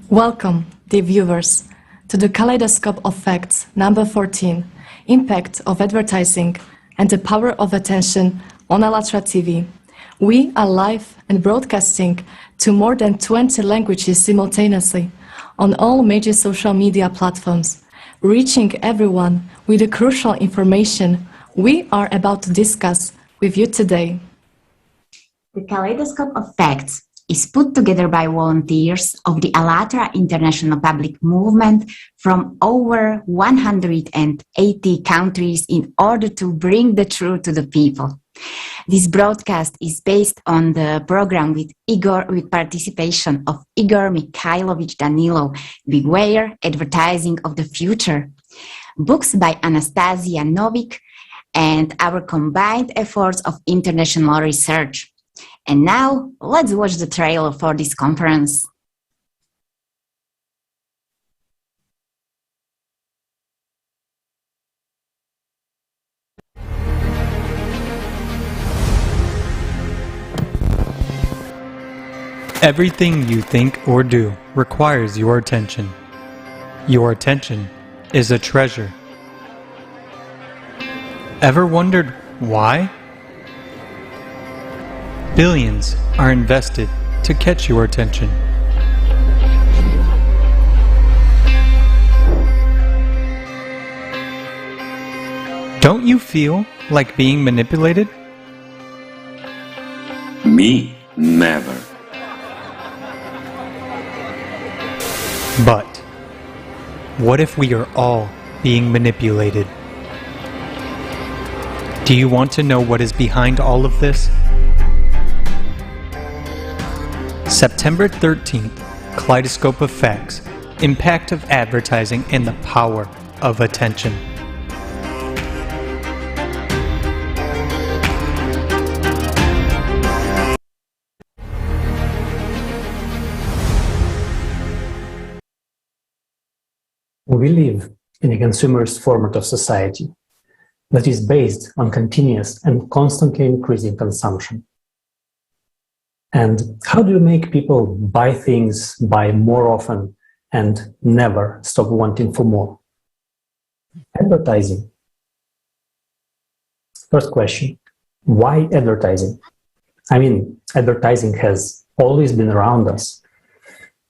Welcome, dear viewers, to the Kaleidoscope of Facts, number 14, Impact of Advertising and the Power of Attention on ALLATRA TV. We are live and broadcasting to more than 20 languages simultaneously on all major social media platforms, reaching everyone with the crucial information we are about to discuss with you today. The Kaleidoscope of Facts is put together by volunteers of the ALLATRA International Public Movement from over 180 countries in order to bring the truth to the people. This broadcast is based on the program with participation of Igor Mikhailovich Danilov, Beware Advertising of the Future, books by Anastasia Novik, and our combined efforts of international research. And now, let's watch the trailer for this conference. Everything you think or do requires your attention. Your attention is a treasure. Ever wondered why? Billions are invested to catch your attention. Don't you feel like being manipulated? Me? Never. But what if we are all being manipulated? Do you want to know what is behind all of this? September 13th, Kaleidoscope of Facts, Impact of Advertising and the Power of Attention. We live in a consumerist format of society that is based on continuous and constantly increasing consumption. And how do you make people buy things, buy more often, and never stop wanting for more? Advertising. First question, why advertising? I mean, advertising has always been around us.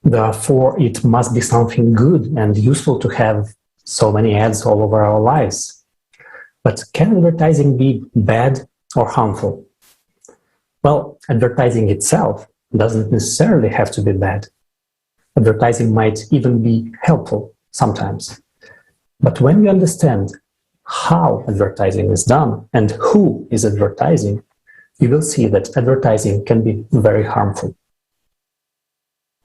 Therefore, it must be something good and useful to have so many ads all over our lives. But can advertising be bad or harmful? Well, advertising itself doesn't necessarily have to be bad. Advertising might even be helpful sometimes. But when you understand how advertising is done and who is advertising, you will see that advertising can be very harmful.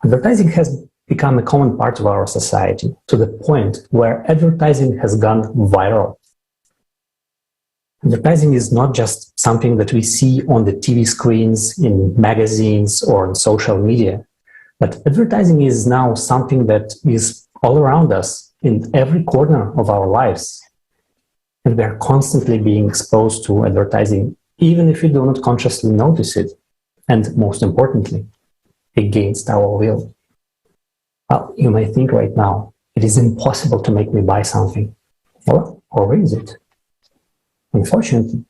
Advertising has become a common part of our society to the point where advertising has gone viral. Advertising is not just something that we see on the TV screens, in magazines, or on social media, but advertising is now something that is all around us in every corner of our lives. And we are constantly being exposed to advertising, even if we do not consciously notice it, and most importantly, against our will. Well, you may think right now, it is impossible to make me buy something. Well, or is it? Unfortunately,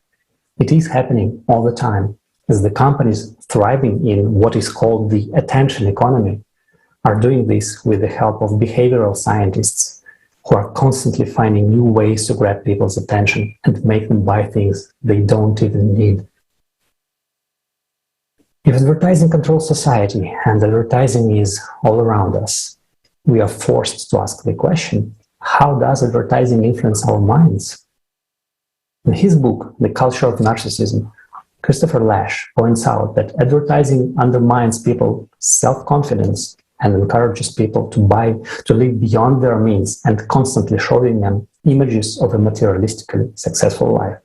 it is happening all the time as the companies thriving in what is called the attention economy are doing this with the help of behavioral scientists who are constantly finding new ways to grab people's attention and make them buy things they don't even need. If advertising controls society and advertising is all around us, we are forced to ask the question, how does advertising influence our minds? In his book, The Culture of Narcissism, Christopher Lasch points out that advertising undermines people's self-confidence and encourages people to live beyond their means and constantly showing them images of a materialistically successful life.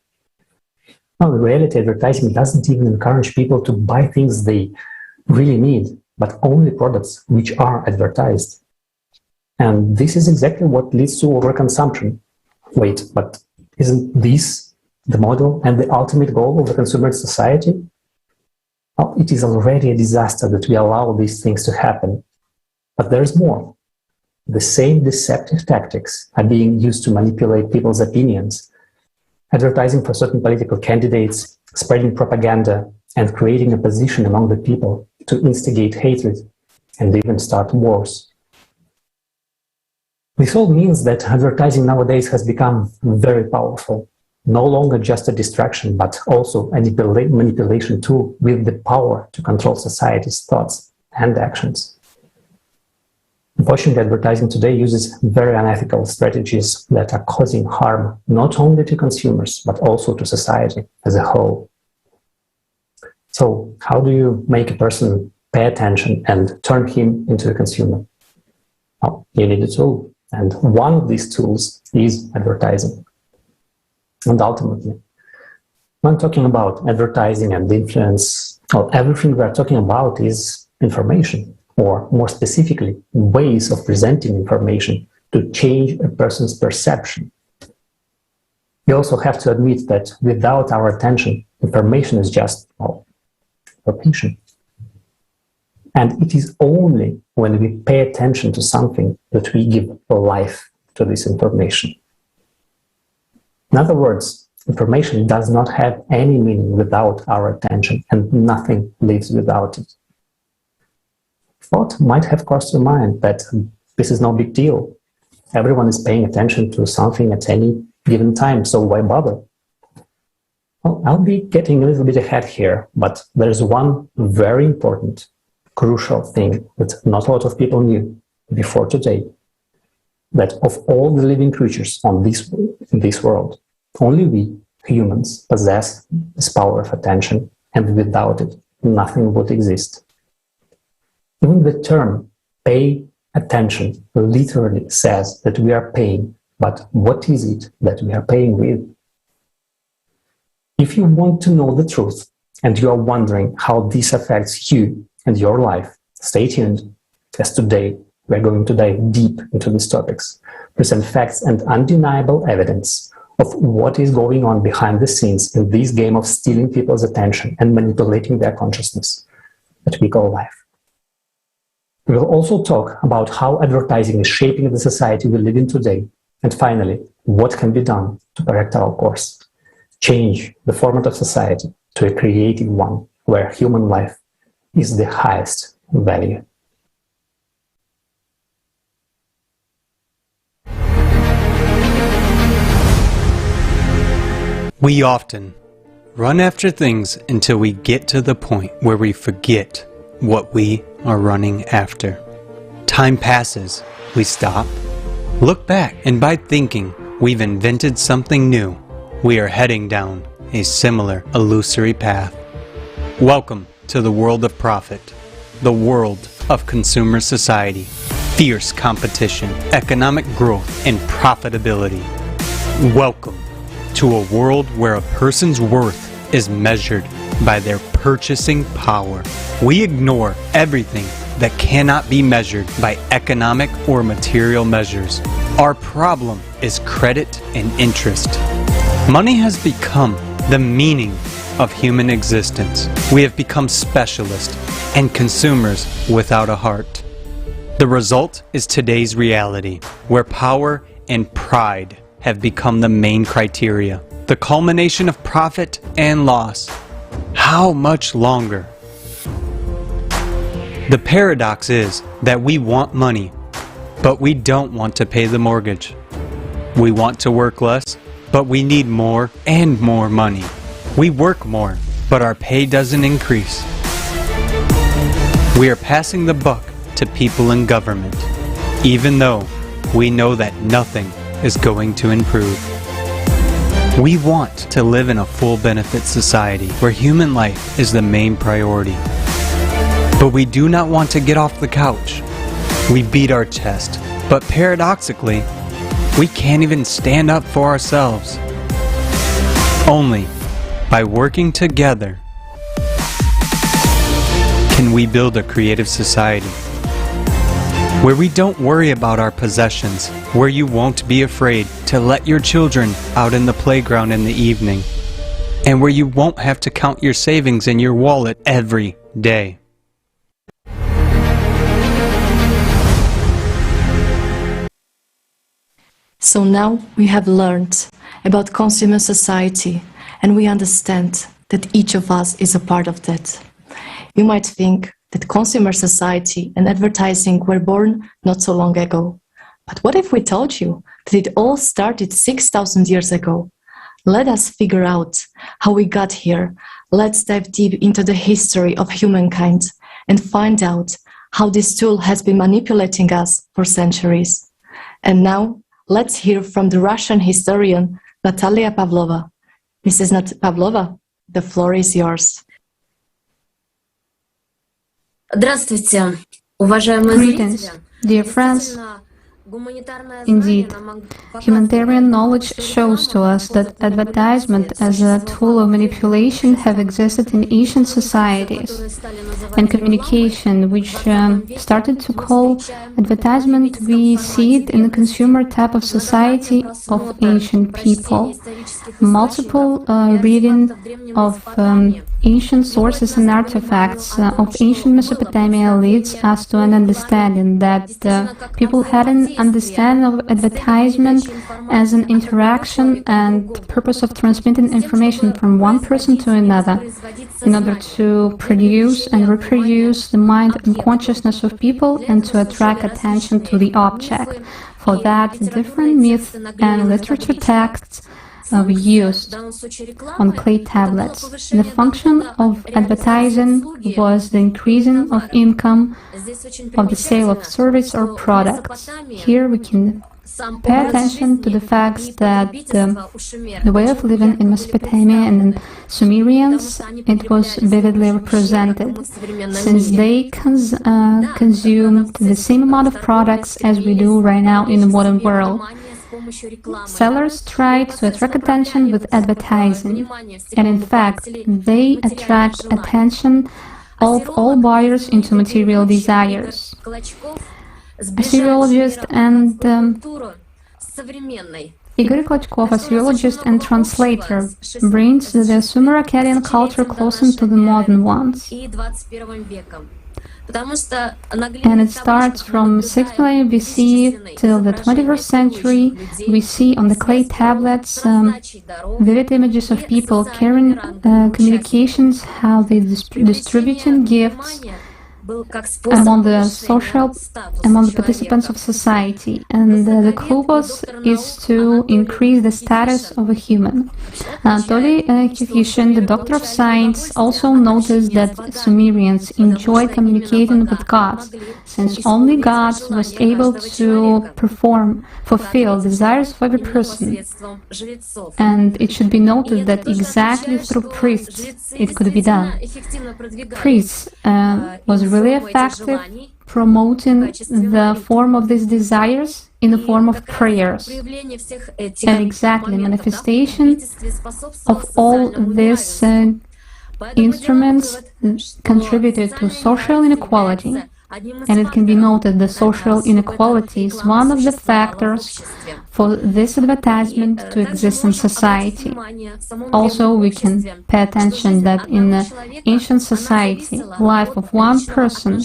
Now, in reality, advertising doesn't even encourage people to buy things they really need, but only products which are advertised. And this is exactly what leads to overconsumption. Wait, but Isn't this the model and the ultimate goal of the consumer society? Well, it is already a disaster that we allow these things to happen. But there is more. The same deceptive tactics are being used to manipulate people's opinions, advertising for certain political candidates, spreading propaganda, and creating a position among the people to instigate hatred and even start wars. This all means that advertising nowadays has become very powerful, no longer just a distraction, but also a manipulation tool with the power to control society's thoughts and actions. Unfortunately, advertising today uses very unethical strategies that are causing harm not only to consumers, but also to society as a whole. So, how do you make a person pay attention and turn him into a consumer? Well, you need a tool. And one of these tools is advertising. And ultimately, when talking about advertising and influence, well, everything we are talking about is information, or more specifically, ways of presenting information to change a person's perception. We also have to admit that without our attention, information is just, well, information. And it is only when we pay attention to something that we give life to this information. In other words, information does not have any meaning without our attention, and nothing lives without it. Thought might have crossed your mind that this is no big deal. Everyone is paying attention to something at any given time, so why bother? Well, I'll be getting a little bit ahead here, but there's one very important, crucial thing that not a lot of people knew before today, that of all the living creatures in this world, only we, humans, possess this power of attention, and without it, nothing would exist. Even the term pay attention literally says that we are paying, but what is it that we are paying with? If you want to know the truth and you are wondering how this affects you and your life, stay tuned, as today we are going to dive deep into these topics, present facts and undeniable evidence of what is going on behind the scenes in this game of stealing people's attention and manipulating their consciousness that we call life. We will also talk about how advertising is shaping the society we live in today, and finally, what can be done to correct our course, change the format of society to a creative one where human life is the highest value. We often run after things until we get to the point where we forget what we are running after. Time passes, we stop, look back, and by thinking we've invented something new, we are heading down a similar illusory path. Welcome to the world of profit, the world of consumer society, fierce competition, economic growth, and profitability. Welcome to a world where a person's worth is measured by their purchasing power. We ignore everything that cannot be measured by economic or material measures. Our problem is credit and interest. Money has become the meaning of human existence. We have become specialists and consumers without a heart. The result is today's reality, where power and pride have become the main criteria, the culmination of profit and loss. How much longer? The paradox is that we want money, but we don't want to pay the mortgage. We want to work less, but we need more and more money. We work more, but our pay doesn't increase. We are passing the buck to people in government, even though we know that nothing is going to improve. We want to live in a full benefit society where human life is the main priority. But we do not want to get off the couch. We beat our chest, but paradoxically, we can't even stand up for ourselves. Only by working together can we build a creative society. where we don't worry about our possessions, where you won't be afraid to let your children out in the playground in the evening, and where you won't have to count your savings in your wallet every day. So now we have learned about consumer society, and we understand that each of us is a part of that. You might think that consumer society and advertising were born not so long ago. But what if we told you that it all started 6,000 years ago? Let us figure out how we got here. Let's dive deep into the history of humankind and find out how this tool has been manipulating us for centuries. And now, let's hear from the Russian historian Natalia Pavlova. Mrs. Pavlova, the floor is yours. Здравствуйте, уважаемые Greetings, зрители. dear friends. Indeed, humanitarian knowledge shows to us that advertisement as a tool of manipulation have existed in ancient societies, and communication, which started to call advertisement, we see it in the consumer type of society of ancient people. Multiple reading of ancient sources and artifacts of ancient Mesopotamia leads us to an understanding that people had an understanding of advertisement as an interaction and purpose of transmitting information from one person to another in order to produce and reproduce the mind and consciousness of people and to attract attention to the object. For that, different myths and literature texts were used on clay tablets. The function of advertising was the increasing of income of the sale of service or products. Here we can pay attention to the facts that the way of living in Mesopotamia and in Sumerians, it was vividly represented, since they consumed the same amount of products as we do right now in the modern world. Sellers tried to attract attention with advertising, and in fact, they attract attention of all buyers into material desires. A Syriologist and Igor Klachkov, a Syriologist and translator, brings the Sumer-Akkadian culture closer to the modern ones. And it starts from 6 millennium BC till the 21st century. We see on the clay tablets vivid images of people carrying communications, how they distributing gifts among the participants of society, and the clue is to increase the status of a human. Anatoly Kifishin, the doctor of science, also noticed that Sumerians enjoyed communicating with gods, since only gods was able to fulfill desires of every person. And it should be noted that exactly through priests it could be done. Priests was really effective promoting the form of these desires in the form of prayers. And exactly manifestation of all these instruments contributed to social inequality. And it can be noted that social inequality is one of the factors for this advertisement to exist in society. Also, we can pay attention that in the ancient society, life of one person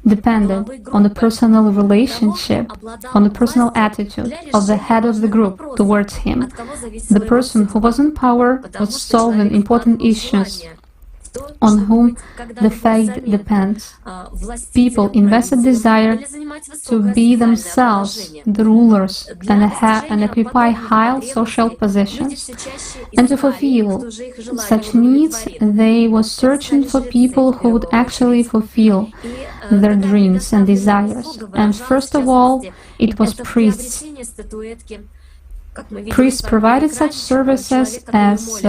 depended on the personal relationship, on the personal attitude of the head of the group towards him. The person who was in power was solving important issues on whom the fate depends. People invested desire to be themselves the rulers and occupy high social positions. And to fulfill such needs, they were searching for people who would actually fulfill their dreams and desires. And first of all, it was priests. Priests provided such services as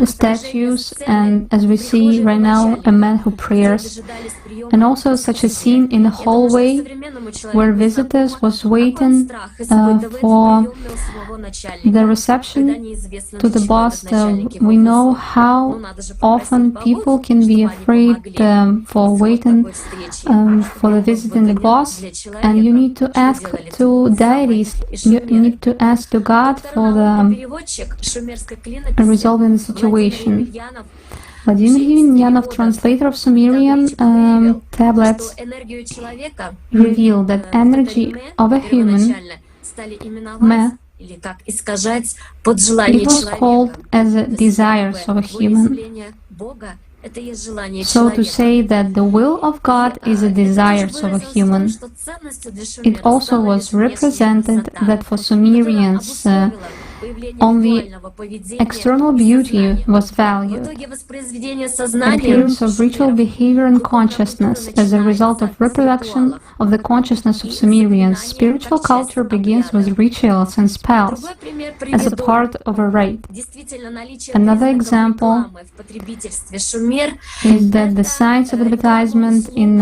statues, and as we see right now, a man who prays, and also such a scene in a hallway where visitors was waiting for the reception to the boss. We know how often people can be afraid for waiting for the visiting the boss, and you need to ask to deities, you need to ask to God for the resolving the situation. Vladimir Yemenyanov, translator of Sumerian tablets, revealed that energy of a human, me, it was called as the desires of a human. So to say that the will of God is the desires of a human. It also was represented that for Sumerians only external beauty was valued. Appearance of ritual behavior and consciousness as a result of reproduction of the consciousness of Sumerians. Spiritual culture begins with rituals and spells as a part of a rite. Another example is that the science of advertisement in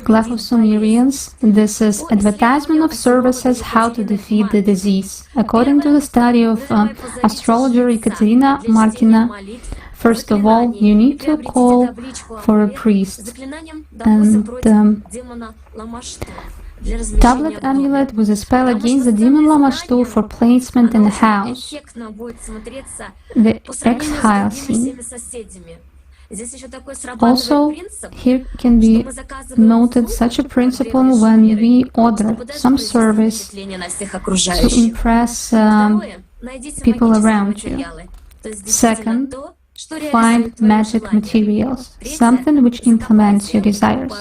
Clef of Sumerians, this is advertisement of services how to defeat the disease. According to the study of astrologer Ekaterina Markina, first of all, you need to call for a priest. And tablet amulet with a spell against the demon Lamashtu for placement in the house. The exile scene. Also, here can be noted such a principle when we order some service to impress people around you. Second, find magic materials, something which implements your desires.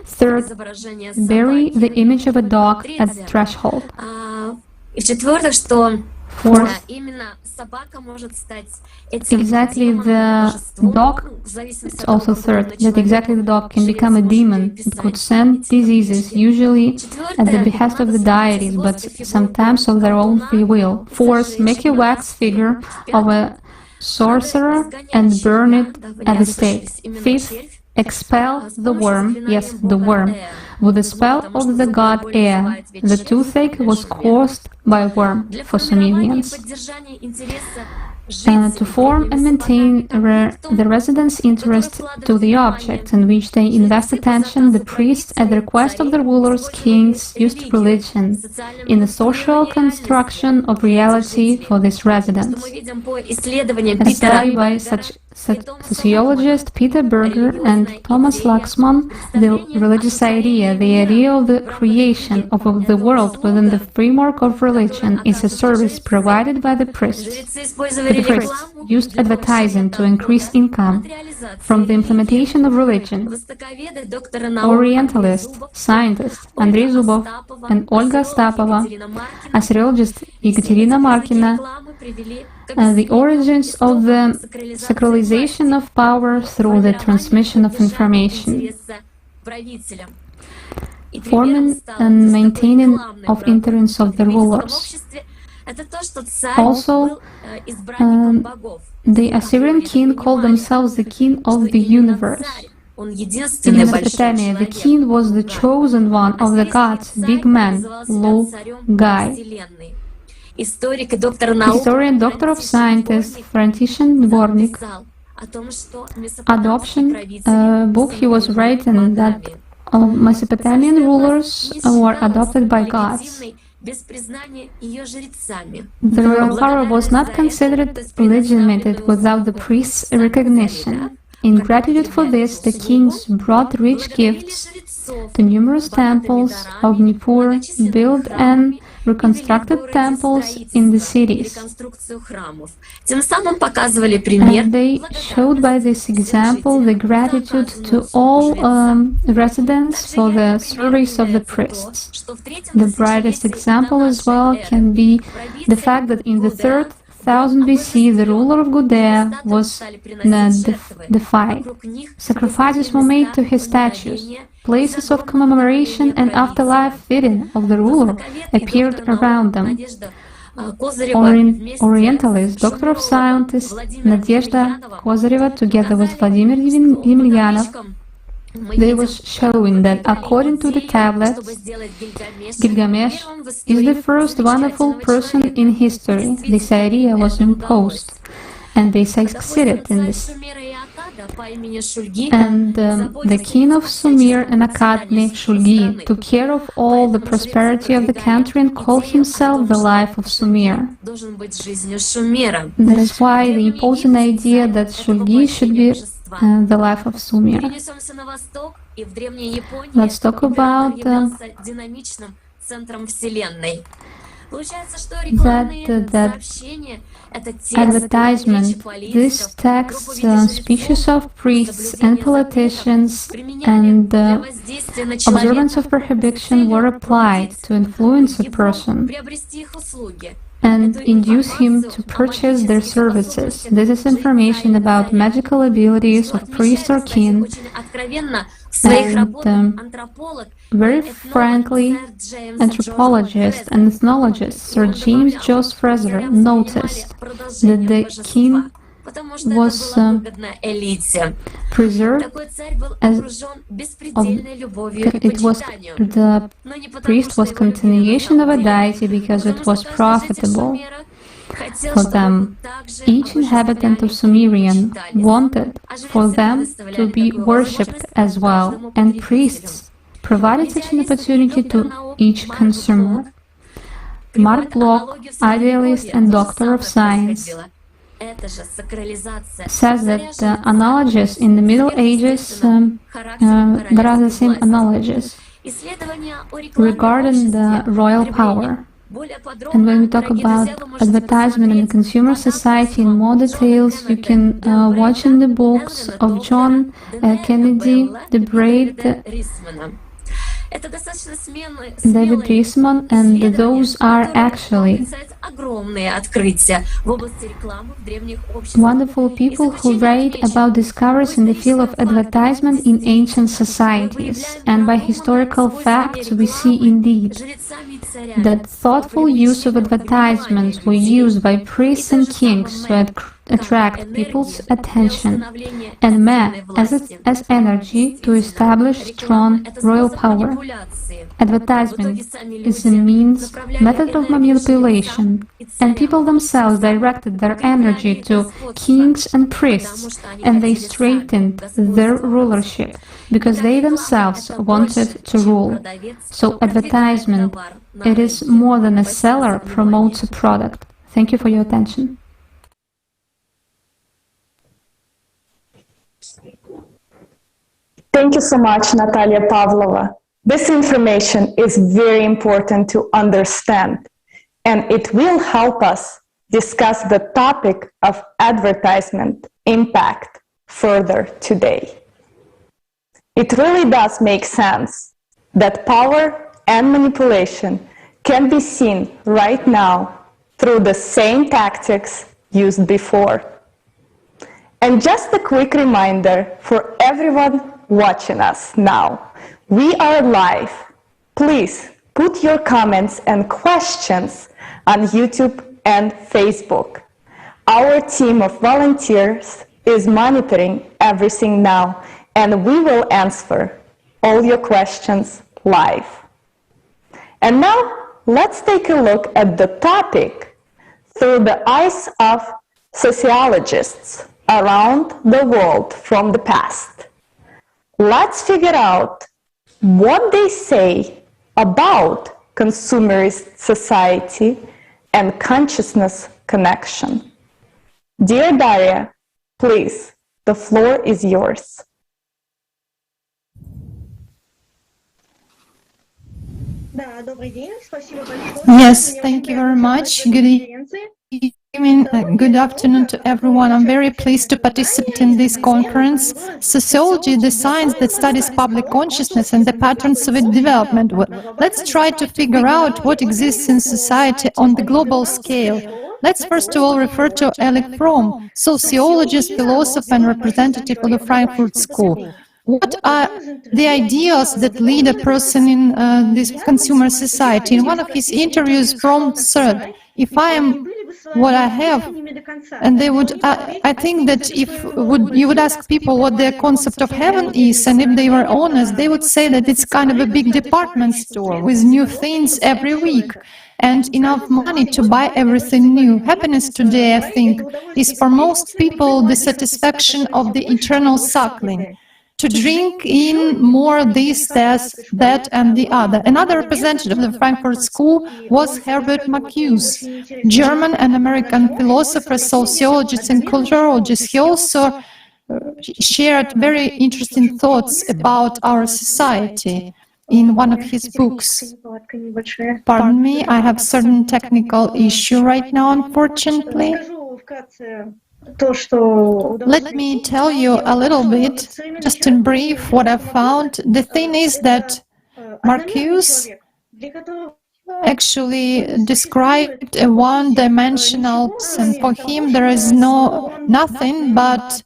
Third, bury the image of a dog at the threshold. Fourth, exactly the dog, it's also third, that exactly the dog can become a demon. It could send diseases, usually at the behest of the deities, but sometimes of their own free will. Fourth, make a wax figure of a sorcerer and burn it at the stake. Fifth, expel the worm, yes, the worm, with the spell of the god Ea. The toothache was caused by a worm for Sumerians. To form and maintain the residents' interest to the object in which they invest attention, the priests, at the request of the rulers, kings, used religion in the social construction of reality for these residents. A study by sociologist Peter Berger and Thomas Laxman, the religious idea, the idea of the creation of the world within the framework of religion, is a service provided by the priests. The priests used advertising to increase income from the implementation of religion. Orientalist, scientist Andrei Zubov and Olga Ostapova, astrologist Ekaterina Markina, the origins of the sacralization of power through the transmission of information, forming and maintaining of influence of the rulers. Also, the Assyrian king called themselves the king of the universe. In Mesopotamia, the king was the chosen one of the gods, big man, low guy. Historian, doctor of science, František Dvornik, adoption book he was writing that Mesopotamian rulers were adopted by gods. The royal power was not considered legitimate without the priest's recognition. In gratitude for this, the kings brought rich gifts to numerous temples of Nippur, built and reconstructed temples in the cities. And they showed by this example the gratitude to all residents for the service of the priests. The brightest example as well can be the fact that in the 3rd 1000 BC, the ruler of Gudea was deified. Sacrifices were made to his statues. Places of commemoration and afterlife fitting of the ruler appeared around them. Orientalist, doctor of scientists Nadezhda Kozareva, together with Vladimir Yemelyanov, they was showing that according to the tablets, Gilgamesh is the first wonderful person in history. This idea was imposed, and they succeeded in this. And the king of Sumer and Akkad, Shulgi, took care of all the prosperity of the country and called himself the life of Sumer. That's why they impose an idea that Shulgi should be the life of Sumer. Let's talk about that advertisement. This text, speeches of priests and politicians and observance of prohibition were applied to influence a person and induce him to purchase their services. This is information about magical abilities of priest or king. And very frankly, anthropologists and ethnologists, Sir James Joyce Fraser, noticed that the king was preserved as it was the priest was continuation of a deity because it was profitable for them. Each inhabitant of Sumerian wanted for them to be worshipped as well, and priests provided such an opportunity to each consumer. Mark Bloch, idealist and doctor of science, says that analogies in the Middle Ages, there are the same analogies regarding the royal power. And when we talk about advertisement in the consumer society in more details, you can watch in the books of John Kennedy, The Braid, David Riesman, and those are actually wonderful people who write about discoveries in the field of advertisement in ancient societies. And by historical facts, we see indeed that thoughtful use of advertisements were used by priests and kings to attract people's attention and met as energy to establish strong royal power. Advertisement is a method of manipulation, and people themselves directed their energy to kings and priests, and they strengthened their rulership because they themselves wanted to rule. So advertisement, it is more than a seller promotes a product. Thank you for your attention. Thank you so much, Natalia Pavlova. This information is very important to understand, and it will help us discuss the topic of advertisement impact further today. It really does make sense that power and manipulation can be seen right now through the same tactics used before. And just a quick reminder for everyone watching us now. We are live. Please put your comments and questions on YouTube and Facebook. Our team of volunteers is monitoring everything now, and we will answer all your questions live. And now let's take a look at the topic through the eyes of sociologists around the world from the past. Let's figure out what they say about consumerist society and consciousness connection. Dear Daria, please, the floor is yours. Yes, thank you very much. Good evening, good afternoon to everyone. I'm very pleased to participate in this conference. Sociology, the science that studies public consciousness and the patterns of its development. Let's try to figure out what exists in society on the global scale. Let's first of all refer to Erich Fromm, sociologist, philosopher, and representative of the Frankfurt School. What are the ideas that lead a person in this consumer society? In one of his interviews, Fromm said, if I am what I have, and they would, I think that if you would ask people what their concept of heaven is, and if they were honest, they would say that it's kind of a big department store with new things every week and enough money to buy everything new. Happiness today, I think, is for most people the satisfaction of the eternal suckling. To drink in more this, that, and the other. Another representative of the Frankfurt School was Herbert Marcuse, German and American philosopher, sociologist, and culturologist. He also shared very interesting thoughts about our society in one of his books. Pardon me, I have certain technical issue right now, unfortunately. Let me tell you a little bit, just in brief, what I found. The thing is that Marcuse actually described a one-dimensional, and for him there is nothing but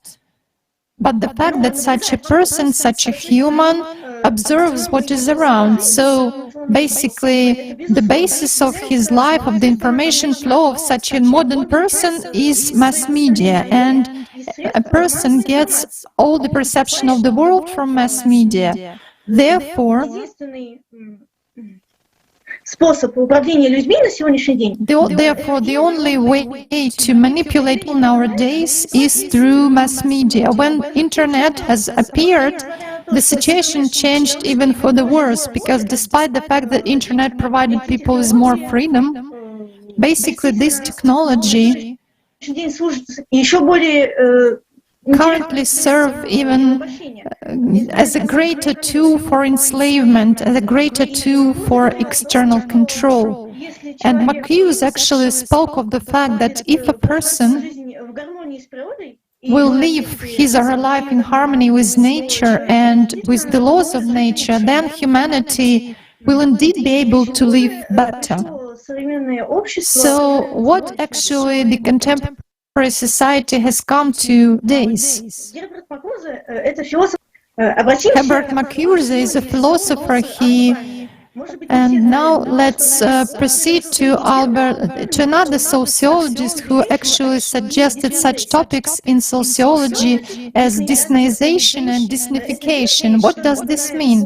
the fact that such a person, such a human, observes what is around. So basically, the basis of his life, of the information flow of such a modern person is mass media, and a person gets all the perception of the world from mass media. Therefore, the only way to manipulate nowadays is through mass media. When internet has appeared, the situation changed even for the worse, because despite the fact that internet provided people with more freedom, basically this technology currently serve even as a greater tool for enslavement, as a greater tool for external control. And Marcuse actually spoke of the fact that if a person will live his or her life in harmony with nature and with the laws of nature, then humanity will indeed be able to live better. So what actually the contemporary society has come to days? Herbert Marcuse is a philosopher. And now let's proceed to another sociologist who actually suggested such topics in sociology as Disneyization and Disneyfication. What does this mean?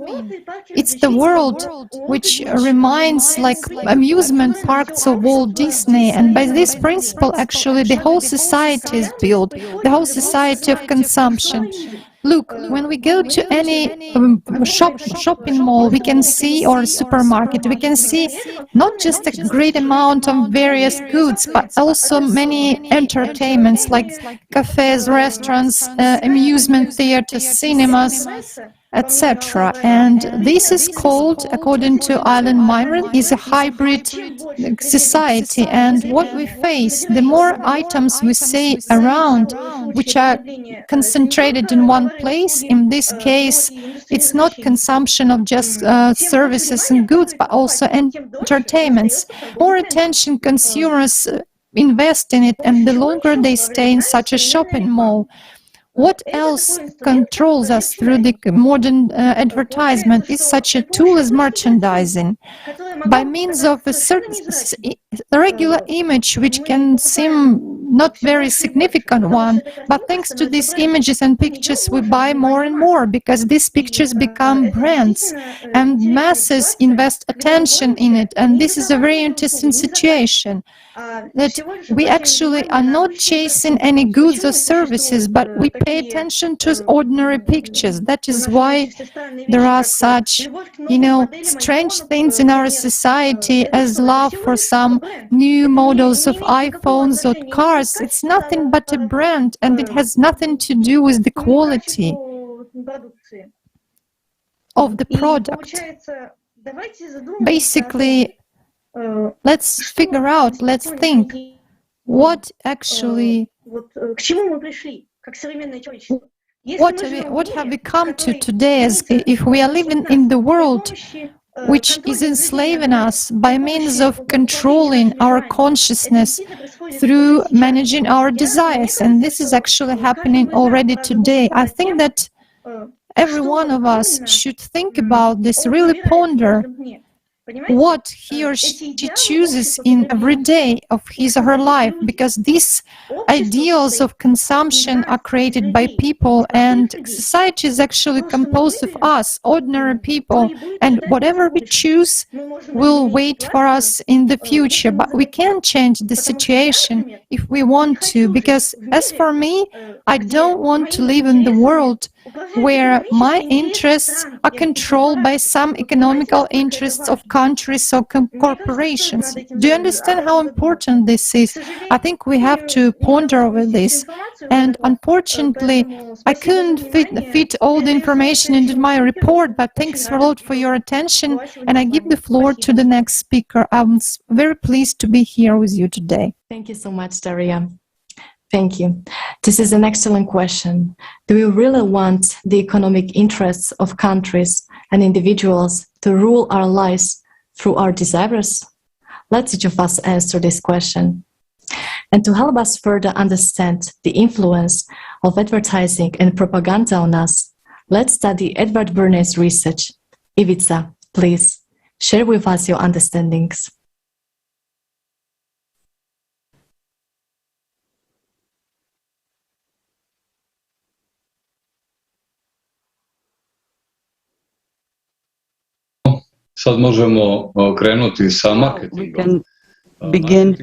It's the world which reminds like amusement parks of Walt Disney, and by this principle actually the whole society is built, the whole society of consumption. Look, when we go to any shopping mall, we can see, or supermarket, we can see not just a great amount of various goods, but also many entertainments like cafes, restaurants, amusement theaters, cinemas, etc. And this is called, according to Alan Myron, is a hybrid society. And what we face, the more items we see around, which are concentrated in one place, in this case, it's not consumption of just services and goods, but also entertainments. More attention consumers invest in it, and the longer they stay in such a shopping mall. What else controls us through the modern advertisement is such a tool as merchandising. By means of a certain regular image, which can seem not very significant one, but thanks to these images and pictures we buy more and more, because these pictures become brands and masses invest attention in it. And this is a very interesting situation, that we actually are not chasing any goods or services, but we pay attention to ordinary pictures. That is why there are such, strange things in our society as love for some new models of iPhones or cars. It's nothing but a brand, and it has nothing to do with the quality of the product. Basically, let's figure out, let's think, what actually, what have we come to today, as if we are living in the world which is enslaving us by means of controlling our consciousness through managing our desires. And this is actually happening already today. I think that every one of us should think about this, really ponder what he or she chooses in every day of his or her life, because these ideals of consumption are created by people, and society is actually composed of us, ordinary people, and whatever we choose will wait for us in the future. But we can change the situation if we want to, because as for me, I don't want to live in the world where my interests are controlled by some economical interests of countries or corporations. Do you understand how important this is? I think we have to ponder over this. And unfortunately, I couldn't fit all the information into my report, but thanks a lot for your attention, and I give the floor to the next speaker. I'm very pleased to be here with you today. Thank you so much, Daria. Thank you. This is an excellent question. Do we really want the economic interests of countries and individuals to rule our lives through our desires? Let each of us answer this question. And to help us further understand the influence of advertising and propaganda on us, let's study Edward Bernays' research. Ivica, please share with us your understandings. Sad možemo krenuti sa marketingom. Begin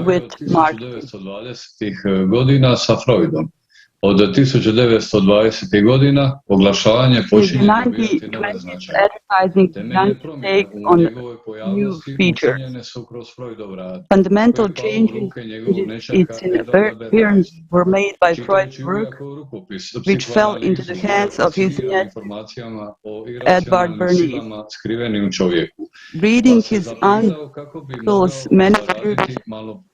with marketing. 1920-ih godina sa Freudom. Od 1920. godina oglašavanje počinje dobivati nove značaje. Temeljne promjene u njegovoj pojavnosti učinjene su kroz Freudov rad. Fundamental changes in its appearance were made by Freud's work, which fell into the hands of his Edward Bernays. Reading his uncle's manuscript,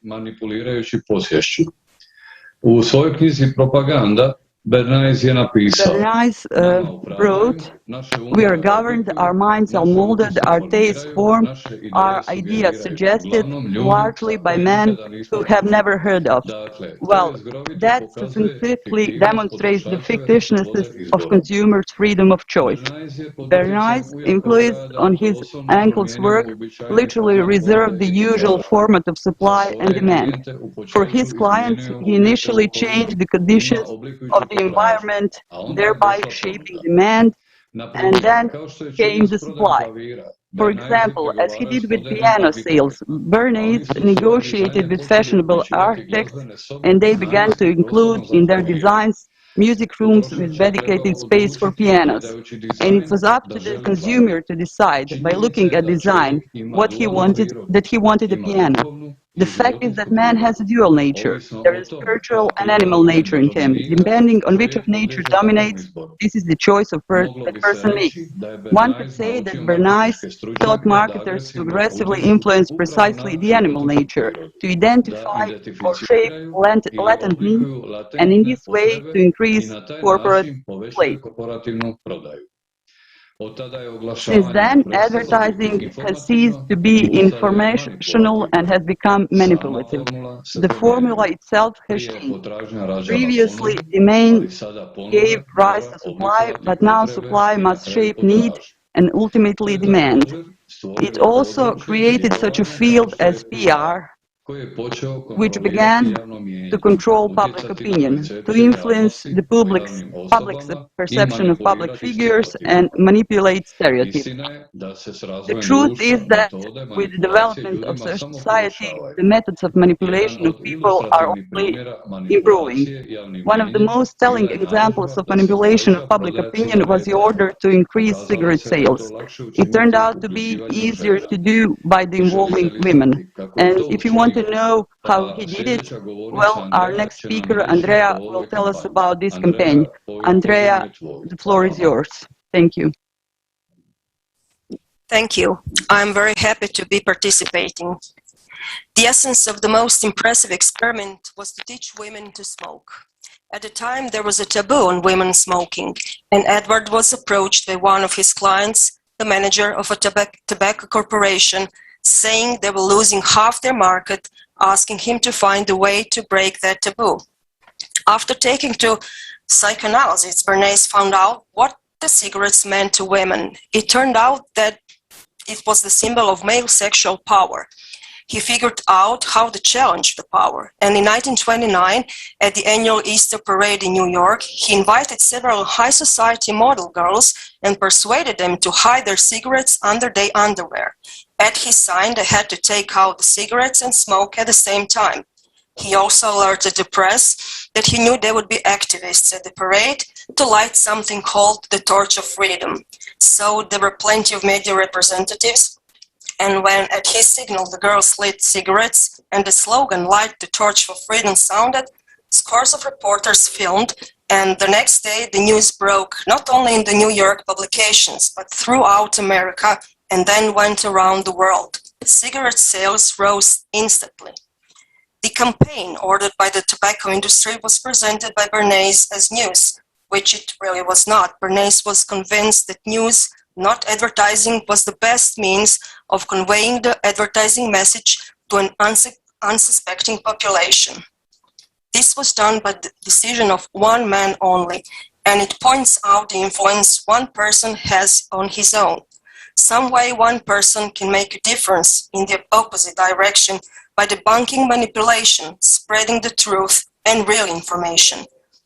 manipulirajući posvješću. U svojoj knjizi Propaganda Bernays je napisao, Bernays wrote, "We are governed, our minds are molded, our tastes formed, our ideas suggested, largely by men who have never heard of." Well, that succinctly demonstrates the fictitiousness of consumers' freedom of choice. Bernays, influenced on his uncle's work, literally reserved the usual format of supply and demand. For his clients, he initially changed the conditions of the environment, thereby shaping demand, and then came the supply. For example, as he did with piano sales, Bernays negotiated with fashionable architects, and they began to include in their designs music rooms with dedicated space for pianos. And it was up to the consumer to decide, by looking at design, that he wanted a piano. The fact is that man has a dual nature. There is spiritual and animal nature in him. Depending on which of nature dominates, this is the choice of that person makes. One could say that Bernays taught marketers to aggressively influence precisely the animal nature, to identify or shape latent needs, and in this way to increase corporate play. Since then, advertising has ceased to be informational and has become manipulative. The formula itself has changed. Previously, demand gave rise to supply, but now supply must shape need and ultimately demand. It also created such a field as PR, which began to control public opinion, to influence the public's perception of public figures and manipulate stereotypes. The truth is that with the development of society, the methods of manipulation of people are only improving. One of the most telling examples of manipulation of public opinion was the order to increase cigarette sales. It turned out to be easier to do by the involving women. And if you want to know how he did it, well, our next speaker, Andrea, will tell us about this campaign. Andrea, the floor is yours. Thank you. Thank you. I'm very happy to be participating. The essence of the most impressive experiment was to teach women to smoke. At the time, there was a taboo on women smoking, and Edward was approached by one of his clients, the manager of a tobacco corporation, saying they were losing half their market, asking him to find a way to break that taboo. After taking to psychoanalysis, Bernays found out what the cigarettes meant to women. It turned out that it was the symbol of male sexual power. He figured out how to challenge the power. And in 1929, at the annual Easter parade in New York, he invited several high society model girls and persuaded them to hide their cigarettes under their underwear. At his sign, they had to take out the cigarettes and smoke at the same time. He also alerted the press that he knew there would be activists at the parade to light something called the Torch of Freedom. So there were plenty of media representatives, and when at his signal the girls lit cigarettes and the slogan "Light the Torch for Freedom" sounded, scores of reporters filmed, and the next day the news broke not only in the New York publications but throughout America and then went around the world. Cigarette sales rose instantly. The campaign ordered by the tobacco industry was presented by Bernays as news, which it really was not. Bernays was convinced that news, not advertising, was the best means of conveying the advertising message to an unsuspecting population. This was done by the decision of one man only, and it points out the influence one person has on his own. Some way one person can make a difference in the opposite direction by debunking manipulation, spreading the truth and real information.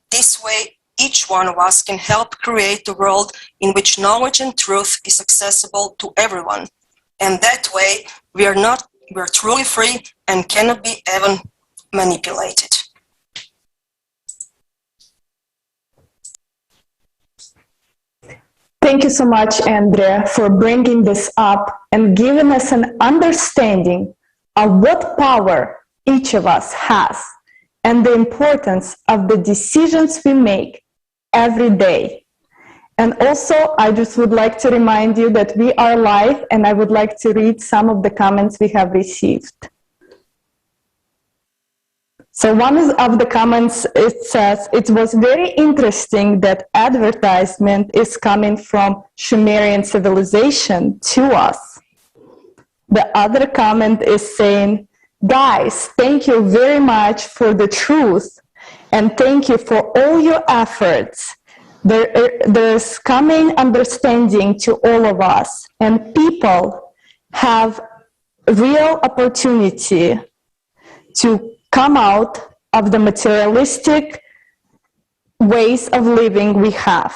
This way, each one of us can help create a world in which knowledge and truth is accessible to everyone. And that way, we're truly free and cannot be even manipulated. Thank you so much, Andrea, for bringing this up and giving us an understanding of what power each of us has and the importance of the decisions we make every day. And also, I just would like to remind you that we are live, and I would like to read some of the comments we have received. So one of the comments, it says, it was very interesting that advertisement is coming from Sumerian civilization to us. The other comment is saying, guys, thank you very much for the truth and thank you for all your efforts. There's coming understanding to all of us, and people have real opportunity to come out of the materialistic ways of living we have.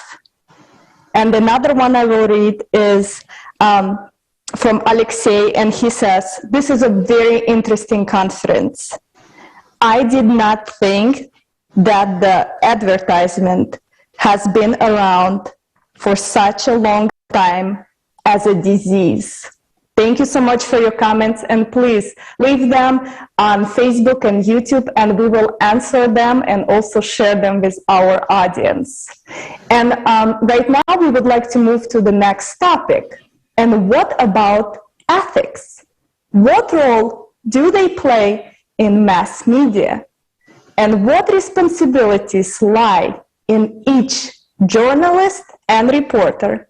And another one I will read is from Alexei, and he says, this is a very interesting conference. I did not think that the advertisement has been around for such a long time as a disease. Thank you so much for your comments, and please leave them on Facebook and YouTube, and we will answer them and also share them with our audience. And right now we would like to move to the next topic. And what about ethics? What role do they play in mass media? And what responsibilities lie in each journalist and reporter?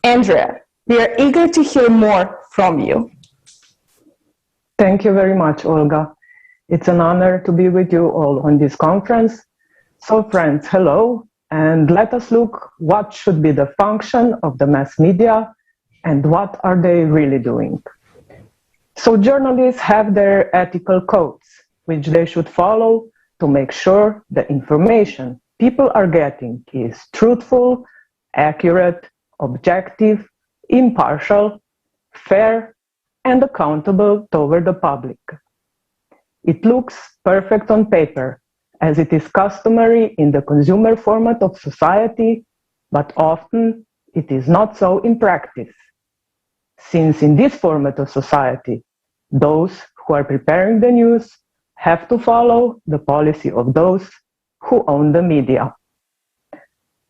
Andrea, we are eager to hear more from you. Thank you very much, Olga. It's an honor to be with you all on this conference. So friends, hello, and let us look what should be the function of the mass media and what are they really doing. So journalists have their ethical codes, which they should follow to make sure the information people are getting is truthful, accurate, objective, impartial, fair, and accountable toward the public. It looks perfect on paper, as it is customary in the consumer format of society, but often it is not so in practice. Since in this format of society, those who are preparing the news have to follow the policy of those who own the media.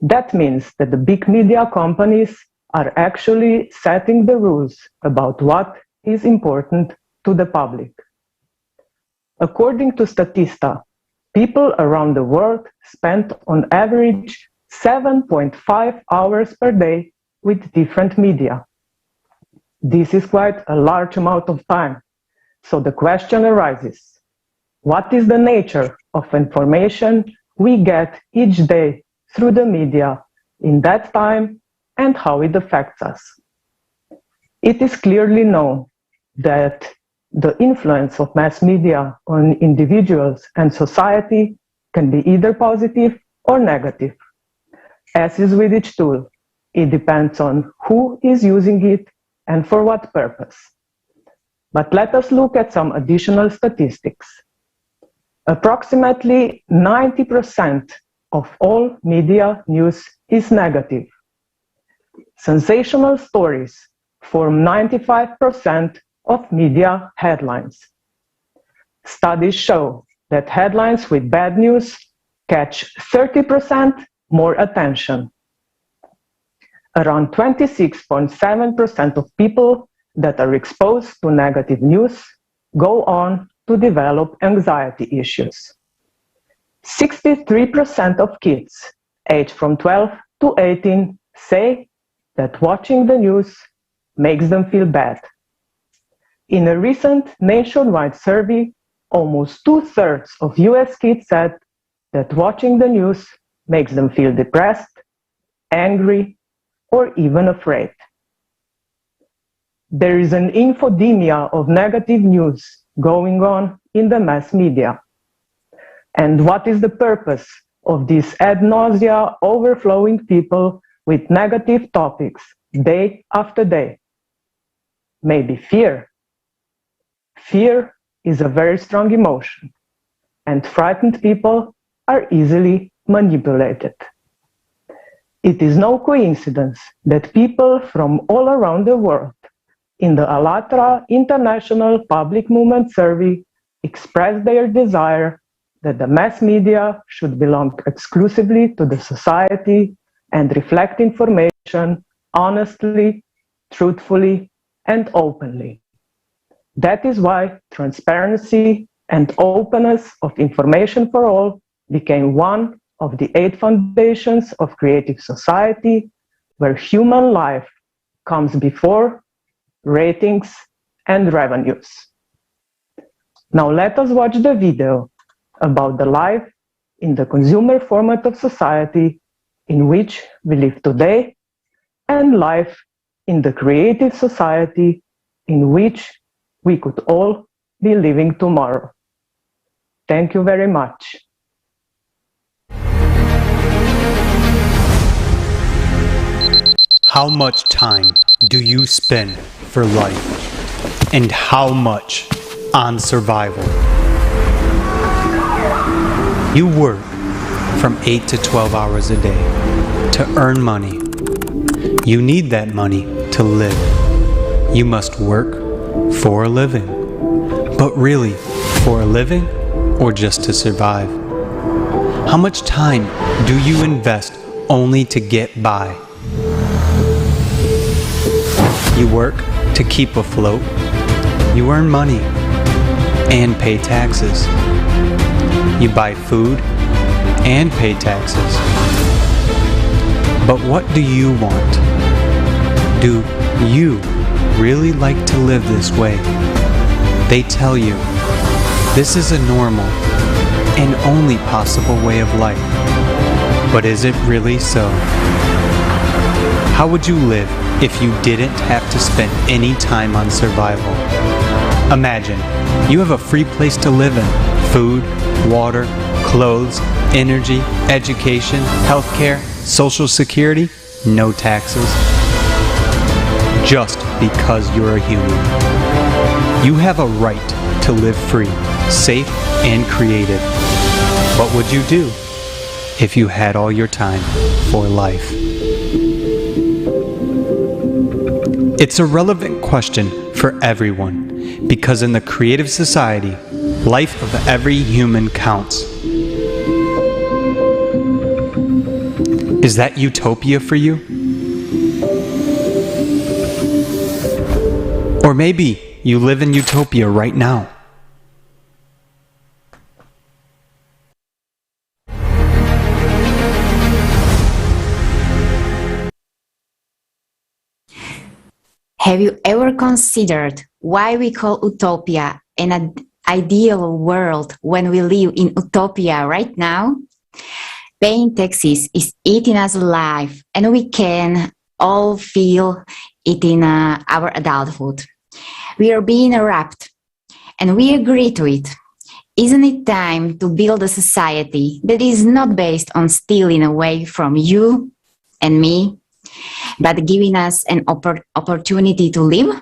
That means that the big media companies are actually setting the rules about what is important to the public. According to Statista, people around the world spend on average 7.5 hours per day with different media. This is quite a large amount of time. So the question arises, what is the nature of information we get each day through the media in that time, and how it affects us? It is clearly known that the influence of mass media on individuals and society can be either positive or negative. As is with each tool, it depends on who is using it and for what purpose. But let us look at some additional statistics. Approximately 90% of all media news is negative. Sensational stories form 95% of media headlines. Studies show that headlines with bad news catch 30% more attention. Around 26.7% of people that are exposed to negative news go on to develop anxiety issues. 63% of kids aged from 12 to 18 say that watching the news makes them feel bad. In a recent nationwide survey, almost 2/3 of US kids said that watching the news makes them feel depressed, angry, or even afraid. There is an infodemia of negative news going on in the mass media. And what is the purpose of these ad nausea overflowing people with negative topics day after day? Maybe fear. Fear is a very strong emotion, and frightened people are easily manipulated. It is no coincidence that people from all around the world in the ALLATRA International Public Movement Survey expressed their desire that the mass media should belong exclusively to the society and reflect information honestly, truthfully, and openly. That is why transparency and openness of information for all became one of the 8 foundations of creative society, where human life comes before ratings and revenues. Now let us watch the video about the life in the consumer format of society in which we live today, and life in the creative society in which we could all be living tomorrow. Thank you very much. How much time do you spend for life? And how much on survival? You work from 8 to 12 hours a day to earn money. You need that money to live. You must work for a living. But really, for a living or just to survive? How much time do you invest only to get by? You work to keep afloat. You earn money and pay taxes. You buy food and pay taxes. But what do you want? Do you really like to live this way? They tell you this is a normal and only possible way of life. But is it really so? How would you live if you didn't have to spend any time on survival? Imagine you have a free place to live in. Food, water, clothes, energy, education, healthcare, social security, no taxes. Just because you're a human. You have a right to live free, safe, and creative. What would you do if you had all your time for life? It's a relevant question for everyone, because in the creative society, life of every human counts. Is that utopia for you? Or maybe you live in utopia right now. Have you ever considered why we call utopia an ideal world when we live in utopia right now? Paying taxes is eating us alive, and we can all feel it in our adulthood. We are being wrapped And we agree to it. Isn't it time to build a society that is not based on stealing away from you and me, but giving us an opportunity to live?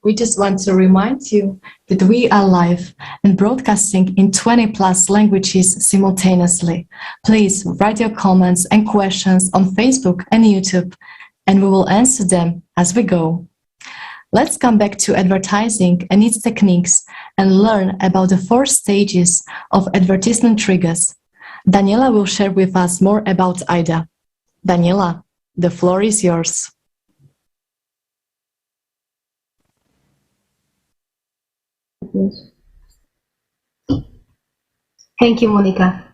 We just want to remind you that we are live and broadcasting in 20+ languages simultaneously. Please write your comments and questions on Facebook and YouTube, and we will answer them as we go. Let's come back to advertising and its techniques and learn about the 4 stages of advertisement triggers. Daniela will share with us more about AIDA. Daniela, the floor is yours. Thank you, Monica.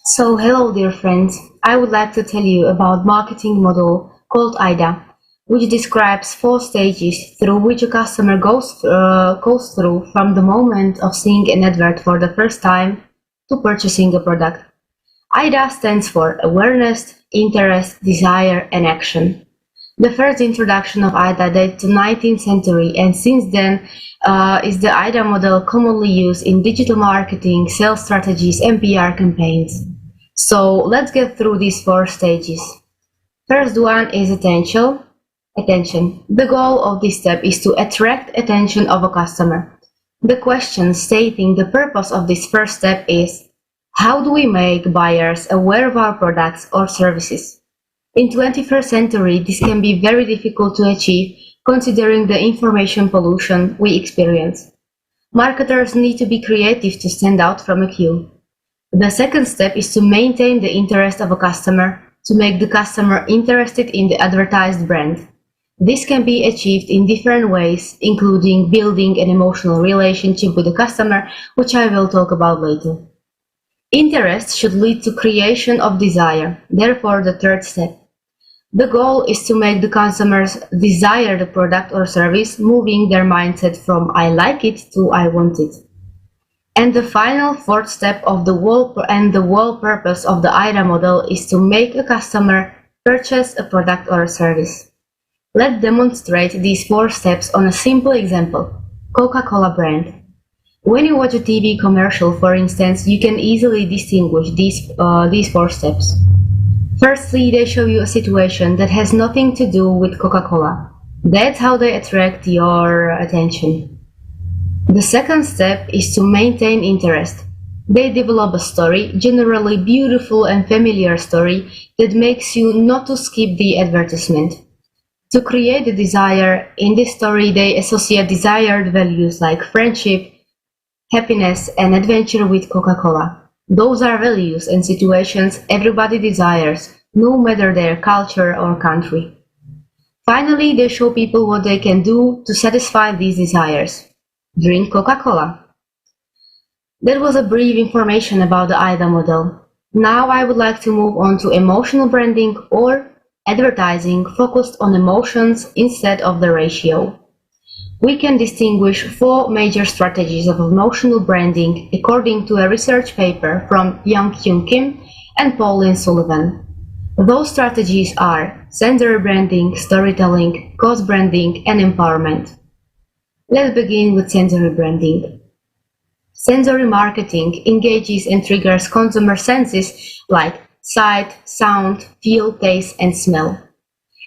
So, hello, dear friends. I would like to tell you about marketing model called AIDA, which describes 4 stages through which a customer goes through from the moment of seeing an advert for the first time to purchasing a product. AIDA stands for awareness, interest, desire, and action. The first introduction of AIDA dates to the 19th century, and since then is the AIDA model commonly used in digital marketing, sales strategies, and PR campaigns. So let's get through these 4 stages. First one is attention. The goal of this step is to attract attention of a customer. The question stating the purpose of this first step is, how do we make buyers aware of our products or services? In 21st century, this can be very difficult to achieve considering the information pollution we experience. Marketers need to be creative to stand out from a queue. The second step is to maintain the interest of a customer, to make the customer interested in the advertised brand. This can be achieved in different ways, including building an emotional relationship with the customer, which I will talk about later. Interest should lead to creation of desire, therefore the third step. The goal is to make the consumers desire the product or service, moving their mindset from I like it to I want it. And the final 4th step of the whole purpose of the AIDA model is to make a customer purchase a product or a service. Let's demonstrate these 4 steps on a simple example, Coca-Cola brand. When you watch a TV commercial, for instance, you can easily distinguish these 4 steps. Firstly, they show you a situation that has nothing to do with Coca-Cola. That's how they attract your attention. The second step is to maintain interest. They develop a story, generally beautiful and familiar story, that makes you not to skip the advertisement. To create the desire, in this story they associate desired values like friendship, happiness, and adventure with Coca-Cola. Those are values and situations everybody desires, no matter their culture or country. Finally, they show people what they can do to satisfy these desires. Drink Coca-Cola. That was a brief information about the AIDA model. Now I would like to move on to emotional branding or advertising focused on emotions instead of the ratio. We can distinguish 4 major strategies of emotional branding according to a research paper from Young-Kyung Kim and Pauline Sullivan. Those strategies are sensory branding, storytelling, cause branding, and empowerment. Let's begin with sensory branding. Sensory marketing engages and triggers consumer senses like sight, sound, feel, taste, and smell.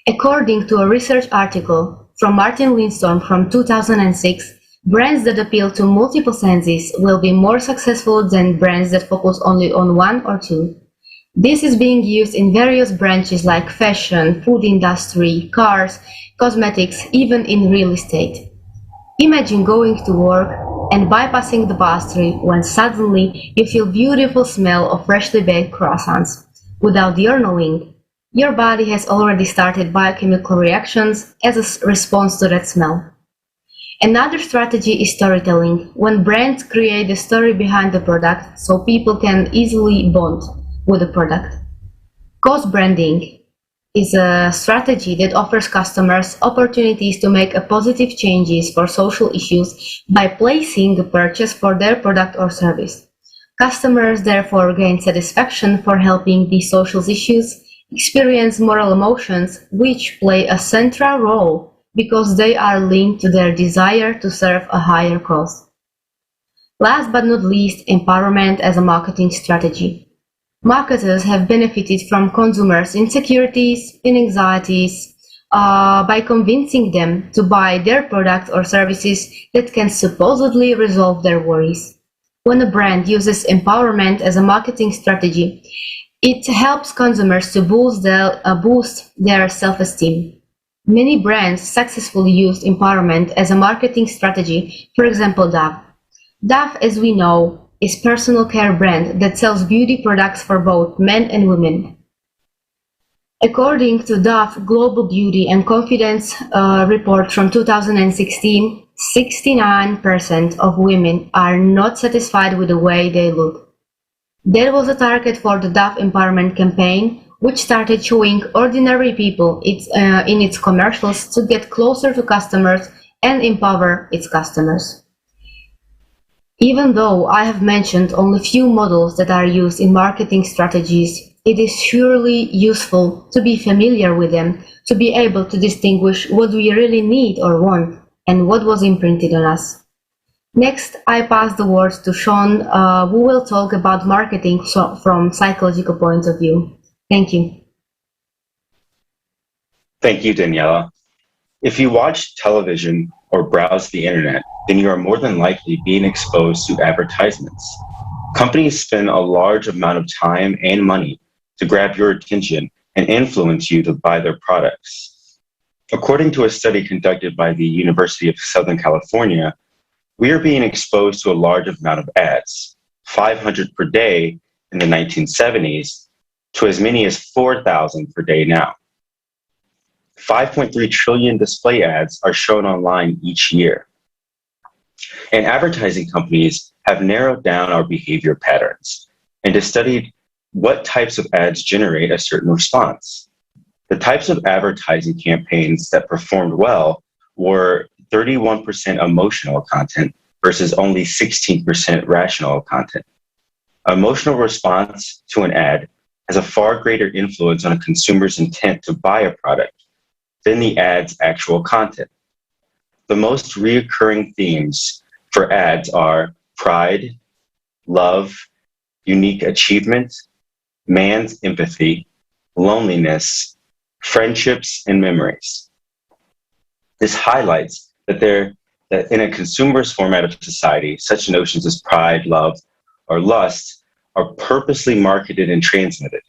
According to a research article from Martin Lindstorm from 2006, brands that appeal to multiple senses will be more successful than brands that focus only on 1 or 2. This is being used in various branches like fashion, food industry, cars, cosmetics, even in real estate. Imagine going to work and bypassing the pastry when suddenly you feel beautiful smell of freshly baked croissants. Without your knowing, your body has already started biochemical reactions as a response to that smell. Another strategy is storytelling, when brands create the story behind the product so people can easily bond with the product. Cause branding is a strategy that offers customers opportunities to make positive changes for social issues by placing a purchase for their product or service. Customers therefore gain satisfaction for helping these social issues, experience moral emotions, which play a central role because they are linked to their desire to serve a higher cause. Last but not least, empowerment as a marketing strategy. Marketers have benefited from consumers' insecurities and anxieties by convincing them to buy their products or services that can supposedly resolve their worries. When a brand uses empowerment as a marketing strategy, it helps consumers to boost their self-esteem. Many brands successfully used empowerment as a marketing strategy, for example, Dove. Dove, as we know, is a personal care brand that sells beauty products for both men and women. According to Dove Global Beauty and Confidence report from 2016, 69% of women are not satisfied with the way they look. There was a target for the Dove Empowerment campaign, which started showing ordinary people in its commercials to get closer to customers and empower its customers. Even though I have mentioned only few models that are used in marketing strategies, it is surely useful to be familiar with them, to be able to distinguish what we really need or want and what was imprinted on us. Next, I pass the words to Sean, who will talk about marketing from psychological points of view. Thank you. Thank you, Daniela. If you watch television or browse the internet, then you are more than likely being exposed to advertisements. Companies spend a large amount of time and money to grab your attention and influence you to buy their products. According to a study conducted by the University of Southern California, we are being exposed to a large amount of ads, 500 per day in the 1970s, to as many as 4,000 per day now. 5.3 trillion display ads are shown online each year. And advertising companies have narrowed down our behavior patterns and have studied what types of ads generate a certain response. The types of advertising campaigns that performed well were 31% emotional content versus only 16% rational content. Emotional response to an ad has a far greater influence on a consumer's intent to buy a product than the ad's actual content. The most recurring themes for ads are pride, love, unique achievement, man's empathy, loneliness, friendships, and memories. This highlights that in a consumerist format of society, such notions as pride, love, or lust are purposely marketed and transmitted.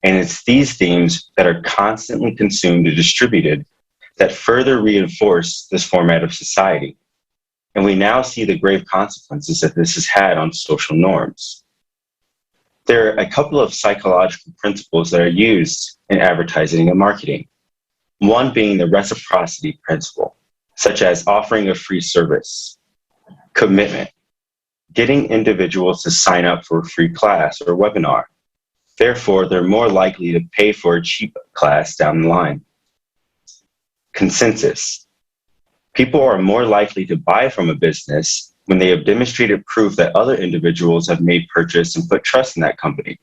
And it's these themes that are constantly consumed and distributed that further reinforce this format of society. And we now see the grave consequences that this has had on social norms. There are a couple of psychological principles that are used in advertising and marketing. One being the reciprocity principle, such as offering a free service, commitment, getting individuals to sign up for a free class or webinar. Therefore, they're more likely to pay for a cheap class down the line. Consensus. People are more likely to buy from a business when they have demonstrated proof that other individuals have made purchase and put trust in that company.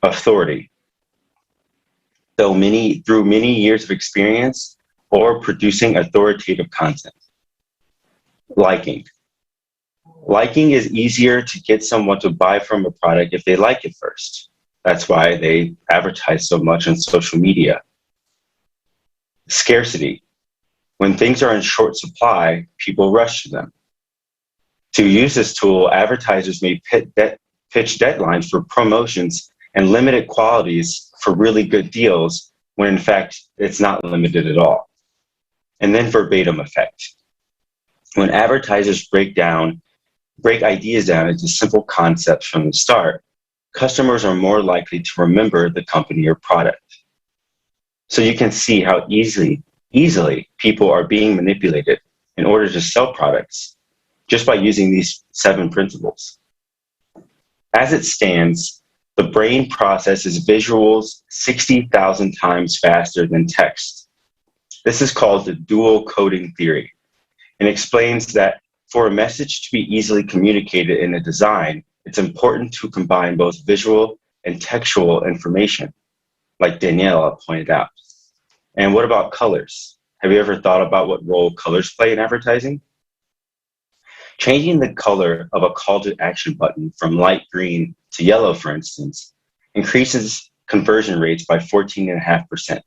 Authority. Through many years of experience or producing authoritative content. Liking. Liking is easier to get someone to buy from a product if they like it first. That's why they advertise so much on social media. Scarcity. When things are in short supply, people rush to them. To use this tool, advertisers may pitch deadlines for promotions and limited quantities for really good deals, when in fact, it's not limited at all. And then verbatim effect. When advertisers break ideas down into simple concepts from the start, customers are more likely to remember the company or product. So you can see how easily people are being manipulated in order to sell products just by using these 7 principles. As it stands, the brain processes visuals 60,000 times faster than text. This is called the dual coding theory, and explains that for a message to be easily communicated in a design, it's important to combine both visual and textual information, like Daniela pointed out. And what about colors? Have you ever thought about what role colors play in advertising? Changing the color of a call to action button from light green to yellow, for instance, increases conversion rates by 14.5%.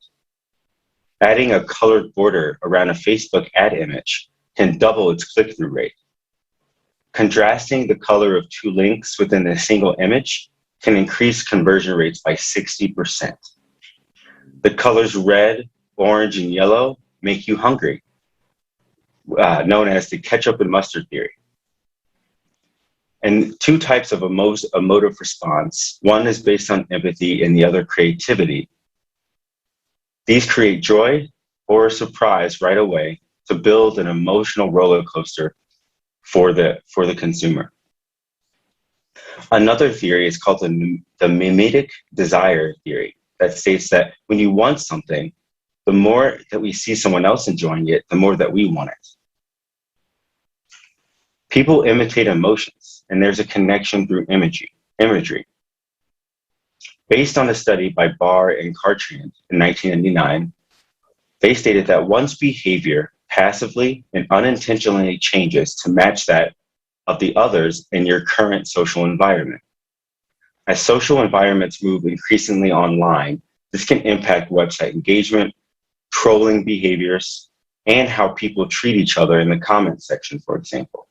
Adding a colored border around a Facebook ad image can double its click-through rate. Contrasting the color of two links within a single image can increase conversion rates by 60%. The colors red, orange, and yellow make you hungry, known as the ketchup and mustard theory. And two types of emotive response. One is based on empathy and the other creativity. These create joy or surprise right away to build an emotional roller coaster for the consumer. Another theory is called the mimetic desire theory, that states that when you want something, the more that we see someone else enjoying it, the more that we want it. People imitate emotions, and there's a connection through imagery. Based on a study by Barr and Cartrand in 1999, they stated that once behavior passively and unintentionally changes to match that of the others in your current social environment. As social environments move increasingly online, this can impact website engagement, trolling behaviors, and how people treat each other in the comments section, for example.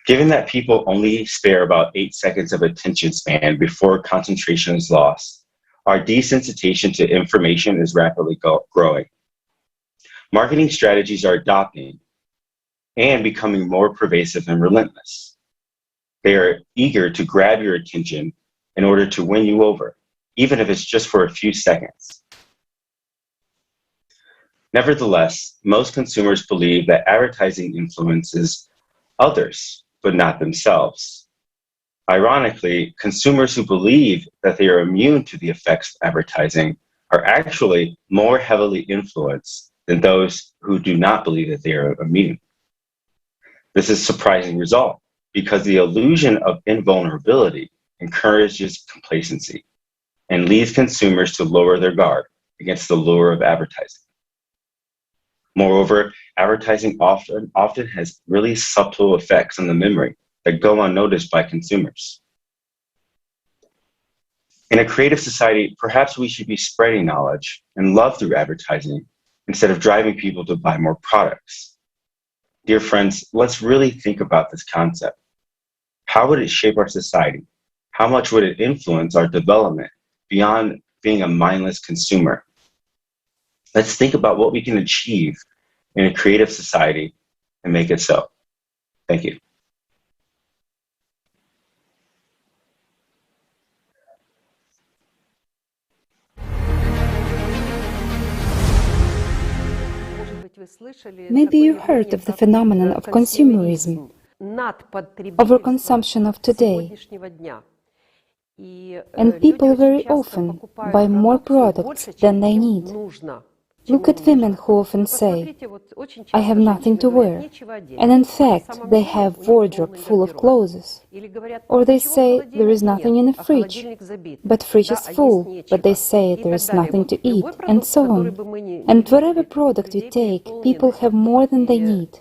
Given that people only spare about 8 seconds of attention span before concentration is lost, our desensitization to information is rapidly growing. Marketing strategies are adopting and becoming more pervasive and relentless. They are eager to grab your attention in order to win you over, even if it's just for a few seconds. Nevertheless, most consumers believe that advertising influences others, but not themselves. Ironically, consumers who believe that they are immune to the effects of advertising are actually more heavily influenced than those who do not believe that they are immune. This is a surprising result because the illusion of invulnerability encourages complacency and leads consumers to lower their guard against the lure of advertising. Moreover, advertising often has really subtle effects on the memory that go unnoticed by consumers. In a creative society, perhaps we should be spreading knowledge and love through advertising instead of driving people to buy more products. Dear friends, let's really think about this concept. How would it shape our society? How much would it influence our development beyond being a mindless consumer? Let's think about what we can achieve in a creative society and make it so. Thank you. Maybe you heard of the phenomenon of consumerism, overconsumption of today. And people very often buy more products than they need. Look at women who often say, I have nothing to wear, and in fact they have a wardrobe full of clothes. Or they say there is nothing in the fridge, but fridge is full, but they say there is nothing to eat, and so on. And whatever product you take, people have more than they need.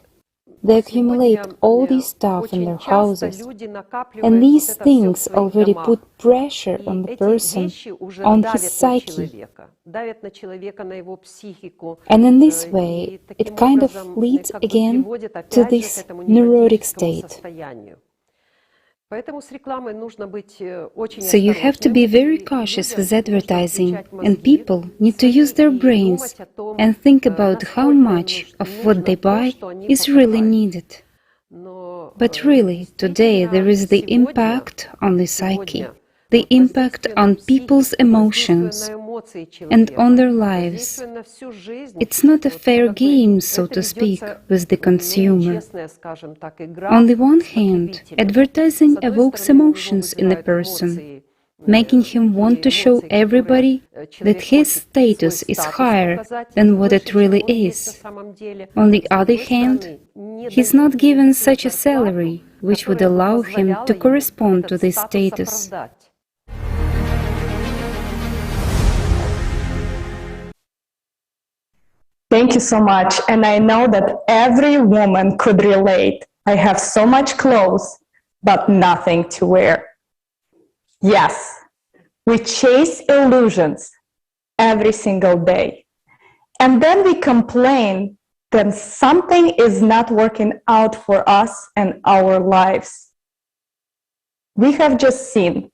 They accumulate all this stuff in their houses, and these things already put pressure on the person, on his psyche. And in this way, it kind of leads again to this neurotic state. So you have to be very cautious with advertising, and people need to use their brains and think about how much of what they buy is really needed. But really, today there is the impact on the psyche, the impact on people's emotions and on their lives. It's not a fair game, so to speak, with the consumer. On the one hand, advertising evokes emotions in a person, making him want to show everybody that his status is higher than what it really is. On the other hand, he's not given such a salary which would allow him to correspond to this status. Thank you so much. And I know that every woman could relate. I have so much clothes, but nothing to wear. Yes, we chase illusions every single day. And then we complain that something is not working out for us and our lives. We have just seen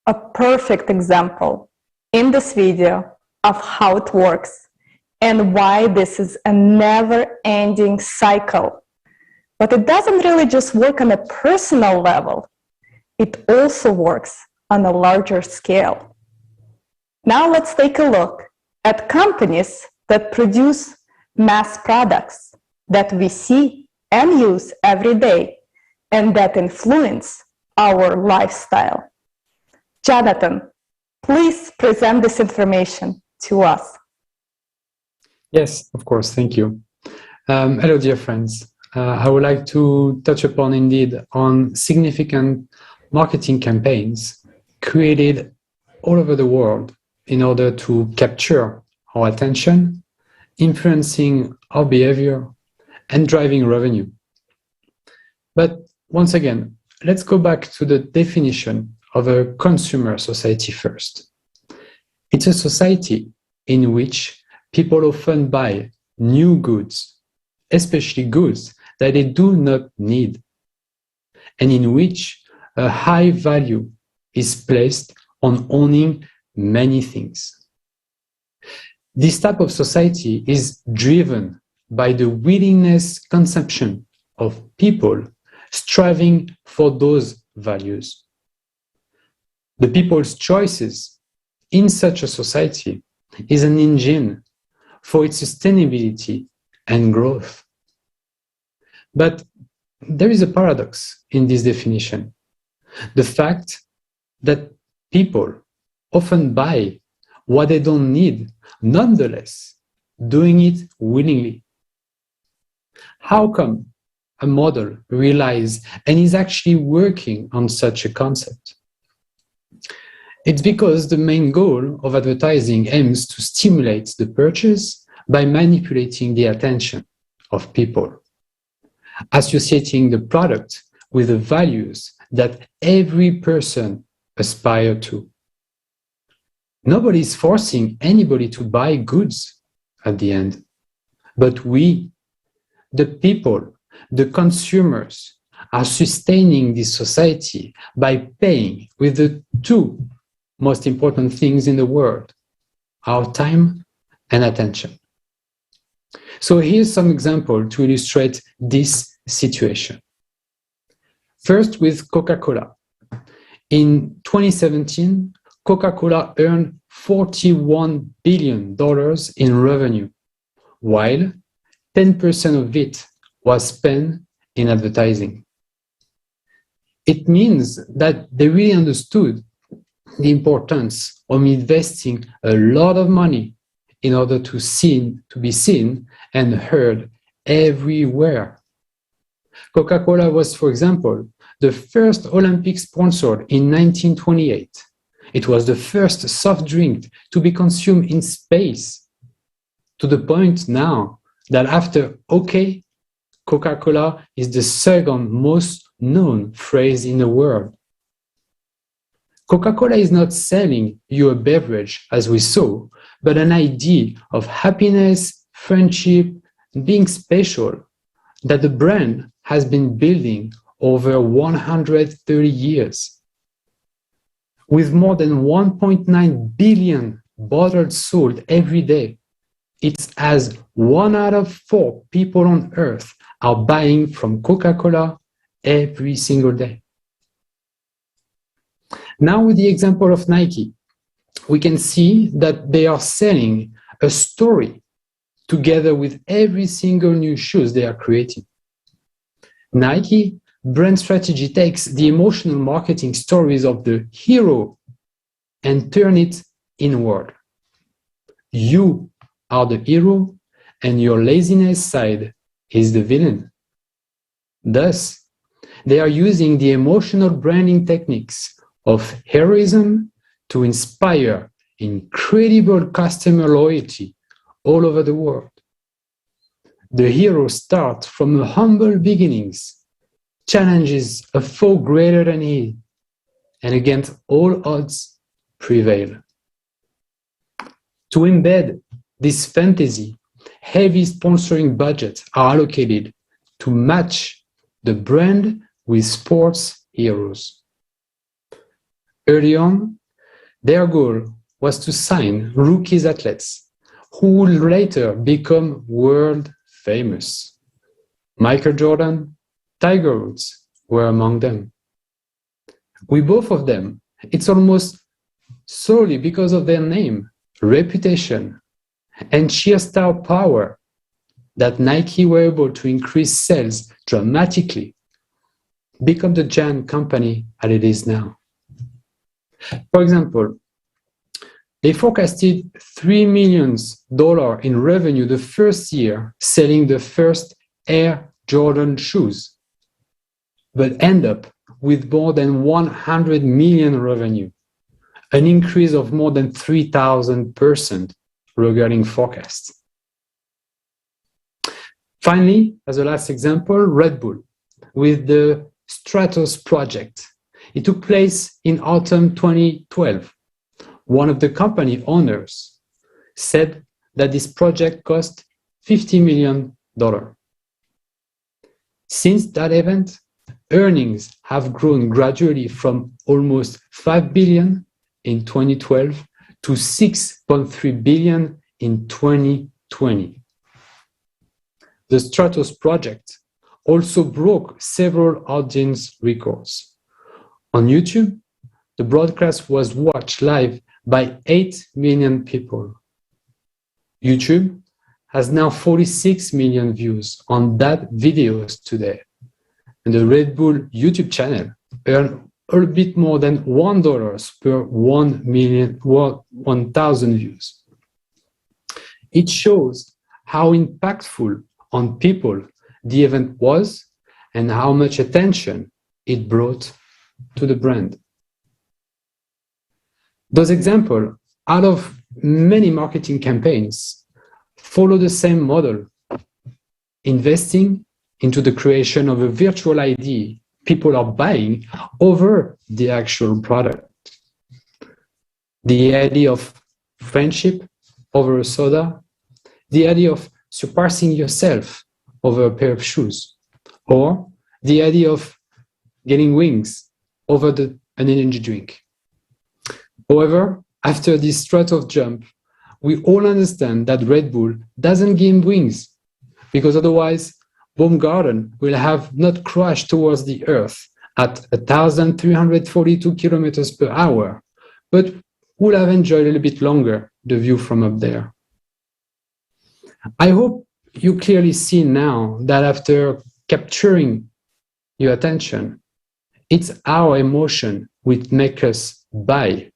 a perfect example in this video of how it works and why this is a never-ending cycle. But it doesn't really just work on a personal level. It also works on a larger scale. Now let's take a look at companies that produce mass products that we see and use every day and that influence our lifestyle. Jonathan, please present this information to us. Yes, of course, thank you. Hello, dear friends. I would like to touch upon indeed on significant marketing campaigns created all over the world in order to capture our attention, influencing our behavior, and driving revenue. But once again, let's go back to the definition of a consumer society first. It's a society in which people often buy new goods, especially goods that they do not need, and in which a high value is placed on owning many things. This type of society is driven by the willingness consumption of people striving for those values. The people's choices in such a society is an engine for its sustainability and growth. But there is a paradox in this definition. The fact that people often buy what they don't need, nonetheless, doing it willingly. How come a model relies and is actually working on such a concept? It's because the main goal of advertising aims to stimulate the purchase by manipulating the attention of people, associating the product with the values that every person aspires to. Nobody is forcing anybody to buy goods at the end, but we, the people, the consumers, are sustaining this society by paying with the two most important things in the world, our time and attention. So here's some example to illustrate this situation. First, with Coca-Cola. In 2017, Coca-Cola earned $41 billion in revenue, while 10% of it was spent in advertising. It means that they really understood the importance of investing a lot of money in order to be seen and heard everywhere. Coca-Cola was, for example, the first Olympic sponsor in 1928. It was the first soft drink to be consumed in space, to the point now that after OK, Coca-Cola is the second most known phrase in the world. Coca-Cola is not selling you a beverage, as we saw, but an idea of happiness, friendship, being special that the brand has been building over 130 years. With more than 1.9 billion bottles sold every day, it's as 1 out of 4 people on Earth are buying from Coca-Cola every single day. Now with the example of Nike, we can see that they are selling a story together with every single new shoes they are creating. Nike brand strategy takes the emotional marketing stories of the hero and turn it inward. You are the hero and your laziness side is the villain. Thus, they are using the emotional branding techniques of heroism to inspire incredible customer loyalty all over the world. the hero starts from humble beginnings, challenges a foe greater than he, and against all odds prevail. To embed this fantasy, heavy sponsoring budgets are allocated to match the brand with sports heroes. Early on, their goal was to sign rookies athletes who would later become world famous. Michael Jordan, Tiger Woods were among them. With both of them, it's almost solely because of their name, reputation, and sheer star power that Nike were able to increase sales dramatically, become the giant company that it is now. For example, they forecasted $3 million in revenue the first year selling the first Air Jordan shoes, but end up with more than 100 million revenue, an increase of more than 3,000% regarding forecasts. Finally, as a last example, Red Bull with the Stratos project. It took place in autumn 2012. One of the company owners said that this project cost $50 million. Since that event, earnings have grown gradually from almost $5 billion in 2012 to $6.3 billion in 2020. The Stratos project also broke several audience records. On YouTube, the broadcast was watched live by 8 million people. YouTube has now 46 million views on that videos today. And the Red Bull YouTube channel earned a bit more than $1 per 1,000 views. It shows how impactful on people the event was and how much attention it brought to the brand. Those examples, out of many marketing campaigns, follow the same model, investing into the creation of a virtual ID people are buying over the actual product. The idea of friendship over a soda, the idea of surpassing yourself over a pair of shoes, or the idea of getting wings over an energy drink. However, after this Stratos jump, we all understand that Red Bull doesn't give wings, because otherwise Baumgarten will have not crashed towards the Earth at 1,342 kilometers per hour, but will have enjoyed a little bit longer the view from up there. I hope you clearly see now that after capturing your attention, it's our emotion which makes us buy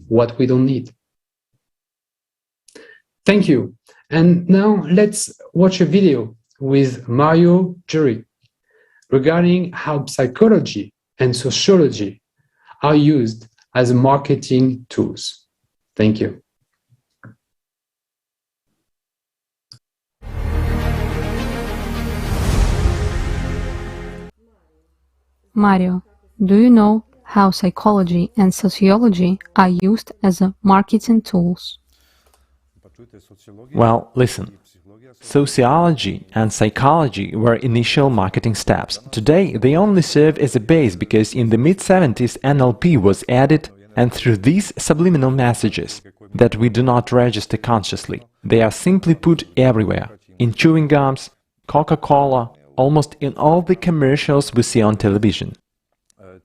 what we don't need. Thank you. And now let's watch a video with Mario Jurik regarding how psychology and sociology are used as marketing tools. Thank you. Mario, do you know how psychology and sociology are used as marketing tools? Well, listen. Sociology and psychology were initial marketing steps. Today, they only serve as a base because in the mid-70s NLP was added, and through these subliminal messages that we do not register consciously, they are simply put everywhere, in chewing gums, Coca-Cola, almost in all the commercials we see on television.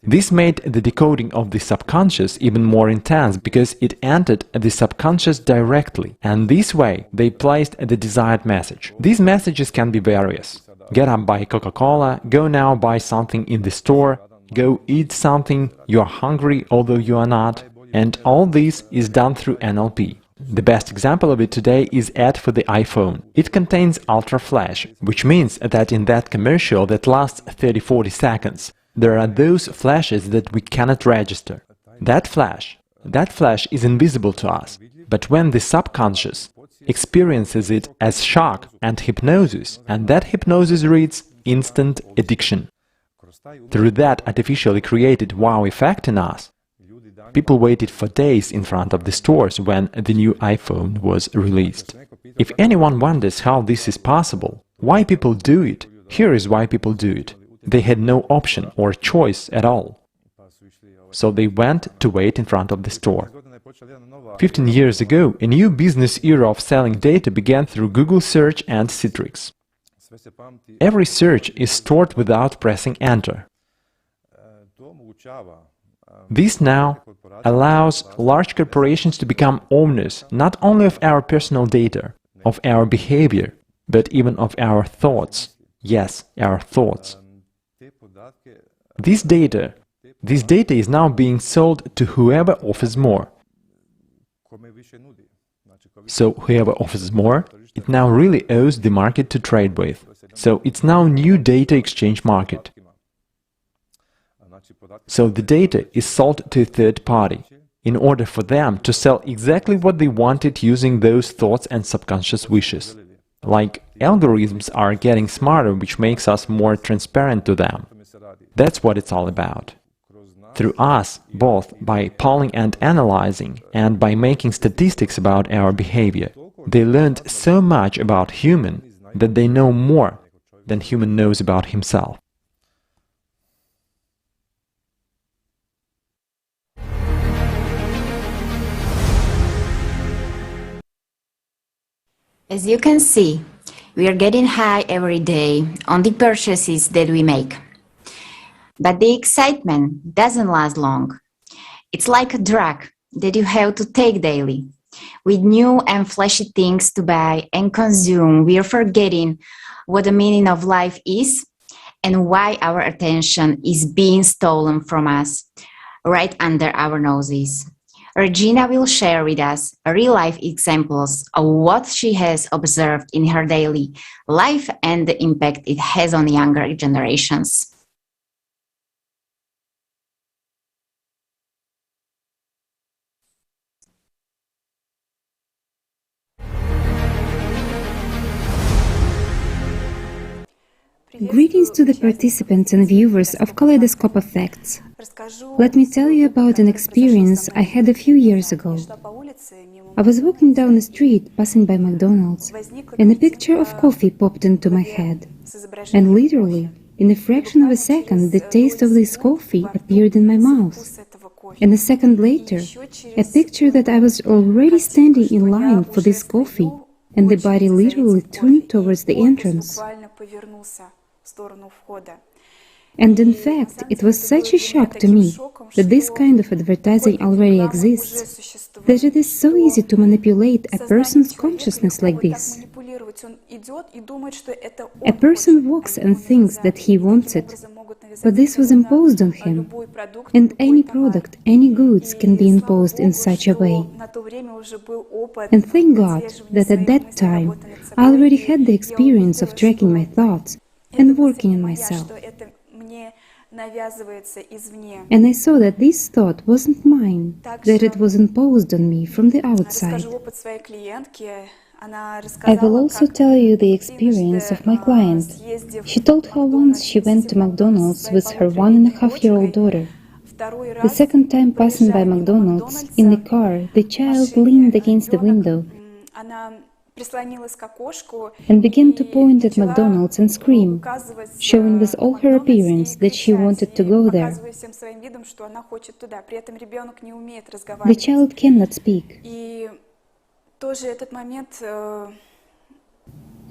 This made the decoding of the subconscious even more intense because it entered the subconscious directly, and this way they placed the desired message. These messages can be various. Get up, buy Coca-Cola, go now buy something in the store, go eat something, you're hungry although you are not, and all this is done through NLP. The best example of it today is ad for the iPhone. It contains ultra flash, which means that in that commercial that lasts 30-40 seconds, there are those flashes that we cannot register. That flash is invisible to us, but when the subconscious experiences it as shock and hypnosis, and that hypnosis reads instant addiction. Through that artificially created wow effect in us, people waited for days in front of the stores when the new iPhone was released. If anyone wonders how this is possible, why people do it, here is why people do it. They had no option or choice at all. So they went to wait in front of the store. 15 years ago, a new business era of selling data began through Google Search and Citrix. Every search is stored without pressing enter. This now allows large corporations to become owners not only of our personal data, of our behavior, but even of our thoughts. Yes, our thoughts. This data is now being sold to whoever offers more. So whoever offers more, it now really owes the market to trade with. So it's now new data exchange market. So the data is sold to a third party, in order for them to sell exactly what they wanted using those thoughts and subconscious wishes. Like algorithms are getting smarter, which makes us more transparent to them. That's what it's all about. Through us, both by polling and analyzing, and by making statistics about our behavior, they learned so much about human that they know more than human knows about himself. As you can see, we are getting high every day on the purchases that we make. But the excitement doesn't last long. It's like a drug that you have to take daily. With new and flashy things to buy and consume, we are forgetting what the meaning of life is and why our attention is being stolen from us right under our noses. Regina will share with us real-life examples of what she has observed in her daily life and the impact it has on younger generations. Greetings to the participants and viewers of Kaleidoscope of Facts. Let me tell you about an experience I had a few years ago. I was walking down the street, passing by McDonald's, and a picture of coffee popped into my head. And literally, in a fraction of a second, the taste of this coffee appeared in my mouth. And a second later, a picture that I was already standing in line for this coffee, and the body literally turned towards the entrance. And in fact, it was such a shock to me that this kind of advertising already exists, that it is so easy to manipulate a person's consciousness like this. A person walks and thinks that he wants it, but this was imposed on him, and any product, any goods can be imposed in such a way. And thank God that at that time I already had the experience of tracking my thoughts and working on myself. And I saw that this thought wasn't mine, that it was imposed on me from the outside. I will also tell you the experience of my client. She told how once she went to McDonald's with her 1.5-year-old daughter. The second time passing by McDonald's, in the car, the child leaned against the window and began to point at McDonald's and scream, showing with all her appearance that she wanted to go there. The child cannot speak.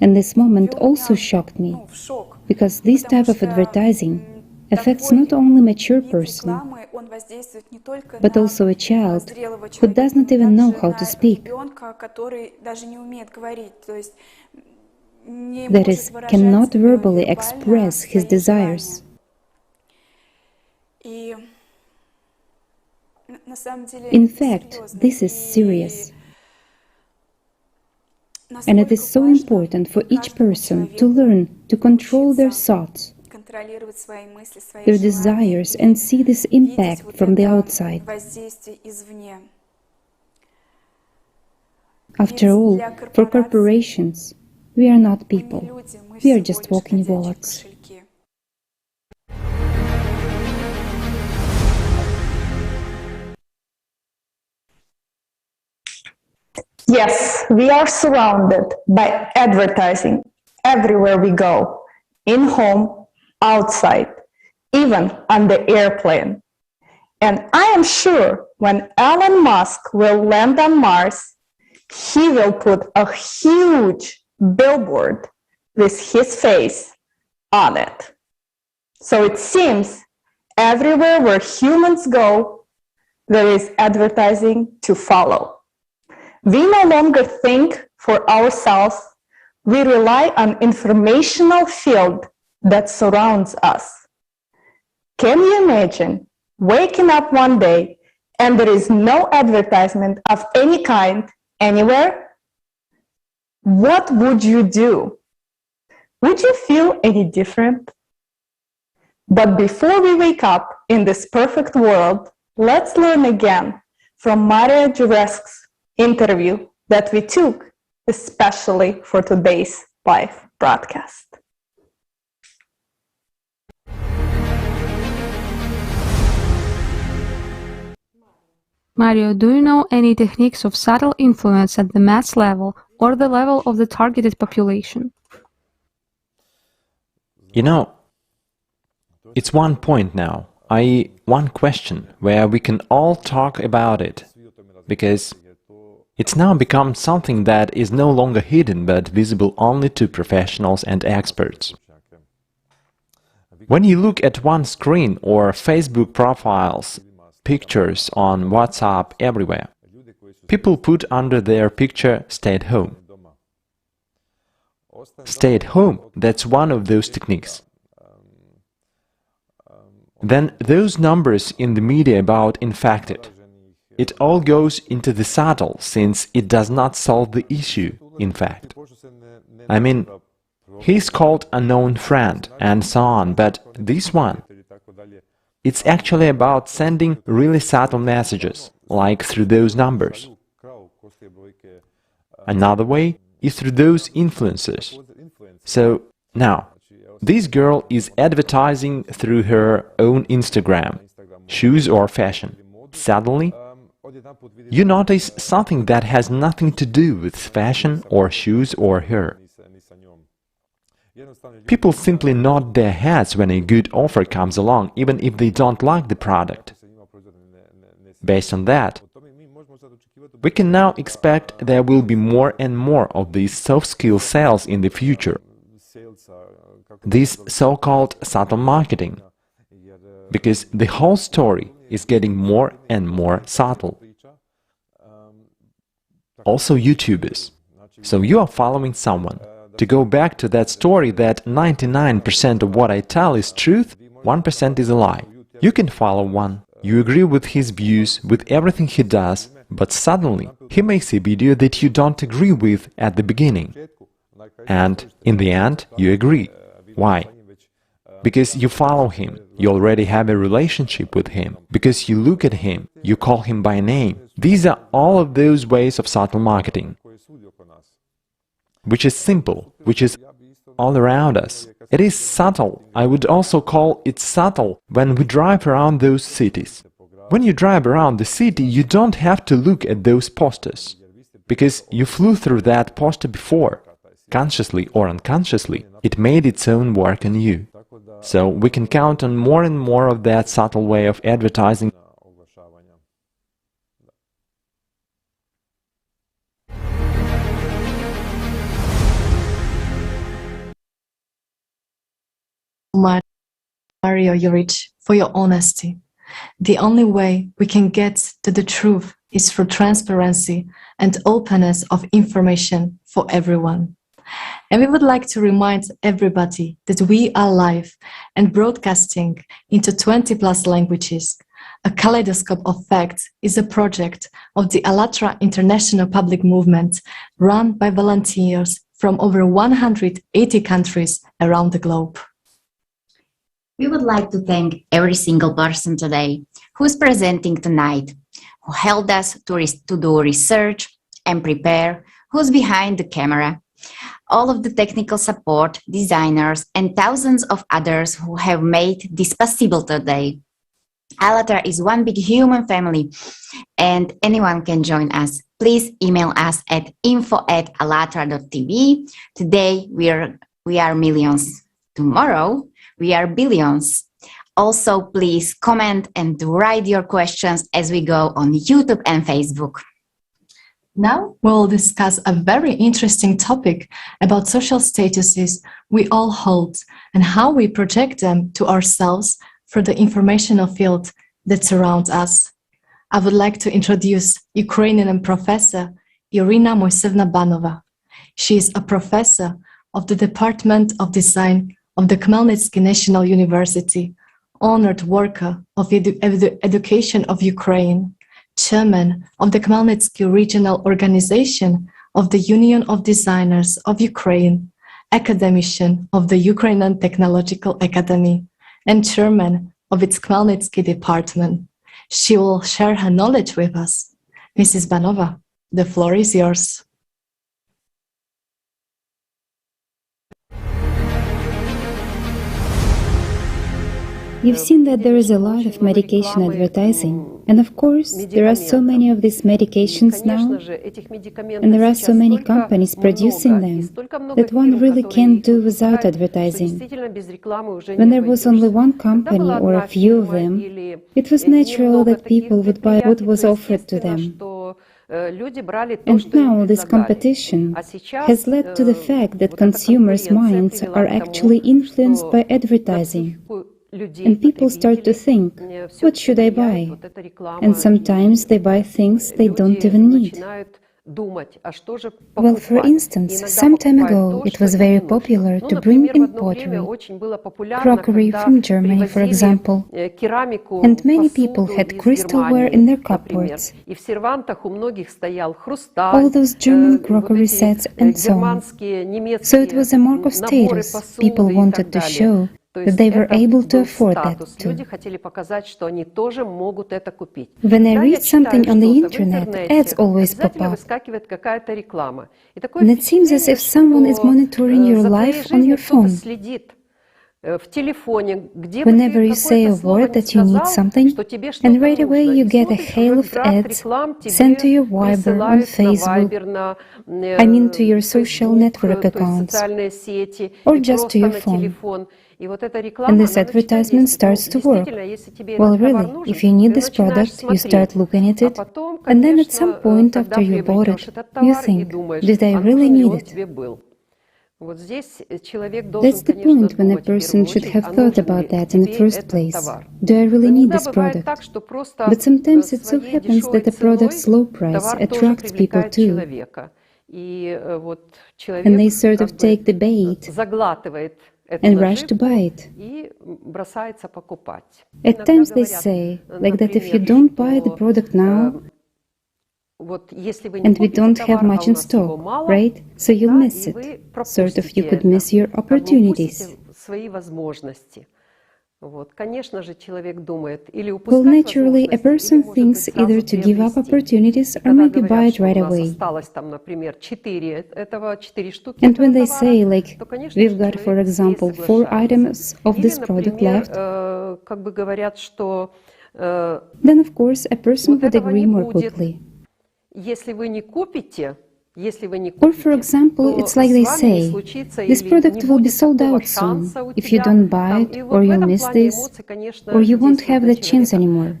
And this moment also shocked me, because this type of advertising affects not only a mature person, but also a child who does not even know how to speak. That is, cannot verbally express his desires. In fact, this is serious. And it is so important for each person to learn to control their thoughts, their desires, and see this impact from the outside. After all, for corporations, we are not people. We are just walking wallets. Yes, we are surrounded by advertising everywhere we go, in home, outside, even on the airplane. And I am sure when Elon Musk will land on Mars, he will put a huge billboard with his face on it. So it seems everywhere where humans go, there is advertising to follow. We no longer think for ourselves, we rely on informational field that surrounds us. Can you imagine waking up one day and there is no advertisement of any kind anywhere? What would you do? Would you feel any different? But before we wake up in this perfect world, let's learn again from Maria Juresk's interview that we took especially for today's live broadcast. Mario, do you know any techniques of subtle influence at the mass level or the level of the targeted population? You know, it's one point now, i.e. one question, where we can all talk about it, because it's now become something that is no longer hidden but visible only to professionals and experts. When you look at one screen or Facebook profiles, pictures on WhatsApp everywhere, people put under their picture "stay at home." Stay at home, that's one of those techniques. Then those numbers in the media about infected. It all goes into the subtle, since it does not solve the issue, in fact. I mean, he's called unknown friend, and so on, but this one, it's actually about sending really subtle messages, like through those numbers. Another way is through those influencers. So, now, this girl is advertising through her own Instagram, shoes or fashion. Suddenly, you notice something that has nothing to do with fashion or shoes or her. People simply nod their heads when a good offer comes along, even if they don't like the product. Based on that, we can now expect there will be more and more of these soft skill sales in the future. This so-called subtle marketing, because the whole story is getting more and more subtle. Also YouTubers. So you are following someone. To go back to that story that 99% of what I tell is truth, 1% is a lie. You can follow one, you agree with his views, with everything he does, but suddenly he makes a video that you don't agree with at the beginning. And in the end, you agree. Why? Because you follow him, you already have a relationship with him, because you look at him, you call him by name. These are all of those ways of subtle marketing, which is simple, which is all around us. It is subtle. I would also call it subtle when we drive around those cities. When you drive around the city, you don't have to look at those posters, because you flew through that poster before. Consciously or unconsciously, it made its own work on you. So we can count on more and more of that subtle way of advertising. Mario Juric, for your honesty. The only way we can get to the truth is through transparency and openness of information for everyone. And we would like to remind everybody that we are live and broadcasting into 20+ languages. A Kaleidoscope of Facts is a project of the ALLATRA International Public Movement run by volunteers from over 180 countries around the globe. We would like to thank every single person today who is presenting tonight, who helped us to do research and prepare, who's behind the camera, all of the technical support, designers, and thousands of others who have made this possible today. ALLATRA is one big human family, and anyone can join us. Please email us at info@allatra.tv. Today we are millions. Tomorrow we are billions. Also, please comment and write your questions as we go on YouTube and Facebook. Now we'll discuss a very interesting topic about social statuses we all hold and how we project them to ourselves through the informational field that surrounds us. I would like to introduce Ukrainian professor Irina Moisevna Banova. She is a professor of the Department of Design of the Khmelnytsky National University, honored worker of education of Ukraine, chairman of the Khmelnytsky Regional Organization of the Union of Designers of Ukraine, academician of the Ukrainian Technological Academy, and chairman of its Khmelnytsky department. She will share her knowledge with us. Mrs. Banova, the floor is yours. You've seen that there is a lot of medication advertising, and of course, there are so many of these medications now, and there are so many companies producing them, that one really can't do without advertising. When there was only one company or a few of them, it was natural that people would buy what was offered to them. And now this competition has led to the fact that consumers' minds are actually influenced by advertising. And people start to think, what should I buy? And sometimes they buy things they don't even need. Well, for instance, some time ago it was very popular to bring in pottery, crockery from Germany, for example, and many people had crystalware in their cupboards, all those German crockery sets and so on. So it was a mark of status. People wanted to show that they were able to afford that too. When I read something on the internet, ads always pop up. And it seems as if someone is monitoring your life on your phone. Whenever you say a word that you need something, and right away you get a hail of ads sent to your Viber on Facebook, I mean to your social network accounts, or just to your phone. And this advertisement starts to work. Well, really, if you need this product, you start looking at it, and then at some point after you bought it, you think, did I really need it? That's the point when a person should have thought about that in the first place. Do I really need this product? But sometimes it so happens that a product's low price attracts people too. And they sort of take the bait and rush to buy it. At times they say, like that if you don't buy the product now, and we don't have much in stock, right? So you'll miss it. Sort of you could miss your opportunities. Well, naturally, a person thinks either to give up opportunities or maybe buy it right away. And when they say, like, we've got, for example, 4 items of this product left, then of course a person would agree more quickly. Or, for example, it's like they say, this product will be sold out soon. If you don't buy it, or you'll miss this, or you won't have the chance anymore.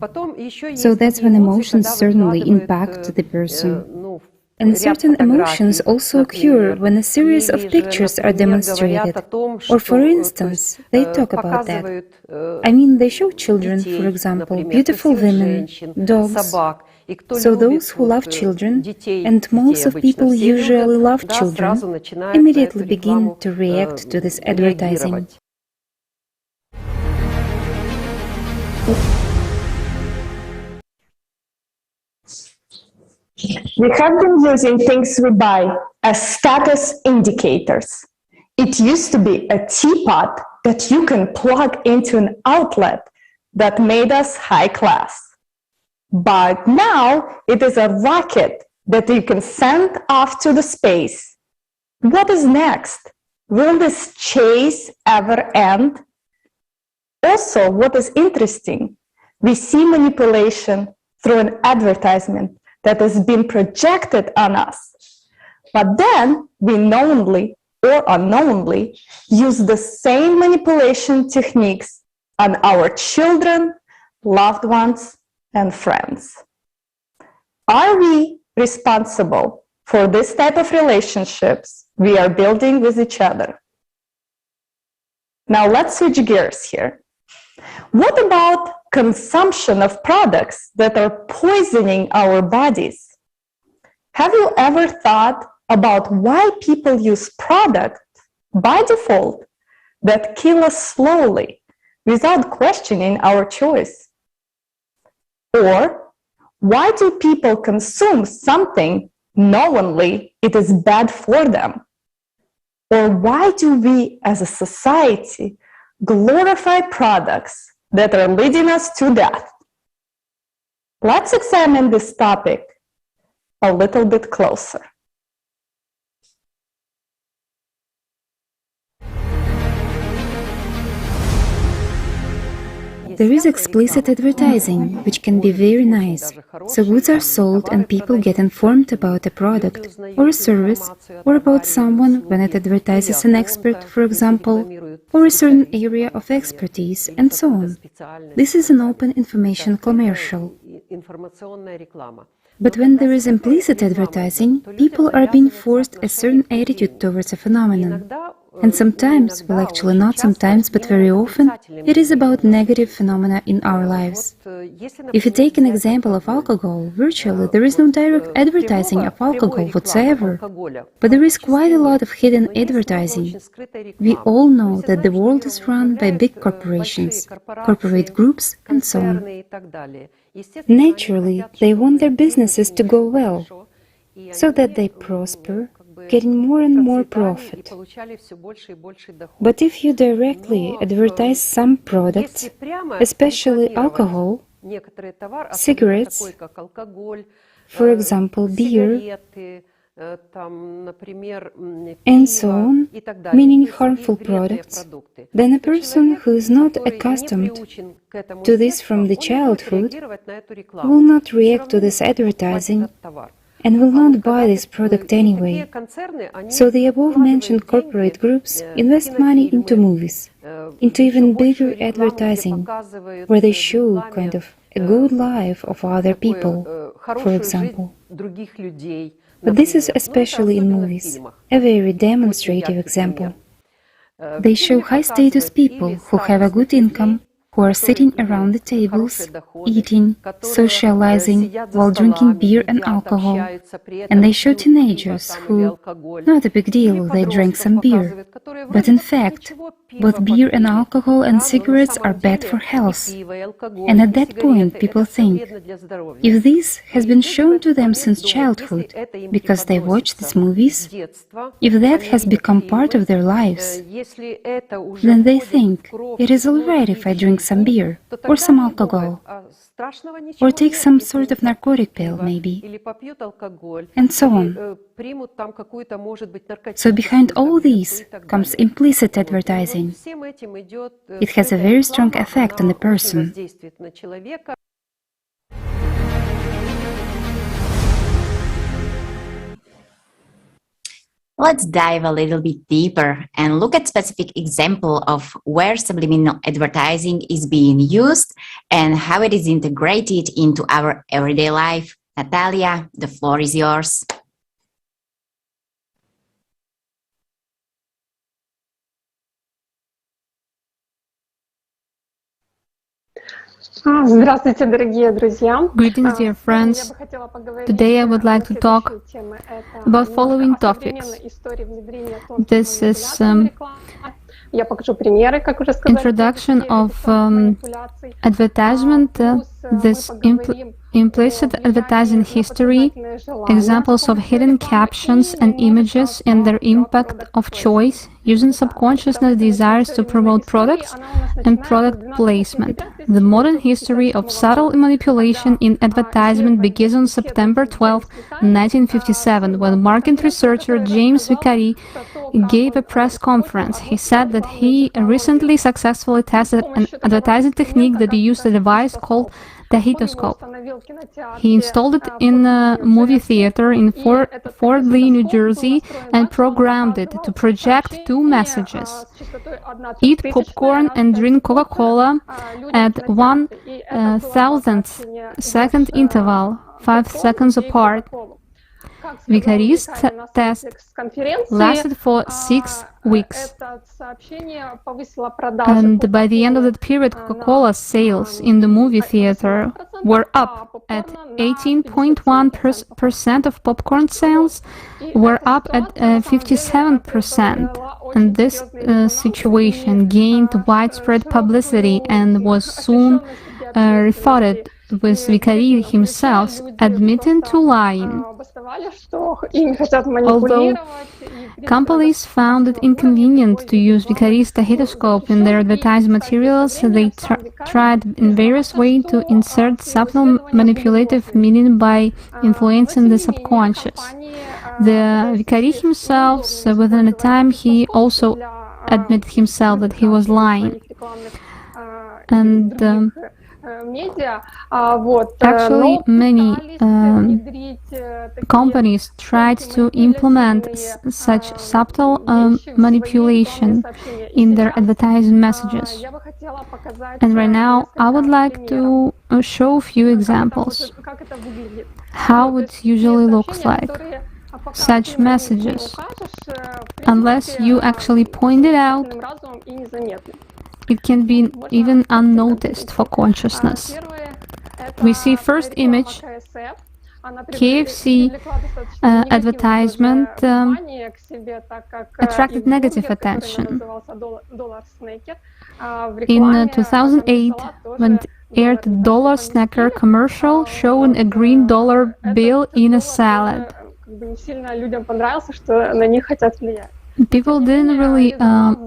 So that's when emotions certainly impact the person. And certain emotions also occur when a series of pictures are demonstrated. Or, for instance, they talk about that. I mean, they show children, for example, beautiful women, dogs. So those who love children, and most of people usually love children, immediately begin to react to this advertising. We have been using things we buy as status indicators. It used to be a teapot that you can plug into an outlet that made us high class. But now it is a rocket that you can send off to the space. What is next? Will this chase ever end? Also, what is interesting, we see manipulation through an advertisement that has been projected on us. But then we knowingly or unknowingly use the same manipulation techniques on our children, loved ones, and friends. Are we responsible for this type of relationships we are building with each other? Now let's switch gears here. What about consumption of products that are poisoning our bodies? Have you ever thought about why people use products by default that kill us slowly without questioning our choice? Or why do people consume something knowingly it is bad for them? Or why do we as a society glorify products that are leading us to death? Let's examine this topic a little bit closer. There is explicit advertising, which can be very nice. So goods are sold and people get informed about a product or a service or about someone when it advertises an expert, for example, or a certain area of expertise, and so on. This is an open information commercial. But when there is implicit advertising, people are being forced a certain attitude towards a phenomenon. And sometimes, well actually not sometimes, but very often, it is about negative phenomena in our lives. If you take an example of alcohol, virtually there is no direct advertising of alcohol whatsoever. But there is quite a lot of hidden advertising. We all know that the world is run by big corporations, corporate groups, and so on. Naturally, they want their businesses to go well, so that they prosper, getting more and more profit. But if you directly advertise some products, especially alcohol, cigarettes, for example, beer, and so on, meaning harmful products, then a person who is not accustomed to this from the childhood will not react to this advertising and will not buy this product anyway. So the above-mentioned corporate groups invest money into movies, into even bigger advertising, where they show kind of a good life of other people, for example. But this is especially in movies, a very demonstrative example. They show high-status people who have a good income, who are sitting around the tables, eating, socializing, while drinking beer and alcohol. And they show teenagers who, not a big deal, they drank some beer. But in fact, both beer and alcohol and cigarettes are bad for health. And at that point, people think, if this has been shown to them since childhood, because they watch these movies, if that has become part of their lives, then they think, it is alright if I drink some beer, or some alcohol, or take some sort of narcotic pill, maybe, and so on. So behind all these comes implicit advertising. It has a very strong effect on the person. Let's dive a little bit deeper and look at specific example of where subliminal advertising is being used and how it is integrated into our everyday life. Natalia, the floor is yours. Greetings, dear friends. Today I would like to talk about following topics. This is introduction of advertisement, this implicit advertising history, examples of hidden captions and images and their impact of choice, using subconsciousness desires to promote products and product placement. The modern history of subtle manipulation in advertisement begins on September 12, 1957, when market researcher James Vicary gave a press conference. He said that he recently successfully tested an advertising technique that used a device called the heatoscope. He installed it in a movie theater in Fort Lee, New Jersey, and programmed it to project two messages: eat popcorn and drink Coca-Cola at 1,000th second interval, 5 seconds apart. Vicary's test lasted for 6 weeks, and by the end of that period, Coca-Cola sales in the movie theater were up at 18.1%. Of popcorn sales were up at 57%, and this situation gained widespread publicity and was soon refuted, with Vicary himself admitting to lying. Although companies found it inconvenient to use Vicary's stethoscope in their advertising materials, they tried in various ways to insert subtle manipulative meaning by influencing the subconscious. The Vicary himself, within a time, he also admitted himself that he was lying. And actually, many companies tried to implement such subtle manipulation in their advertising messages. And right now, I would like to show a few examples how it usually looks like. Such messages, unless you actually point it out, it can be even unnoticed for consciousness. We see first image, KFC advertisement attracted negative attention. In 2008, when it aired the Dollar Snacker commercial showing a green dollar bill in a salad. People didn't really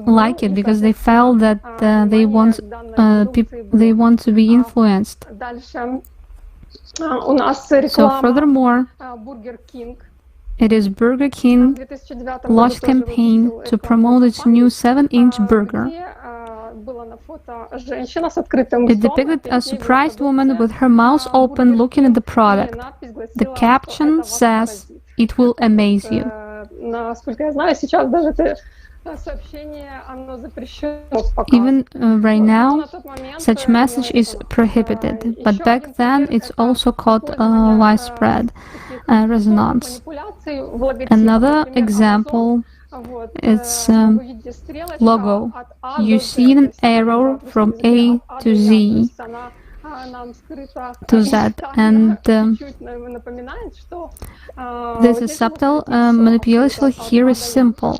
like it because they felt that they want to be influenced. So furthermore, it is Burger King launched campaign to promote its new 7-inch burger. It depicted a surprised woman with her mouth open looking at the product. The caption says, "It will amaze you." Even right now, such message is prohibited, but back then it's also caught widespread resonance. Another example is logo. You see an arrow from A to Z, and this is subtle manipulation here is simple,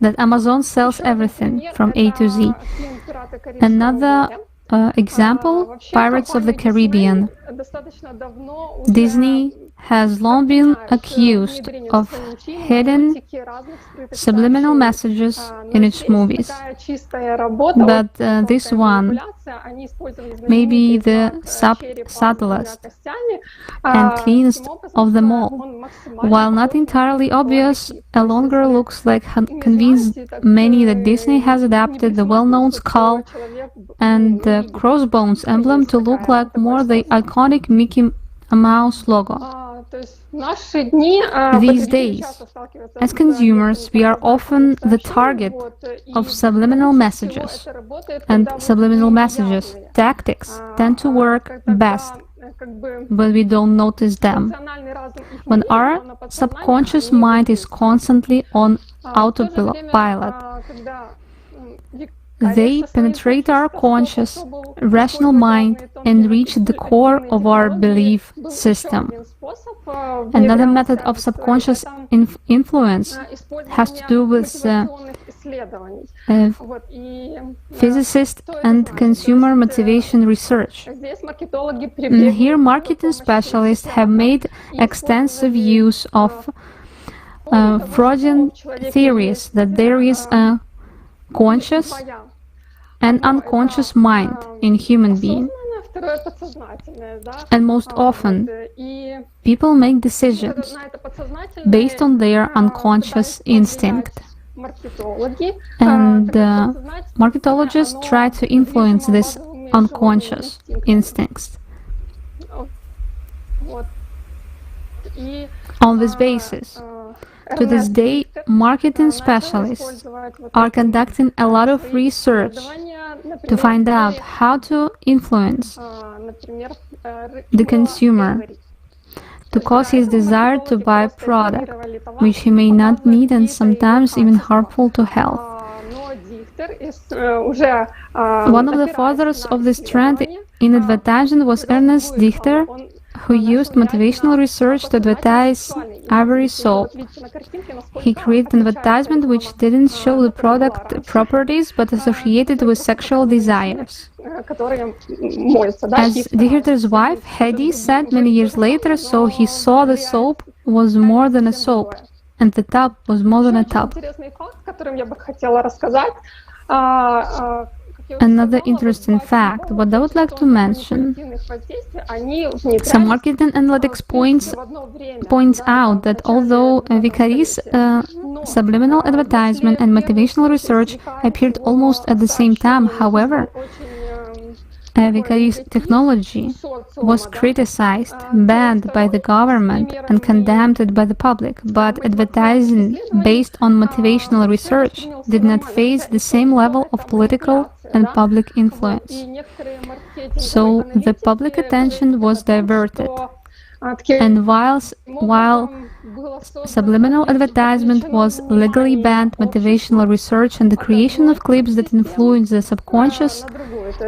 that Amazon sells everything from A to Z. Another example, Pirates of the Caribbean. Disney has long been accused of hidden subliminal messages in its movies, but this one may be the subtlest and cleanest of them all. While not entirely obvious, a longer looks like convinced many that Disney has adapted the well-known skull and the crossbones emblem to look like more the iconic Mickey Mouse logo. These days, as consumers, we are often the target of subliminal messages, and subliminal messages tactics tend to work best when we don't notice them. When our subconscious mind is constantly on autopilot, they penetrate our conscious, rational mind and reach the core of our belief system. Another method of subconscious influence has to do with physicist and consumer motivation research. Here, marketing specialists have made extensive use of Freudian theories that there is a conscious and unconscious mind in human being. And most often, people make decisions based on their unconscious instinct. And marketologists try to influence this unconscious instincts. On this basis, to this day, marketing specialists are conducting a lot of research to find out how to influence the consumer to cause his desire to buy a product which he may not need and sometimes even harmful to health. One of the fathers of this trend in advertising was Ernest Dichter, who used motivational research to advertise Ivory soap. He created an advertisement which didn't show the product properties but associated with sexual desires. As Dichter's wife, Hedy, said many years later, so he saw the soap was more than a soap, and the tub was more than a tub. Another interesting fact, what I would like to mention, some marketing analytics points out that although Vicari's subliminal advertisement and motivational research appeared almost at the same time, however, Vicari's technology was criticized, banned by the government, and condemned by the public, but advertising based on motivational research did not face the same level of political and public influence. So the public attention was diverted. And while subliminal advertisement was legally banned, motivational research and the creation of clips that influence the subconscious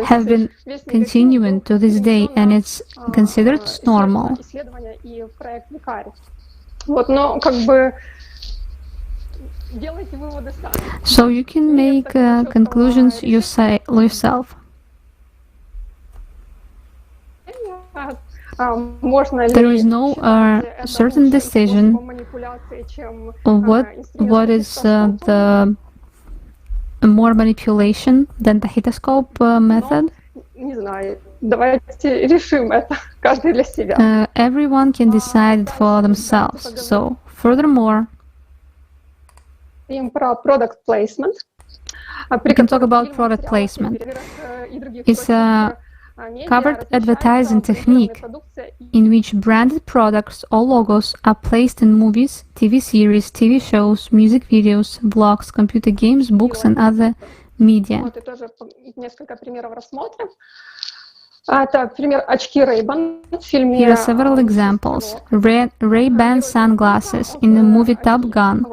have been continuing to this day, and it's considered normal. So you can make conclusions yourself. There is no certain decision of what is the more manipulation than the heteroscope method. Everyone can decide it for themselves. So, furthermore, we can talk about product placement. It's a covered advertising technique in which branded products or logos are placed in movies, TV series, TV shows, music videos, blogs, computer games, books, and other media. Here are several examples. Ray-Ban sunglasses in the movie Top Gun,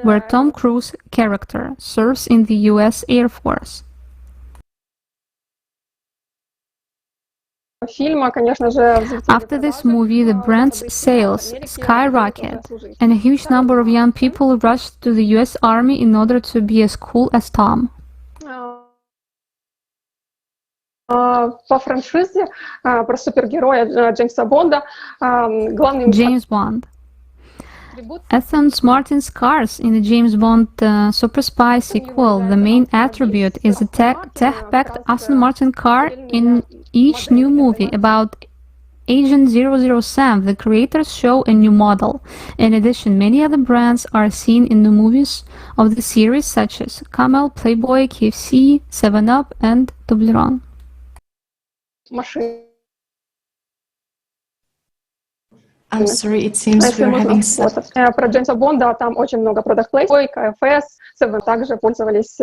where Tom Cruise character serves in the US Air Force. After this movie, the brand's sales skyrocket, and a huge number of young people rushed to the US Army in order to be as cool as Tom. James Bond. Aston Martin's cars in the James Bond Super Spy sequel, the main attribute is a tech-packed Aston Martin car in each new movie. About Agent 007, the creators show a new model. In addition, many other brands are seen in the movies of the series, such as Camel, Playboy, KFC, 7-Up, and Toblerone. I'm sorry, it seems we're having some... Про Джеймса Бонда там очень много product placement, КФС, также пользовались...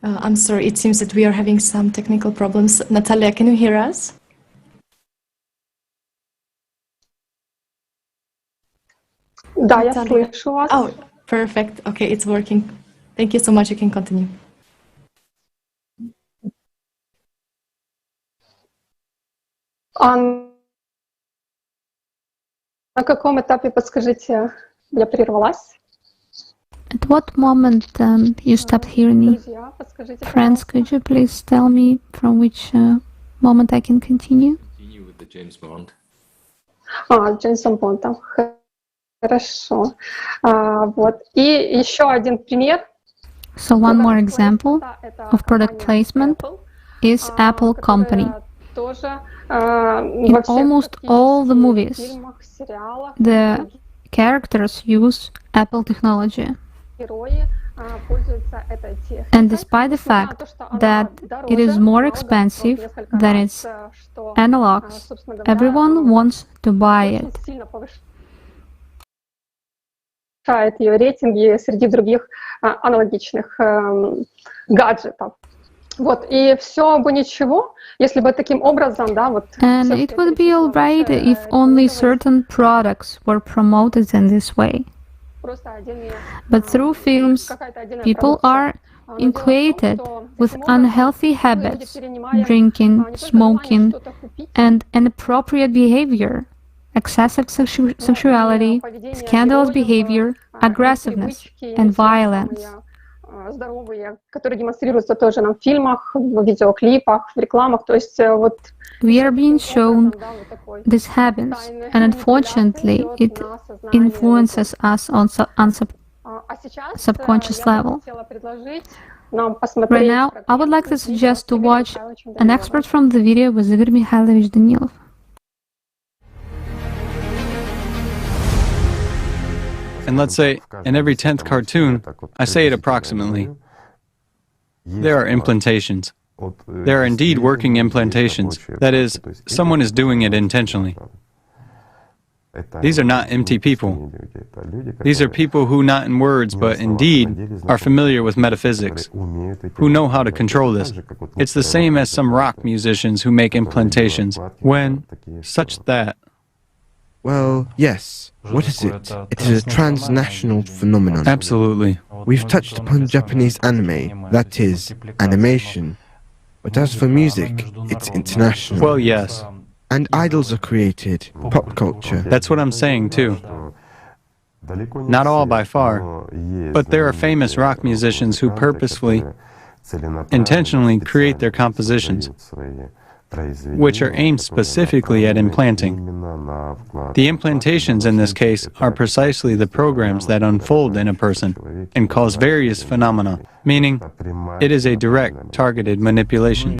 I'm sorry, it seems that we are having some technical problems. Natalia, can you hear us? Да, я слышу вас. Oh, perfect. Okay, it's working. Thank you so much. You can continue. На каком этапе, подскажите, я прервалась? At what moment you stopped hearing me? Friends, could you please tell me from which moment I can continue? Continue with the James Bond. Джеймсом Бондом. Хорошо. Вот. И еще один пример. So one more example of product placement is Apple Company. In almost all the movies, the characters use Apple technology. And despite the fact that it is more expensive than its analogs, everyone wants to buy it. Ее рейтинги среди других аналогичных гаджетов. Вот, и все бы ничего, если бы таким образом, да, вот... And it would be alright if only certain products were promoted in this way. But through films, people are inculcated with unhealthy habits, drinking, smoking, and inappropriate behavior, excessive sexuality, scandalous behavior, aggressiveness, and violence. Здоровые, которые демонстрируются тоже нам в фильмах, в видеоклипах, в рекламах, то есть вот... We are being shown these habits, and unfortunately, it influences us on subconscious level. Right now, I would like to suggest to watch an excerpt from the video with Igor Mikhailovich Danilov. And let's say, in every 10th cartoon, I say it approximately, there are implantations. There are indeed working implantations. That is, someone is doing it intentionally. These are not empty people. These are people who, not in words, but in deed, are familiar with metaphysics, who know how to control this. It's the same as some rock musicians who make implantations, when, such that... Well, yes. What is it? It is a transnational phenomenon. Absolutely. We've touched upon Japanese anime, that is, animation. But as for music, it's international. Well, yes. And idols are created, pop culture. That's what I'm saying, too. Not all by far, but there are famous rock musicians who purposefully, intentionally create their compositions, which are aimed specifically at implanting. The implantations in this case are precisely the programs that unfold in a person and cause various phenomena, meaning it is a direct, targeted manipulation.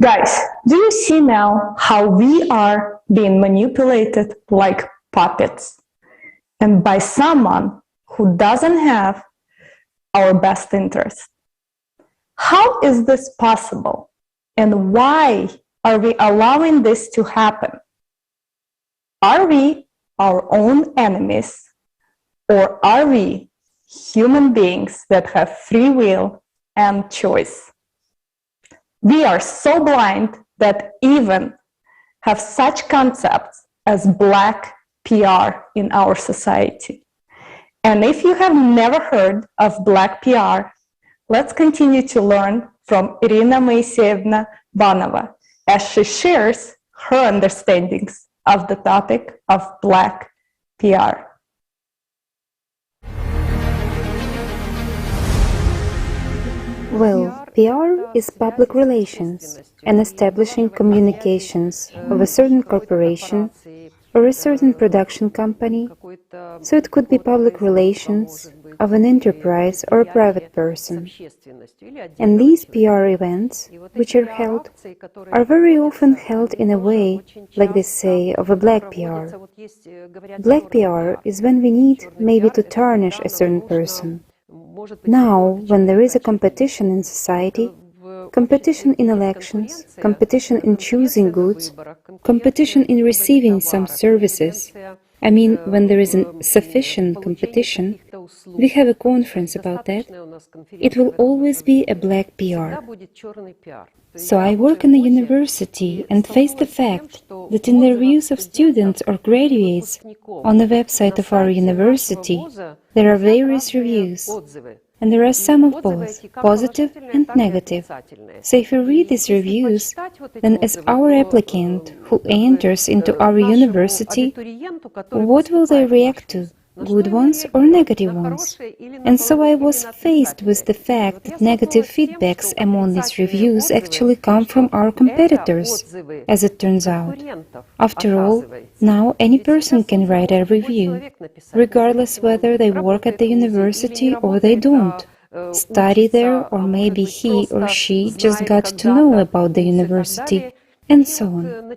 Guys, do you see now how we are being manipulated like puppets? And by someone who doesn't have our best interest. How is this possible? And why are we allowing this to happen? Are we our own enemies? Or are we human beings that have free will and choice? We are so blind that even have such concepts as black PR in our society. And if you have never heard of black PR, let's continue to learn from Irina Moiseyevna Banova as she shares her understandings of the topic of black PR. Well, PR is public relations and establishing communications of a certain corporation or a certain production company, so it could be public relations of an enterprise or a private person. And these PR events, which are held, are very often held in a way, like they say, of a black PR. Black PR is when we need maybe to tarnish a certain person. Now, when there is a competition in society, competition in elections, competition in choosing goods, competition in receiving some services, I mean, when there is sufficient competition, we have a conference about that, it will always be a black PR. So I work in a university and face the fact that in the reviews of students or graduates on the website of our university, there are various reviews. And there are some of both, positive and negative. So if you read these reviews, then as our applicant who enters into our university, what will they react to? good ones or negative ones. And so I was faced with the fact that negative feedbacks among these reviews actually come from our competitors, as it turns out. After all, now any person can write a review, regardless whether they work at the university or they don't, study there, or maybe he or she just got to know about the university, and so on.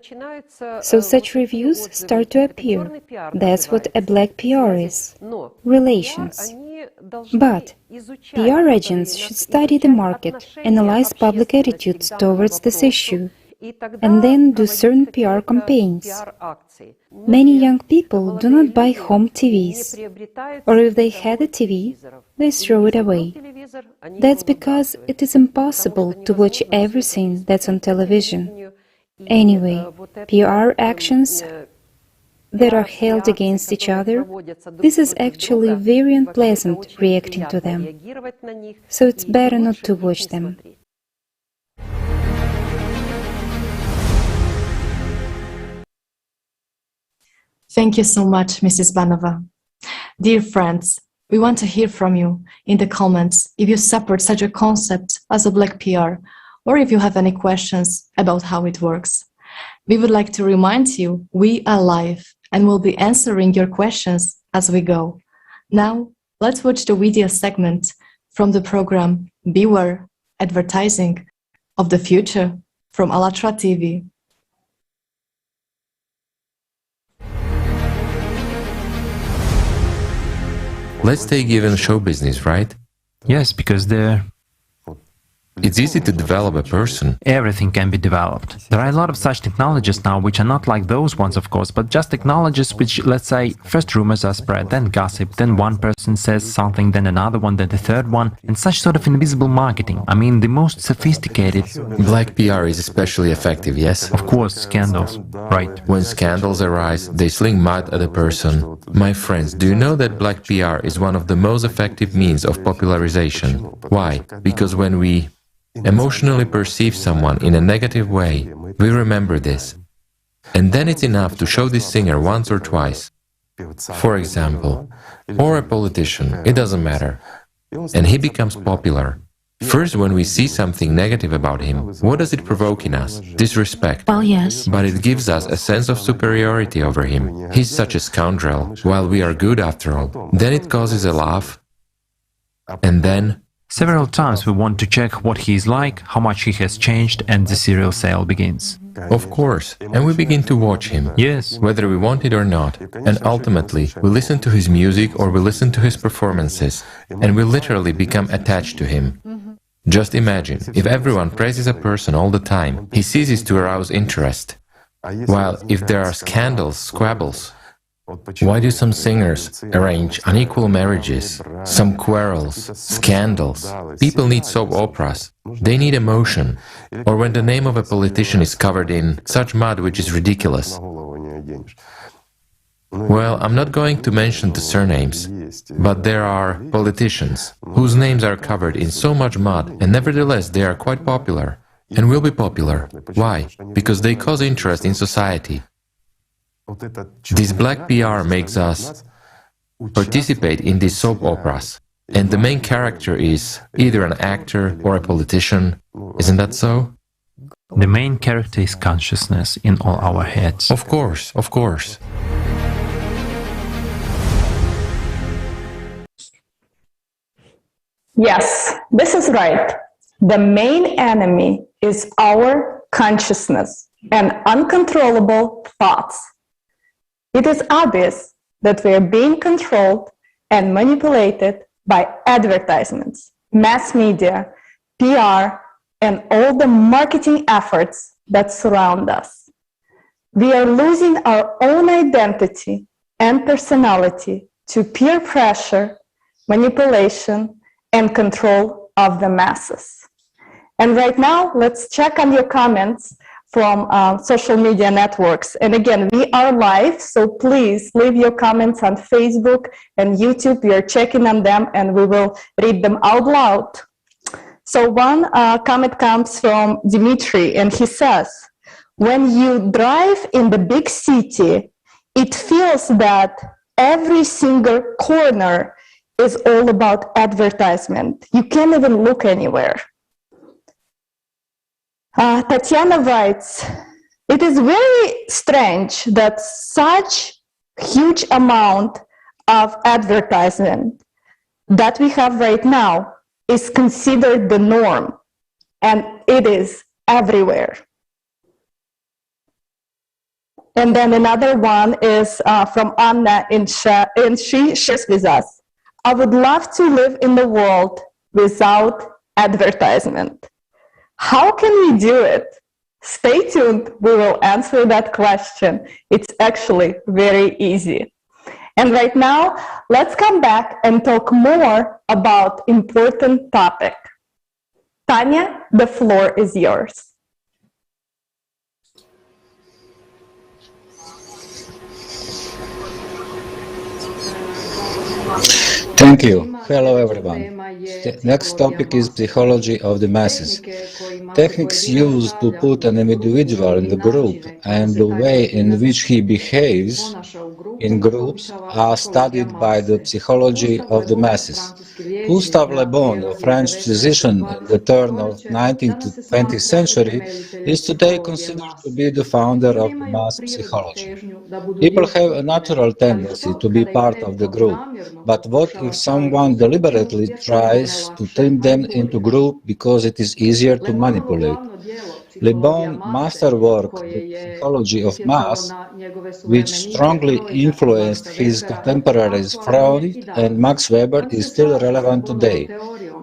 So such reviews start to appear. That's what a black PR is. Relations. But PR agents should study the market, analyze public attitudes towards this issue, and then do certain PR campaigns. Many young people do not buy home TVs, or if they had a TV, they throw it away. That's because it is impossible to watch everything that's on television. Anyway, PR actions that are held against each other, this is actually very unpleasant reacting to them. So it's better not to watch them. Thank you so much, Mrs. Banova. Dear friends, we want to hear from you in the comments if you support such a concept as a black PR, or if you have any questions about how it works. We would like to remind you we are live and will be answering your questions as we go. Now, let's watch the video segment from the program Beware Advertising of the Future from ALLATRA TV. Let's take even show business, right? Yes, because it's easy to develop a person. Everything can be developed. There are a lot of such technologies now, which are not like those ones, of course, but just technologies which, let's say, first rumors are spread, then gossip, then one person says something, then another one, then the third one, and such sort of invisible marketing. I mean, the most sophisticated. Black PR is especially effective, yes? Of course, scandals. Right. When scandals arise, they sling mud at a person. My friends, do you know that black PR is one of the most effective means of popularization? Why? Because when we emotionally perceive someone in a negative way, we remember this. And then it's enough to show this singer once or twice, for example, or a politician, it doesn't matter, and he becomes popular. First, when we see something negative about him, what does it provoke in us? Disrespect. Well, yes. But it gives us a sense of superiority over him. He's such a scoundrel, while we are good after all. Then it causes a laugh, and then several times we want to check what he is like, how much he has changed, and the serial sale begins. Of course, and we begin to watch him, yes, whether we want it or not, and ultimately we listen to his music or we listen to his performances, and we literally become attached to him. Just imagine, if everyone praises a person all the time, he ceases to arouse interest. While if there are scandals, squabbles, why do some singers arrange unequal marriages, some quarrels, scandals? People need soap operas. They need emotion. Or when the name of a politician is covered in such mud which is ridiculous. Well, I'm not going to mention the surnames, but there are politicians whose names are covered in so much mud, and nevertheless they are quite popular, and will be popular. Why? Because they cause interest in society. This black PR makes us participate in these soap operas, and the main character is either an actor or a politician. Isn't that so? The main character is consciousness in all our heads. Of course, of course. Yes, this is right. The main enemy is our consciousness and uncontrollable thoughts. It is obvious that we are being controlled and manipulated by advertisements, mass media, PR, and all the marketing efforts that surround us. We are losing our own identity and personality to peer pressure, manipulation, and control of the masses. And right now, let's check on your comments from social media networks. And again, we are live, so please leave your comments on Facebook and YouTube. We are checking on them and we will read them out loud. So one comment comes from Dimitri, and he says, when you drive in the big city, it feels that every single corner is all about advertisement. You can't even look anywhere. Tatiana writes, it is very strange that such huge amount of advertisement that we have right now is considered the norm, and it is everywhere. And then another one is from Anna, and she shares with us, I would love to live in the world without advertisement. How can we do it? Stay tuned, we will answer that question. It's actually very easy. And right now, let's come back and talk more about important topic. Tanya, the floor is yours. Thank you. Hello, everyone. The next topic is psychology of the masses. Techniques used to put an individual in the group and the way in which he behaves in groups are studied by the psychology of the masses. Gustave Le Bon, a French physician in the turn of 19th to 20th century, is today considered to be the founder of the mass psychology. People have a natural tendency to be part of the group, but what if someone deliberately tries to turn them into group because it is easier to manipulate? Le Bon's masterwork, The Psychology of Mass, which strongly influenced his contemporaries Freud and Max Weber, is still relevant today.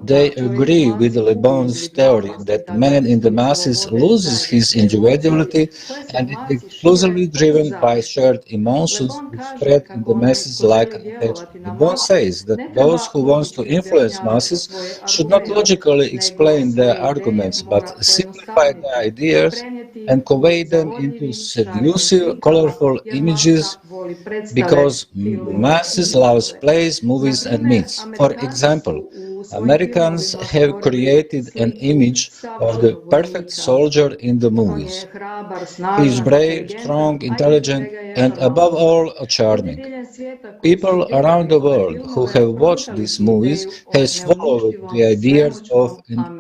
They agree with Le Bon's theory that man in the masses loses his individuality and is exclusively driven by shared emotions which spread in the masses like an attachment. Le Bon says that those who want to influence masses should not logically explain their arguments, but simplify their ideas and convey them into seductive, colorful images, because masses love plays, movies, and myths. For example, Americans have created an image of the perfect soldier in the movies. He is brave, strong, intelligent, and above all, charming. People around the world who have watched these movies have swallowed the ideas of an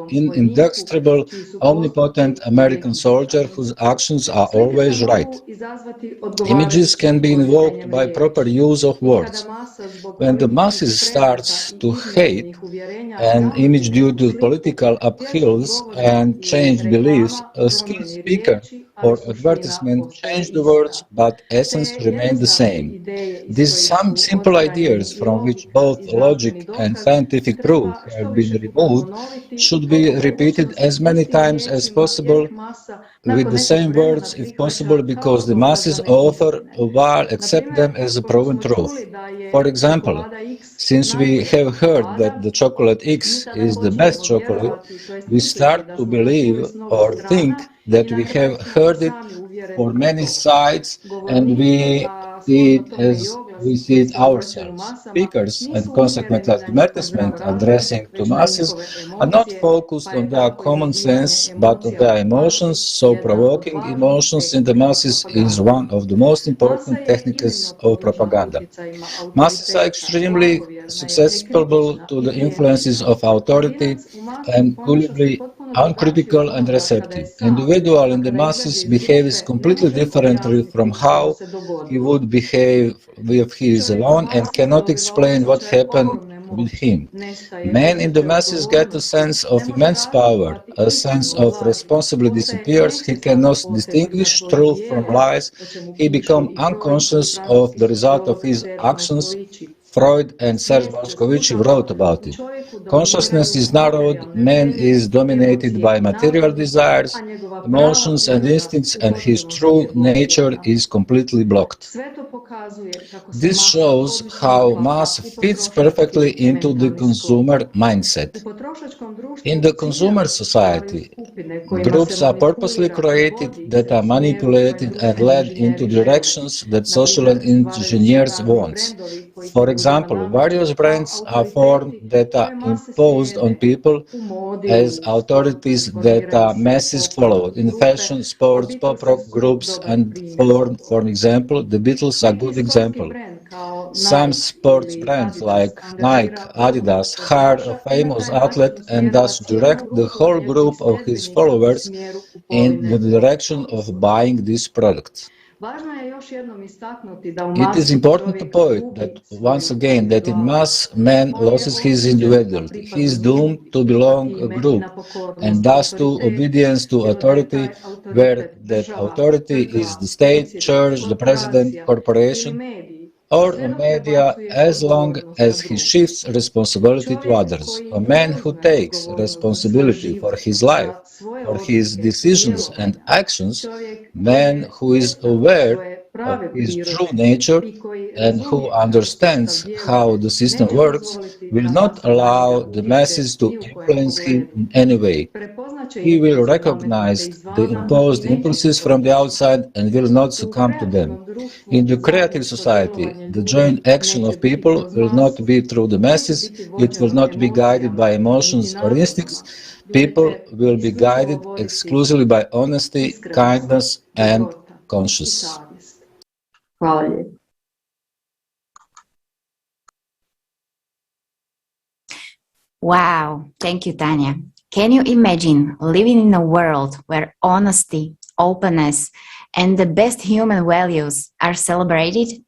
indestructible, omnipotent American soldier whose actions are always right. Images can be invoked by proper use of words. When the masses starts to hate an image due to political upheavals and changed beliefs, a skilled speaker or advertisement change the words, but essence remain the same. These some simple ideas from which both logic and scientific proof have been removed should be repeated as many times as possible with the same words if possible, because the masses offer a while accept them as a proven truth. For example, since we have heard that the chocolate X is the best chocolate, we start to believe or think that we have heard it for many sides and we see it as we see it ourselves. Speakers and consequent advertisement addressing to masses are not focused on their common sense but on their emotions, so provoking emotions in the masses is one of the most important techniques of propaganda. Masses are extremely susceptible to the influences of authority and gullible, uncritical and receptive. Individual in the masses behaves completely differently from how he would behave if he is alone and cannot explain what happened with him. Man in the masses get a sense of immense power, a sense of responsibility disappears, he cannot distinguish truth from lies, he becomes unconscious of the result of his actions. Freud and Serge Moscovici wrote about it. Consciousness is narrowed, man is dominated by material desires, emotions and instincts, and his true nature is completely blocked. This shows how mass fits perfectly into the consumer mindset. In the consumer society, groups are purposely created that are manipulated and led into directions that social engineers want. For example, various brands are formed that are imposed on people as authorities that are masses followed. In fashion, sports, pop rock groups and for example, the Beatles are a good example. some sports brands like Nike, Adidas hire a famous athlete and thus direct the whole group of his followers in the direction of buying these products. It is important to point that once again that in mass man loses his individuality. He is doomed to belong a group and thus to obedience to authority, where that authority is the state, church, the president, corporation, or a media, as long as he shifts responsibility to others. A man who takes responsibility for his life, for his decisions and actions, man who is aware of his true nature and who understands how the system works, will not allow the masses to influence him in any way. He will recognize the imposed impulses from the outside and will not succumb to them. In the creative society, the joint action of people will not be through the masses, it will not be guided by emotions or instincts. People will be guided exclusively by honesty, kindness, and conscience. Wow, thank you, Tanya. Can you imagine living in a world where honesty, openness, and the best human values are celebrated?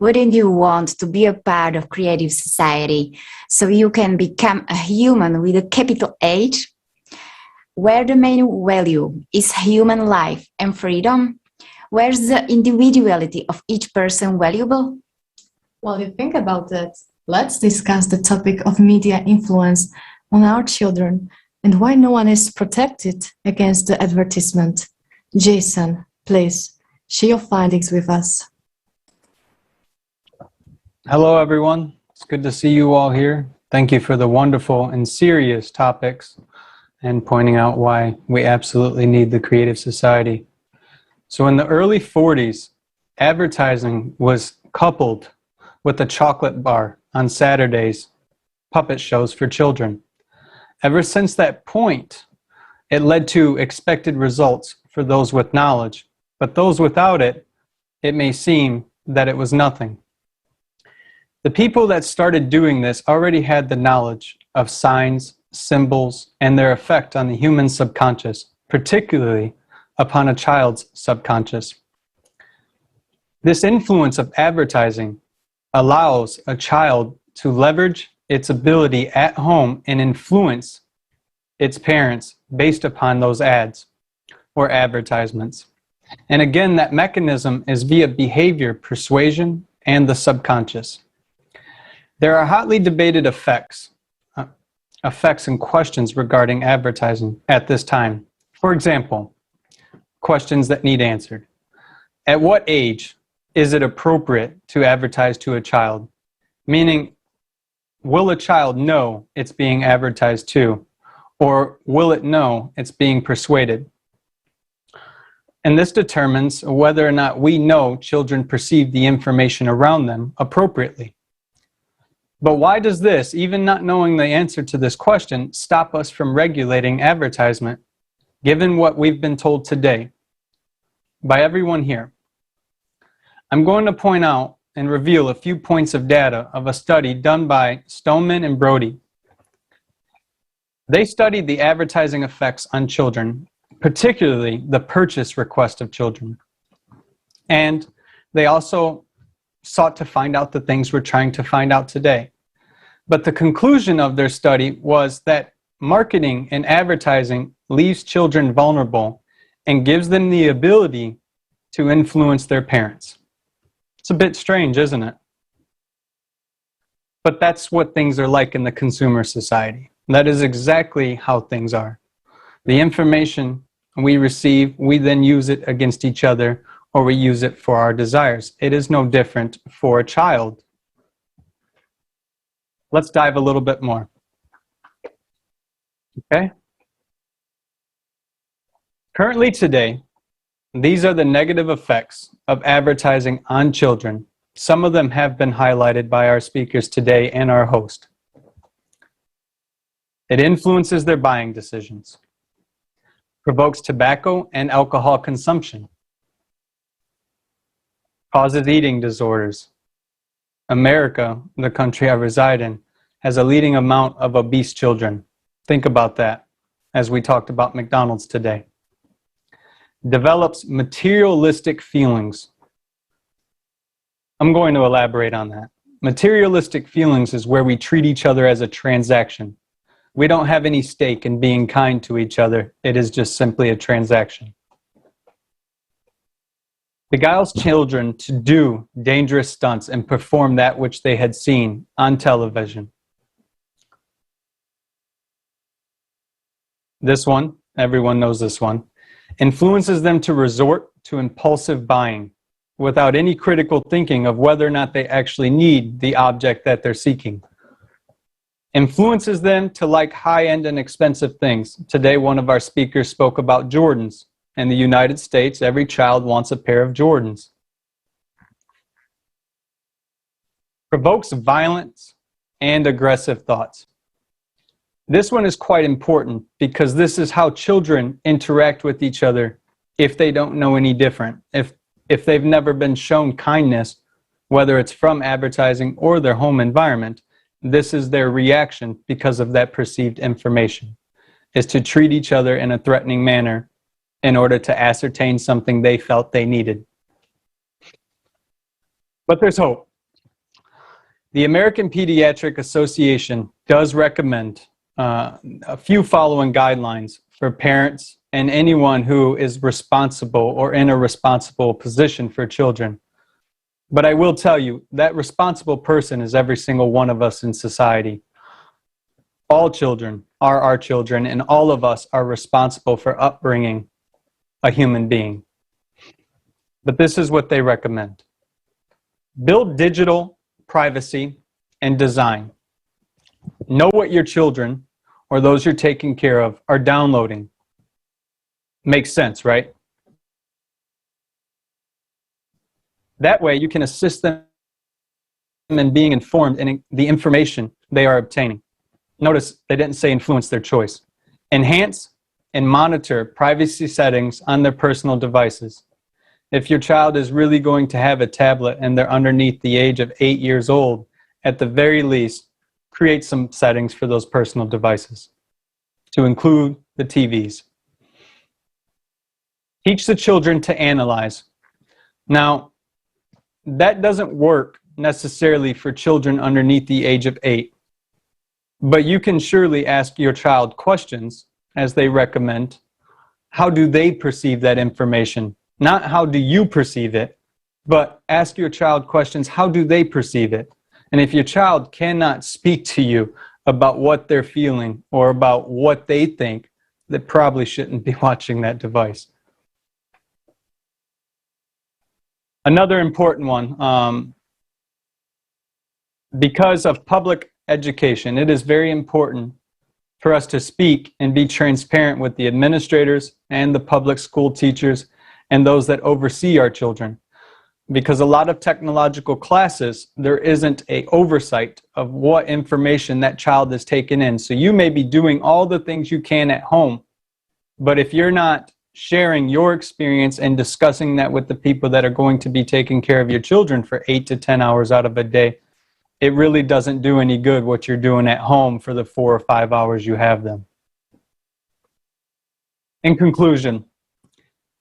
Wouldn't you want to be a part of creative society so you can become a human with a capital H? Where the main value is human life and freedom? Where's the individuality of each person valuable? While you think about that, let's discuss the topic of media influence on our children and why no one is protected against the advertisement. Jason, please, share your findings with us. Hello, everyone. It's good to see you all here. Thank you for the wonderful and serious topics and pointing out why we absolutely need the creative society. So in the early 40s, advertising was coupled with a chocolate bar on Saturdays, puppet shows for children. Ever since that point, it led to expected results for those with knowledge, but those without it, it may seem that it was nothing. The people that started doing this already had the knowledge of signs, symbols, and their effect on the human subconscious, particularly upon a child's subconscious. This influence of advertising allows a child to leverage its ability at home and influence its parents based upon those ads or advertisements. And again, that mechanism is via behavior, persuasion, and the subconscious. There are hotly debated effects and questions regarding advertising at this time. For example, questions that need answered. At what age is it appropriate to advertise to a child? Meaning, will a child know it's being advertised to, or will it know it's being persuaded? And this determines whether or not we know children perceive the information around them appropriately. But why does this, even not knowing the answer to this question, stop us from regulating advertisement, given what we've been told today by everyone here? I'm going to point out and reveal a few points of data of a study done by Stoneman and Brody. They studied the advertising effects on children, particularly the purchase request of children. And they also sought to find out the things we're trying to find out today. But the conclusion of their study was that marketing and advertising leaves children vulnerable and gives them the ability to influence their parents. It's a bit strange, isn't it? But that's what things are like in the consumer society. That is exactly how things are. The information we receive, we then use it against each other, or we use it for our desires. It is no different for a child. Let's dive a little bit more. Okay? Currently today, these are the negative effects of advertising on children. Some of them have been highlighted by our speakers today and our host. It influences their buying decisions, provokes tobacco and alcohol consumption, causes eating disorders, America, the country I reside in, has a leading amount of obese children. Think about that as we talked about McDonald's today. Develops materialistic feelings. I'm going to elaborate on that. Materialistic feelings is where we treat each other as a transaction. We don't have any stake in being kind to each other. It is just simply a transaction. Beguiles children to do dangerous stunts and perform that which they had seen on television. This one, everyone knows this one, influences them to resort to impulsive buying without any critical thinking of whether or not they actually need the object that they're seeking. Influences them to like high-end and expensive things. Today, one of our speakers spoke about Jordans. In the United States, every child wants a pair of Jordans. Provokes violence and aggressive thoughts. This one is quite important because this is how children interact with each other if they don't know any different. If they've never been shown kindness, whether it's from advertising or their home environment, this is their reaction because of that perceived information, is to treat each other in a threatening manner in order to ascertain something they felt they needed. But there's hope. The American Pediatric Association does recommend a few following guidelines for parents and anyone who is responsible or in a responsible position for children. But I will tell you, that responsible person is every single one of us in society. All children are our children, and all of us are responsible for upbringing a human being. But this is what they recommend. Build digital privacy and design. Know what your children, or those you're taking care of, are downloading. Makes sense, right? That way you can assist them in being informed in the information they are obtaining. Notice they didn't say influence their choice. Enhance and monitor privacy settings on their personal devices. If your child is really going to have a tablet and they're underneath the age of 8 years old, at the very least, create some settings for those personal devices, to include the TVs. Teach the children to analyze. Now, that doesn't work necessarily for children underneath the age of 8, but you can surely ask your child questions, as they recommend. How do they perceive that information? Not how do you perceive it, but ask your child questions, how do they perceive it? And if your child cannot speak to you about what they're feeling or about what they think, they probably shouldn't be watching that device. Another important one, because of public education, it is very important for us to speak and be transparent with the administrators and the public school teachers and those that oversee our children. Because a lot of technological classes, there isn't an oversight of what information that child is taking in. So you may be doing all the things you can at home, but if you're not sharing your experience and discussing that with the people that are going to be taking care of your children for 8 to 10 hours out of a day, it really doesn't do any good what you're doing at home for the 4 or 5 hours you have them. In conclusion,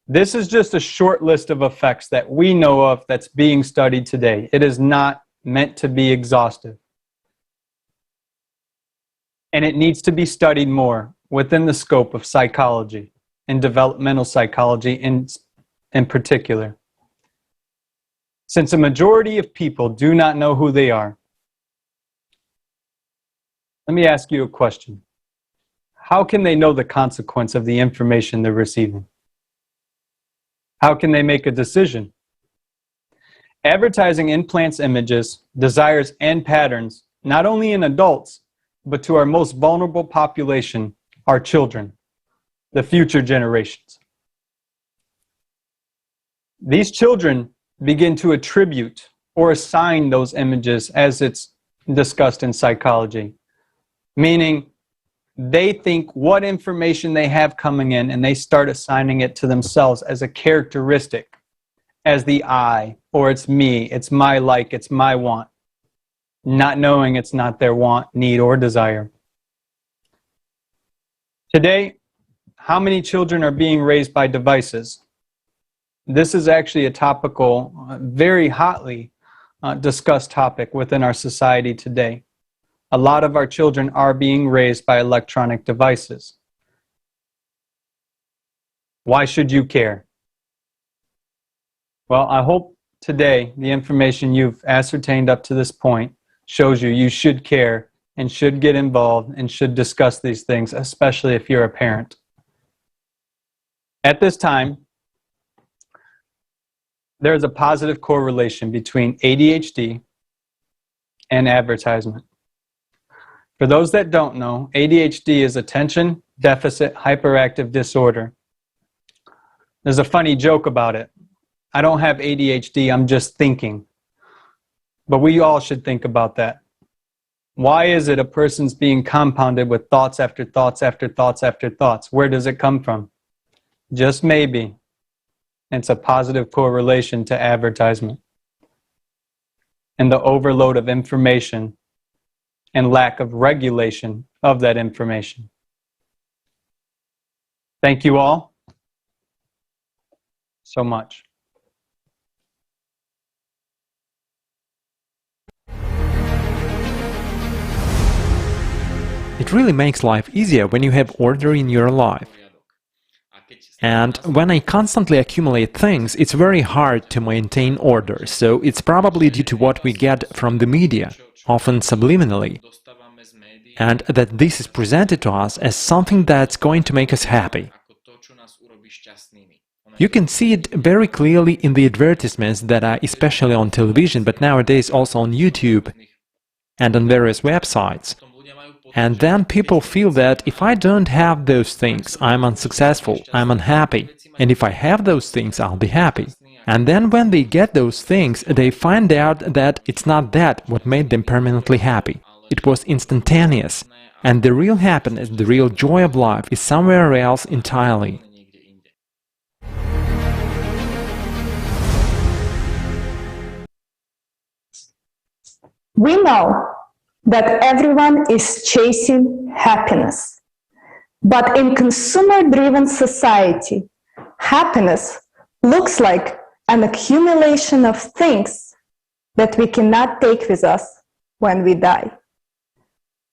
this is just a short list of effects that we know of that's being studied today. It is not meant to be exhaustive. And it needs to be studied more within the scope of psychology and developmental psychology in particular. Since a majority of people do not know who they are, let me ask you a question. How can they know the consequence of the information they're receiving? How can they make a decision? Advertising implants images, desires, and patterns, not only in adults, but to our most vulnerable population, our children, the future generations. These children begin to attribute or assign those images as it's discussed in psychology, meaning they think what information they have coming in and they start assigning it to themselves as a characteristic, as the I, or it's me, it's my like, it's my want. not knowing it's not their want, need, or desire. Today, how many children are being raised by devices? This is actually a topical, very hotly discussed topic within our society today. A lot of our children are being raised by electronic devices. Why should you care? Well, I hope today the information you've ascertained up to this point shows you should care and should get involved and should discuss these things, especially if you're a parent. At this time, there's a positive correlation between ADHD and advertisement. For those that don't know, ADHD is attention deficit hyperactive disorder. There's a funny joke about it. I don't have ADHD, I'm just thinking. But we all should think about that. Why is it a person's being compounded with thoughts after thoughts after thoughts after thoughts? Where does it come from? Just maybe it's a positive correlation to advertisement and the overload of information and lack of regulation of that information. Thank you all so much. It really makes life easier when you have order in your life. And when I constantly accumulate things, it's very hard to maintain order, so it's probably due to what we get from the media, often subliminally, and that this is presented to us as something that's going to make us happy. You can see it very clearly in the advertisements that are especially on television, but nowadays also on YouTube and on various websites. And then people feel that if I don't have those things, I'm unsuccessful, I'm unhappy. And if I have those things, I'll be happy. And then when they get those things, they find out that it's not that what made them permanently happy. It was instantaneous. And the real happiness, the real joy of life is somewhere else entirely. We know that everyone is chasing happiness. But in consumer-driven society, happiness looks like an accumulation of things that we cannot take with us when we die.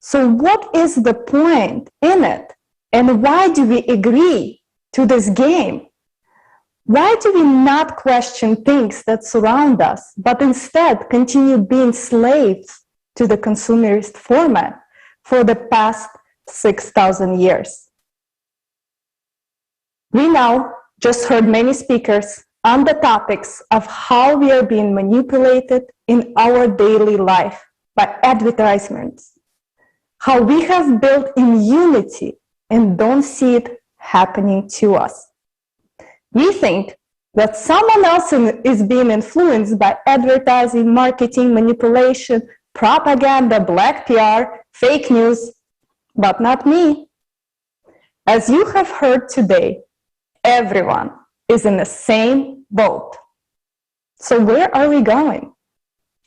So what is the point in it? And why do we agree to this game? Why do we not question things that surround us, but instead continue being slaves to the consumerist format for the past 6,000 years? We now just heard many speakers on the topics of how we are being manipulated in our daily life by advertisements, how we have built immunity and don't see it happening to us. We think that someone else is being influenced by advertising, marketing, manipulation, propaganda, black PR, fake news, but not me. As you have heard today, everyone is in the same boat. So where are we going?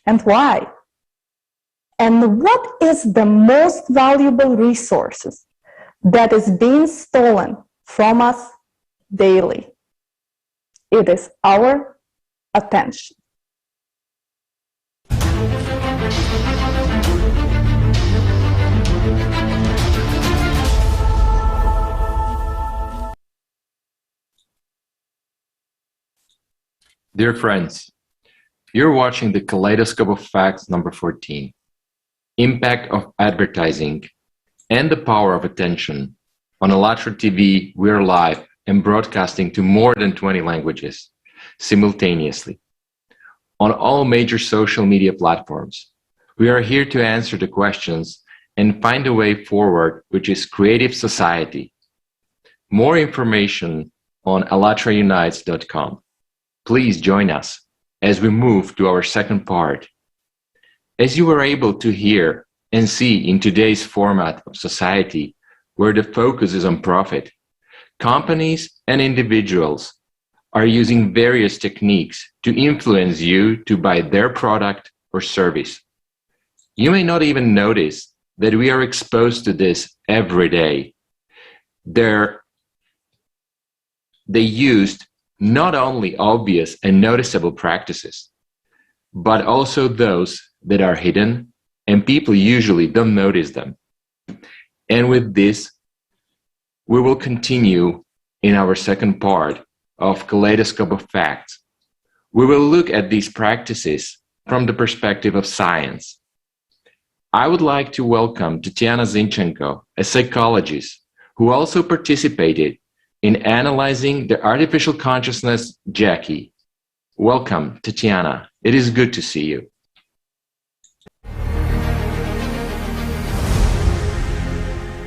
And why? And what is the most valuable resources that is being stolen from us daily? It is our attention. Dear friends, you're watching the Kaleidoscope of Facts number 14, Impact of Advertising and the Power of Attention. On ALLATRA TV, we're live and broadcasting to more than 20 languages simultaneously. On all major social media platforms, we are here to answer the questions and find a way forward, which is creative society. More information on allatraunites.com. Please join us as we move to our second part. As you were able to hear and see in today's format of society, where the focus is on profit, companies and individuals are using various techniques to influence you to buy their product or service. You may not even notice that we are exposed to this every day. They used not only obvious and noticeable practices, but also those that are hidden and people usually don't notice them. And with this, we will continue in our second part of Kaleidoscope of Facts. We will look at these practices from the perspective of science. I would like to welcome Tatiana Zinchenko, a psychologist who also participated in analyzing the artificial consciousness Jackie. Welcome, Tatiana. It is good to see you.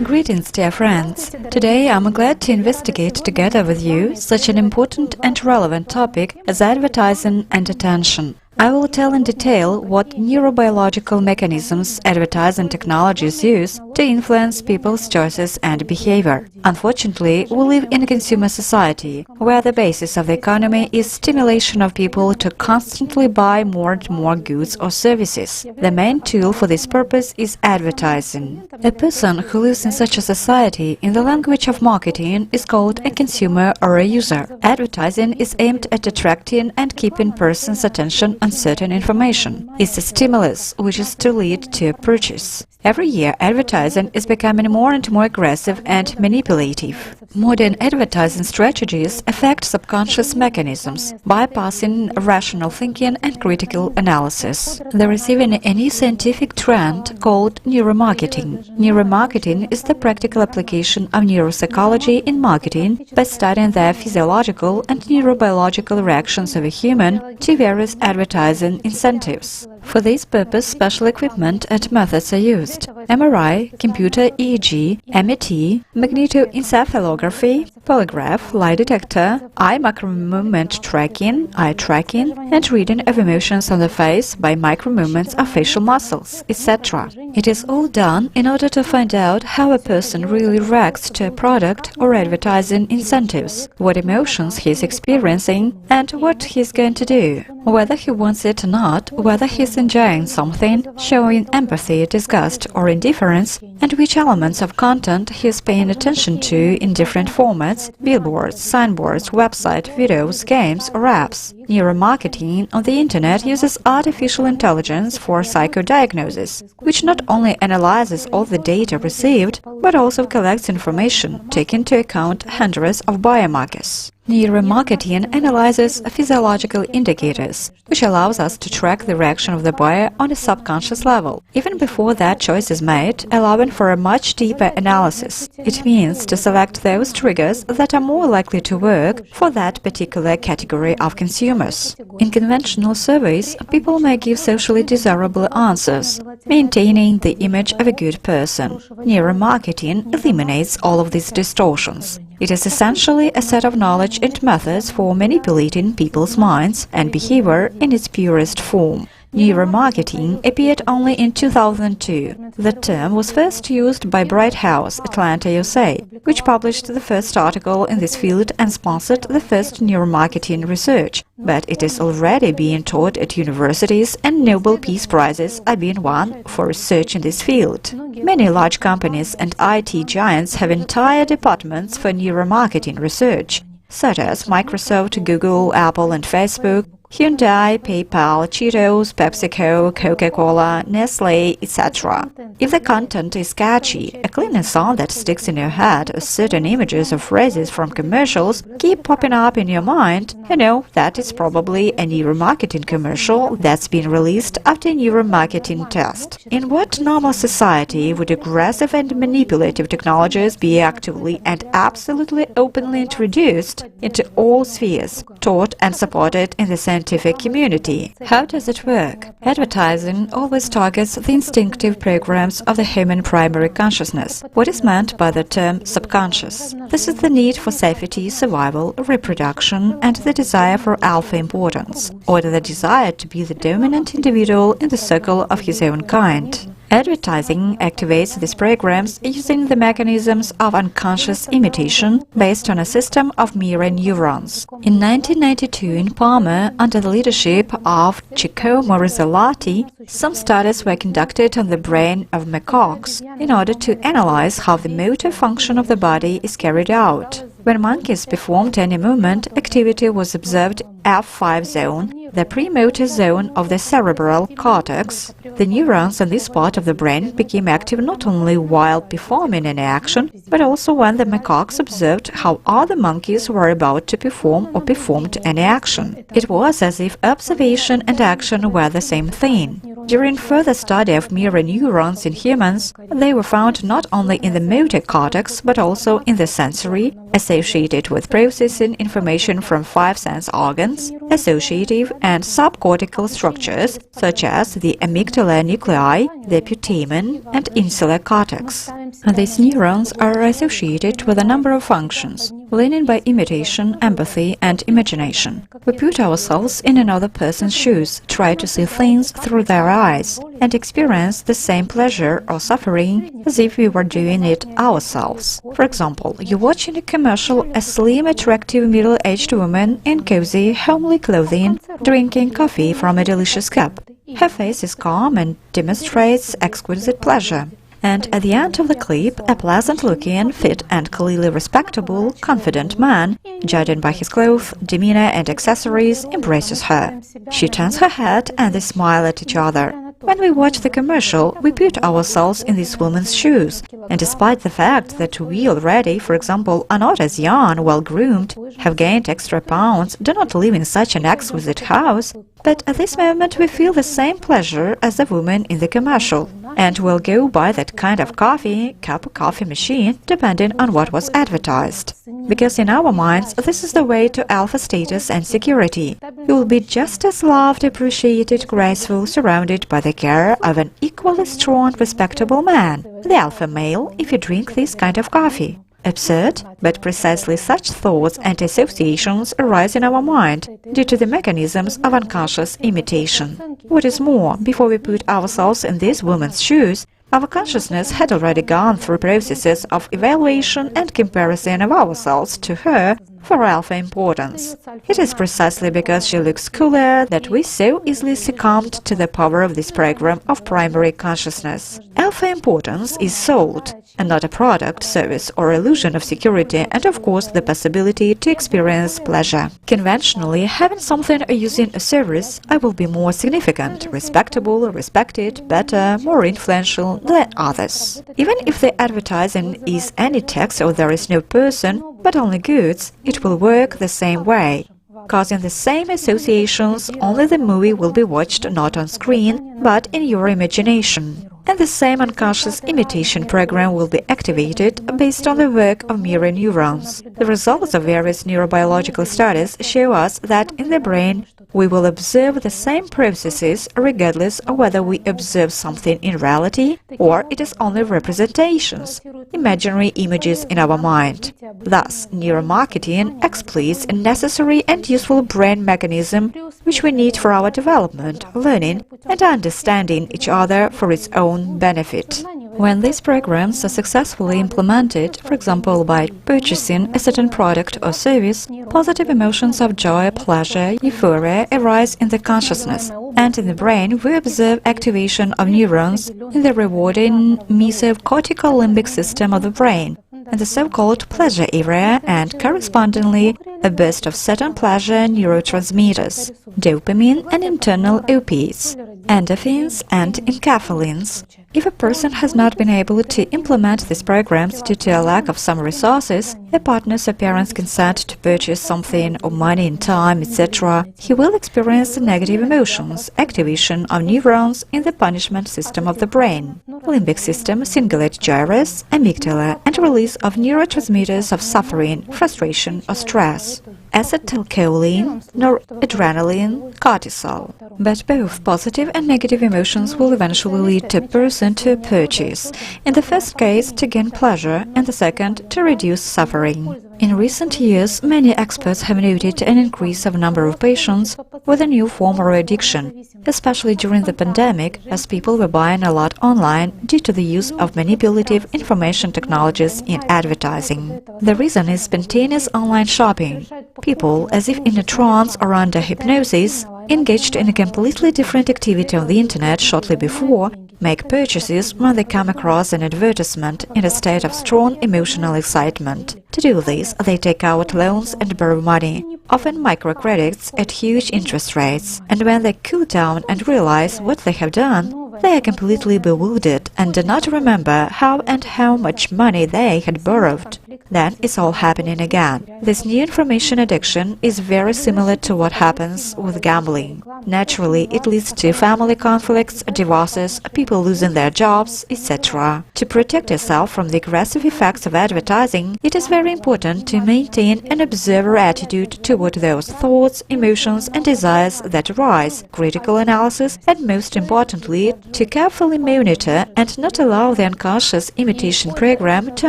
Greetings, dear friends. Today I'm glad to investigate together with you such an important and relevant topic as advertising and attention. I will tell in detail what neurobiological mechanisms advertising technologies use to influence people's choices and behavior. Unfortunately, we live in a consumer society where the basis of the economy is stimulation of people to constantly buy more and more goods or services. The main tool for this purpose is advertising. A person who lives in such a society in the language of marketing is called a consumer or a user. Advertising is aimed at attracting and keeping persons' attention on certain information. It's a stimulus which is to lead to a purchase. Every year, advertising is becoming more and more aggressive and manipulative. Modern advertising strategies affect subconscious mechanisms, bypassing rational thinking and critical analysis. There is even a new scientific trend called neuromarketing. Neuromarketing is the practical application of neuropsychology in marketing by studying the physiological and neurobiological reactions of a human to various advertising incentives. For this purpose, special equipment and methods are used: MRI, computer EEG, MET, magnetoencephalography, polygraph, lie detector, eye micromovement tracking, eye tracking, and reading of emotions on the face by micromovements of facial muscles, etc. It is all done in order to find out how a person really reacts to a product or advertising incentives, what emotions he is experiencing, and what he is going to do, whether he wants it or not, whether he is enjoying something, showing empathy, disgust, or indifference, and which elements of content he is paying attention to in different formats: billboards, signboards, website, videos, games, or apps. Neuromarketing on the internet uses artificial intelligence for psychodiagnosis, which not only analyzes all the data received, but also collects information, taking into account hundreds of biomarkers. Neuromarketing analyzes physiological indicators, which allows us to track the reaction of the buyer on a subconscious level, even before that choice is made, allowing for a much deeper analysis. It means to select those triggers that are more likely to work for that particular category of consumers. In conventional surveys, people may give socially desirable answers, maintaining the image of a good person. Neuromarketing eliminates all of these distortions. It is essentially a set of knowledge and methods for manipulating people's minds and behavior in its purest form. Neuromarketing appeared only in 2002. The term was first used by Bright House, Atlanta, USA, which published the first article in this field and sponsored the first neuromarketing research. But it is already being taught at universities, and Nobel Peace Prizes are being won for research in this field. Many large companies and IT giants have entire departments for neuromarketing research, such as Microsoft, Google, Apple, and Facebook, Hyundai, PayPal, Cheetos, PepsiCo, Coca-Cola, Nestle, etc. If the content is catchy, a cleaning song that sticks in your head, or certain images or phrases from commercials keep popping up in your mind, you know that is probably a neuromarketing commercial that's been released after a neuromarketing test. In what normal society would aggressive and manipulative technologies be actively and absolutely openly introduced into all spheres, taught and supported in the scientific community? How does it work? Advertising always targets the instinctive programs of the human primary consciousness. What is meant by the term subconscious? This is the need for safety, survival, reproduction, and the desire for alpha importance, or the desire to be the dominant individual in the circle of his own kind. Advertising activates these programs using the mechanisms of unconscious imitation based on a system of mirror neurons. In 1992 in Parma, under the leadership of Giacomo Rizzolatti, some studies were conducted on the brain of macaques in order to analyze how the motor function of the body is carried out. When monkeys performed any movement, activity was observed F5 zone, the premotor zone of the cerebral cortex. The neurons in this part of the brain became active not only while performing any action, but also when the macaques observed how other monkeys were about to perform or performed any action. It was as if observation and action were the same thing. During further study of mirror neurons in humans, they were found not only in the motor cortex but also in the sensory, associated with processing information from 5 sense organs, associative and subcortical structures such as the amygdala nuclei, the putamen, and insular cortex. These neurons are associated with a number of functions, learning by imitation, empathy, and imagination. We put ourselves in another person's shoes, try to see things through their eyes, and experience the same pleasure or suffering as if we were doing it ourselves. For example, you watch in a commercial a slim, attractive, middle-aged woman in cozy, homely clothing, drinking coffee from a delicious cup. Her face is calm and demonstrates exquisite pleasure. And at the end of the clip, a pleasant-looking, fit and clearly respectable, confident man, judging by his clothes, demeanor and accessories, embraces her. She turns her head and they smile at each other. When we watch the commercial, we put ourselves in this woman's shoes, and despite the fact that we already, for example, are not as young, well-groomed, have gained extra pounds, do not live in such an exquisite house, but at this moment we feel the same pleasure as the woman in the commercial, and will go buy that kind of cup of coffee machine, depending on what was advertised. Because in our minds, this is the way to alpha status and security. You will be just as loved, appreciated, graceful, surrounded by the care of an equally strong, respectable man, the alpha male, if you drink this kind of coffee. Absurd, but precisely such thoughts and associations arise in our mind due to the mechanisms of unconscious imitation. What is more, before we put ourselves in this woman's shoes, our consciousness had already gone through processes of evaluation and comparison of ourselves to her for alpha importance. It is precisely because she looks cooler that we so easily succumbed to the power of this program of primary consciousness. Alpha importance is sold, and not a product, service, or illusion of security, and of course the possibility to experience pleasure. Conventionally, having something or using a service, I will be more significant, respectable, respected, better, more influential than others. Even if the advertising is any text or there is no person, but only goods, it will work the same way. Causing the same associations, only the movie will be watched not on screen, but in your imagination. And the same unconscious imitation program will be activated based on the work of mirror neurons. The results of various neurobiological studies show us that in the brain we will observe the same processes regardless of whether we observe something in reality or it is only representations, imaginary images in our mind. Thus, neuromarketing exploits a necessary and useful brain mechanism which we need for our development, learning, and understanding each other for its own benefit. When these programs are successfully implemented, for example by purchasing a certain product or service, positive emotions of joy, pleasure, euphoria arise in the consciousness, and in the brain we observe activation of neurons in the rewarding mesocortical limbic system of the brain, and the so-called pleasure area, and correspondingly a burst of certain pleasure neurotransmitters, dopamine and internal opiates, endorphins and enkephalins. If a person has not been able to implement these programs due to a lack of some resources, a partner's or parents' consent to purchase something or money in time, etc., he will experience negative emotions, activation of neurons in the punishment system of the brain, limbic system, cingulate gyrus, amygdala, and release of neurotransmitters of suffering, frustration or stress, acetylcholine, noradrenaline, cortisol. But both positive and negative emotions will eventually lead to a person to a purchase, in the first case to gain pleasure, in the second to reduce suffering. In recent years, many experts have noted an increase of number of patients with a new form of addiction, especially during the pandemic, as people were buying a lot online due to the use of manipulative information technologies in advertising. The reason is spontaneous online shopping. People, as if in a trance or under hypnosis, engaged in a completely different activity on the internet shortly before, make purchases when they come across an advertisement in a state of strong emotional excitement. To do this, they take out loans and borrow money, often microcredits at huge interest rates. And when they cool down and realize what they have done, they are completely bewildered and do not remember how much money they had borrowed. Then it's all happening again. This new information addiction is very similar to what happens with gambling. Naturally, it leads to family conflicts, divorces, people losing their jobs, etc. To protect yourself from the aggressive effects of advertising, it is very important to maintain an observer attitude toward those thoughts, emotions and desires that arise, critical analysis, and most importantly, to carefully monitor and not allow the unconscious imitation program to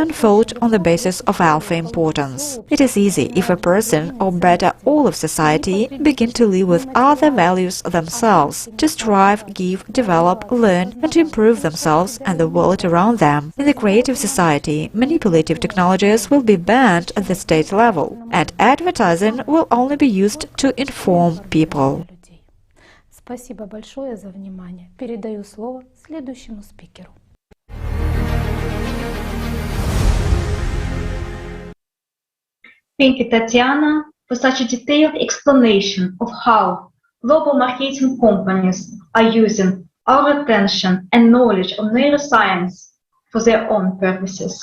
unfold on the basis of alpha importance. It is easy if a person, or better all of society, begin to live with other values themselves, to strive, give, develop, learn and to improve themselves and the world around them. In the creative society, manipulative technologies will be banned at the state level, and advertising will only be used to inform people. Спасибо большое за внимание. Передаю слово следующему спикеру. Thank you, Tatiana, for such a detailed explanation of how global marketing companies are using our attention and knowledge of neuroscience for their own purposes.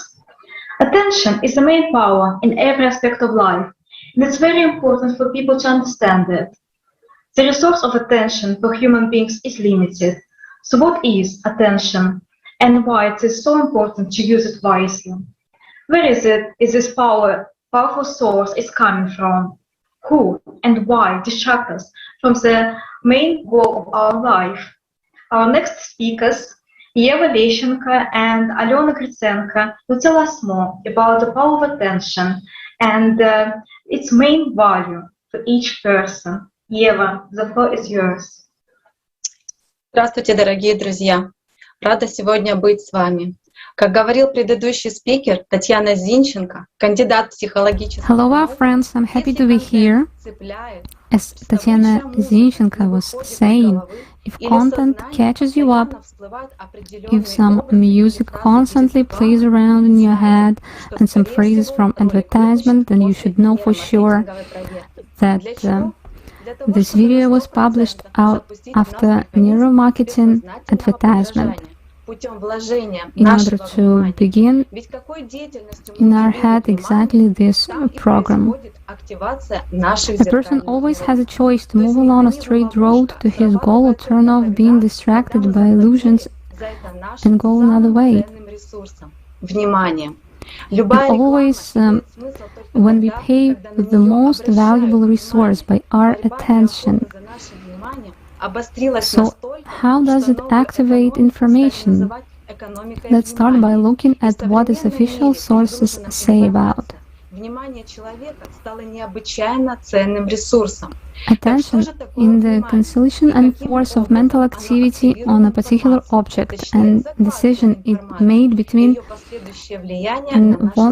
Attention is the main power in every aspect of life, and it's very important for people to understand that. The resource of attention for human beings is limited. So what is attention and why it is so important to use it wisely? Where is this powerful source is coming from? Who and why distract us from the main goal of our life? Our next speakers, Eva Lещенко and Alena Gritsenko, will tell us more about the power of attention and its main value for each person. Ева, the floor is yours. Здравствуйте, дорогие друзья! Рада сегодня быть с вами. Как говорил предыдущий спикер, Татьяна Зинченко, кандидат психологических наук. Hello, our friends. I'm happy to be here. As Tatiana Zinchenko was saying, if content catches you up, if some music constantly plays around in your head and some phrases from advertisement, then you should know for sure that this video was published out after neuromarketing advertisement. In order to begin in our head exactly this program. A person always has a choice to move along a straight road to his goal or turn off being distracted by illusions and go another way. And always, when we pay the most valuable resource by our attention. So, how does it activate information? Let's start by looking at what its official sources say about. Attention in the concentration and force of mental activity on a particular object and decision it made between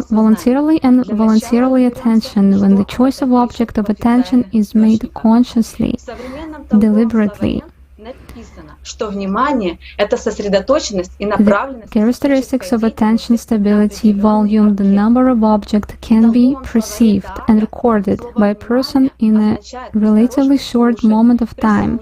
voluntarily and voluntarily attention when the choice of object of attention is made consciously, deliberately. The characteristics of attention, stability, volume, the number of objects can be perceived and recorded by a person in a relatively short moment of time.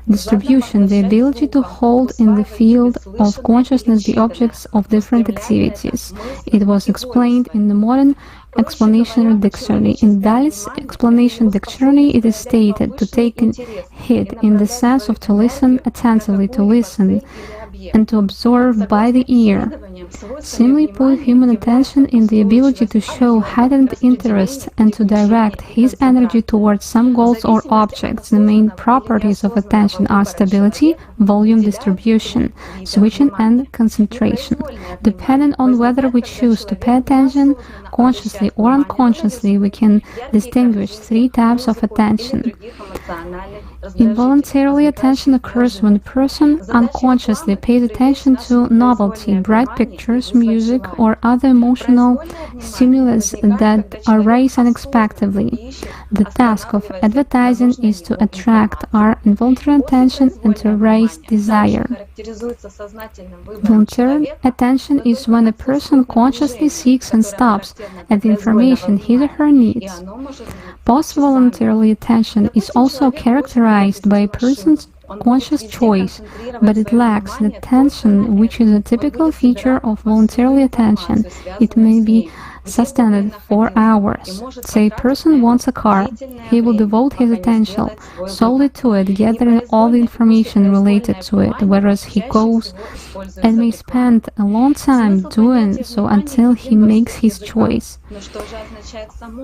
Distribution, the ability to hold in the field of consciousness the objects of different activities. It was explained in the modern explanation dictionary. In Dalit's explanation dictionary, it is stated to take in heed in the sense of to listen attentively, to listen and to absorb by the ear. Simply put, human attention in the ability to show heightened interest and to direct his energy towards some goals or objects. The main properties of attention are stability, volume distribution, switching, and concentration. Depending on whether we choose to pay attention consciously or unconsciously, we can distinguish three types of attention. Involuntarily, attention occurs when a person unconsciously pays attention to novelty, bright pictures, music, or other emotional stimulus that arise unexpectedly. The task of advertising is to attract our involuntary attention and to raise desire. Voluntary attention is when a person consciously seeks and stops at the information his or her needs. Post-voluntarily attention is also characterized by a person's conscious choice, but it lacks the tension which is a typical feature of voluntary attention. It may be sustained for hours. Say a person wants a car, he will devote his attention solely to it, gathering all the information related to it, whereas he goes and may spend a long time doing so until he makes his choice.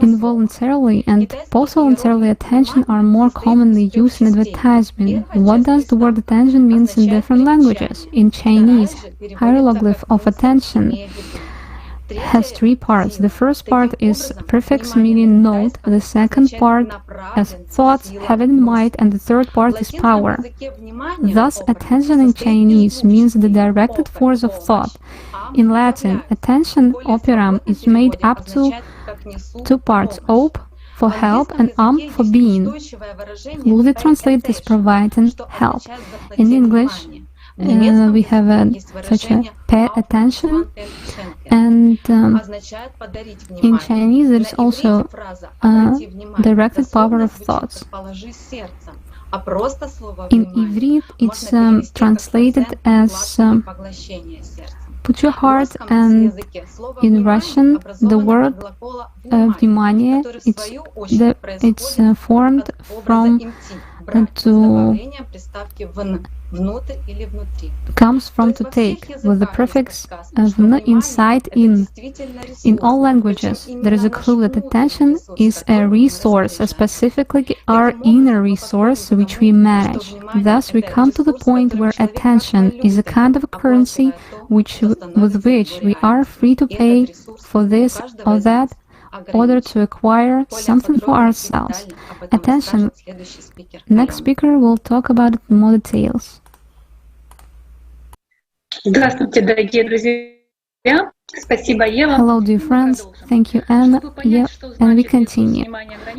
Involuntarily and post-voluntarily attention are more commonly used in advertising. What does the word attention mean in different languages? In Chinese, hieroglyph of attention has three parts. The first part is prefix meaning note, the second part as thoughts, having in mind, and the third part is power. Thus, attention in Chinese means the directed force of thought. In Latin, attention operam is made up to two parts, op for help and for being. Loosely translated as providing help. In English, we have such a pay attention, and in Chinese there is also directed power of thoughts. In Ivrit it's translated as put your heart, and in Russian the word внимание, it's formed from comes from to take, with the prefix vn inside in. In all languages, there is a clue that attention is a resource, specifically our inner resource, which we manage. Thus, we come to the point where attention is a kind of a currency with which we are free to pay for this or that, order to acquire something for ourselves. Attention. Next speaker will talk about it in more details. Hello, dear friends. Thank you, Anna. And we continue.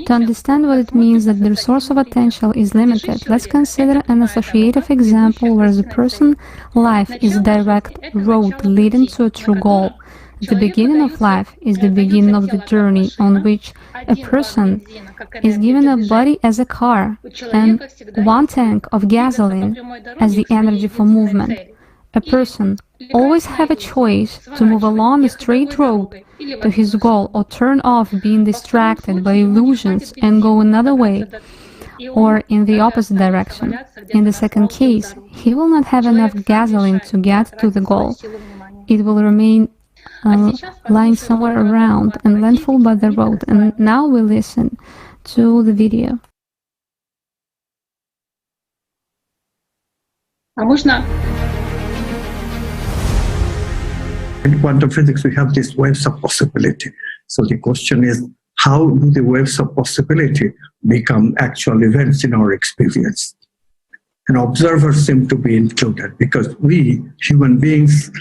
To understand what it means that the resource of attention is limited, let's consider an associative example where the person's life is a direct road leading to a true goal. The beginning of life is the beginning of the journey on which a person is given a body as a car and one tank of gasoline as the energy for movement. A person always has a choice to move along a straight road to his goal or turn off being distracted by illusions and go another way, or in the opposite direction. In the second case, he will not have enough gasoline to get to the goal. It will remain lying somewhere around and landfall by the road. And now we listen to the video. In quantum physics, we have these waves of possibility. So the question is, how do the waves of possibility become actual events in our experience? And observers seem to be included because we, human beings,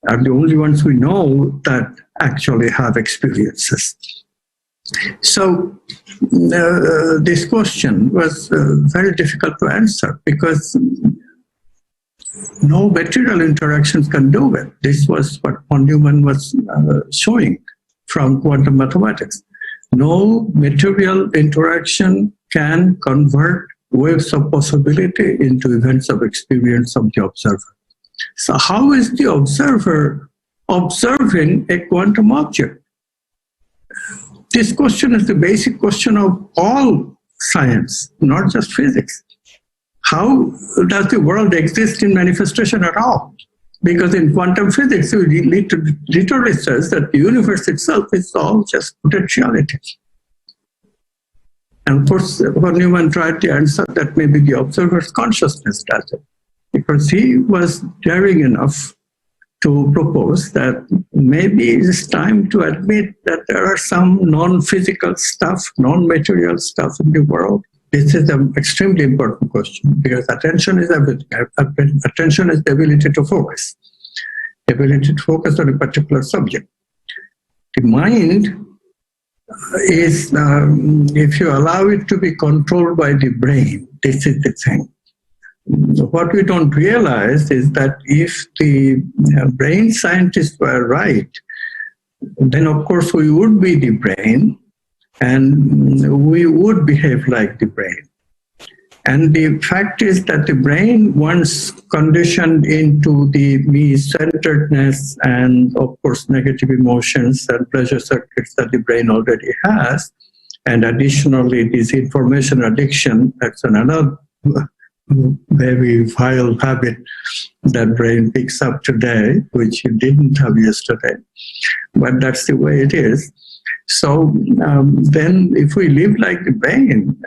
are the only ones we know that actually have experiences. So this question was very difficult to answer because no material interactions can do it. This was what von Neumann was showing from quantum mathematics. No material interaction can convert waves of possibility into events of experience of the observer. So how is the observer observing a quantum object? This question is the basic question of all science, not just physics. how does the world exist in manifestation at all? Because in quantum physics, it literally says that the universe itself is all just potentiality. And of course, von Neumann tried to answer that maybe the observer's consciousness does it, because he was daring enough to propose that maybe it's time to admit that there are some non-physical stuff, non-material stuff in the world. This is an extremely important question, because attention is everything. Attention is the ability to focus on a particular subject. The mind is, if you allow it to be controlled by the brain, this is the thing. What we don't realize is that if the brain scientists were right, then of course we would be the brain and we would behave like the brain. And the fact is that the brain, once conditioned into the me-centeredness and of course negative emotions and pleasure circuits that the brain already has, and additionally this information addiction, that's another very vile habit that brain picks up today, which it didn't have yesterday. But that's the way it is. So then if we live like the brain,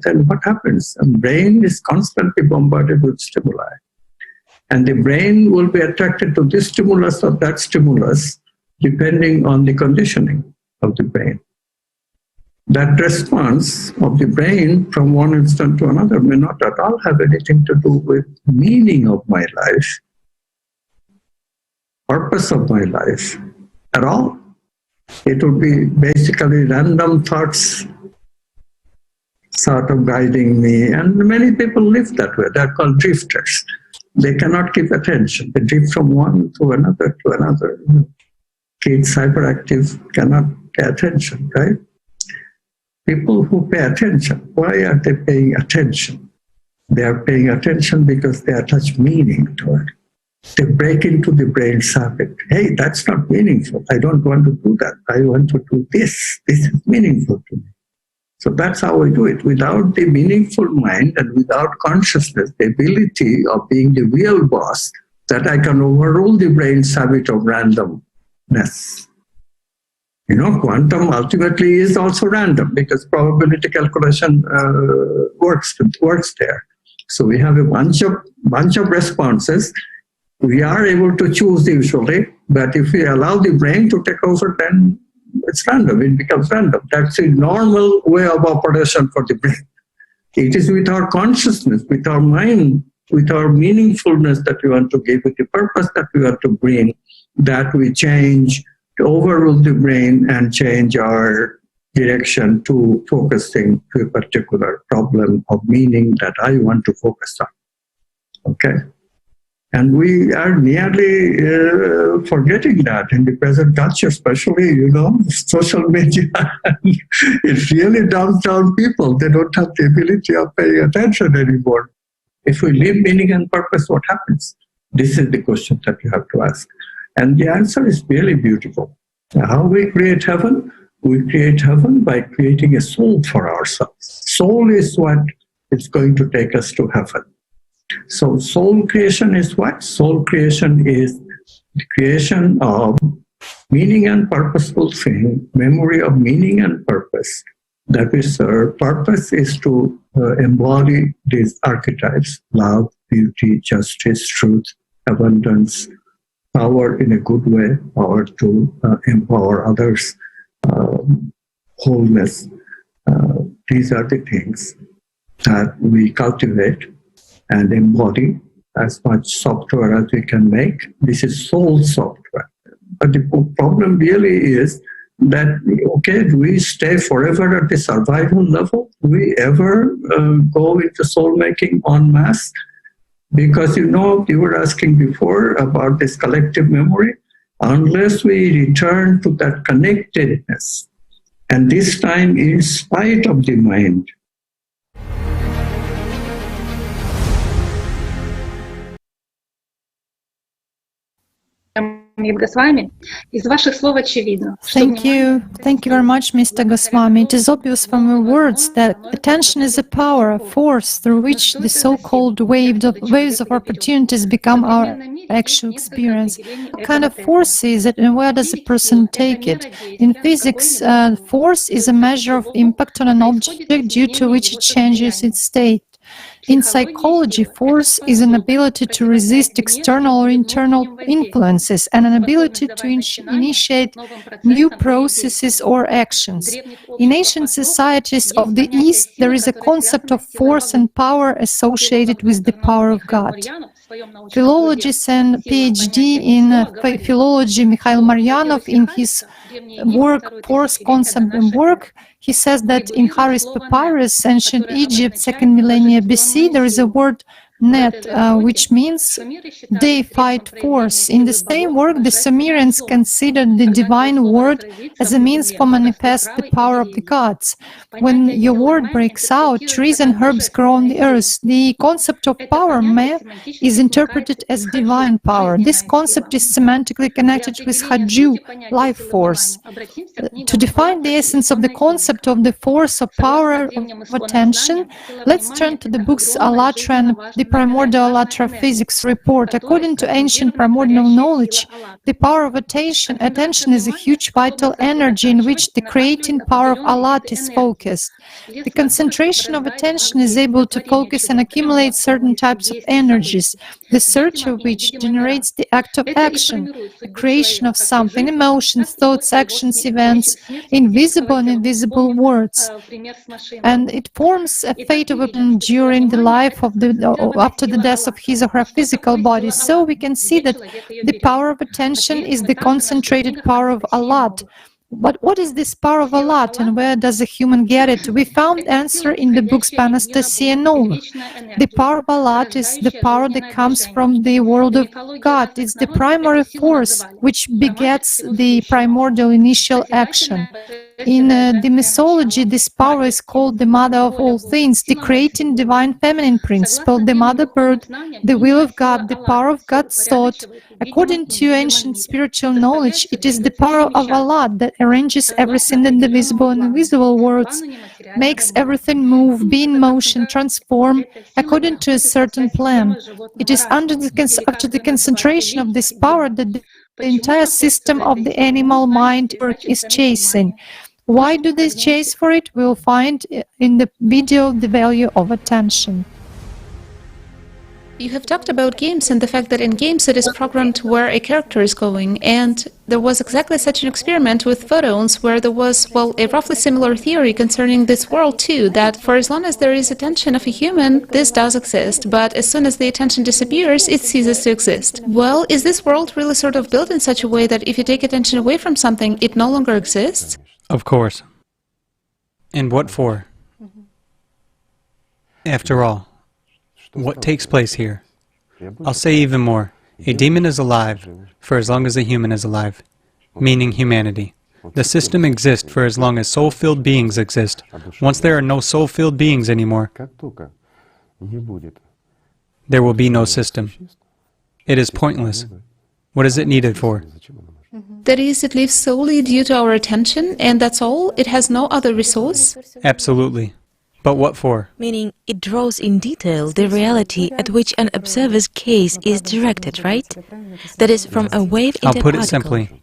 then what happens? The brain is constantly bombarded with stimuli. And the brain will be attracted to this stimulus or that stimulus, depending on the conditioning of the brain. That response of the brain from one instant to another may not at all have anything to do with meaning of my life, purpose of my life at all. It would be basically random thoughts sort of guiding me. And many people live that way. They're called drifters. They cannot keep attention. They drift from one to another to another. Kids, hyperactive, cannot pay attention, right? People who pay attention, why are they paying attention? They are paying attention because they attach meaning to it. They break into the brain's habit. Hey, that's not meaningful. I don't want to do that. I want to do this. This is meaningful to me. So that's how we do it. Without the meaningful mind and without consciousness, the ability of being the real boss, that I can overrule the brain's habit of randomness. You know, quantum ultimately is also random because probability calculation works there. So we have a bunch of responses. We are able to choose usually, but if we allow the brain to take over, then it's random. It becomes random. That's a normal way of operation for the brain. It is with our consciousness, with our mind, with our meaningfulness that we want to give, with the purpose that we want to bring, that we change, to overrule the brain and change our direction to focusing to a particular problem of meaning that I want to focus on. Okay? And we are nearly forgetting that in the present culture, especially, you know, social media. It really dumbs down people. They don't have the ability of paying attention anymore. If we leave meaning and purpose, what happens? This is the question that you have to ask. And the answer is really beautiful. How we create heaven? We create heaven by creating a soul for ourselves. Soul is what is going to take us to heaven. So soul creation is what? Soul creation is the creation of meaning and purposeful thing, memory of meaning and purpose that we serve. Purpose is to embody these archetypes: love, beauty, justice, truth, abundance, power in a good way, power to empower others, wholeness. These are the things that we cultivate and embody as much software as we can make. This is soul software. But the problem really is that, okay, do we stay forever at the survival level? Do we ever go into soul making en masse? Because, you know, you were asking before about this collective memory. Unless we return to that connectedness, and this time in spite of the mind, Thank you. Thank you very much, Mr. Goswami. It is obvious from your words that attention is a power, a force through which the so-called waves of opportunities become our actual experience. What kind of force is it, and where does a person take it? In physics, force is a measure of impact on an object due to which it changes its state. In psychology, force is an ability to resist external or internal influences and an ability to initiate new processes or actions. In ancient societies of the East, there is a concept of force and power associated with the power of God. Philologist and PhD in philology Mikhail Maryanov, in his work Force Concept and Work, he says that in Harris Papyrus, ancient Egypt, 2nd millennia BC, there is a word net, which means deified force. In the same work, the Sumerians considered the divine word as a means for manifest the power of the gods. When your word breaks out, trees and herbs grow on the earth. The concept of power, me, is interpreted as divine power. This concept is semantically connected with Haju, life force. To define the essence of the concept of the force or power of attention, let's turn to the books Allatra and the Primordial Allatra Physics Report. According to ancient primordial knowledge, the power of attention is a huge vital energy in which the creating power of Allat is focused. The concentration of attention is able to focus and accumulate certain types of energies, the search of which generates the act of action, the creation of something, emotions, thoughts, actions, events, invisible and invisible words. And it forms a fate of it during the life of after the death of his or her physical body. So we can see that the power of attention is the concentrated power of Allat. But what is this power of Allat, and where does a human get it? We found answer in the books by Anastasia Novak. The power of Allat is the power that comes from the world of God. It's the primary force which begets the primordial initial action. In the mythology, this power is called the mother of all things, the creating divine feminine principle, the mother bird, the will of God, the power of God's thought. According to ancient spiritual knowledge, it is the power of Allah that arranges everything in the visible and invisible worlds, makes everything move, be in motion, transform, according to a certain plan. It is after the concentration of this power that the entire system of the animal mind is chasing. Why do they chase for it? We'll find in the video the value of attention. You have talked about games and the fact that in games it is programmed where a character is going, and there was exactly such an experiment with photons where there was, well, a roughly similar theory concerning this world too, that for as long as there is attention of a human, this does exist, but as soon as the attention disappears, it ceases to exist. Well, is this world really sort of built in such a way that if you take attention away from something, it no longer exists? Of course. And what for? After all, what takes place here? I'll say even more. A demon is alive for as long as a human is alive, meaning humanity. The system exists for as long as soul-filled beings exist. Once there are no soul-filled beings anymore, there will be no system. It is pointless. What is it needed for? That is, it lives solely due to our attention, and that's all? It has no other resource? Absolutely. But what for? Meaning, it draws in detail the reality at which an observer's gaze is directed, right? That is, from a wave into a particle. I'll put it simply.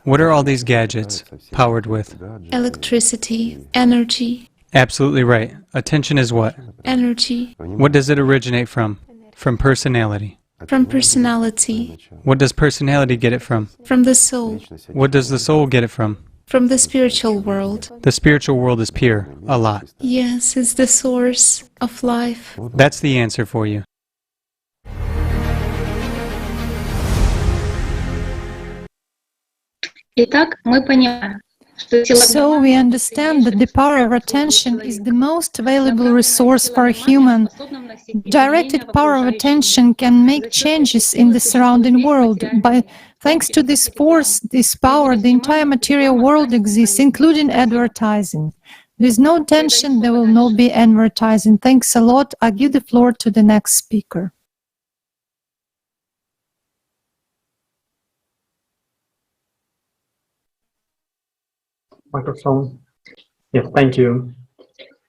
What are all these gadgets powered with? Electricity, energy. Absolutely right. Attention is what? Energy. What does it originate from? From personality. From personality. What does personality get it from? From the soul. What does the soul get it from? From the spiritual world. The spiritual world is pure, Allah. Yes, it's the source of life. That's the answer for you. So we understand that the power of attention is the most valuable resource for a human. Directed power of attention can make changes in the surrounding world. Thanks to this force, this power, the entire material world exists, including advertising. With no attention, there will not be advertising. Thanks a lot. I give the floor to the next speaker. Microphone. Yes, thank you.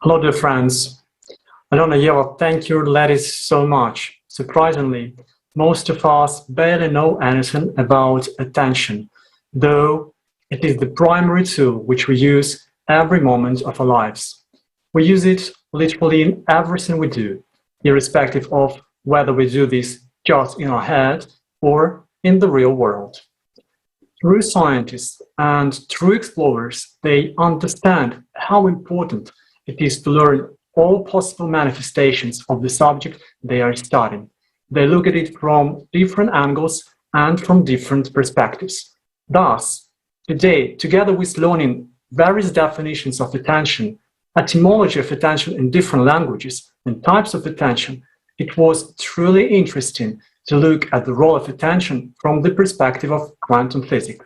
Hello, dear friends. Alona Yeva, thank you, ladies, so much. Surprisingly, most of us barely know anything about attention, though it is the primary tool which we use every moment of our lives. We use it literally in everything we do, irrespective of whether we do this just in our head or in the real world. True scientists and true explorers, they understand how important it is to learn all possible manifestations of the subject they are studying. They look at it from different angles and from different perspectives. Thus, today, together with learning various definitions of attention, etymology of attention in different languages, and types of attention, it was truly interesting to look at the role of attention from the perspective of quantum physics,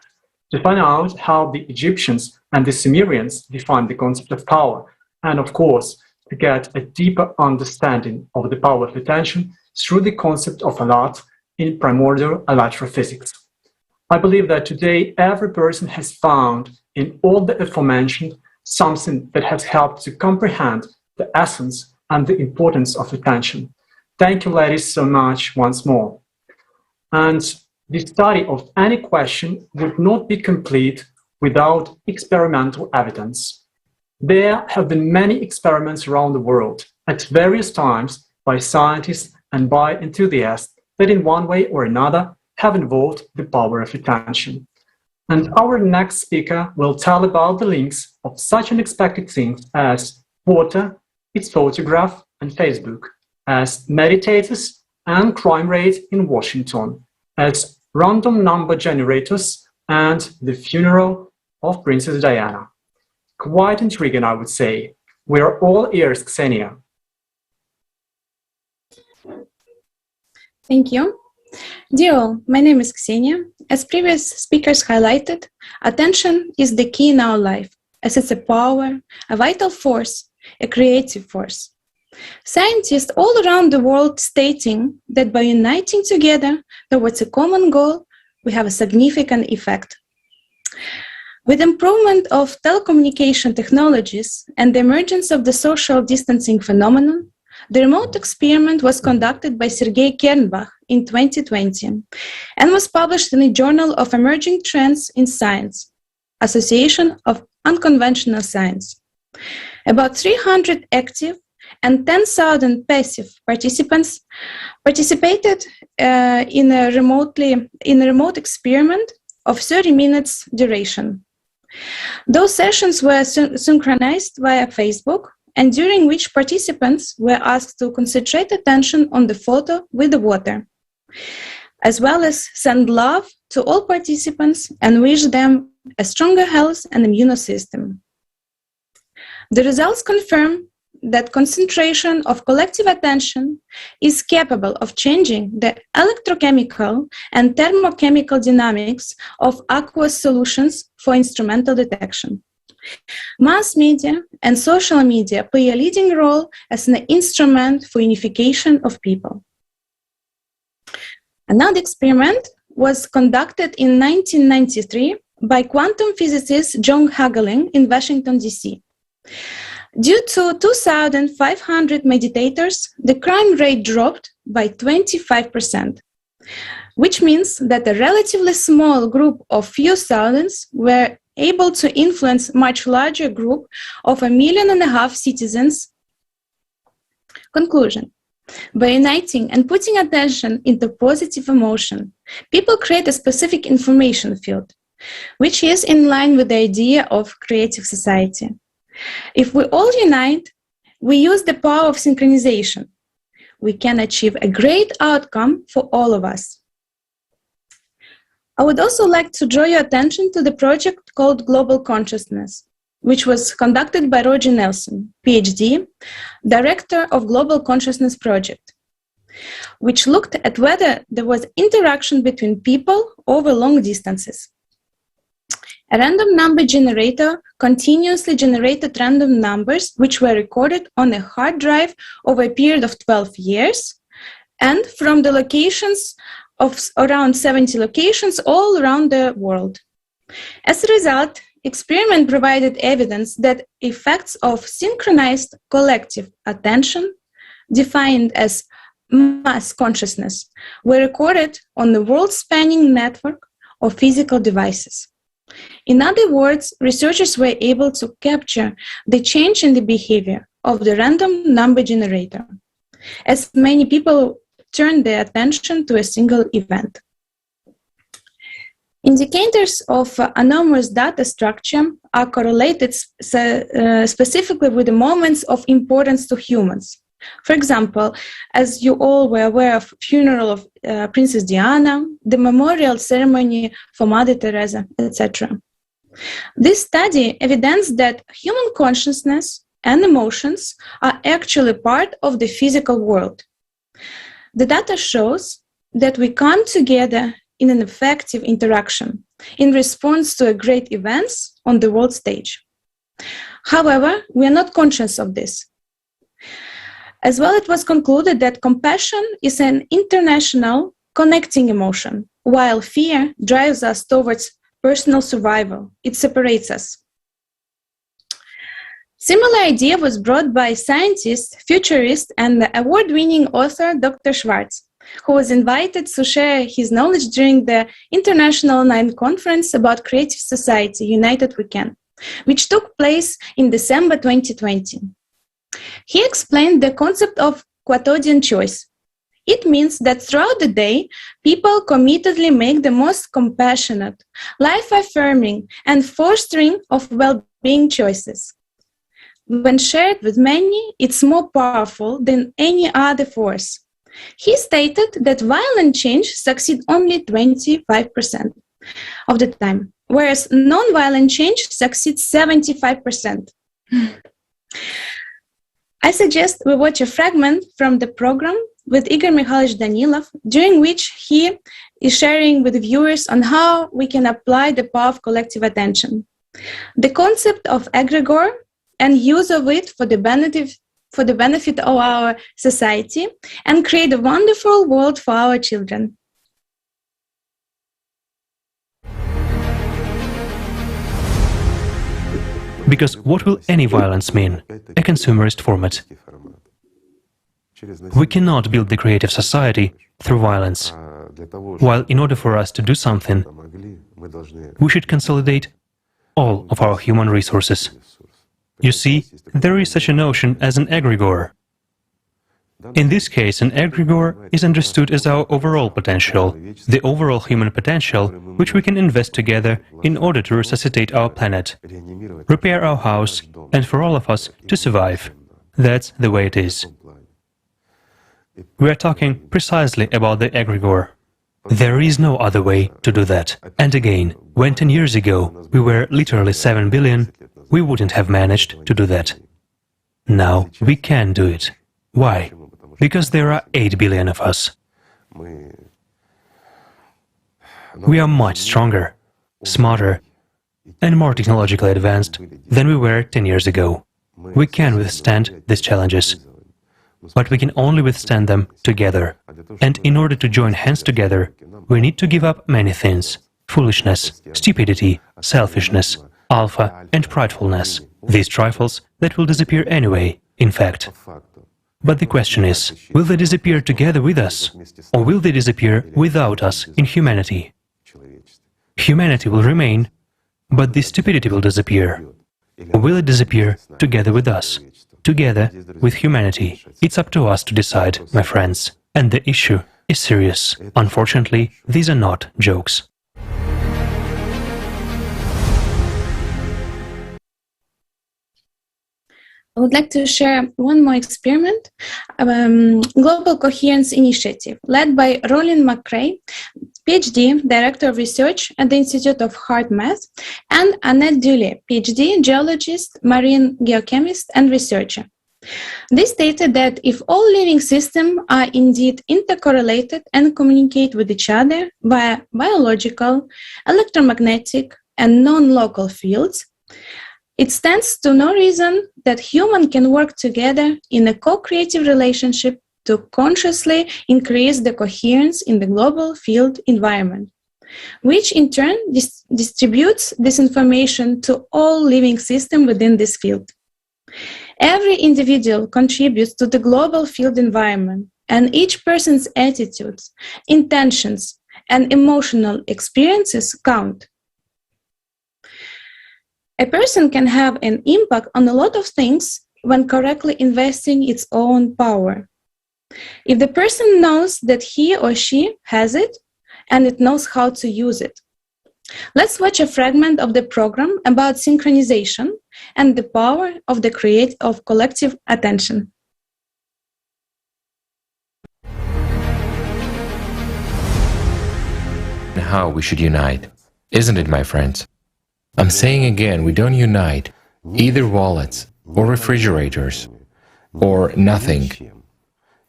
to find out how the Egyptians and the Sumerians defined the concept of power, and of course, to get a deeper understanding of the power of attention through the concept of Alat in primordial electrophysics. I believe that today every person has found in all the aforementioned something that has helped to comprehend the essence and the importance of attention. Thank you, ladies, so much once more. And the study of any question would not be complete without experimental evidence. There have been many experiments around the world at various times by scientists and by enthusiasts that in one way or another have involved the power of attention. And our next speaker will tell about the links of such unexpected things as water, its photograph, and Facebook, as meditators and crime rate in Washington, as random number generators, and the funeral of Princess Diana. Quite intriguing, I would say. We are all ears, Ksenia. Thank you. Dear all, my name is Ksenia. As previous speakers highlighted, attention is the key in our life, as it's a power, a vital force, a creative force. Scientists all around the world stating that by uniting together towards a common goal, we have a significant effect. With improvement of telecommunication technologies and the emergence of the social distancing phenomenon, the remote experiment was conducted by Sergei Kernbach in 2020 and was published in the Journal of Emerging Trends in Science, Association of Unconventional Science. About 300 active and 10,000 passive participants participated in a remote experiment of 30 minutes duration. Those sessions were synchronized via Facebook, and during which participants were asked to concentrate attention on the photo with the water, as well as send love to all participants and wish them a stronger health and immune system. The results confirm that concentration of collective attention is capable of changing the electrochemical and thermochemical dynamics of aqueous solutions for instrumental detection. Mass media and social media play a leading role as an instrument for unification of people. Another experiment was conducted in 1993 by quantum physicist John Hagelin in Washington, D.C. Due to 2,500 meditators, the crime rate dropped by 25%, which means that a relatively small group of few thousands were able to influence a much larger group of 1.5 million citizens. Conclusion. By uniting and putting attention into positive emotion, people create a specific information field, which is in line with the idea of creative society. If we all unite, we use the power of synchronization. We can achieve a great outcome for all of us. I would also like to draw your attention to the project called Global Consciousness, which was conducted by Roger Nelson, PhD, Director of Global Consciousness Project, which looked at whether there was interaction between people over long distances. A random number generator continuously generated random numbers which were recorded on a hard drive over a period of 12 years and from the locations of around 70 locations all around the world. As a result, experiment provided evidence that effects of synchronized collective attention, defined as mass consciousness, were recorded on the world-spanning network of physical devices. In other words, researchers were able to capture the change in the behavior of the random number generator, as many people turned their attention to a single event. Indicators of anomalous data structure are correlated specifically with the moments of importance to humans. For example, as you all were aware of funeral of Princess Diana, the memorial ceremony for Mother Teresa, etc. This study evidenced that human consciousness and emotions are actually part of the physical world. The data shows that we come together in an effective interaction in response to great events on the world stage. However, we are not conscious of this. As well, it was concluded that compassion is an international connecting emotion, while fear drives us towards personal survival. It separates us. Similar idea was brought by scientist, futurist, and award-winning author Dr. Schwartz, who was invited to share his knowledge during the International Online Conference about Creative Society, United We Can, which took place in December 2020. He explained the concept of quotidian choice. It means that throughout the day, people committedly make the most compassionate, life-affirming, and fostering of well-being choices. When shared with many, it's more powerful than any other force. He stated that violent change succeeds only 25% of the time, whereas non-violent change succeeds 75%. I suggest we watch a fragment from the program with Igor Mikhailovich Danilov, during which he is sharing with viewers on how we can apply the power of collective attention, the concept of egregore and use of it for the benefit of our society, and create a wonderful world for our children. Because what will any violence mean? A consumerist format. We cannot build the creative society through violence. While in order for us to do something, we should consolidate all of our human resources. You see, there is such a notion as an egregore. In this case, an egregore is understood as our overall potential, the overall human potential, which we can invest together in order to resuscitate our planet, repair our house, and for all of us to survive. That's the way it is. We are talking precisely about the egregore. There is no other way to do that. And again, when 10 years ago we were literally 7 billion, we wouldn't have managed to do that. Now we can do it. Why? Because there are 8 billion of us. We are much stronger, smarter, and more technologically advanced than we were 10 years ago. We can withstand these challenges, but we can only withstand them together. And in order to join hands together, we need to give up many things: foolishness, stupidity, selfishness, alpha, and pridefulness. These trifles that will disappear anyway, in fact. But the question is, will they disappear together with us, or will they disappear without us in humanity? Humanity will remain, but the stupidity will disappear. Or will it disappear together with us, together with humanity? It's up to us to decide, my friends. And the issue is serious. Unfortunately, these are not jokes. I would like to share one more experiment, Global Coherence Initiative, led by Rollin McRae, PhD, Director of Research at the Institute of Hard Math, and Annette Dulé, PhD, Geologist, Marine Geochemist, and Researcher. They stated that if all living systems are indeed intercorrelated and communicate with each other via biological, electromagnetic, and non-local fields, it stands to no reason that humans can work together in a co-creative relationship to consciously increase the coherence in the global field environment. which in turn distributes this information to all living systems within this field. Every individual contributes to the global field environment, and each person's attitudes, intentions, and emotional experiences count. A person can have an impact on a lot of things when correctly investing its own power. If the person knows that he or she has it, and it knows how to use it. Let's watch a fragment of the program about synchronization and the power of the collective attention. How we should unite, isn't it, my friends? I'm saying again, we don't unite either wallets or refrigerators or nothing.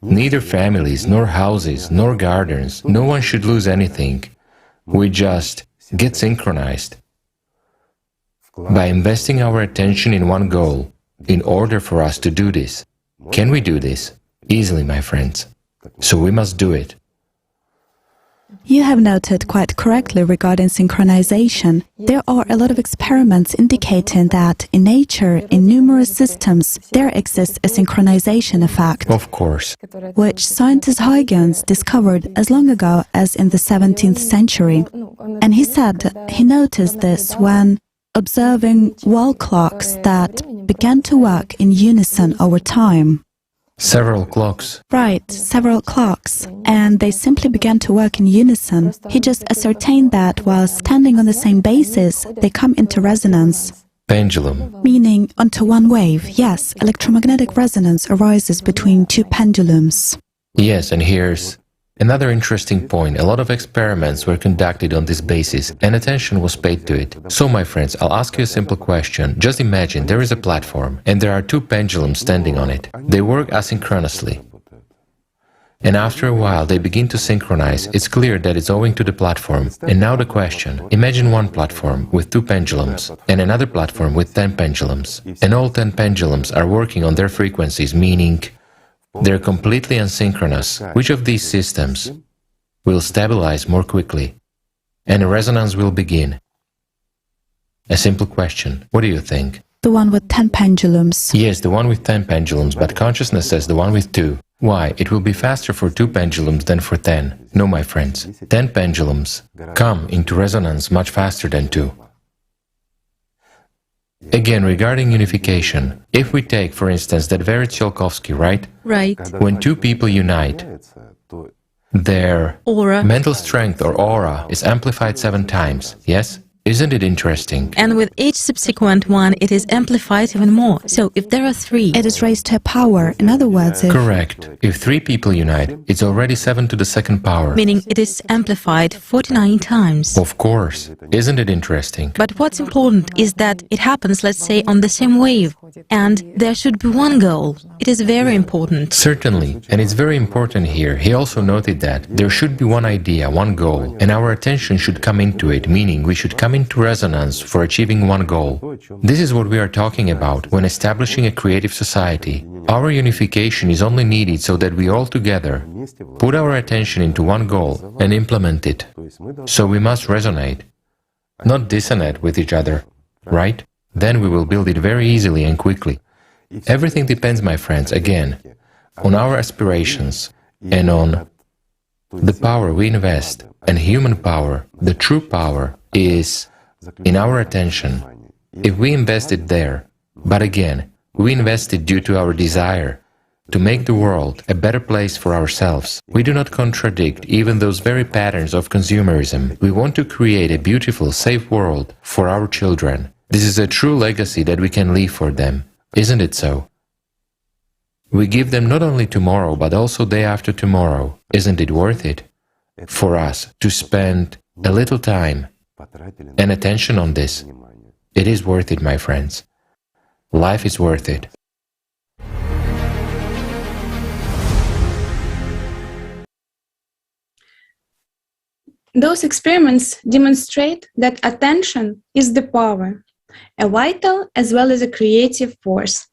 Neither families, nor houses, nor gardens. No one should lose anything. We just get synchronized. By investing our attention in one goal, in order for us to do this. Can we do this? Easily, my friends. So we must do it. You have noted quite correctly regarding synchronization. There are a lot of experiments indicating that in nature, in numerous systems, there exists a synchronization effect. Of course. Which scientist Huygens discovered as long ago as in the 17th century. And he said he noticed this when observing wall clocks that began to work in unison over time. Several clocks. Right, several clocks. And they simply began to work in unison. He just ascertained that while standing on the same basis, they come into resonance. Pendulum. Meaning onto one wave. Yes, electromagnetic resonance arises between two pendulums. Yes, and here's another interesting point. A lot of experiments were conducted on this basis, and attention was paid to it. So, my friends, I'll ask you a simple question. Just imagine there is a platform, and there are two pendulums standing on it. They work asynchronously. And after a while, they begin to synchronize. It's clear that it's owing to the platform. And now the question. Imagine one platform with two pendulums, and another platform with 10 pendulums. And all 10 pendulums are working on their frequencies, meaning they're completely asynchronous. Which of these systems will stabilize more quickly? And a resonance will begin. A simple question. What do you think? The one with 10 pendulums. Yes, the one with 10 pendulums, but consciousness says the one with 2. Why? It will be faster for 2 pendulums than for 10. No, my friends. 10 pendulums come into resonance much faster than 2. Again, regarding unification, if we take, for instance, that very Tsiolkovsky, right? Right. When two people unite, their aura, mental strength or aura is amplified 7 times, yes? Isn't it interesting? And with each subsequent one, it is amplified even more. So if there are 3, it is raised to a power. In other words, if... Correct. If 3 people unite, it's already 7 to the 2nd power. Meaning it is amplified 49 times. Of course. Isn't it interesting? But what's important is that it happens, let's say, on the same wave. And there should be one goal. It is very important. Certainly. And it's very important here. He also noted that there should be one idea, one goal, and our attention should come into it, meaning we should come into resonance for achieving one goal. This is what we are talking about when establishing a creative society. Our unification is only needed so that we all together put our attention into one goal and implement it. So we must resonate, not dissonate with each other, right? Then we will build it very easily and quickly. Everything depends, my friends, again, on our aspirations and on the power we invest. And human power, the true power, is in our attention. If we invest it there, but again, we invest it due to our desire to make the world a better place for ourselves. We do not contradict even those very patterns of consumerism. We want to create a beautiful, safe world for our children. This is a true legacy that we can leave for them. Isn't it so? We give them not only tomorrow, but also day after tomorrow. Isn't it worth it for us to spend a little time and attention on this? It is worth it, my friends. Life is worth it. Those experiments demonstrate that attention is the power, a vital as well as a creative force.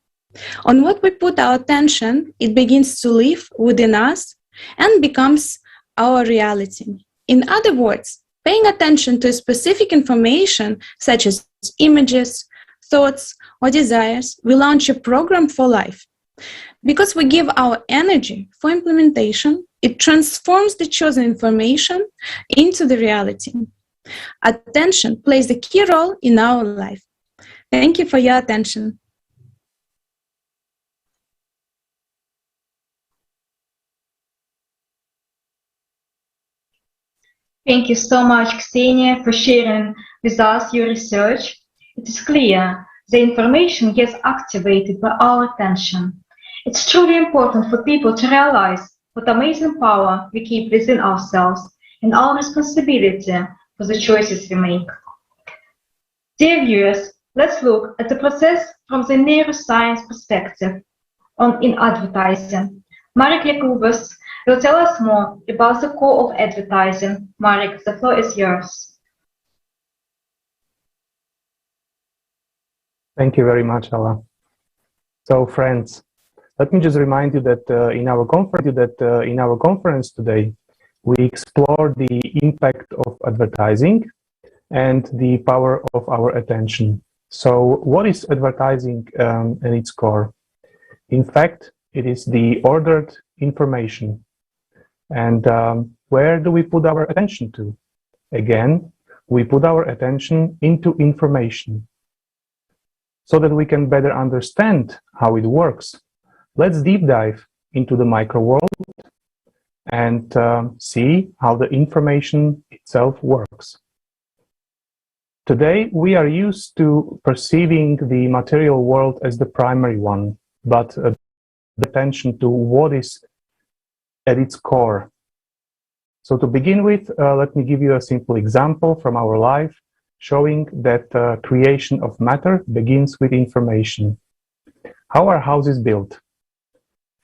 On what we put our attention, it begins to live within us and becomes our reality. In other words, Paying attention to specific information, such as images, thoughts, or desires, we launch a program for life. Because we give our energy for implementation, it transforms the chosen information into the reality. Attention plays a key role in our life. Thank you for your attention. Thank you so much, Ksenia, for sharing with us your research. It is clear the information gets activated by our attention. It's truly important for people to realize what amazing power we keep within ourselves and our responsibility for the choices we make. Dear viewers, let's look at the process from the neuroscience perspective in advertising. Marek Jakubas will tell us more about the core of advertising. Marek, the floor is yours. Thank you very much, Alla. So, friends, let me just remind you that in our conference today, we explore the impact of advertising and the power of our attention. So, what is advertising at its core? In fact, it is the ordered information. And where do we put our attention to? Again, we put our attention into information so that we can better understand how it works. Let's deep dive into the micro world and see how the information itself works. Today, we are used to perceiving the material world as the primary one, but attention to what is at its core. So to begin with, let me give you a simple example from our life showing that creation of matter begins with information. How are houses built?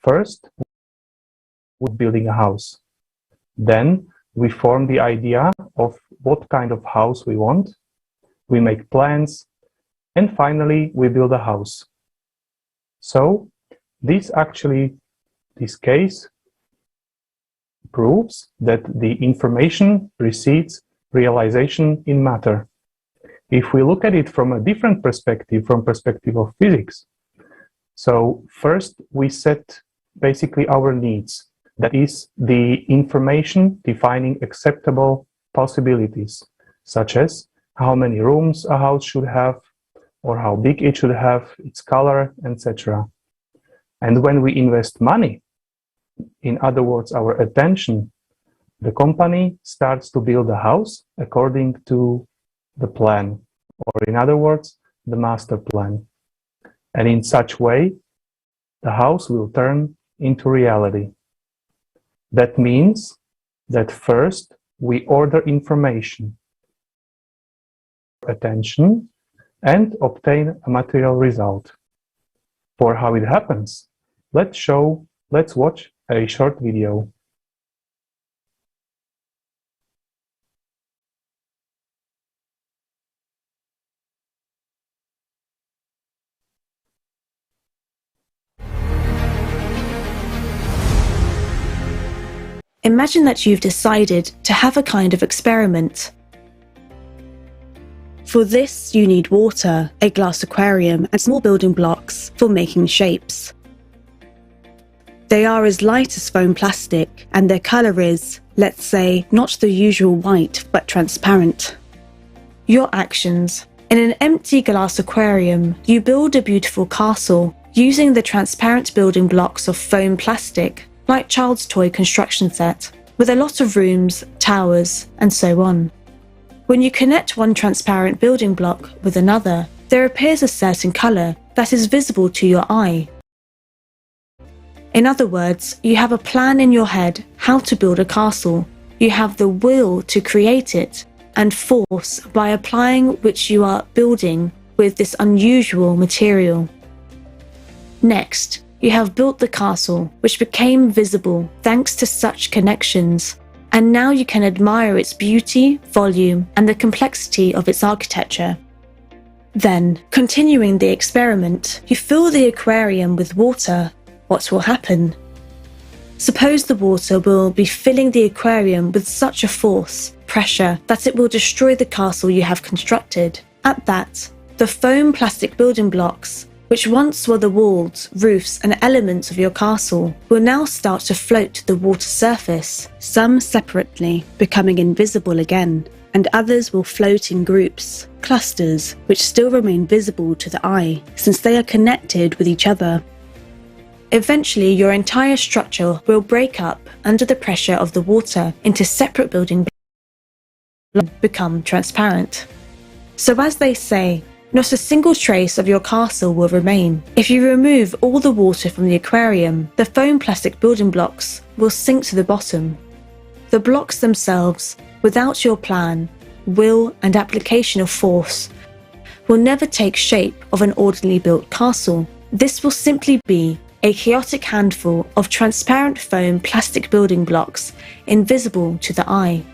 First, we're building a house. Then we form the idea of what kind of house we want. We make plans, and finally we build a house. So this case proves that the information precedes realization in matter. If we look at it from a different perspective, from perspective of physics, so first we set basically our needs. That is the information defining acceptable possibilities, such as how many rooms a house should have, or how big it should have, its color, etc. And when we invest money, in other words, our attention, the company starts to build a house according to the plan, or in other words, the master plan. And in such way, the house will turn into reality. That means that first we order information, attention, and obtain a material result. For how it happens, let's watch a short video. Imagine that you've decided to have a kind of experiment. For this, you need water, a glass aquarium, and small building blocks for making shapes. They are as light as foam plastic, and their colour is, let's say, not the usual white, but transparent. Your actions. In an empty glass aquarium, you build a beautiful castle using the transparent building blocks of foam plastic, like child's toy construction set, with a lot of rooms, towers, and so on. When you connect one transparent building block with another, there appears a certain colour that is visible to your eye. In other words, you have a plan in your head how to build a castle. You have the will to create it, and force by applying which you are building with this unusual material. Next, you have built the castle, which became visible thanks to such connections, and now you can admire its beauty, volume, and the complexity of its architecture. Then, continuing the experiment, you fill the aquarium with water. What will happen? Suppose the water will be filling the aquarium with such a force pressure that it will destroy the castle you have constructed. At that, the foam plastic building blocks, which once were the walls, roofs, and elements of your castle, will now start to float to the water surface, some separately, becoming invisible again, and others will float in groups, clusters, which still remain visible to the eye, since they are connected with each other. Eventually, your entire structure will break up under the pressure of the water into separate building blocks and become transparent. So as they say, not a single trace of your castle will remain. If you remove all the water from the aquarium, the foam plastic building blocks will sink to the bottom. The blocks themselves, without your plan, will, and application of force, will never take shape of an orderly built castle. This will simply be a chaotic handful of transparent foam plastic building blocks, invisible to the eye.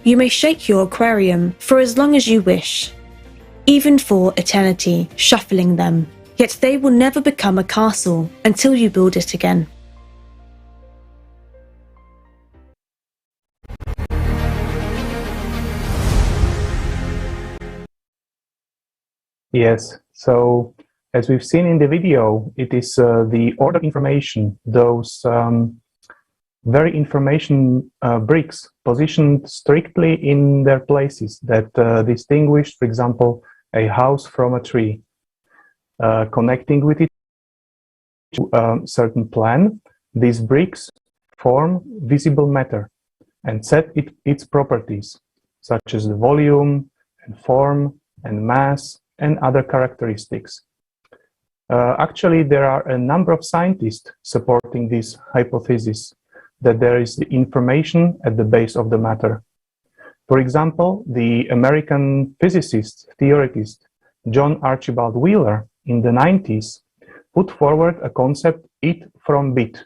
You may shake your aquarium for as long as you wish, even for eternity, shuffling them, yet they will never become a castle until you build it again. Yes, so as we've seen in the video, it is the ordered information, those very information bricks positioned strictly in their places that distinguish, for example, a house from a tree, connecting with it to a certain plan. These bricks form visible matter and set its properties, such as the volume and form and mass and other characteristics. Actually, there are a number of scientists supporting this hypothesis that there is the information at the base of the matter. For example, the American physicist, theoretist, John Archibald Wheeler in the 90s put forward a concept it from bit,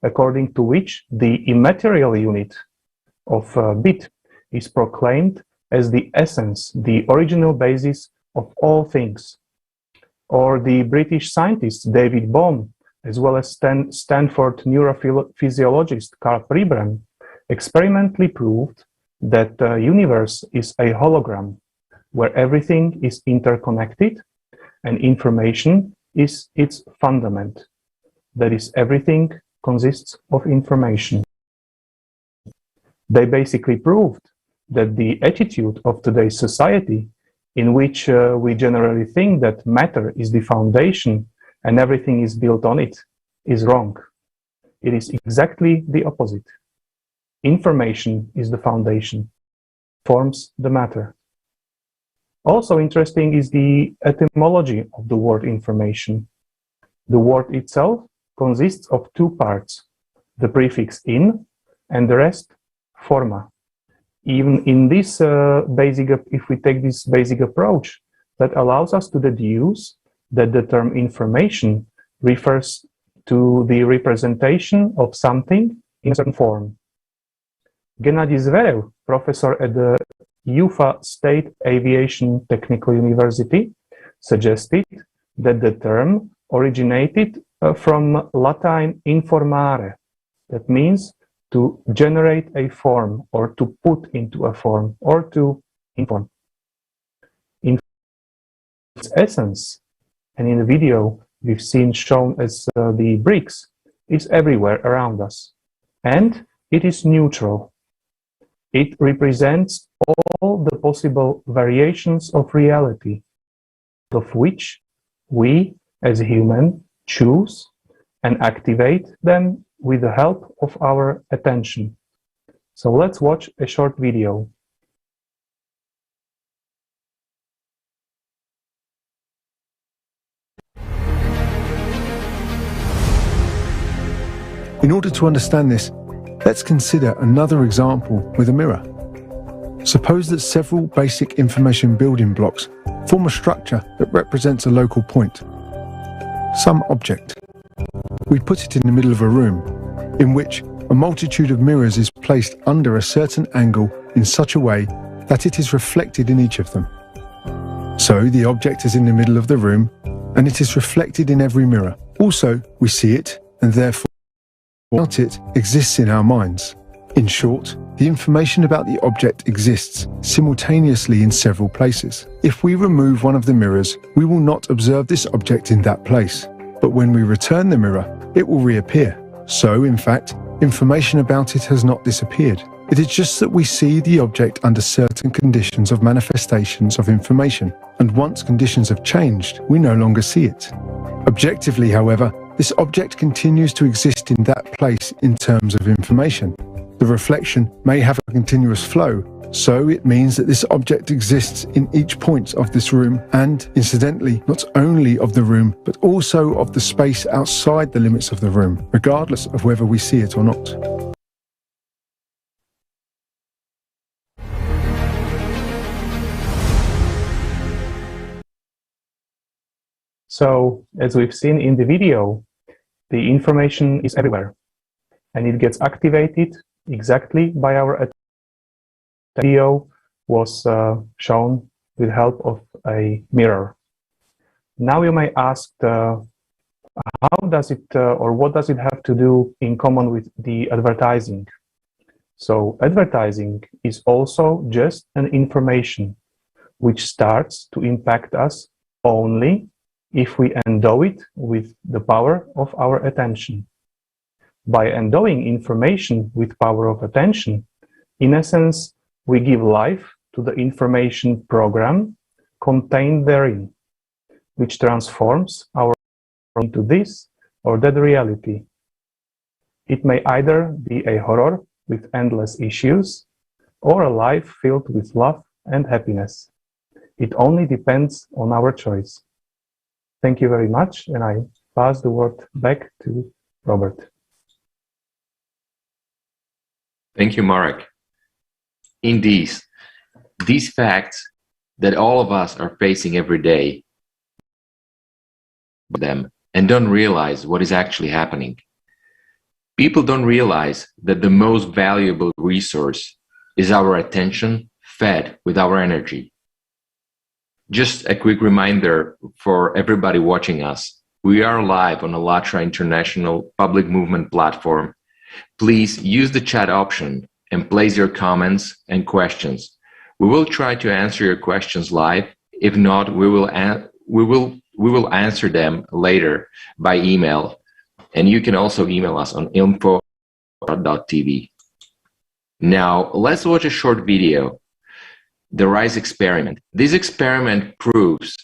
according to which the immaterial unit of bit is proclaimed as the essence, the original basis of all things. Or the British scientist David Bohm, as well as Stanford neurophysiologist Carl Pribram, experimentally proved that the universe is a hologram, where everything is interconnected and information is its fundament. That is, everything consists of information. They basically proved that the attitude of today's society, in which we generally think that matter is the foundation and everything is built on it, is wrong. It is exactly the opposite. Information is the foundation, forms the matter. Also interesting is the etymology of the word information. The word itself consists of two parts, the prefix in and the rest forma. Even in this if we take this basic approach, that allows us to deduce that the term information refers to the representation of something in a certain form. Gennady Zverev, professor at the Ufa State Aviation Technical University, suggested that the term originated from Latin informare, that means to generate a form or to put into a form or to inform. In its essence, and in the video we've seen shown as the bricks, is everywhere around us, and it is neutral. It represents all the possible variations of reality, of which we as human choose and activate them with the help of our attention. So let's watch a short video. In order to understand this, let's consider another example with a mirror. Suppose that several basic information building blocks form a structure that represents a local point, some object. We put it in the middle of a room, in which a multitude of mirrors is placed under a certain angle in such a way that it is reflected in each of them. So the object is in the middle of the room, and it is reflected in every mirror. Also, we see it, and therefore, it exists in our minds. In short, the information about the object exists simultaneously in several places. If we remove one of the mirrors, we will not observe this object in that place. But when we return the mirror, it will reappear. So, in fact, information about it has not disappeared. It is just that we see the object under certain conditions of manifestations of information, and once conditions have changed, we no longer see it. Objectively, however, this object continues to exist in that place in terms of information. The reflection may have a continuous flow, so it means that this object exists in each point of this room and, incidentally, not only of the room, but also of the space outside the limits of the room, regardless of whether we see it or not. So, as we've seen in the video, the information is everywhere, and it gets activated exactly by our attention. The video was shown with help of a mirror. Now you may ask, how does it, or what does it have to do in common with the advertising? So, advertising is also just an information which starts to impact us only if we endow it with the power of our attention. By endowing information with power of attention, in essence, we give life to the information program contained therein, which transforms our into this or that reality. It may either be a horror with endless issues or a life filled with love and happiness. It only depends on our choice. Thank you very much, and I pass the word back to Robert. Thank you, Marek. Indeed, these facts that all of us are facing every day them and don't realize what is actually happening. People don't realize that the most valuable resource is our attention fed with our energy. Just a quick reminder for everybody watching us. We are live on ALLATRA International Public Movement platform. Please use the chat option and place your comments and questions. We will try to answer your questions live. If not, we will answer them later by email. And you can also email us on info@tv. Now, let's watch a short video. The RISE experiment. This experiment proves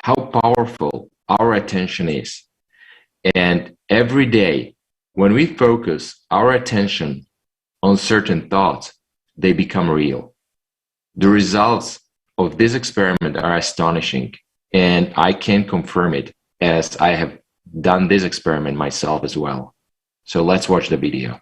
how powerful our attention is. And every day, when we focus our attention on certain thoughts, they become real. The results of this experiment are astonishing, and I can confirm it as I have done this experiment myself as well. So let's watch the video.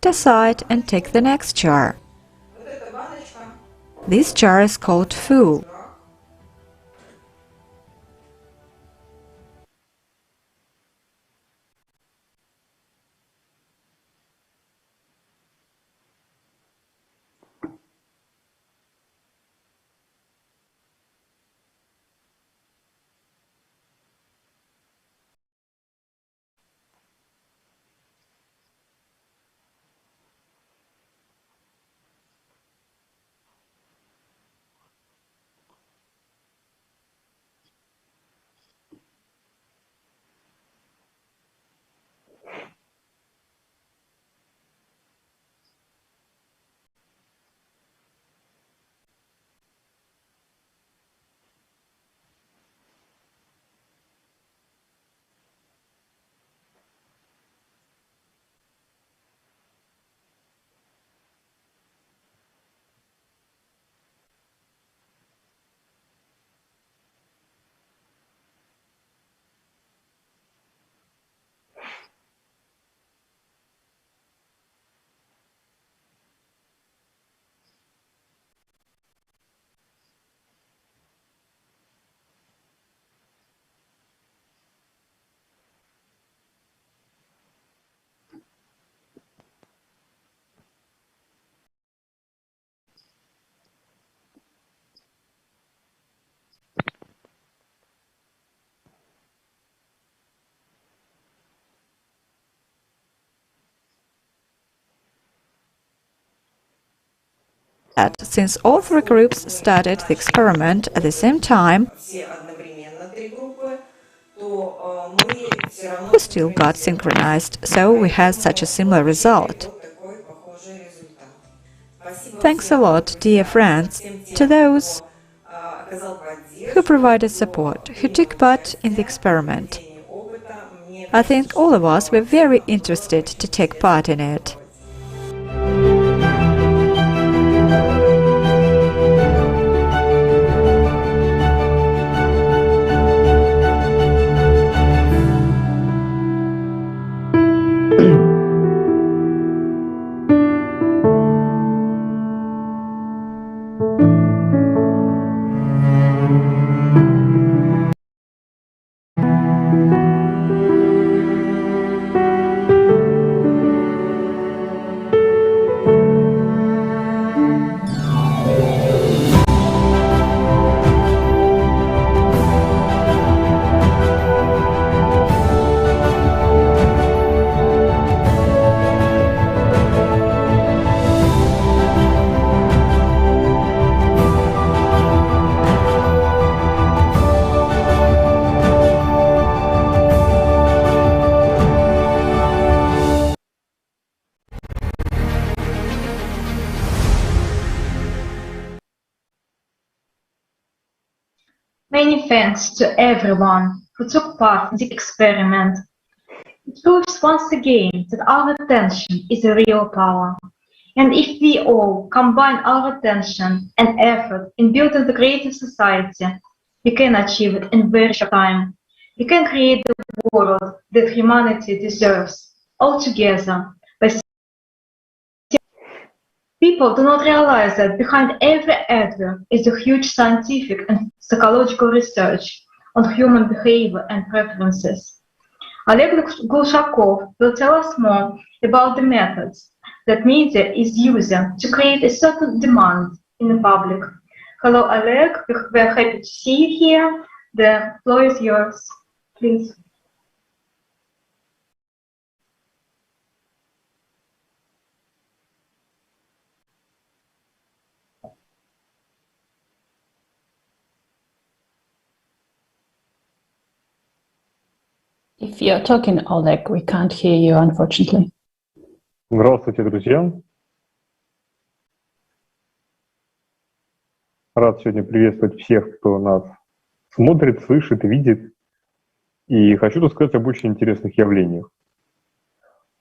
it aside and take the next jar. This jar is called full. That since all three groups started the experiment at the same time, we still got synchronized, so we had such a similar result. Thanks a lot, dear friends, to those who provided support, who took part in the experiment. I think all of us were very interested to take part in it. Many thanks to everyone who took part in the experiment. It proves once again that our attention is a real power. And if we all combine our attention and effort in building the greater society, we can achieve it in very short time. We can create the world that humanity deserves, all together. People do not realize that behind every advert is a huge scientific and psychological research on human behavior and preferences. Oleg Glushakov will tell us more about the methods that media is using to create a certain demand in the public. Hello, Oleg. We're happy to see you here. The floor is yours. Please. If you're talking, Oleg, we can't hear you, unfortunately. Здравствуйте, друзья. Рад сегодня приветствовать всех, кто нас смотрит, слышит, видит. И хочу рассказать об очень интересных явлениях.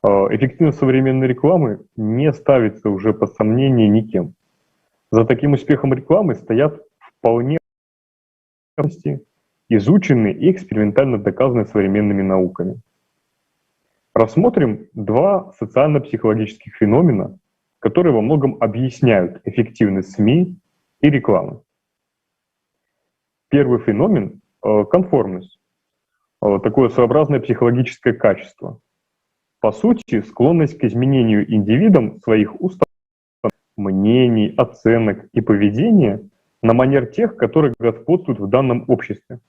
Эффективность современной рекламы не ставится уже под сомнение никем. За таким успехом рекламы стоят вполне изученные и экспериментально доказанные современными науками. Рассмотрим два социально-психологических феномена, которые во многом объясняют эффективность СМИ и рекламы. Первый феномен — конформность, такое своеобразное психологическое качество. По сути, склонность к изменению индивидом своих установок, мнений, оценок и поведения на манер тех, которые господствуют в данном обществе.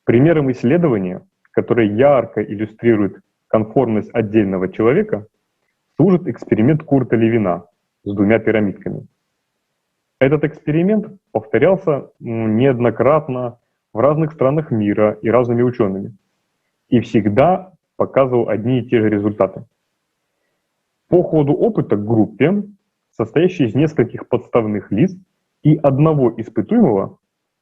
Примером исследования, которое ярко иллюстрирует конформность отдельного человека, служит эксперимент Курта Левина с двумя пирамидками. Этот эксперимент повторялся неоднократно в разных странах мира и разными учеными, и всегда показывал одни и те же результаты. По ходу опыта к группе, состоящей из нескольких подставных лиц и одного испытуемого,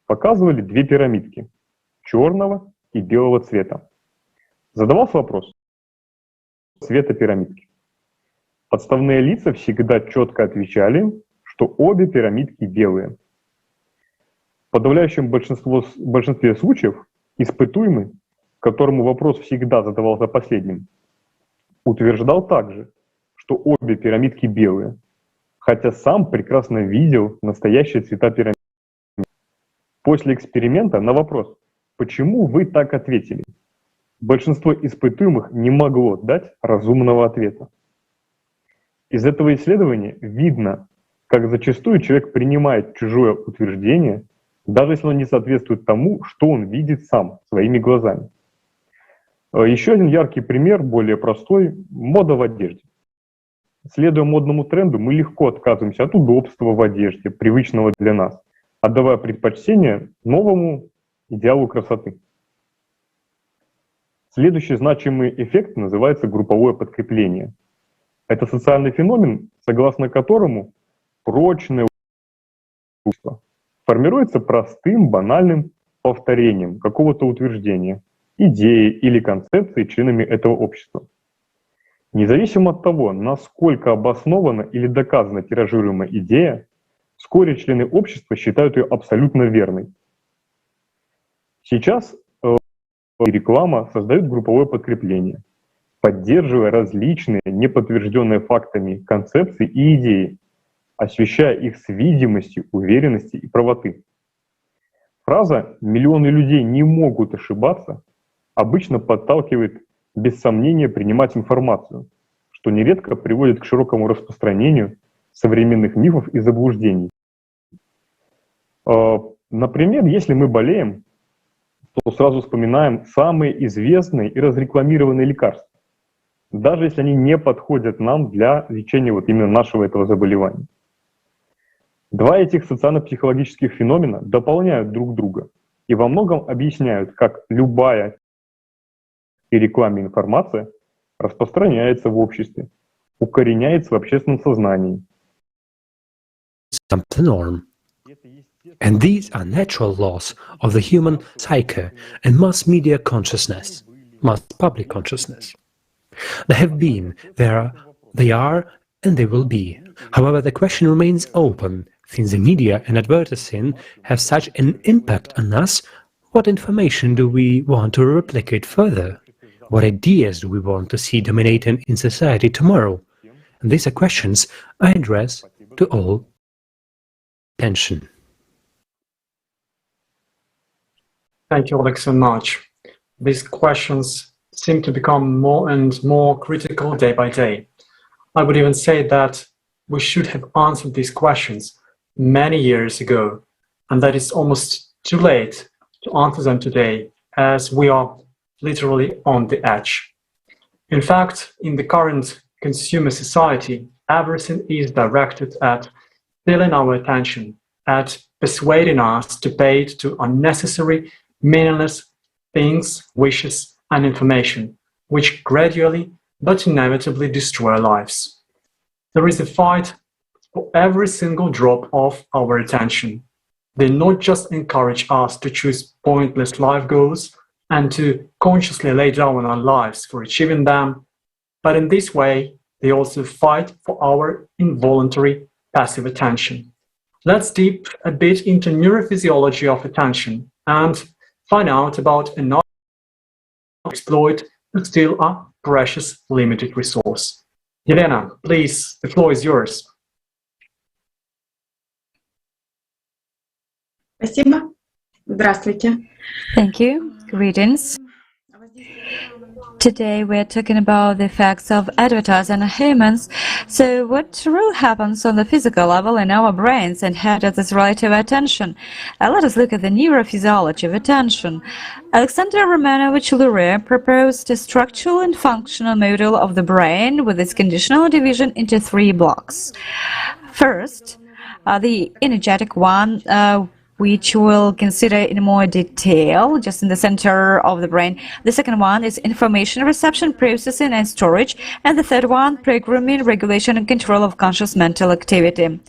показывали две пирамидки — черного и белого цвета. Задавался вопрос цвета пирамидки. Подставные лица всегда четко отвечали, что обе пирамидки белые. В подавляющем большинстве случаев испытуемый, которому вопрос всегда задавался последним, утверждал также, что обе пирамидки белые, хотя сам прекрасно видел настоящие цвета пирамид. После эксперимента на вопрос «Почему вы так ответили?», большинство испытуемых не могло дать разумного ответа. Из этого исследования видно, как зачастую человек принимает чужое утверждение, даже если оно не соответствует тому, что он видит сам своими глазами. Еще один яркий пример, более простой — мода в одежде. Следуя модному тренду, мы легко отказываемся от удобства в одежде, привычного для нас, отдавая предпочтение новому идеалу красоты. Следующий значимый эффект называется групповое подкрепление. Это социальный феномен, согласно которому прочное чувство формируется простым, банальным повторением какого-то утверждения, идеи или концепции членами этого общества. Независимо от того, насколько обоснована или доказана тиражируемая идея, вскоре члены общества считают ее абсолютно верной. Сейчас реклама создает групповое подкрепление, поддерживая различные, неподтвержденные фактами концепции и идеи, освещая их с видимостью уверенности и правоты. Фраза «миллионы людей не могут ошибаться» обычно подталкивает без сомнения принимать информацию, что нередко приводит к широкому распространению современных мифов и заблуждений. Например, если мы болеем, то сразу вспоминаем самые известные и разрекламированные лекарства, даже если они не подходят нам для лечения вот именно нашего этого заболевания. Два этих социально-психологических феномена дополняют друг друга и во многом объясняют, как любая и рекламе информация распространяется в обществе, укореняется в общественном сознании. The norm. And these are natural laws of the human psyche and mass media consciousness, mass public consciousness. They have been, they are, and they will be. However, the question remains open, since the media and advertising have such an impact on us. What information do we want to replicate further? What ideas do we want to see dominating in society tomorrow? And these are questions I address to all attention. Thank you, Alex, so much. These questions seem to become more and more critical day by day. I would even say that we should have answered these questions many years ago, and that it's almost too late to answer them today, as we are literally on the edge. In fact, in the current consumer society, everything is directed at stealing our attention, at persuading us to pay to unnecessary, meaningless things, wishes, and information, which gradually but inevitably destroy our lives. There is a fight for every single drop of our attention. They not just encourage us to choose pointless life goals and to consciously lay down our lives for achieving them, but in this way, they also fight for our involuntary passive attention. Let's deep a bit into neurophysiology of attention and find out about another exploit but still a precious limited resource. Elena, please, the floor is yours. Спасибо. Здравствуйте. Thank you. Greetings. Today we're talking about the effects of advertising on humans. So what really happens on the physical level in our brains and how does this relate to attention? Let us look at the neurophysiology of attention. Alexander Romanovich Luria proposed a structural and functional model of the brain with its conditional division into 3 blocks. First, the energetic one, which we'll consider in more detail, just in the center of the brain. The second one is information reception, processing, and storage. And the third one, programming, regulation, and control of conscious mental activity.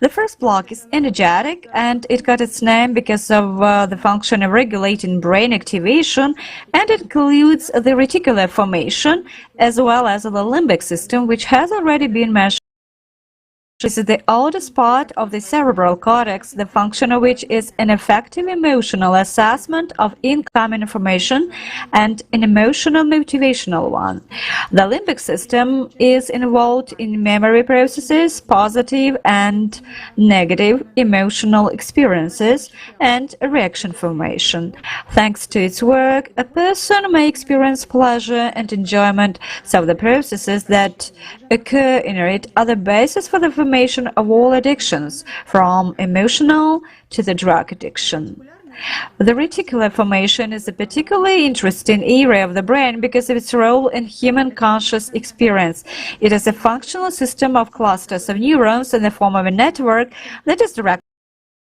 The first block is energetic, and it got its name because of the function of regulating brain activation, and it includes the reticular formation, as well as the limbic system, which has already been mentioned. This is the oldest part of the cerebral cortex, the function of which is an effective emotional assessment of incoming information and an emotional motivational one. The limbic system is involved in memory processes, positive and negative emotional experiences, and reaction formation. Thanks to its work, a person may experience pleasure and enjoyment, so the processes that occur in it are the basis for the formation of all addictions, from emotional to the drug addiction. The reticular formation is a particularly interesting area of the brain because of its role in human conscious experience. It is a functional system of clusters of neurons in the form of a network that is directed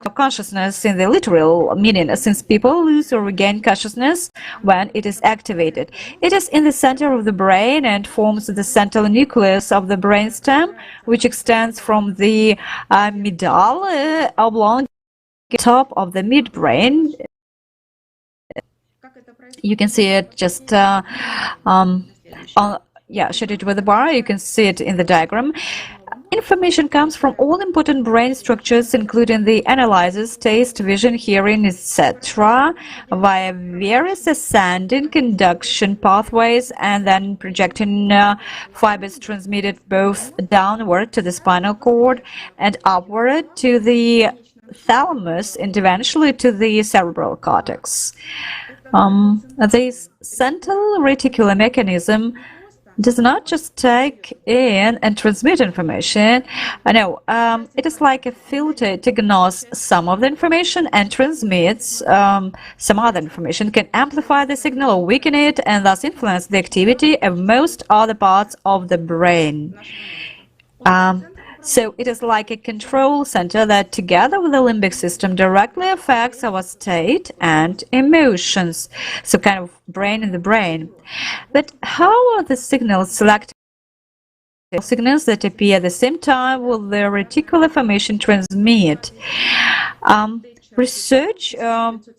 of consciousness in the literal meaning, since people lose or regain consciousness when it is activated. It is in the center of the brain and forms the central nucleus of the brainstem, which extends from the medulla oblongata top of the midbrain. You can see it just shaded with a bar. You can see it in the diagram. Information comes from all important brain structures, including the analyzers, taste, vision, hearing, etc., via various ascending conduction pathways and then projecting fibers transmitted both downward to the spinal cord and upward to the thalamus and eventually to the cerebral cortex. This central reticular mechanism does not just take in and transmit information. It is like a filter. It ignores some of the information and transmits some other information, can amplify the signal or weaken it, and thus influence the activity of most other parts of the brain. So it is like a control center that, together with the limbic system, directly affects our state and emotions. So kind of brain in the brain. But how are the signals selected? Signals that appear at the same time will the reticular formation transmit. Research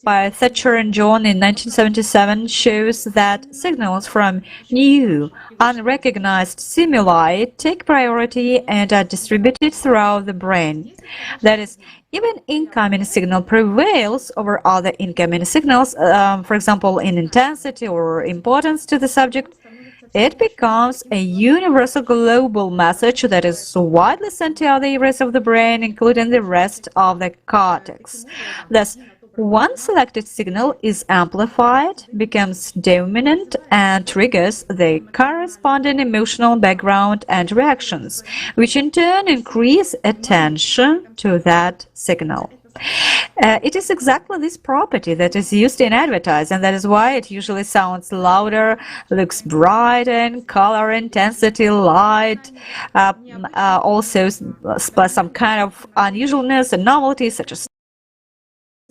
by Thatcher and John in 1977 shows that signals from new, unrecognized stimuli take priority and are distributed throughout the brain. That is, even incoming signal prevails over other incoming signals, for example, in intensity or importance to the subject. It becomes a universal global message that is widely sent to other areas of the brain, including the rest of the cortex. Thus, one selected signal is amplified, becomes dominant, and triggers the corresponding emotional background and reactions, which in turn increase attention to that signal. It is exactly this property that is used in advertising. That is why it usually sounds louder, looks brighter in color, intensity, light, also some kind of unusualness and novelty, such as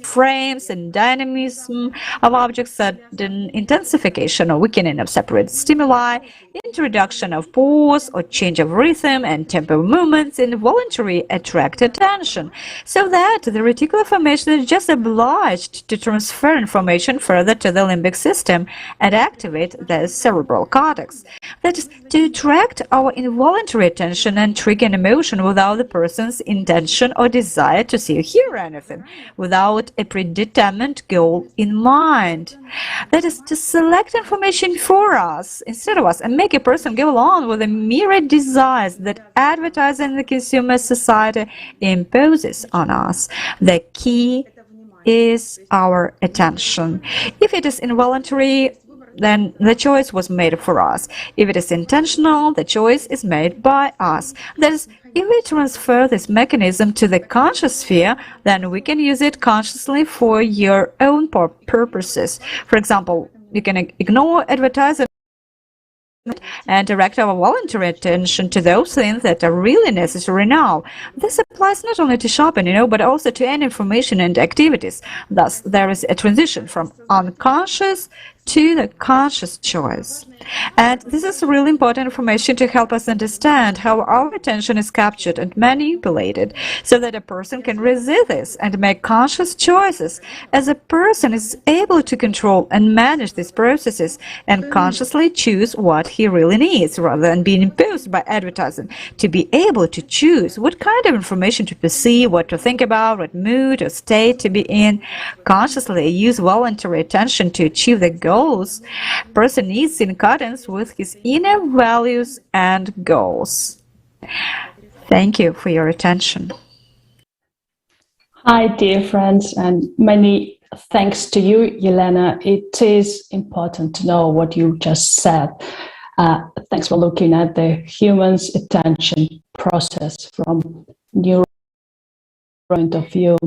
frames and dynamism of objects, sudden intensification or weakening of separate stimuli, introduction of pause or change of rhythm and tempo movements involuntarily attract attention, so that the reticular formation is just obliged to transfer information further to the limbic system and activate the cerebral cortex. That is, to attract our involuntary attention and trigger an emotion without the person's intention or desire to see or hear anything, without set a predetermined goal in mind. That is to select information for us, instead of us, and make a person go along with the myriad desires that advertising in the consumer society imposes on us. The key is our attention. If it is involuntary, then the choice was made for us. If it is intentional, the choice is made by us. That is, if we transfer this mechanism to the conscious sphere, then we can use it consciously for your own purposes. For example, you can ignore advertising and direct our voluntary attention to those things that are really necessary now. This applies not only to shopping, but also to any information and activities. Thus, there is a transition from unconscious to the conscious choice. And this is really important information to help us understand how our attention is captured and manipulated, so that a person can resist this and make conscious choices, as a person is able to control and manage these processes and consciously choose what he really needs, rather than being imposed by advertising. To be able to choose what kind of information to perceive, what to think about, what mood or state to be in, consciously use voluntary attention to achieve the goals person needs in accordance with his inner values and goals. Thank you for your attention. Hi, dear friends, and many thanks to you, Yelena. It is important to know what you just said. Thanks for looking at the human's attention process from your point of view.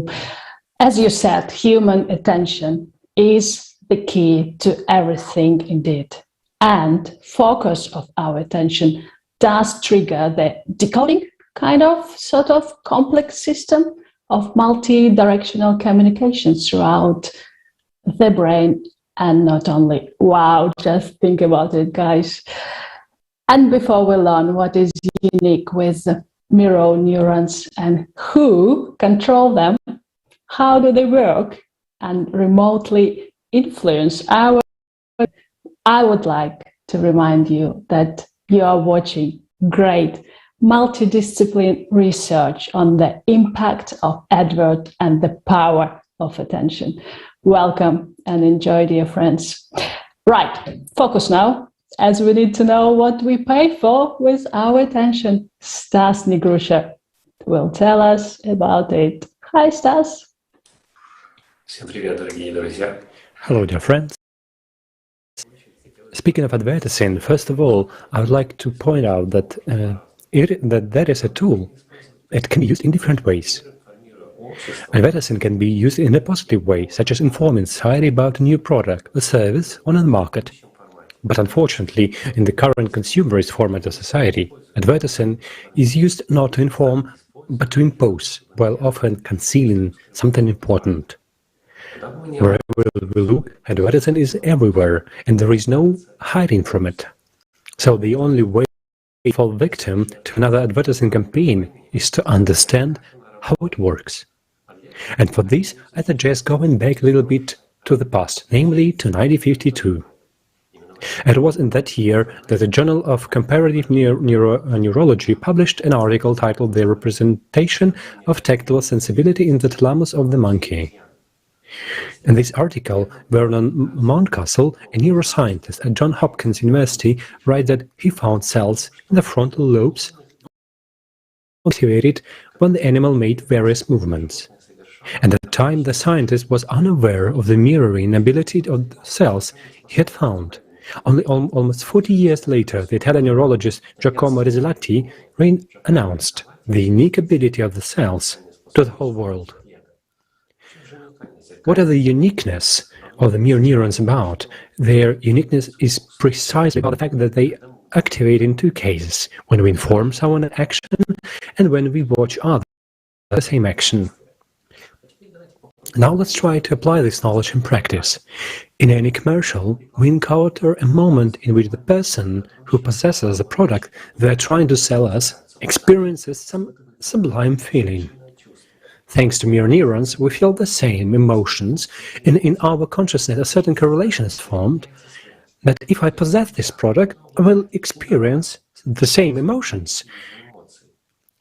As you said, human attention is the key to everything indeed. And focus of our attention does trigger the decoding sort of complex system of multi-directional communications throughout the brain, and not only. Wow, just think about it, guys. And before we learn what is unique with mirror neurons and who control them, how do they work and remotely influence our, I would like to remind you that you are watching great multidisciplinary research on the impact of advert and the power of attention. Welcome and enjoy, dear friends. Right, focus now, as we need to know what we pay for with our attention. Stas Nigrusha will tell us about it. Hi, Stas. Hello, dear friends. Speaking of advertising, first of all, I would like to point out that that is a tool. It can be used in different ways. Advertising can be used in a positive way, such as informing society about a new product or service on the market. But unfortunately, in the current consumerist format of society, advertising is used not to inform, but to impose, while often concealing something important. Wherever we look, advertising is everywhere, and there is no hiding from it. So the only way to fall victim to another advertising campaign is to understand how it works. And for this, I suggest going back a little bit to the past, namely to 1952. It was in that year that the Journal of Comparative Neurology published an article titled "The Representation of Tactile Sensibility in the Thalamus of the Monkey." In this article, Vernon Mountcastle, a neuroscientist at Johns Hopkins University, writes that he found cells in the frontal lobes activated when the animal made various movements. At the time, the scientist was unaware of the mirroring ability of the cells he had found. Only almost 40 years later, the Italian neurologist Giacomo Rizzolatti announced the unique ability of the cells to the whole world. What are the uniqueness of the mirror neurons about? Their uniqueness is precisely about the fact that they activate in two cases: when we inform someone an action and when we watch others do the same action. Now let's try to apply this knowledge in practice. In any commercial, we encounter a moment in which the person who possesses the product they are trying to sell us experiences some sublime feeling. Thanks to mirror neurons, we feel the same emotions, and in our consciousness a certain correlation is formed that if I possess this product, I will experience the same emotions.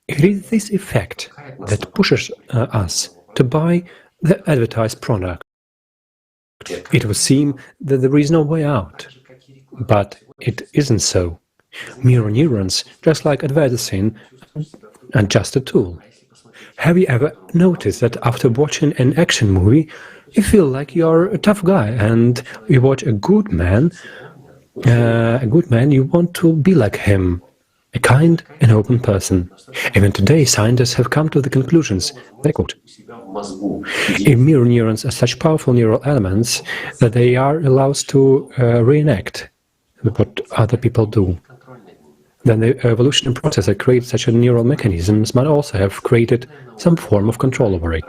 It is this effect that pushes us to buy the advertised product. It would seem that there is no way out, but it isn't so. Mirror neurons, just like advertising, are just a tool. Have you ever noticed that after watching an action movie, you feel like you're a tough guy, and you watch a good man, you want to be like him, a kind and open person. Even today, scientists have come to the conclusions, they quote, mirror neurons are such powerful neural elements that they are allowed to reenact what other people do. Then the evolutionary process that creates such a neural mechanisms might also have created some form of control over it.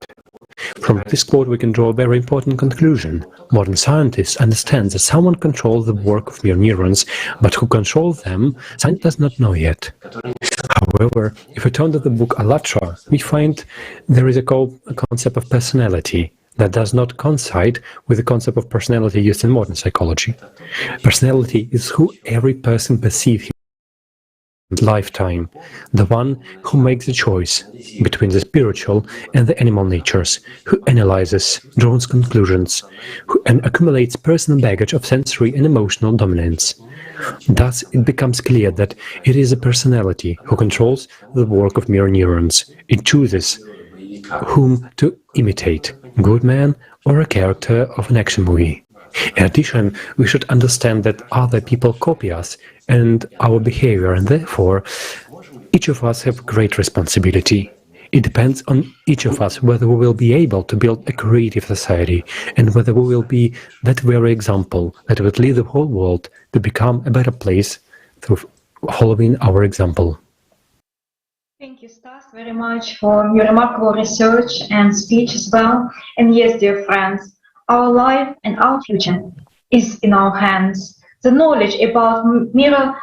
From this quote we can draw a very important conclusion. Modern scientists understand that someone controls the work of mirror neurons, but who controls them, science does not know yet. However, if we turn to the book *ALLATRA, we find there is a concept of personality that does not coincide with the concept of personality used in modern psychology. Personality is who every person perceives lifetime, the one who makes the choice between the spiritual and the animal natures, who analyzes, draws conclusions, and accumulates personal baggage of sensory and emotional dominance. Thus, it becomes clear that it is a personality who controls the work of mirror neurons. It chooses whom to imitate, good man or a character of an action movie. In addition, we should understand that other people copy us and our behavior, and therefore each of us have great responsibility. It depends on each of us whether we will be able to build a creative society and whether we will be that very example that would lead the whole world to become a better place through following our example. Thank you, Stas, very much for your remarkable research and speech as well. And yes, dear friends, our life and our future is in our hands. The knowledge about mirror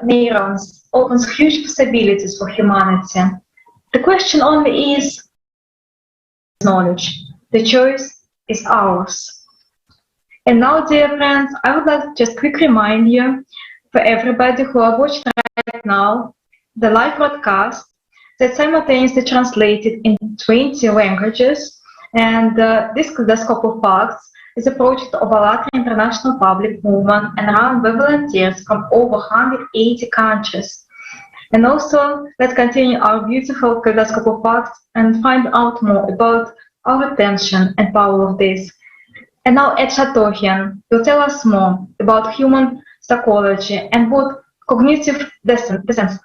neurons opens huge possibilities for humanity. The question only is knowledge. The choice is ours. And now, dear friends, I would like to just quick remind you, for everybody who are watching right now, the live broadcast that's simultaneously translated in 20 languages. And this Kaleidoscope of Facts is a project of *ALLATRA International Public Movement and run by volunteers from over 180 countries. And also, let's continue our beautiful Kaleidoscope of Facts and find out more about our attention and power of this. And now Ed Shatohian will tell us more about human psychology and what cognitive dissonance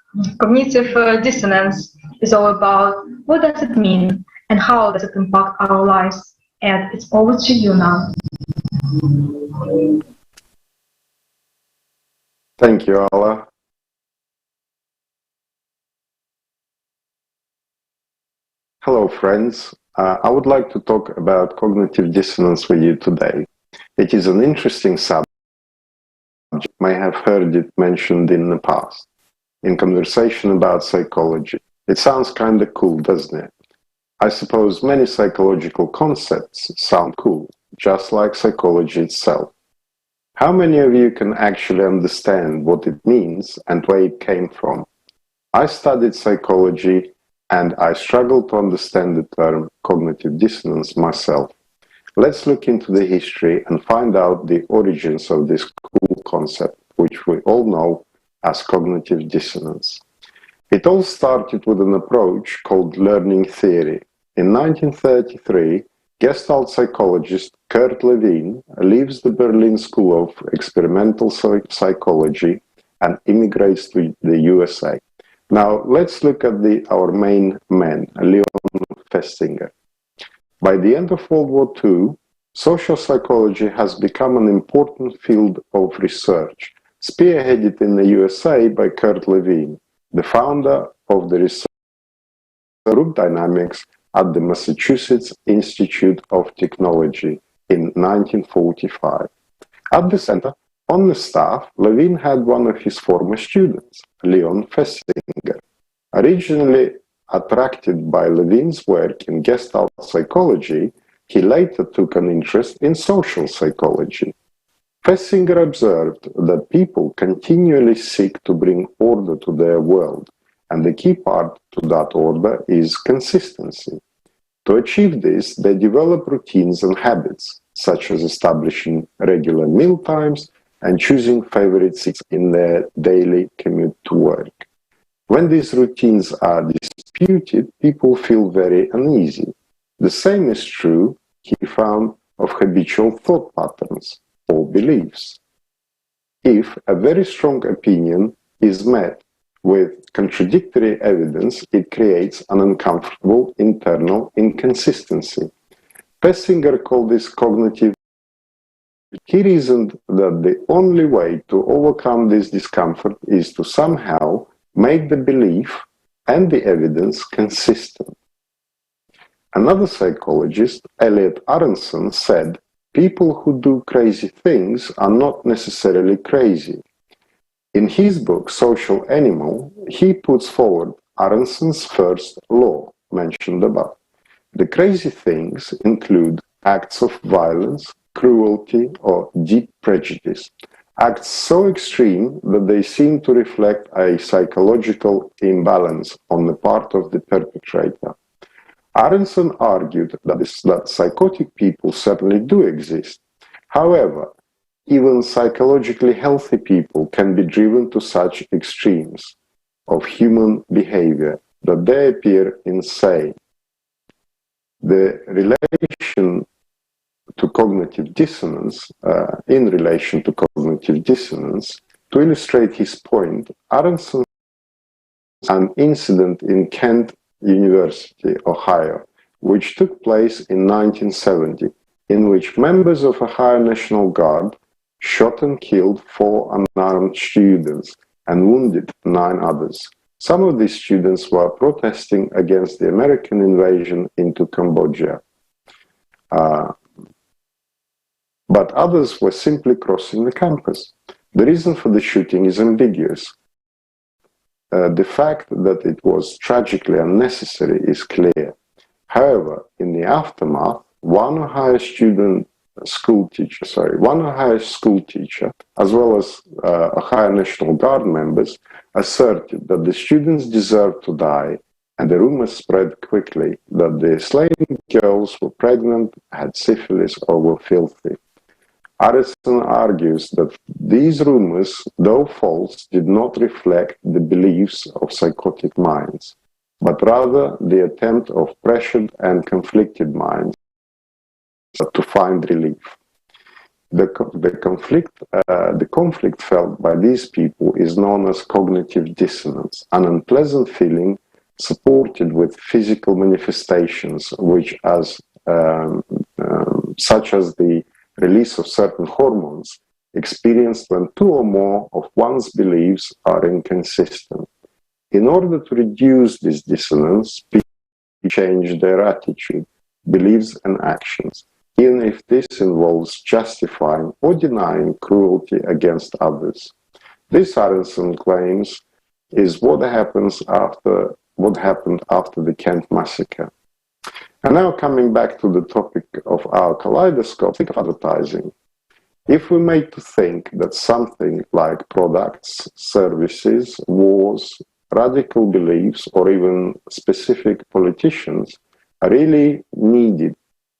is all about. What does it mean? And how does it impact our lives? Ed, it's over to you now. Thank you, Alla. Hello, friends. I would like to talk about cognitive dissonance with you today. It is an interesting subject. You may have heard it mentioned in the past, in conversation about psychology. It sounds kind of cool, doesn't it? I suppose many psychological concepts sound cool, just like psychology itself. How many of you can actually understand what it means and where it came from? I studied psychology and I struggled to understand the term cognitive dissonance myself. Let's look into the history and find out the origins of this cool concept, which we all know as cognitive dissonance. It all started with an approach called learning theory. In 1933, Gestalt psychologist Kurt Lewin leaves the Berlin School of Experimental Psychology and immigrates to the USA. Now, let's look at our main man, Leon Festinger. By the end of World War II, social psychology has become an important field of research, spearheaded in the USA by Kurt Lewin, the founder of the research group dynamics at the Massachusetts Institute of Technology in 1945. At the center, on the staff, Lewin had one of his former students, Leon Festinger. Originally attracted by Lewin's work in Gestalt psychology, he later took an interest in social psychology. Festinger observed that people continually seek to bring order to their world, and the key part to that order is consistency. To achieve this, they develop routines and habits, such as establishing regular meal times and choosing favorite seats in their daily commute to work. When these routines are disputed, people feel very uneasy. The same is true, he found, of habitual thought patterns or beliefs. If a very strong opinion is met with contradictory evidence, it creates an uncomfortable internal inconsistency. Pessinger called this cognitive. He reasoned that the only way to overcome this discomfort is to somehow make the belief and the evidence consistent. Another psychologist, Elliot Aronson, said, "People who do crazy things are not necessarily crazy." In his book, Social Animal, he puts forward Aronson's first law, mentioned above. The crazy things include acts of violence, cruelty, or deep prejudice, acts so extreme that they seem to reflect a psychological imbalance on the part of the perpetrator. Aronson argued that psychotic people certainly do exist. However, even psychologically healthy people can be driven to such extremes of human behavior that they appear insane. The relation to cognitive dissonance, to illustrate his point, Aronson an incident in Kent University, Ohio, which took place in 1970, in which members of Ohio National Guard shot and killed 4 unarmed students and wounded 9 others. Some of these students were protesting against the American invasion into Cambodia, but others were simply crossing the campus. The reason for the shooting is ambiguous. The fact that it was tragically unnecessary is clear. However, in the aftermath, one Ohio school teacher, as well as Ohio National Guard members, asserted that the students deserved to die, and the rumors spread quickly that the slain girls were pregnant, had syphilis, or were filthy. Aronson argues that these rumors, though false, did not reflect the beliefs of psychotic minds, but rather the attempt of pressured and conflicted minds to find relief. The conflict felt by these people is known as cognitive dissonance, an unpleasant feeling supported with physical manifestations, such as the release of certain hormones experienced when 2 or more of one's beliefs are inconsistent. In order to reduce this dissonance, people change their attitude, beliefs, and actions, even if this involves justifying or denying cruelty against others. This, Aronson claims, is what happened after the Kent massacre. And now coming back to the topic of our kaleidoscope, think of advertising. If we made to think that something like products, services, wars, radical beliefs, or even specific politicians are really needed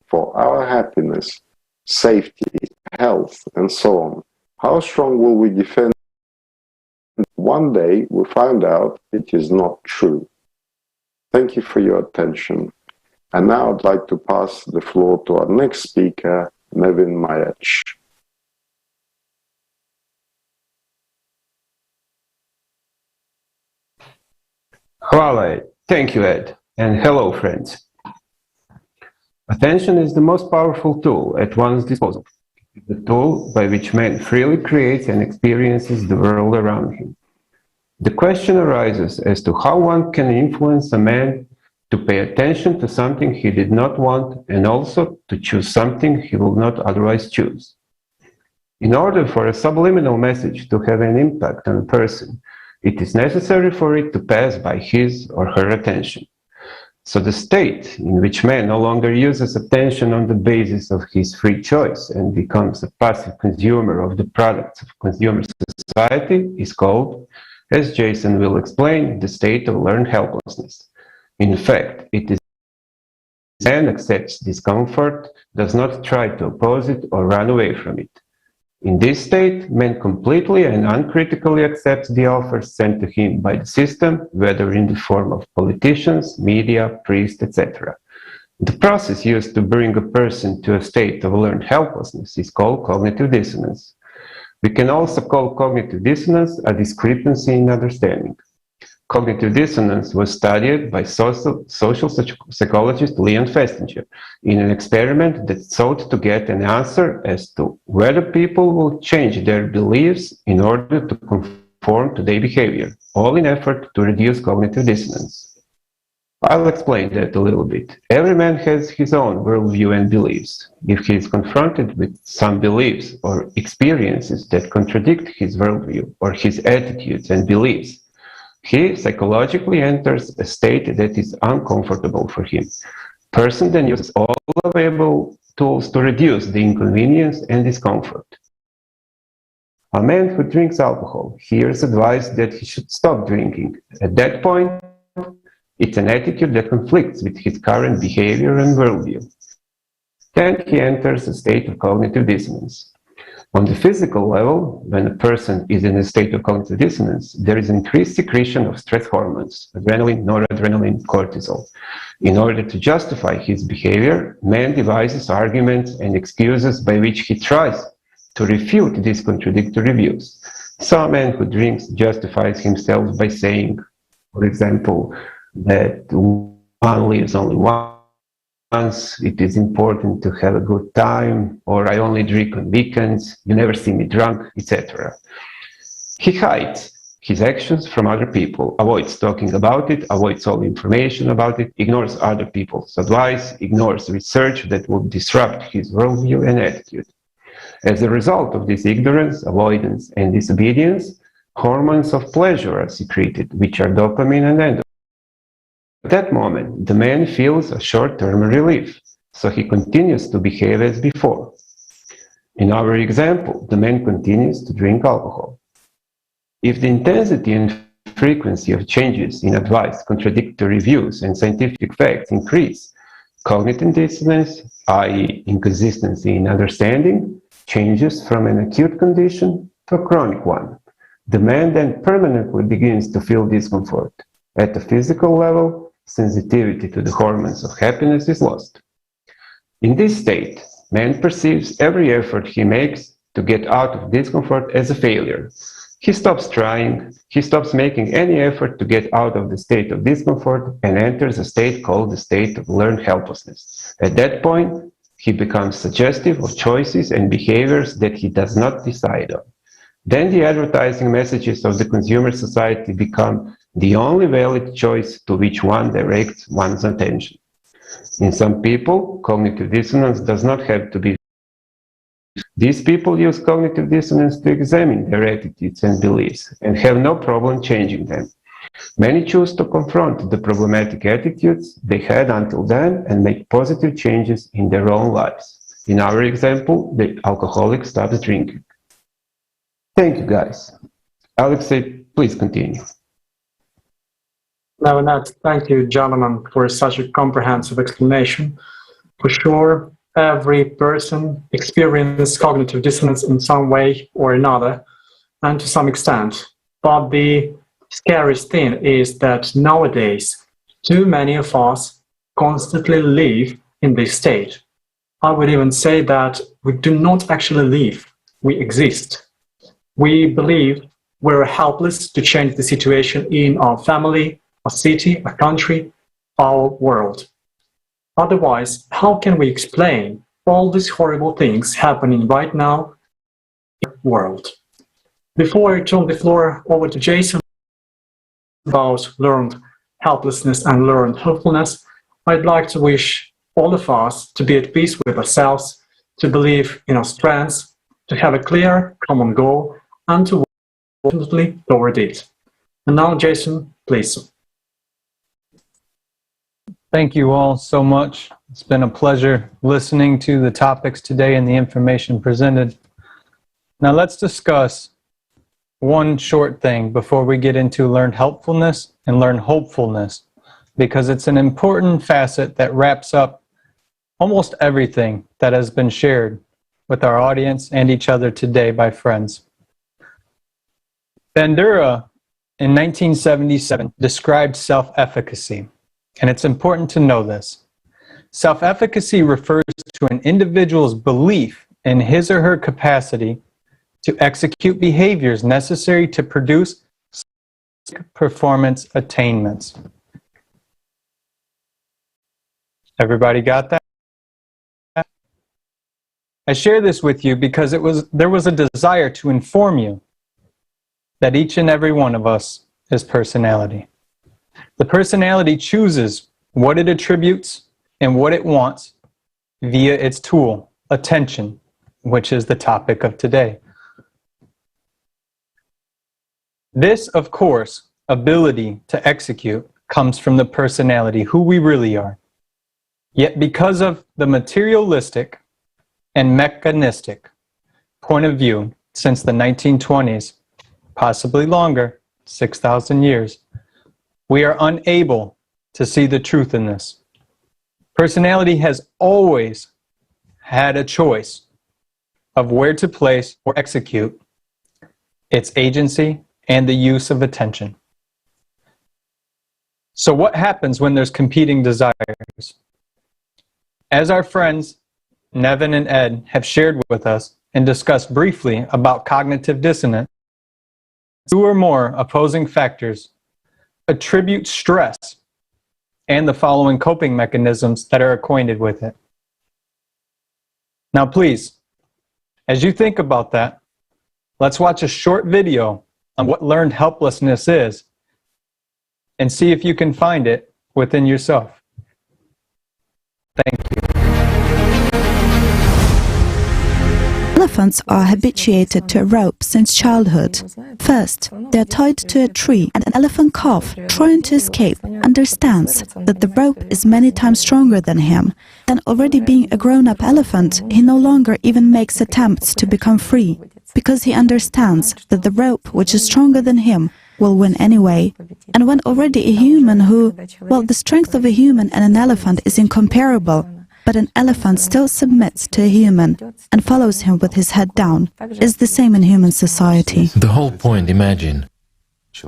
for our happiness, safety, health, and so on, how strong will we defend? One day we find out it is not true. Thank you for your attention. And now I'd like to pass the floor to our next speaker, Nevin Majac. Hvala. Thank you, Ed. And hello, friends. Attention is the most powerful tool at one's disposal. The tool by which man freely creates and experiences the world around him. The question arises as to how one can influence a man to pay attention to something he did not want and also to choose something he will not otherwise choose. In order for a subliminal message to have an impact on a person, it is necessary for it to pass by his or her attention. So the state in which man no longer uses attention on the basis of his free choice and becomes a passive consumer of the products of consumer society is called, as Jason will explain, the state of learned helplessness. In fact, it is man accepts discomfort, does not try to oppose it or run away from it. In this state, man completely and uncritically accepts the offers sent to him by the system, whether in the form of politicians, media, priests, etc. The process used to bring a person to a state of learned helplessness is called cognitive dissonance. We can also call cognitive dissonance a discrepancy in understanding. Cognitive dissonance was studied by social psychologist Leon Festinger in an experiment that sought to get an answer as to whether people will change their beliefs in order to conform to their behavior, all in effort to reduce cognitive dissonance. I'll explain that a little bit. Every man has his own worldview and beliefs. If he is confronted with some beliefs or experiences that contradict his worldview or his attitudes and beliefs, he psychologically enters a state that is uncomfortable for him. Person then uses all available tools to reduce the inconvenience and discomfort. A man who drinks alcohol hears advice that he should stop drinking. At that point, it's an attitude that conflicts with his current behavior and worldview. Then he enters a state of cognitive dissonance. On the physical level, when a person is in a state of cognitive dissonance, there is increased secretion of stress hormones, adrenaline, noradrenaline, cortisol. In order to justify his behavior, man devises arguments and excuses by which he tries to refute these contradictory views. Some man who drinks justifies himself by saying, for example, that one lives only once, it is important to have a good time, or I only drink on weekends, you never see me drunk, etc. He hides his actions from other people, avoids talking about it, avoids all information about it, ignores other people's advice, ignores research that would disrupt his worldview and attitude. As a result of this ignorance, avoidance, and disobedience, hormones of pleasure are secreted, which are dopamine and endorphins. At that moment, the man feels a short-term relief, so he continues to behave as before. In our example, the man continues to drink alcohol. If the intensity and frequency of changes in advice, contradictory views, and scientific facts increase, cognitive dissonance, i.e. inconsistency in understanding, changes from an acute condition to a chronic one. The man then permanently begins to feel discomfort. At the physical level, sensitivity to the hormones of happiness is lost. In this state, man perceives every effort he makes to get out of discomfort as a failure. He stops trying, he stops making any effort to get out of the state of discomfort and enters a state called the state of learned helplessness. At that point, he becomes suggestive of choices and behaviors that he does not decide on. Then the advertising messages of the consumer society become the only valid choice to which one directs one's attention. In some people, cognitive dissonance does not have to be. These people use cognitive dissonance to examine their attitudes and beliefs and have no problem changing them. Many choose to confront the problematic attitudes they had until then and make positive changes in their own lives. In our example, the alcoholic stops drinking. Thank you, guys. Alexei, please continue. No, thank you, gentlemen, for such a comprehensive explanation. For sure, every person experiences cognitive dissonance in some way or another, and to some extent. But the scariest thing is that nowadays, too many of us constantly live in this state. I would even say that we do not actually live, we exist. We believe we're helpless to change the situation in our family, a city, a country, our world. Otherwise, how can we explain all these horrible things happening right now in the world? Before I turn the floor over to Jason about learned helplessness and learned hopefulness, I'd like to wish all of us to be at peace with ourselves, to believe in our strengths, to have a clear common goal, and to work confidently toward it. And now, Jason, please. Thank you all so much. It's been a pleasure listening to the topics today and the information presented. Now let's discuss one short thing before we get into learned helpfulness and learned hopefulness, because it's an important facet that wraps up almost everything that has been shared with our audience and each other today by friends. Bandura, in 1977, described self-efficacy, and it's important to know this. Self-efficacy refers to an individual's belief in his or her capacity to execute behaviors necessary to produce performance attainments. Everybody got that? I share this with you because there was a desire to inform you that each and every one of us is personality. The personality chooses what it attributes and what it wants via its tool, attention, which is the topic of today. This, of course, ability to execute comes from the personality, who we really are. Yet because of the materialistic and mechanistic point of view since the 1920s, possibly longer, 6,000 years, we are unable to see the truth in this. Personality has always had a choice of where to place or execute its agency and the use of attention. So what happens when there's competing desires? As our friends Nevin and Ed have shared with us and discussed briefly about cognitive dissonance, two or more opposing factors attribute stress and the following coping mechanisms that are acquainted with it. Now please, as you think about that, let's watch a short video on what learned helplessness is and see if you can find it within yourself. Thank you. Elephants are habituated to a rope since childhood. First, they are tied to a tree, and an elephant calf, trying to escape, understands that the rope is many times stronger than him. Then, already being a grown-up elephant, he no longer even makes attempts to become free, because he understands that the rope, which is stronger than him, will win anyway. And when already a human who, well, the strength of a human and an elephant is incomparable, but an elephant still submits to a human and follows him with his head down, is the same in human society. The whole point, imagine.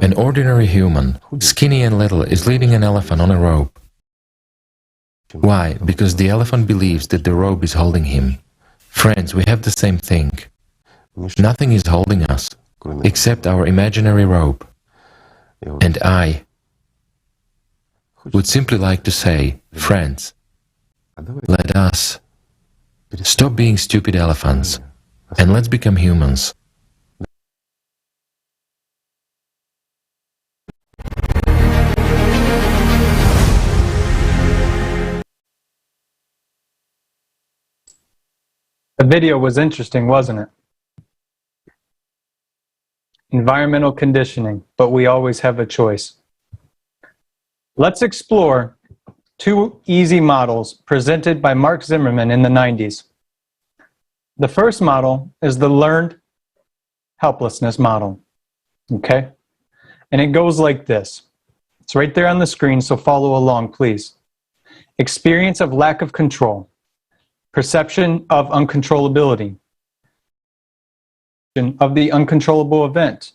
An ordinary human, skinny and little, is leading an elephant on a rope. Why? Because the elephant believes that the rope is holding him. Friends, we have the same thing. Nothing is holding us, except our imaginary rope. And I would simply like to say, friends, let us stop being stupid elephants and let's become humans. The video was interesting, wasn't it? Environmental conditioning, but we always have a choice. Let's explore two easy models presented by Mark Zimmerman in the 90s. The first model is the learned helplessness model, okay? And it goes like this. It's right there on the screen, so follow along, please. Experience of lack of control, perception of uncontrollability, of the uncontrollable event,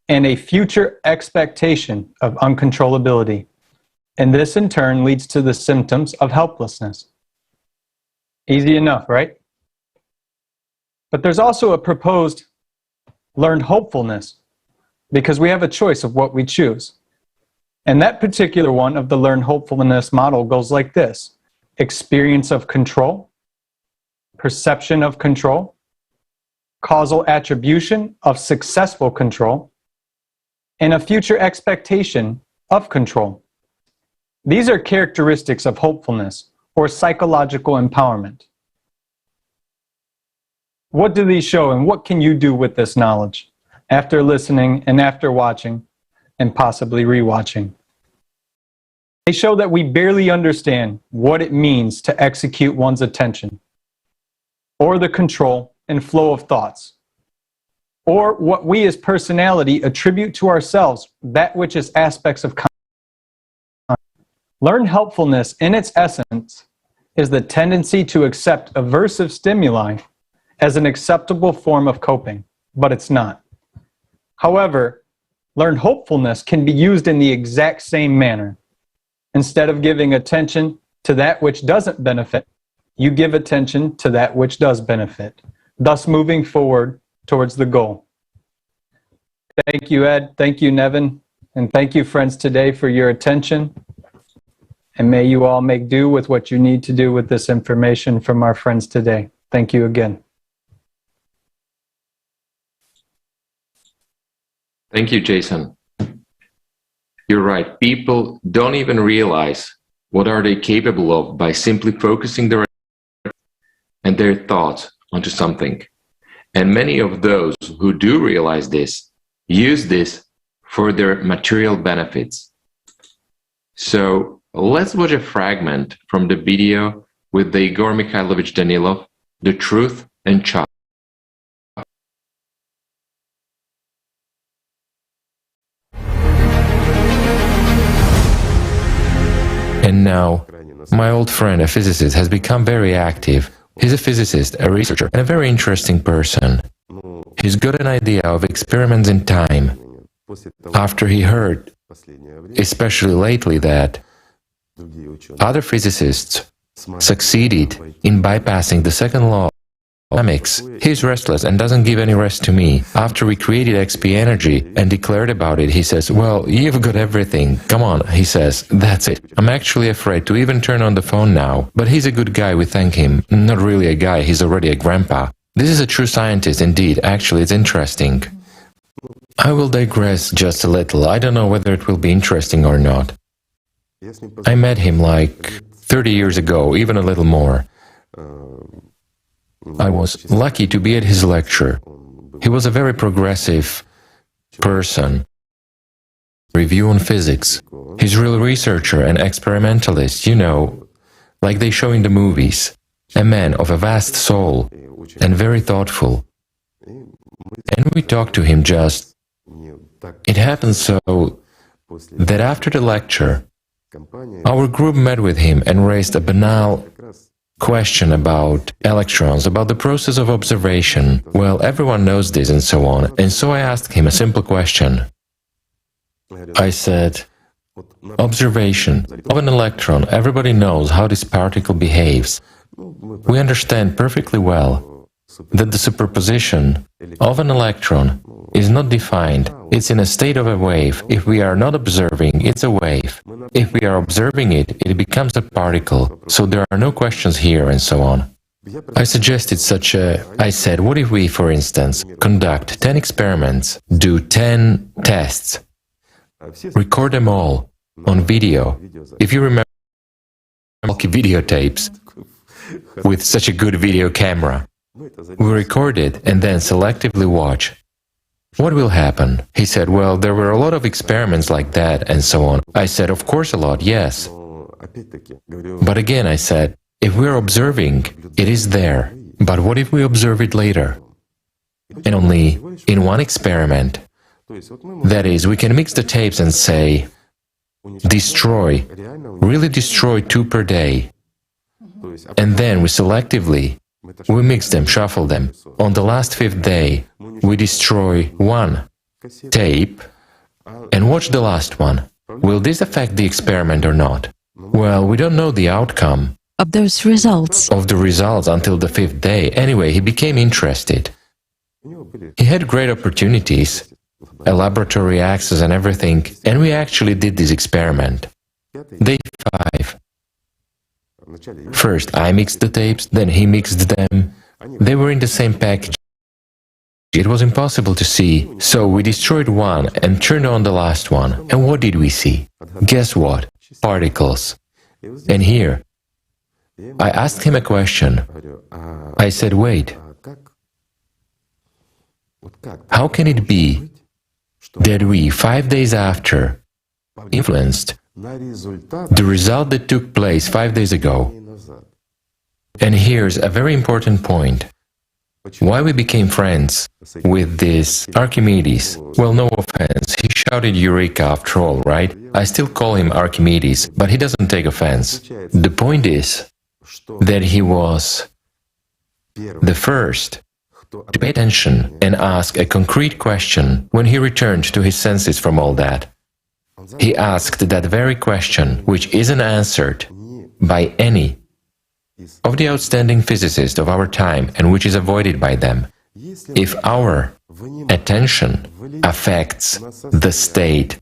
and a future expectation of uncontrollability. And this in turn leads to the symptoms of helplessness. Easy enough, right? But there's also a proposed learned hopefulness, because we have a choice of what we choose. And that particular one of the learned hopefulness model goes like this: experience of control, perception of control, causal attribution of successful control, and a future expectation of control. These are characteristics of hopefulness or psychological empowerment. What do these show, and what can you do with this knowledge after listening and after watching and possibly rewatching? They show that we barely understand what it means to execute one's attention, or the control and flow of thoughts, or what we as personality attribute to ourselves, that which is aspects of consciousness. Learned helpfulness in its essence is the tendency to accept aversive stimuli as an acceptable form of coping, but it's not. However, learned hopefulness can be used in the exact same manner. Instead of giving attention to that which doesn't benefit, you give attention to that which does benefit, thus moving forward towards the goal. Thank you, Ed. Thank you, Nevin. And thank you, friends, today for your attention. And may you all make do with what you need to do with this information from our friends today. Thank you again. Thank you, Jason. You're right. People don't even realize what are they capable of by simply focusing their and their thoughts onto something. And many of those who do realize this use this for their material benefits. So let's watch a fragment from the video with the Igor Mikhailovich Danilov, The Truth and Child. And now, my old friend, a physicist, has become very active. He's a physicist, a researcher, and a very interesting person. He's got an idea of experiments in time. After he heard, especially lately, that other physicists succeeded in bypassing the second law of dynamics, he's restless and doesn't give any rest to me. After we created XP Energy and declared about it, he says, well, you've got everything. Come on, he says, that's it. I'm actually afraid to even turn on the phone now. But he's a good guy, we thank him. Not really a guy, he's already a grandpa. This is a true scientist indeed. Actually, it's interesting. I will digress just a little. I don't know whether it will be interesting or not. I met him like 30 years ago, even a little more. I was lucky to be at his lecture. He was a very progressive person. Review on physics. He's a real researcher and experimentalist, you know, like they show in the movies. A man of a vast soul and very thoughtful. And we talked to him just... It happened so that after the lecture, our group met with him and raised a banal question about electrons, about the process of observation. Well, everyone knows this and so on. And so I asked him a simple question. I said, observation of an electron, everybody knows how this particle behaves. We understand perfectly well that the superposition of an electron is not defined. It's in a state of a wave. If we are not observing, it's a wave. If we are observing it, it becomes a particle. So there are no questions here and so on. I suggested I said, what if we, for instance, conduct 10 experiments, do 10 tests, record them all on video. If you remember bulky videotapes with such a good video camera, we record it and then selectively watch. What will happen? He said, well, there were a lot of experiments like that and so on. I said, of course a lot, yes. But again, I said, if we're observing, it is there. But what if we observe it later? And only in one experiment. That is, we can mix the tapes and say, destroy, really destroy 2 per day. And then we selectively, we mix them, shuffle them. On the last 5th day, we destroy 1 tape and watch the last one. Will this affect the experiment or not? Well, we don't know the outcome of those results. Of the results until the 5th day. Anyway, he became interested. He had great opportunities, a laboratory access and everything, and we actually did this experiment. Day 5. First, I mixed the tapes, then he mixed them. They were in the same package. It was impossible to see, so we destroyed one and turned on the last one. And what did we see? Guess what? Particles. And here, I asked him a question. I said, wait, how can it be that we, 5 days after, influenced the result that took place 5 days ago? And here's a very important point. Why we became friends with this Archimedes? Well, no offense, he shouted Eureka after all, right? I still call him Archimedes, but he doesn't take offense. The point is that he was the first to pay attention and ask a concrete question when he returned to his senses from all that. He asked that very question, which isn't answered by any of the outstanding physicists of our time and which is avoided by them. If our attention affects the state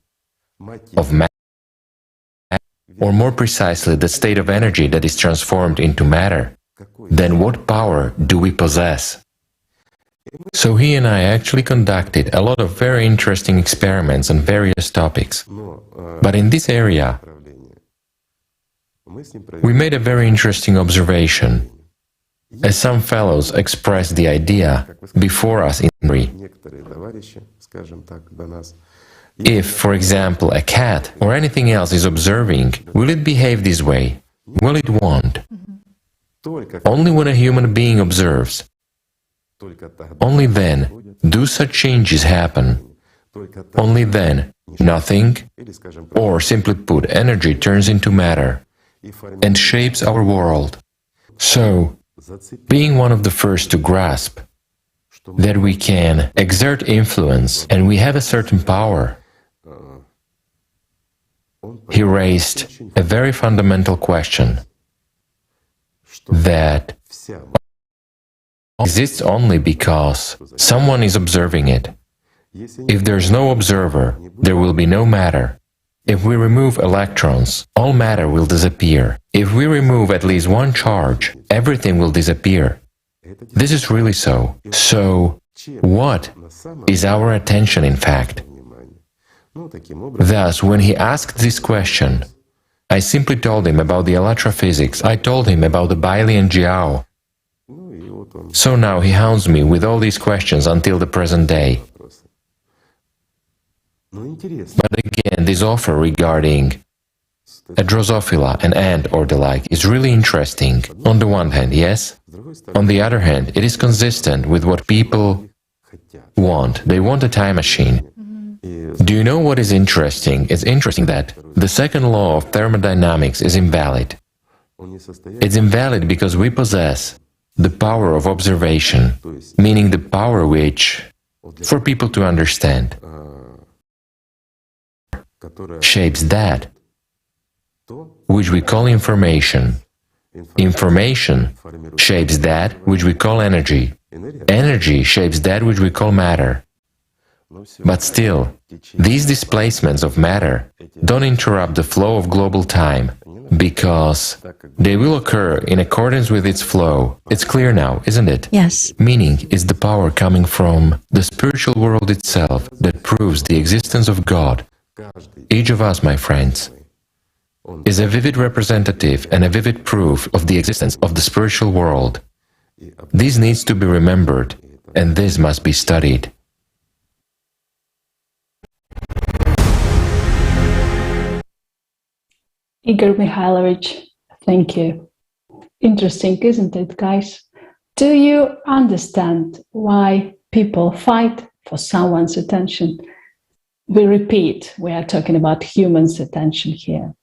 of matter, or more precisely, the state of energy that is transformed into matter, then what power do we possess? So he and I actually conducted a lot of very interesting experiments on various topics. But in this area, we made a very interesting observation, as some fellows expressed the idea before us in theory. If, for example, a cat or anything else is observing, will it behave this way? Well, it won't. Only when a human being observes, only then do such changes happen. Only then nothing, or simply put, energy turns into matter and shapes our world. So, being one of the first to grasp that we can exert influence and we have a certain power, he raised a very fundamental question that exists only because someone is observing it. If there's no observer, there will be no matter. If we remove electrons, all matter will disappear. If we remove at least one charge, everything will disappear. This is really so. So, what is our attention in fact? Thus, when he asked this question, I simply told him about the electrophysics, I told him about the Bailey and Jiao. So now he hounds me with all these questions until the present day. But again, this offer regarding a Drosophila, an ant or the like, is really interesting. On the one hand, yes. On the other hand, it is consistent with what people want. They want a time machine. Do you know what is interesting? It's interesting that the second law of thermodynamics is invalid. It's invalid because we possess the power of observation, meaning the power which, for people to understand, shapes that which we call information. Information shapes that which we call energy. Energy shapes that which we call matter. But still, these displacements of matter don't interrupt the flow of global time, because they will occur in accordance with its flow. It's clear now, isn't it? Yes. Meaning, it's the power coming from the spiritual world itself that proves the existence of God. Each of us, my friends, is a vivid representative and a vivid proof of the existence of the spiritual world. This needs to be remembered, and this must be studied. Igor Mikhailovich, thank you. Interesting, isn't it, guys? Do you understand why people fight for someone's attention? We repeat, we are talking about humans' attention here.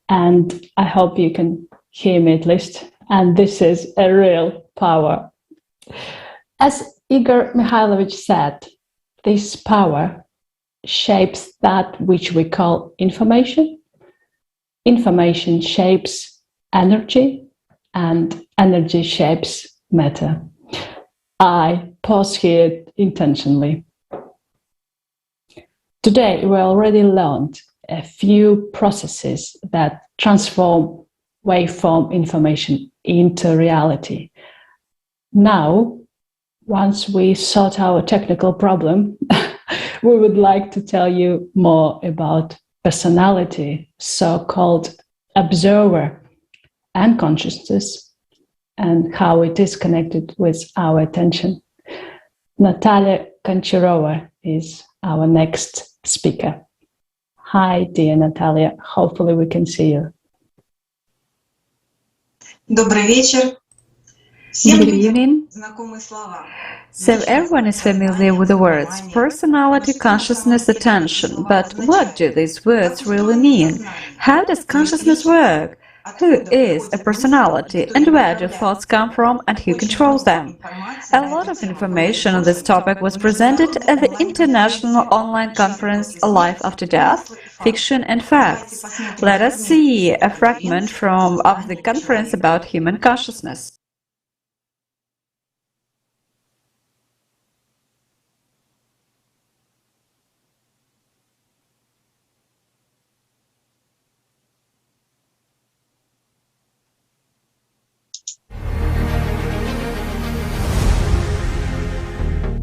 And I hope you can hear me at least. And this is a real power. As Igor Mikhailovich said, this power shapes that which we call information. Information shapes energy, and energy shapes matter. I pause here intentionally. Today, we already learned a few processes that transform waveform information into reality. Now, once we sort our technical problem, we would like to tell you more about personality, so-called observer, and consciousness, and how it is connected with our attention. Natalia Koncharova is our next speaker. Hi, dear Natalia. Hopefully we can see you. Добрый вечер. Good evening. So everyone is familiar with the words personality, consciousness, attention. But what do these words really mean? How does consciousness work? Who is a personality and where do thoughts come from and who controls them? A lot of information on this topic was presented at the International Online Conference Life After Death, Fiction and Facts. Let us see a fragment of the conference about human consciousness.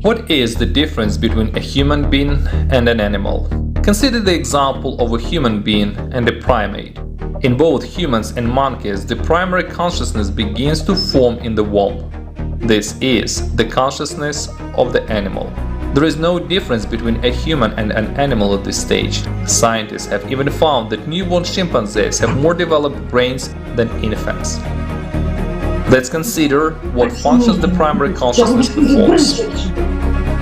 What is the difference between a human being and an animal? Consider the example of a human being and a primate. In both humans and monkeys, the primary consciousness begins to form in the womb. This is the consciousness of the animal. There is no difference between a human and an animal at this stage. Scientists have even found that newborn chimpanzees have more developed brains than infants. Let's consider what functions the primary consciousness performs.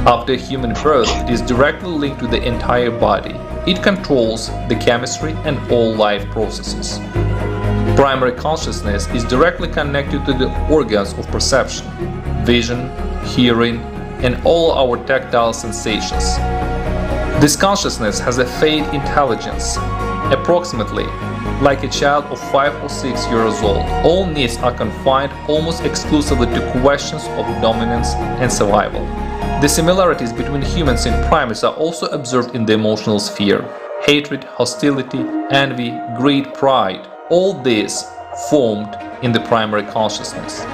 After human birth, it is directly linked to the entire body. It controls the chemistry and all life processes. Primary consciousness is directly connected to the organs of perception, vision, hearing, and all our tactile sensations. This consciousness has a fade intelligence, approximately like a child of 5 or 6 years old. All needs are confined almost exclusively to questions of dominance and survival. The similarities between humans and primates are also observed in the emotional sphere. Hatred, hostility, envy, greed, pride, all this formed in the primary consciousness.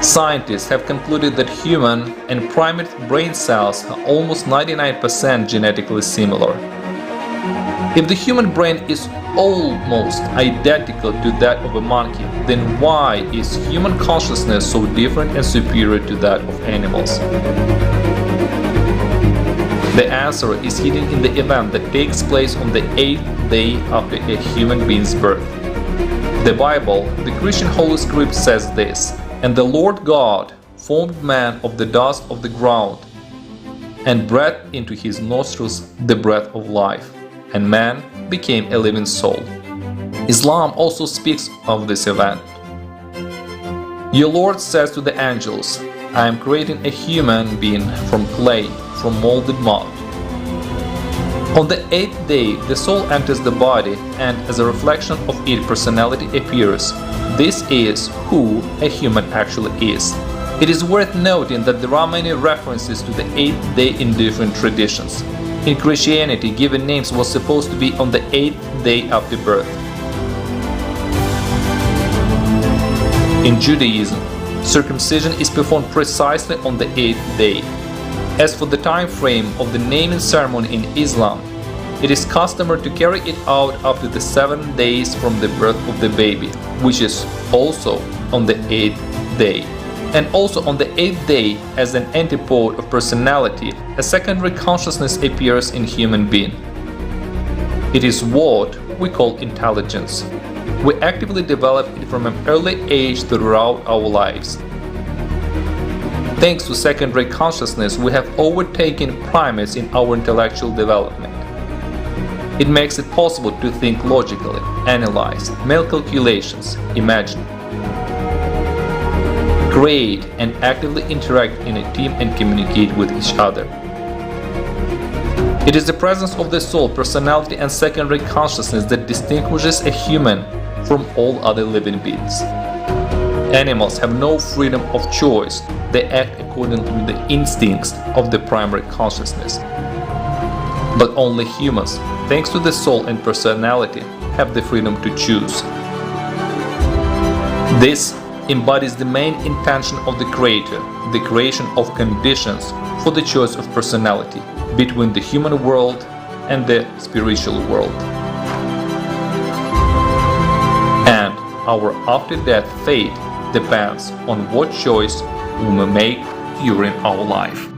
Scientists have concluded that human and primate brain cells are almost 99% genetically similar. If the human brain is almost identical to that of a monkey, then why is human consciousness so different and superior to that of animals? The answer is hidden in the event that takes place on the 8th day after a human being's birth. The Bible, the Christian Holy Script, says this: "And the Lord God formed man of the dust of the ground, and breathed into his nostrils the breath of life, and man became a living soul." Islam also speaks of this event. Your Lord says to the angels, "I am creating a human being from clay, from molded mud." On the 8th day, the soul enters the body, and as a reflection of its personality appears. This is who a human actually is. It is worth noting that there are many references to the 8th day in different traditions. In Christianity, given names was supposed to be on the 8th day after birth. In Judaism, circumcision is performed precisely on the 8th day. As for the time frame of the naming ceremony in Islam, it is customary to carry it out after the 7 days from the birth of the baby, which is also on the 8th day. And also on the 8th day, as an antipode of personality, a secondary consciousness appears in human being. It is what we call intelligence. We actively develop it from an early age throughout our lives. Thanks to secondary consciousness, we have overtaken primates in our intellectual development. It makes it possible to think logically, analyze, make calculations, imagine, create, and actively interact in a team and communicate with each other. It is the presence of the soul, personality, and secondary consciousness that distinguishes a human from all other living beings. Animals have no freedom of choice. They act according to the instincts of the primary consciousness. But only humans, thanks to the soul and personality, have the freedom to choose. This embodies the main intention of the Creator, the creation of conditions for the choice of personality between the human world and the spiritual world. And our after-death fate depends on what choice we may make during our life.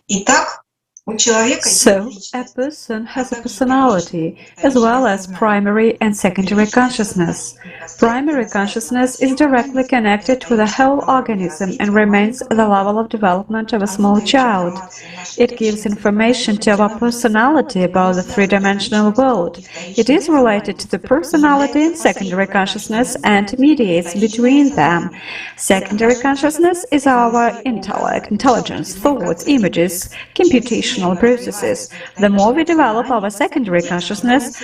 Итак, So, a person has a personality, as well as primary and secondary consciousness. Primary consciousness is directly connected to the whole organism and remains at the level of development of a small child. It gives information to our personality about the three-dimensional world. It is related to the personality and secondary consciousness and mediates between them. Secondary consciousness is our intellect, intelligence, thoughts, images, computational processes. The more we develop our secondary consciousness,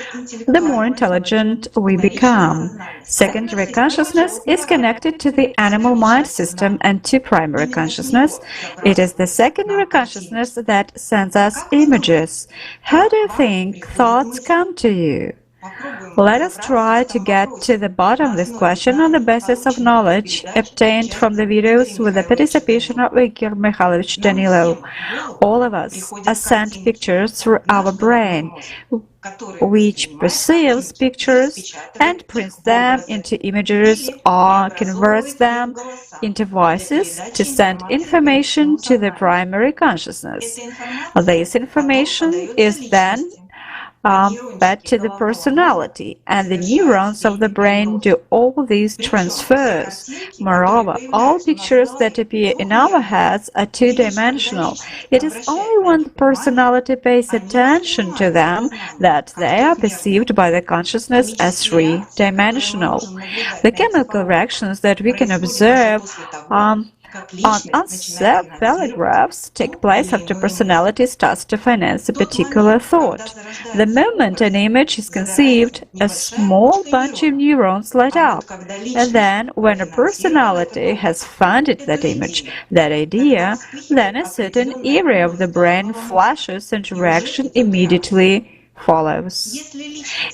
the more intelligent we become. Secondary consciousness is connected to the animal mind system and to primary consciousness. It is the secondary consciousness that sends us images. How do you think thoughts come to you? Let us try to get to the bottom of this question on the basis of knowledge obtained from the videos with the participation of Igor Mikhailovich Danilov. All of us are sent pictures through our brain, which perceives pictures and prints them into images or converts them into voices to send information to the primary consciousness. This information is then fed to the personality, and the neurons of the brain do all these transfers. Moreover, all pictures that appear in our heads are two-dimensional. It is only when the personality pays attention to them that they are perceived by the consciousness as three-dimensional. The chemical reactions that we can observe on encephalographs take place after personality starts to finance a particular thought. The moment an image is conceived, a small bunch of neurons light up, and then when a personality has funded that image, that idea, then a certain area of the brain flashes and reaction immediately follows.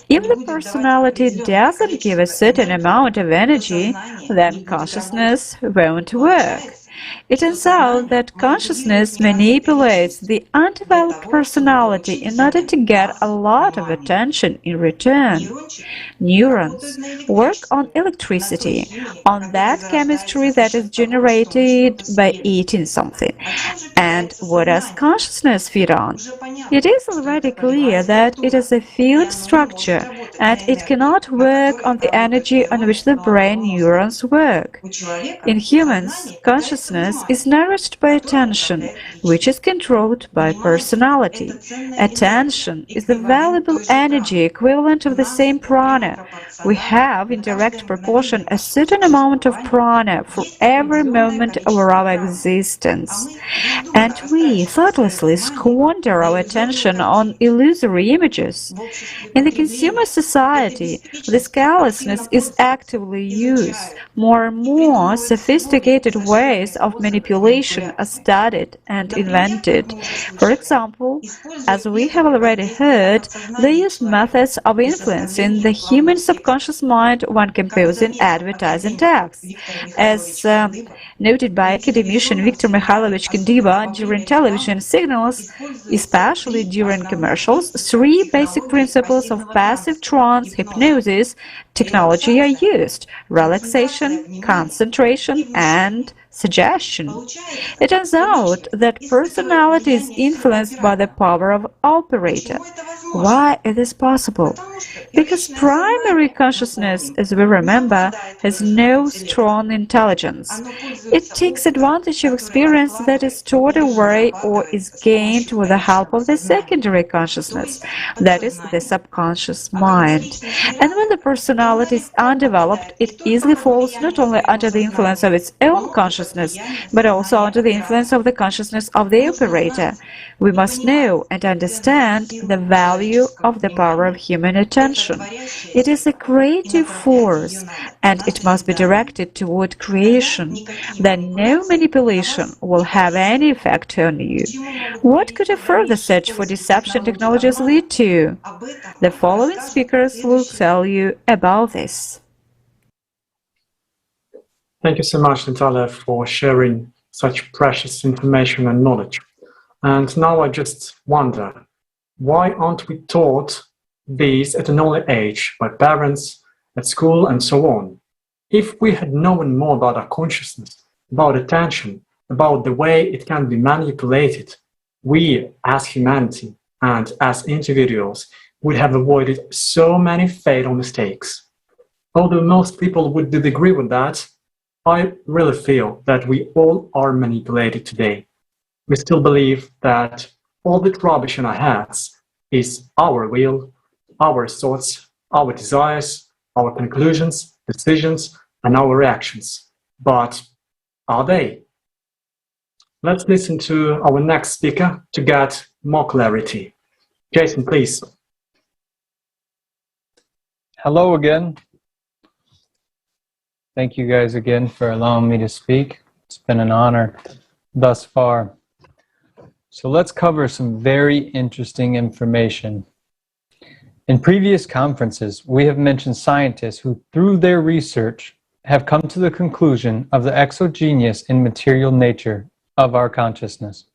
If the personality doesn't give a certain amount of energy, then consciousness won't work. It turns out that consciousness manipulates the undeveloped personality in order to get a lot of attention in return. Neurons work on electricity, on that chemistry that is generated by eating something. And what does consciousness feed on? It is already clear that it is a field structure, and it cannot work on the energy on which the brain neurons work. In humans, consciousness is nourished by attention, which is controlled by personality. Attention is the valuable energy equivalent of the same prana. We have, in direct proportion, a certain amount of prana for every moment of our existence. And we thoughtlessly squander our attention on illusory images. In the consumer society, this callousness is actively used. More and more sophisticated ways of manipulation are studied and invented. For example, as we have already heard, they use methods of influencing the human subconscious mind when composing advertising texts. As noted by academician Viktor Mikhailovich Kendiva, during television signals, especially during commercials, three basic principles of passive trance hypnosis technology are used: relaxation, concentration, and suggestion. It turns out that personality is influenced by the power of operator. Why is this possible? Because primary consciousness, as we remember, has no strong intelligence. It takes advantage of experience that is stored away or is gained with the help of the secondary consciousness, that is, the subconscious mind. And when the personality is undeveloped, it easily falls not only under the influence of its own consciousness, but also under the influence of the consciousness of the operator. We must know and understand the value of the power of human attention. It is a creative force, and it must be directed toward creation. Then no manipulation will have any effect on you. What could a further search for deception technologies lead to? The following speakers will tell you about this. Thank you so much, Natalia, for sharing such precious information and knowledge. And now I just wonder, why aren't we taught these at an early age by parents, at school, and so on? If we had known more about our consciousness, about attention, about the way it can be manipulated, we as humanity and as individuals would have avoided so many fatal mistakes. Although most people would disagree with that, I really feel that we all are manipulated today. We still believe that all the rubbish in our heads is our will, our thoughts, our desires, our conclusions, decisions, and our reactions. But are they? Let's listen to our next speaker to get more clarity. Jason, please. Hello again. Thank you guys again for allowing me to speak. It's been an honor thus far. So let's cover some very interesting information. In previous conferences, we have mentioned scientists who, through their research, have come to the conclusion of the exogenous and material nature of our consciousness.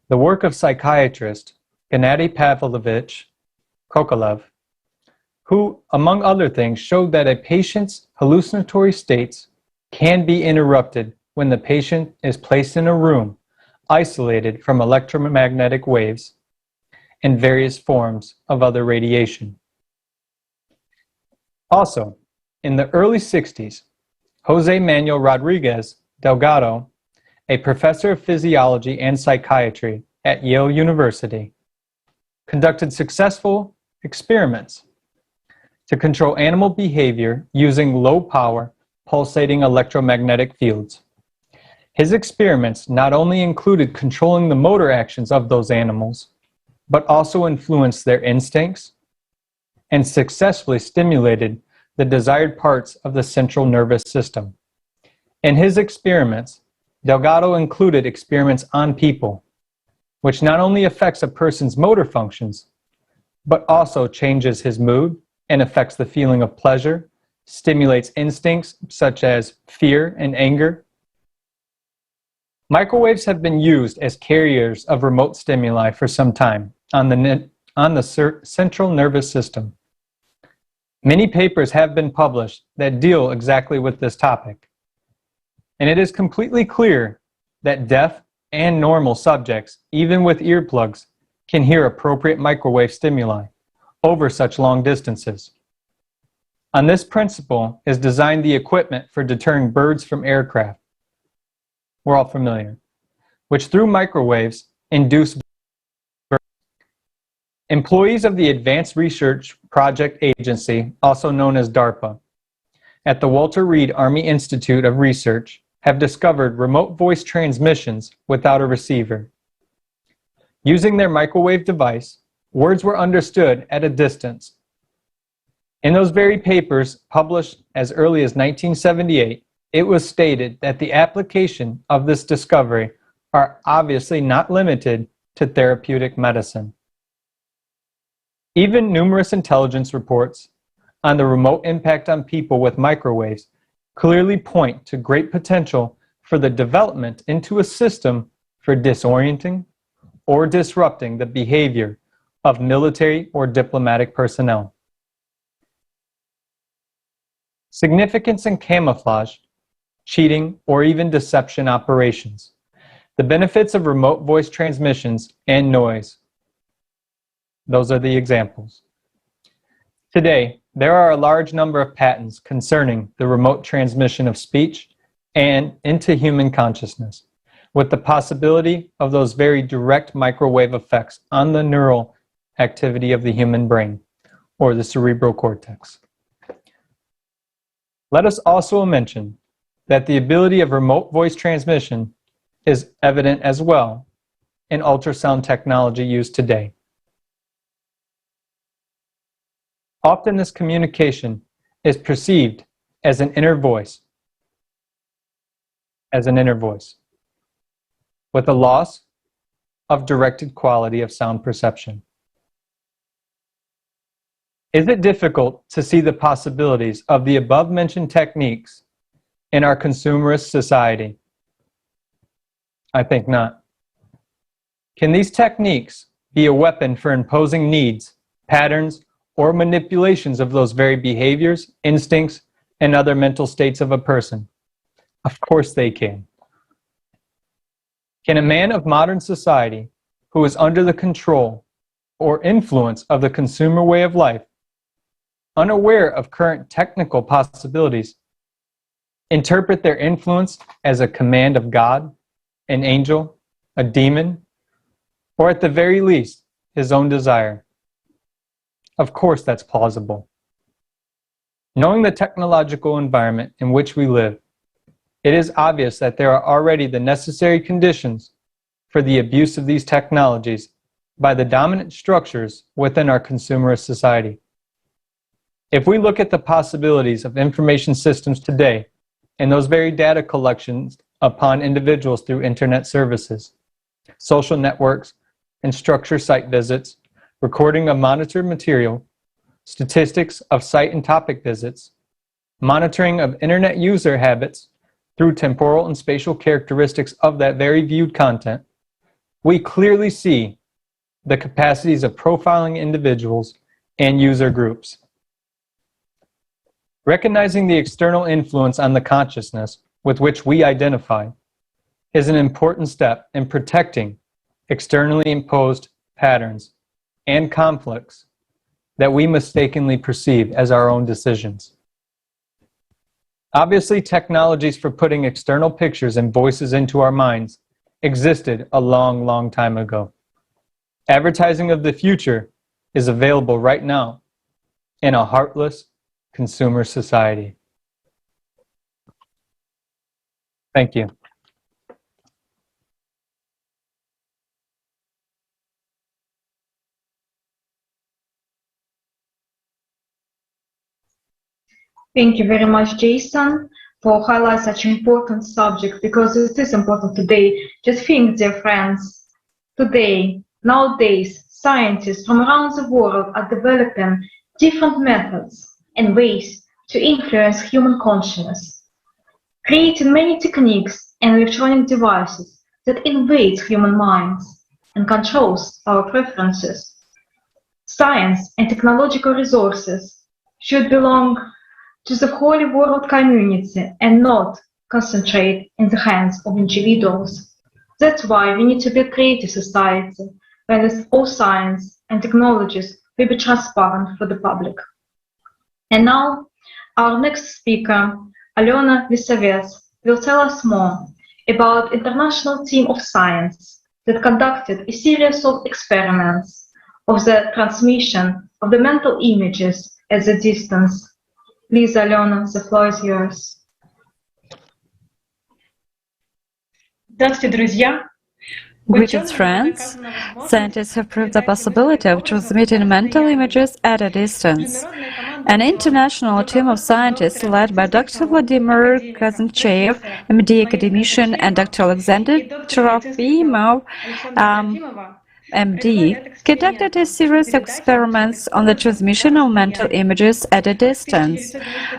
The work of psychiatrist Gennady Pavlovich Kokolev, who, among other things, showed that a patient's hallucinatory states can be interrupted when the patient is placed in a room isolated from electromagnetic waves and various forms of other radiation. Also, in the early 60s, Jose Manuel Rodriguez Delgado, a professor of physiology and psychiatry at Yale University, conducted successful experiments to control animal behavior using low-power, pulsating electromagnetic fields. His experiments not only included controlling the motor actions of those animals, but also influenced their instincts and successfully stimulated the desired parts of the central nervous system. In his experiments, Delgado included experiments on people, which not only affects a person's motor functions, but also changes his mood and affects the feeling of pleasure, stimulates instincts such as fear and anger. Microwaves have been used as carriers of remote stimuli for some time on the central nervous system. Many papers have been published that deal exactly with this topic. And it is completely clear that deaf and normal subjects, even with earplugs, can hear appropriate microwave stimuli over such long distances. On this principle is designed the equipment for deterring birds from aircraft. We're all familiar, which through microwaves induce birds. Employees of the Advanced Research Project Agency, also known as DARPA, at the Walter Reed Army Institute of Research have discovered remote voice transmissions without a receiver. Using their microwave device, words were understood at a distance. In those very papers, published as early as 1978, it was stated that the application of this discovery are obviously not limited to therapeutic medicine. Even numerous intelligence reports on the remote impact on people with microwaves clearly point to great potential for the development into a system for disorienting or disrupting the behavior of military or diplomatic personnel. Significance in camouflage, cheating, or even deception operations. The benefits of remote voice transmissions and noise. Those are the examples. Today, there are a large number of patents concerning the remote transmission of speech and into human consciousness, with the possibility of those very direct microwave effects on the neural activity of the human brain, or the cerebral cortex. Let us also mention that the ability of remote voice transmission is evident as well in ultrasound technology used today. Often this communication is perceived as an inner voice, with a loss of directed quality of sound perception. Is it difficult to see the possibilities of the above-mentioned techniques in our consumerist society? I think not. Can these techniques be a weapon for imposing needs, patterns, or manipulations of those very behaviors, instincts, and other mental states of a person? Of course they can. Can a man of modern society who is under the control or influence of the consumer way of life, unaware of current technical possibilities, interpret their influence as a command of God, an angel, a demon, or at the very least, his own desire. Of course, that's plausible. Knowing the technological environment in which we live, it is obvious that there are already the necessary conditions for the abuse of these technologies by the dominant structures within our consumerist society. If we look at the possibilities of information systems today and those very data collections upon individuals through internet services, social networks, and structured site visits, recording of monitored material, statistics of site and topic visits, monitoring of internet user habits through temporal and spatial characteristics of that very viewed content, we clearly see the capacities of profiling individuals and user groups. Recognizing the external influence on the consciousness with which we identify is an important step in protecting externally imposed patterns and conflicts that we mistakenly perceive as our own decisions. Obviously, technologies for putting external pictures and voices into our minds existed a long, long time ago. Advertising of the future is available right now in a heartless consumer society. Thank you. Thank you very much, Jason, for highlighting such an important subject, because it is important today. Just think, dear friends, nowadays, scientists from around the world are developing different methods and ways to influence human consciousness, creating many techniques and electronic devices that invade human minds and controls our preferences. Science and technological resources should belong to the whole world community and not concentrate in the hands of individuals. That's why we need to be a creative society where all science and technologies will be transparent for the public. And now, our next speaker, Alena Lisavets, will tell us more about international team of science that conducted a series of experiments of the transmission of the mental images at a distance. Please, Alena, the floor is yours. Greetings, friends. Scientists have proved the possibility of transmitting mental images at a distance. An international team of scientists led by Dr. Vladimir Kazantsev, MD academician, and Dr. Alexander Trofimov, MD, conducted a series of experiments on the transmission of mental images at a distance.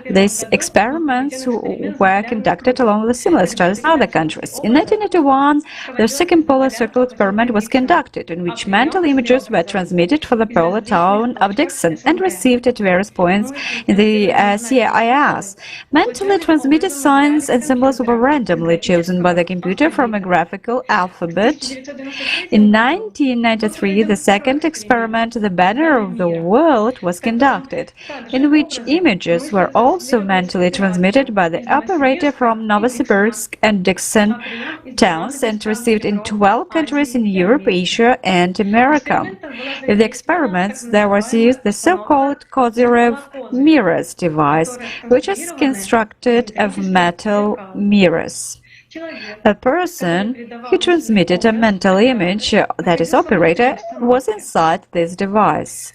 These experiments were conducted along with similar studies in other countries. In 1981, the second polar circle experiment was conducted, in which mental images were transmitted from the polar town of Dixon and received at various points in the CIS. Mentally transmitted signs and symbols were randomly chosen by the computer from a graphical alphabet. In 1993, the second experiment, the Banner of the World, was conducted, in which images were also mentally transmitted by the operator from Novosibirsk and Dixon towns and received in 12 countries in Europe, Asia, and America. In the experiments, there was used the so-called Kozyrev mirrors device, which is constructed of metal mirrors. A person who transmitted a mental image, that is operator, was inside this device.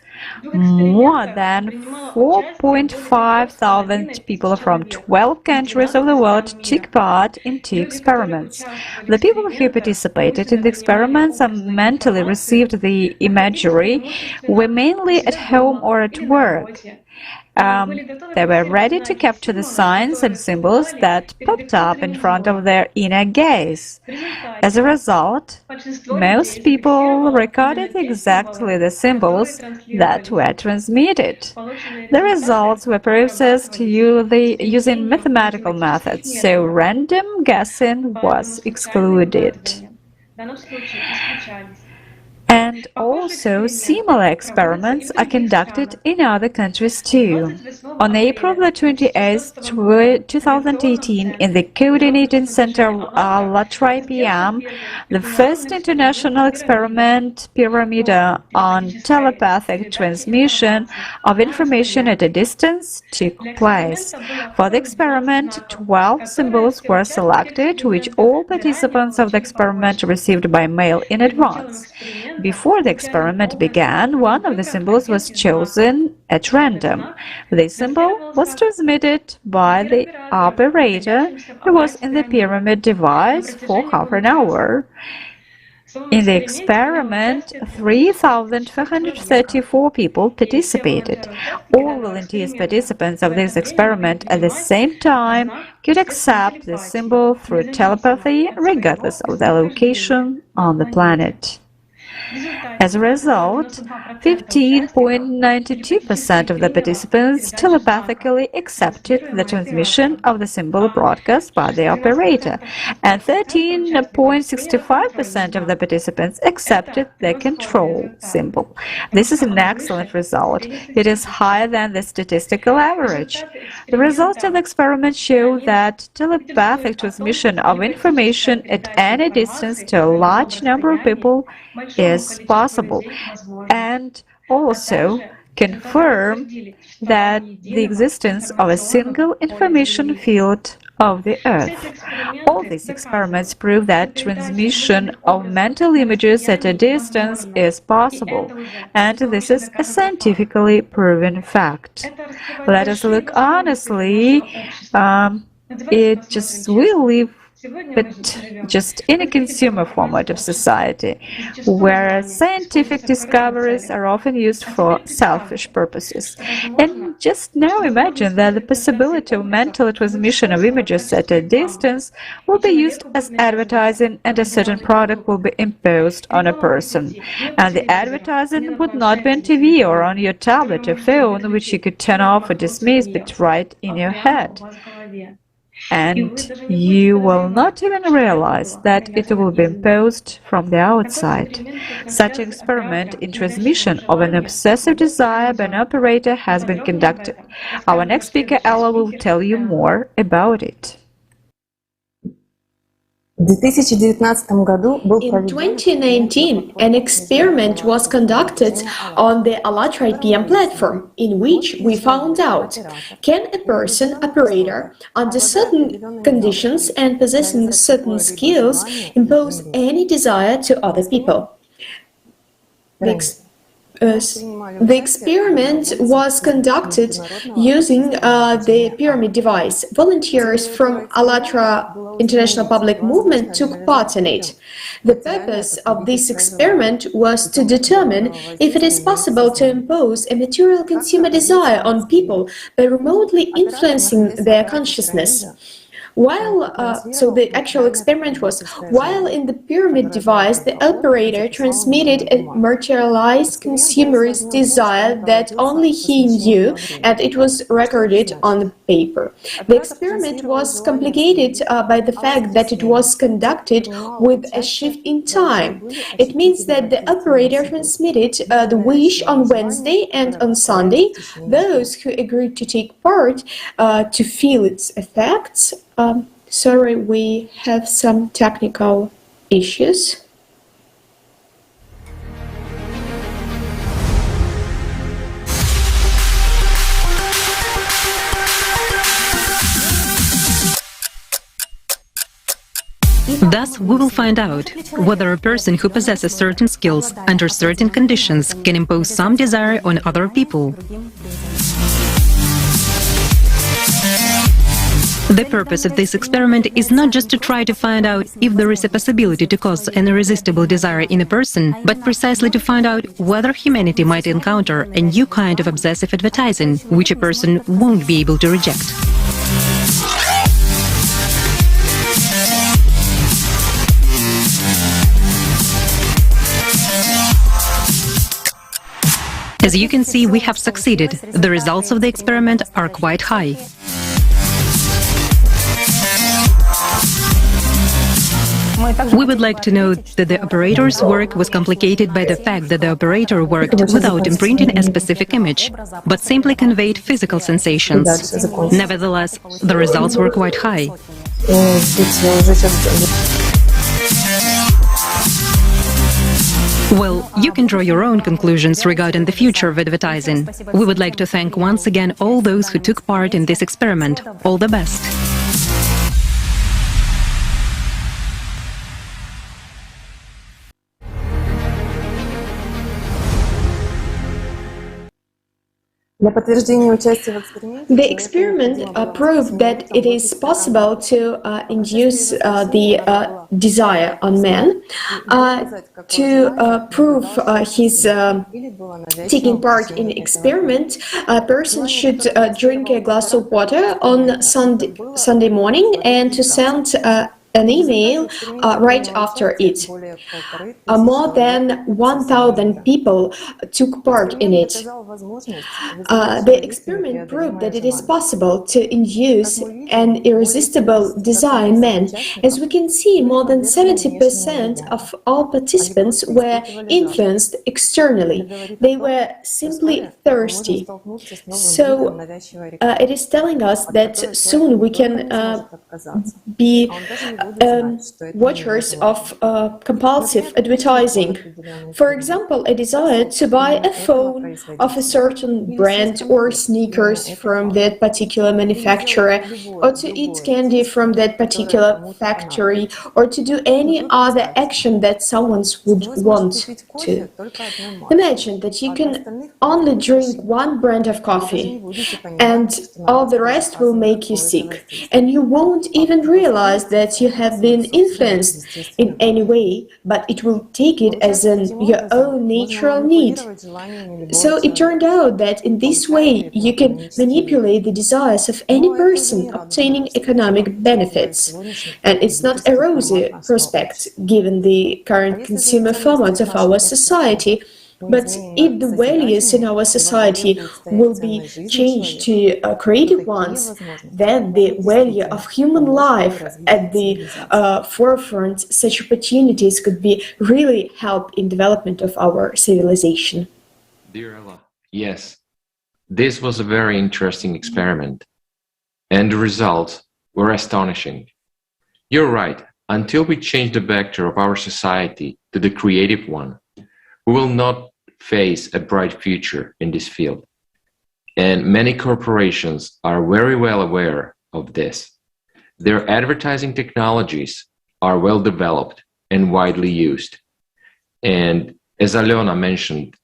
More than 4.5 thousand people from 12 countries of the world took part in 2 experiments. The people who participated in the experiments and mentally received the imagery were mainly at home or at work. They were ready to capture the signs and symbols that popped up in front of their inner gaze. As a result, most people recorded exactly the symbols that were transmitted. The results were processed using mathematical methods, so random guessing was excluded. And also, similar experiments are conducted in other countries too. On April 28, 2018, in the Coordinating Center of AllatRa PM, the first international experiment, Pyramida, on telepathic transmission of information at a distance took place. For the experiment, 12 symbols were selected, which all participants of the experiment received by mail in advance. Before the experiment began, one of the symbols was chosen at random. This symbol was transmitted by the operator who was in the pyramid device for half an hour. In the experiment, 3,434 people participated. All volunteers participants of this experiment at the same time could accept the symbol through telepathy, regardless of their location on the planet. As a result, 15.92% of the participants telepathically accepted the transmission of the symbol broadcast by the operator, and 13.65% of the participants accepted the control symbol. This is an excellent result. It is higher than the statistical average. The results of the experiment show that telepathic transmission of information at any distance to a large number of people is possible, and also confirm that the existence of a single information field of the Earth. All these experiments prove that transmission of mental images at a distance is possible, and this is a scientifically proven fact. Let us look honestly, we live but just in a consumer format of society, where scientific discoveries are often used for selfish purposes. And just now imagine that the possibility of mental transmission of images at a distance will be used as advertising, and a certain product will be imposed on a person. And the advertising would not be on TV or on your tablet or phone, which you could turn off or dismiss, but right in your head. And you will not even realize that it will be imposed from the outside. Such an experiment in transmission of an obsessive desire by an operator has been conducted. Our next speaker, Ella, will tell you more about it. In 2019, an experiment was conducted on the AllatRa PM platform, in which we found out, can a person, operator, under certain conditions and possessing certain skills, impose any desire to other people? The experiment was conducted using the pyramid device. Volunteers from AllatRa International Public Movement took part in it. The purpose of this experiment was to determine if it is possible to impose a material consumer desire on people by remotely influencing their consciousness. So the actual experiment was, while in the pyramid device, the operator transmitted a materialized consumerist desire that only he knew, and it was recorded on paper. The experiment was complicated by the fact that it was conducted with a shift in time. It means that the operator transmitted the wish on Wednesday, and on Sunday, those who agreed to take part to feel its effects. Sorry, we have some technical issues. Thus, we will find out whether a person who possesses certain skills under certain conditions can impose some desire on other people. The purpose of this experiment is not just to try to find out if there is a possibility to cause an irresistible desire in a person, but precisely to find out whether humanity might encounter a new kind of obsessive advertising, which a person won't be able to reject. As you can see, we have succeeded. The results of the experiment are quite high. We would like to note that the operator's work was complicated by the fact that the operator worked without imprinting a specific image, but simply conveyed physical sensations. Nevertheless, the results were quite high. Well, you can draw your own conclusions regarding the future of advertising. We would like to thank once again all those who took part in this experiment. All the best. The experiment proved that it is possible to induce the desire on man. To prove his taking part in experiment, a person should drink a glass of water on Sunday morning and to send an email right after it. More than 1,000 people took part in it. The experiment proved that it is possible to induce an irresistible desire in men. As we can see, more than 70% of all participants were influenced externally. They were simply thirsty. So it is telling us that soon we can be watchers of compulsive advertising. For example, a desire to buy a phone of a certain brand or sneakers from that particular manufacturer, or to eat candy from that particular factory, or to do any other action that someone would want to. Imagine that you can only drink one brand of coffee and all the rest will make you sick, and you won't even realize that you have been influenced in any way, but it will take it as your own natural need. So it turned out that in this way you can manipulate the desires of any person obtaining economic benefits. And it's not a rosy prospect given the current consumer format of our society. But if the values in our society will be changed to creative ones, then the value of human life at the forefront, such opportunities could be really help in development of our civilization. Dear Ella, yes, this was a very interesting experiment, and the results were astonishing. You're right, until we change the vector of our society to the creative one, we will not face a bright future in this field. And many corporations are very well aware of this. Their advertising technologies are well developed and widely used. And as Alena mentioned,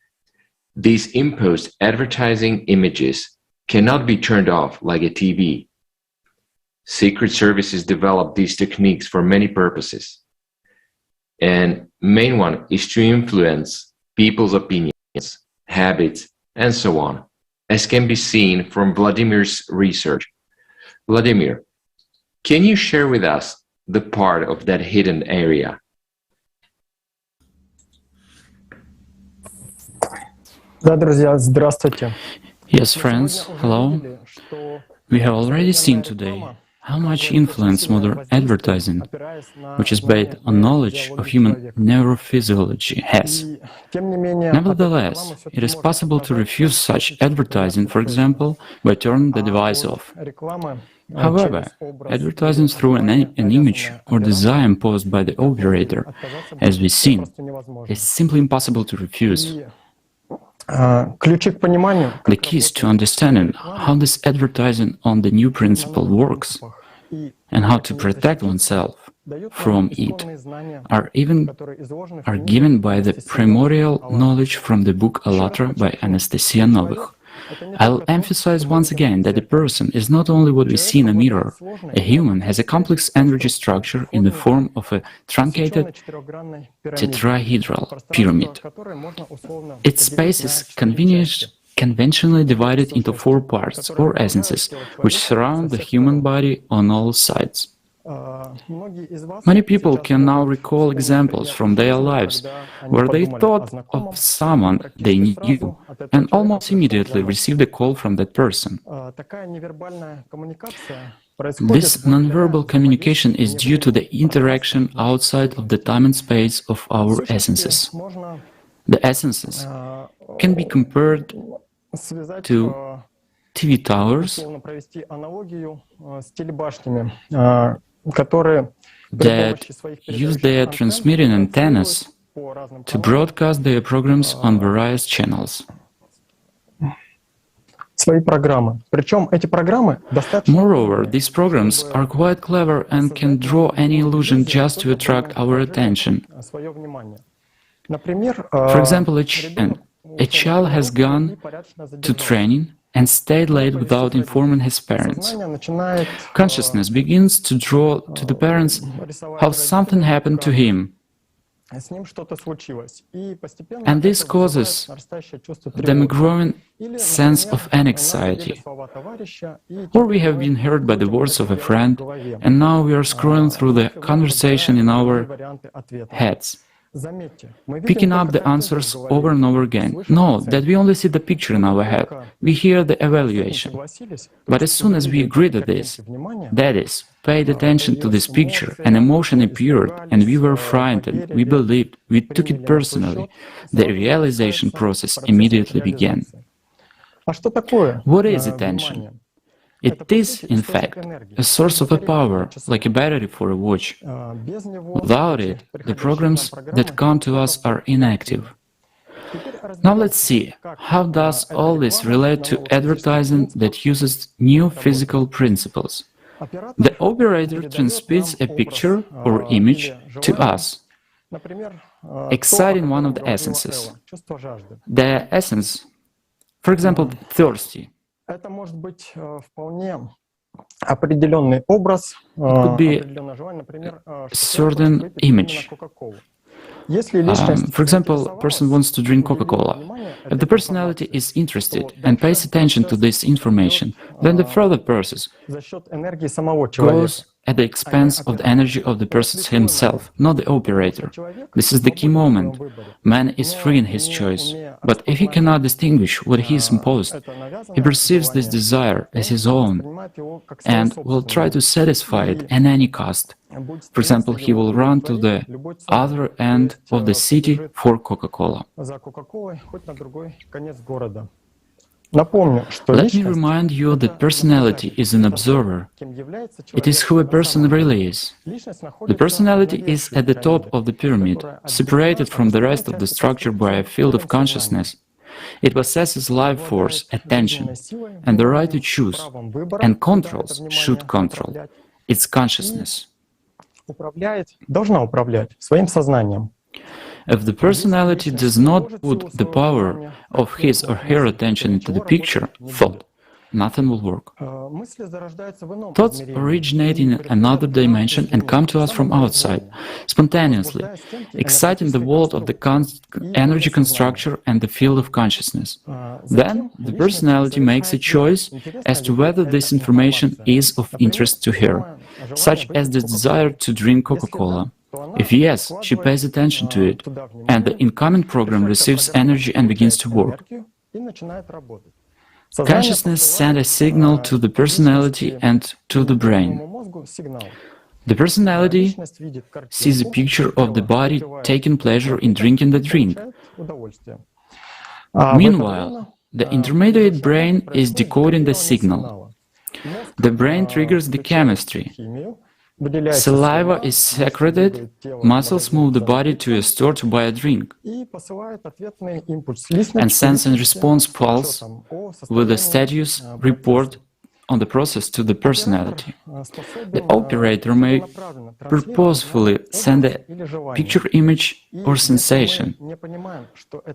these imposed advertising images cannot be turned off like a TV. Secret services develop these techniques for many purposes. And main one is to influence people's opinions, habits, and so on, as can be seen from Vladimir's research. Vladimir, can you share with us the part of that hidden area? Yes, friends, hello. We have already seen today how much influence modern advertising, which is based on knowledge of human neurophysiology, has. Nevertheless, it is possible to refuse such advertising, for example, by turning the device off. However, advertising through an image or desire imposed by the operator, as we've seen, is simply impossible to refuse. The keys to understanding how this advertising on the new principle works and how to protect oneself from it are given by the primordial knowledge from the book *ALLATRA* by Anastasia Novykh. I'll emphasize once again that a person is not only what we see in a mirror. A human has a complex energy structure in the form of a truncated tetrahedral pyramid. Its space is conventionally divided into 4 parts or essences, which surround the human body on all sides. Many people can now recall examples from their lives where they thought of someone they knew and almost immediately received a call from that person. This nonverbal communication is due to the interaction outside of the time and space of our essences. The essences can be compared to TV towers that use their transmitting antennas to broadcast their programs on various channels. Moreover, these programs are quite clever and can draw any illusion just to attract our attention. For example, a child has gone to training and stayed late without informing his parents. Consciousness begins to draw to the parents how something happened to him. And this causes them a growing sense of anxiety. Or we have been hurt by the words of a friend, and now we are scrolling through the conversation in our heads, picking up the answers over and over again. No, that we only see the picture in our head. We hear the evaluation. But as soon as we agreed to this, that is, paid attention to this picture, an emotion appeared, and we were frightened, we believed, we took it personally, the realization process immediately began. What is attention? It is, in fact, a source of a power, like a battery for a watch. Without it, the programs that come to us are inactive. Now let's see, how does all this relate to advertising that uses new physical principles? The operator transmits a picture or image to us, exciting one of the essences. The essence, for example, thirsty. It could be a certain image. For example, a person wants to drink Coca-Cola. If the personality is interested and pays attention to this information, then the further process goes at the expense of the energy of the person himself, not the operator. This is the key moment. Man is free in his choice, but if he cannot distinguish what he is imposed, he perceives this desire as his own and will try to satisfy it at any cost. For example, he will run to the other end of the city for Coca-Cola. Let me remind you that personality is an observer. It is who a person really is. The personality is at the top of the pyramid, separated from the rest of the structure by a field of consciousness. It possesses life force, attention, and the right to choose, and controls, should control, its consciousness. If the personality does not put the power of his or her attention into the picture, thought, nothing will work. Thoughts originate in another dimension and come to us from outside, spontaneously, exciting the world of the energy constructor and the field of consciousness. Then, the personality makes a choice as to whether this information is of interest to her, such as the desire to drink Coca-Cola. If yes, she pays attention to it, and the incoming program receives energy and begins to work. Consciousness sends a signal to the personality and to the brain. The personality sees a picture of the body taking pleasure in drinking the drink. Meanwhile, the intermediate brain is decoding the signal. The brain triggers the chemistry. Saliva is secreted, muscles move the body to a store to buy a drink, and sense and response pulse with a status report on the process to the personality. The operator may purposefully send a picture, image, or sensation.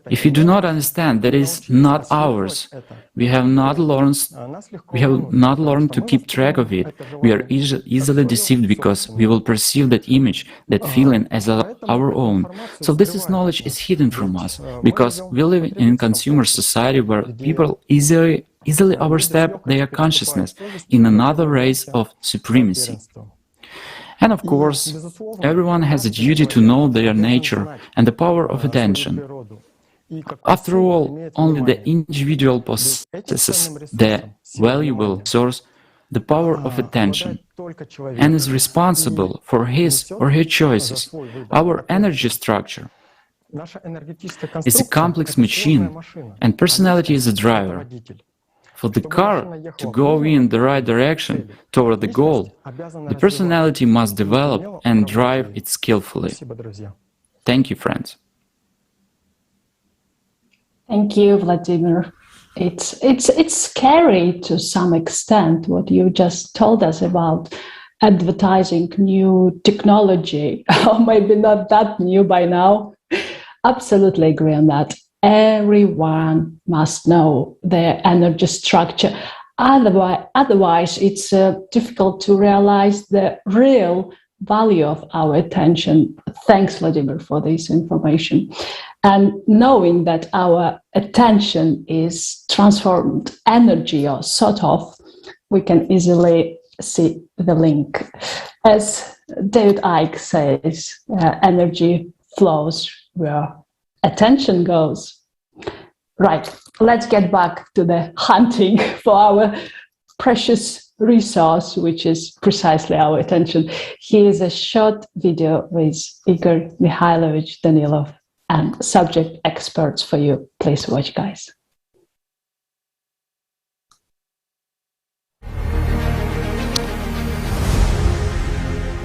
If we do not understand that is not ours, we have not learned to keep track of it, we are easily deceived because we will perceive that image, that feeling as our own. So this knowledge is hidden from us, because we live in a consumer society where people easily overstep their consciousness in another race of supremacy. And of course, everyone has a duty to know their nature and the power of attention. After all, only the individual possesses the valuable source, the power of attention, and is responsible for his or her choices. Our energy structure is a complex machine, and personality is a driver. For the car to go in the right direction toward the goal, the personality must develop and drive it skillfully. Thank you, friends. Thank you, Vladimir. It's scary to some extent what you just told us about advertising new technology, or maybe not that new by now. Absolutely agree on that. Everyone must know their energy structure. Otherwise it's difficult to realize the real value of our attention. Thanks, Vladimir, for this information. And knowing that our attention is transformed energy, or sort of, we can easily see the link. As David Icke says, energy flows where attention goes. Right, let's get back to the hunting for our precious resource, which is precisely our attention. Here's a short video with Igor Mikhailovich Danilov and subject experts for you. Please watch, guys.